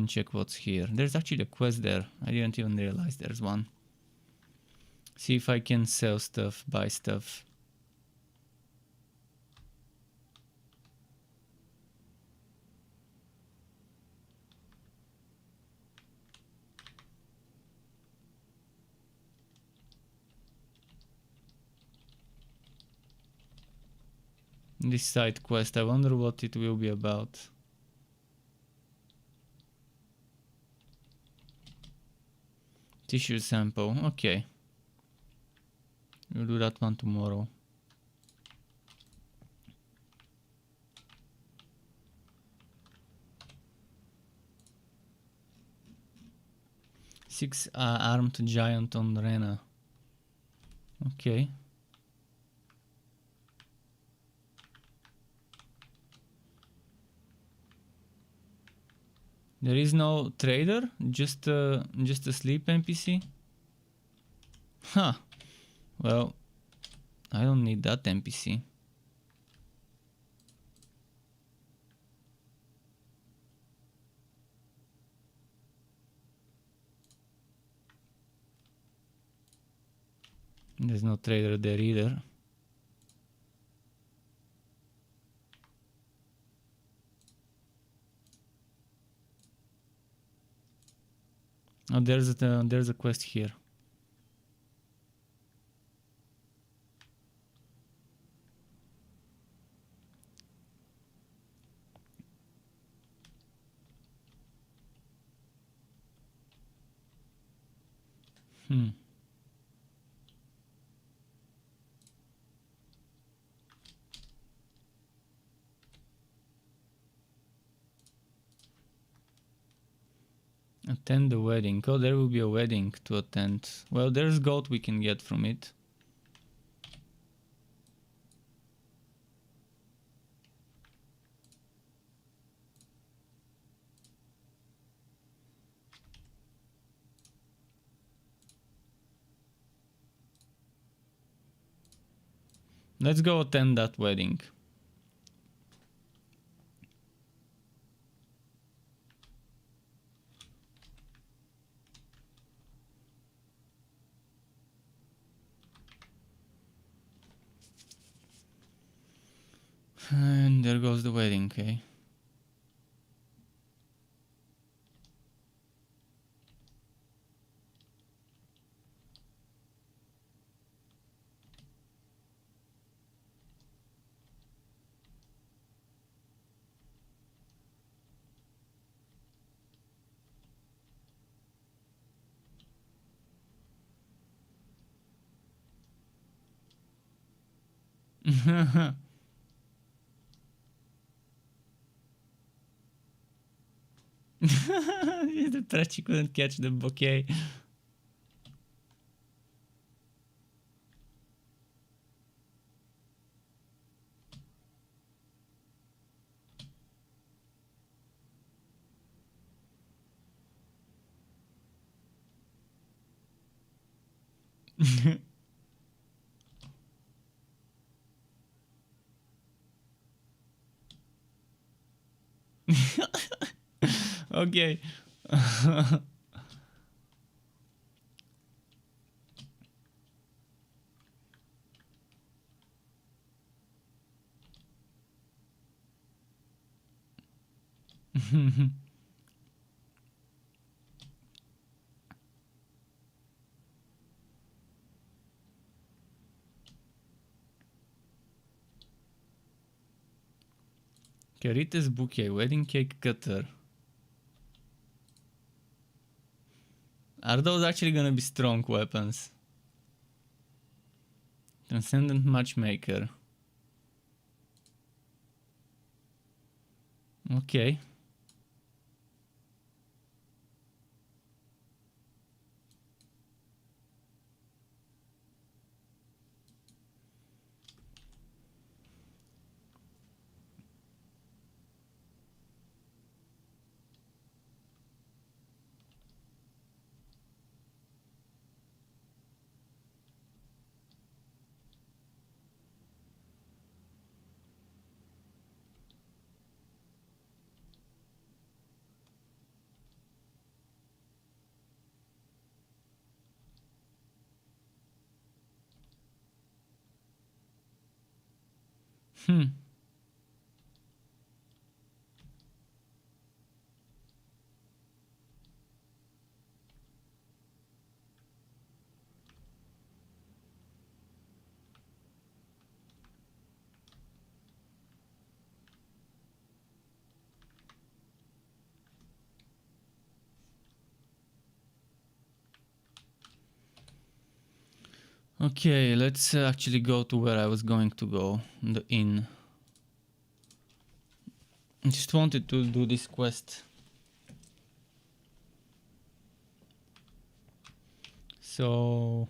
check what's here. There's actually a quest there. I didn't even realize there's one. See if I can sell stuff, buy stuff. This side quest, I wonder what it will be about. Tissue sample, okay. We'll do that one tomorrow. Six armed giant on Rena. Okay. There is no trader, just a sleep NPC. Huh. Well, I don't need that NPC. There's no trader there either. Oh, there's a quest here. Attend the wedding. Oh, there will be a wedding to attend. Well, there's gold we can get from it. Let's go attend that wedding. And there goes the wedding, okay? The Trachi couldn't catch the bouquet. Okay. Carita's bouquet, wedding cake cutter. Are those actually gonna be strong weapons? Transcendent matchmaker. Okay. Okay, let's actually go to where I was going to go, the inn. I just wanted to do this quest. So,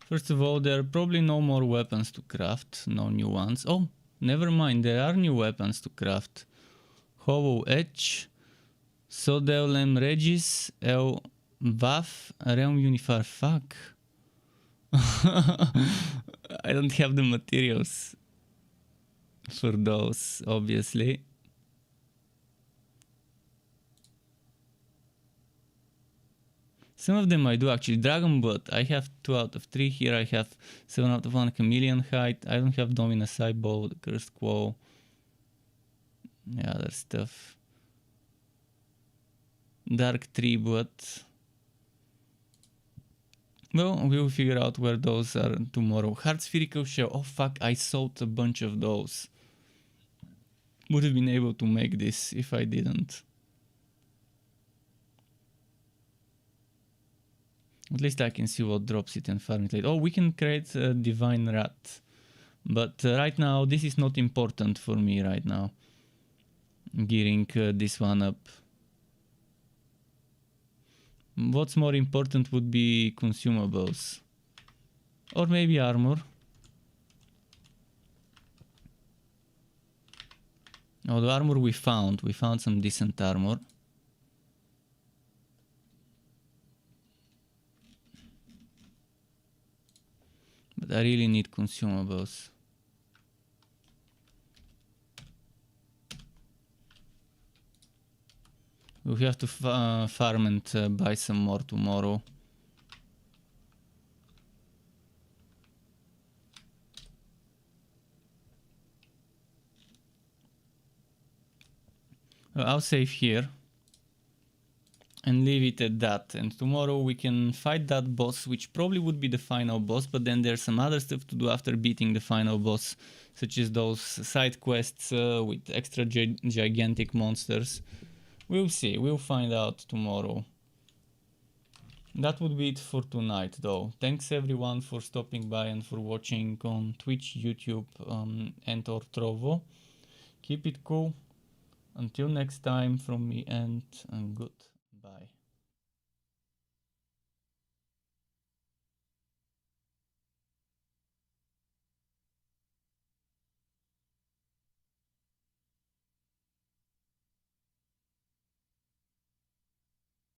first of all, there are probably no more weapons to craft, no new ones. Oh, never mind, there are new weapons to craft. Hollow Edge, Sodeulem Regis, El Vaf, Realm Unifar. Fuck. I don't have the materials for those, obviously. Some of them I do actually. Dragon Blood, I have 2 out of 3 here. I have 7 out of 1 Chameleon Height. I don't have Dominus Eyeball, the Cursed Quo. Yeah, other stuff. Dark Tree Blood. Well, we'll figure out where those are tomorrow. Hard Spherical Shell. Oh fuck, I sold a bunch of those. Would have been able to make this if I didn't. At least I can see what drops it and farm it later. Oh, we can create a Divine Rat. But right now, this is not important for me right now. Gearing this one up. What's more important would be consumables. Or maybe armor. Oh, the armor we found. We found some decent armor. But I really need consumables. We'll have to farm and buy some more tomorrow. I'll save here. And leave it at that, and tomorrow we can fight that boss, which probably would be the final boss, but then there's some other stuff to do after beating the final boss, such as those side quests with extra gigantic monsters. We'll see, we'll find out tomorrow. That would be it for tonight, though. Thanks everyone for stopping by and for watching on Twitch, YouTube, and or Trovo. Keep it cool. Until next time from me, and goodbye.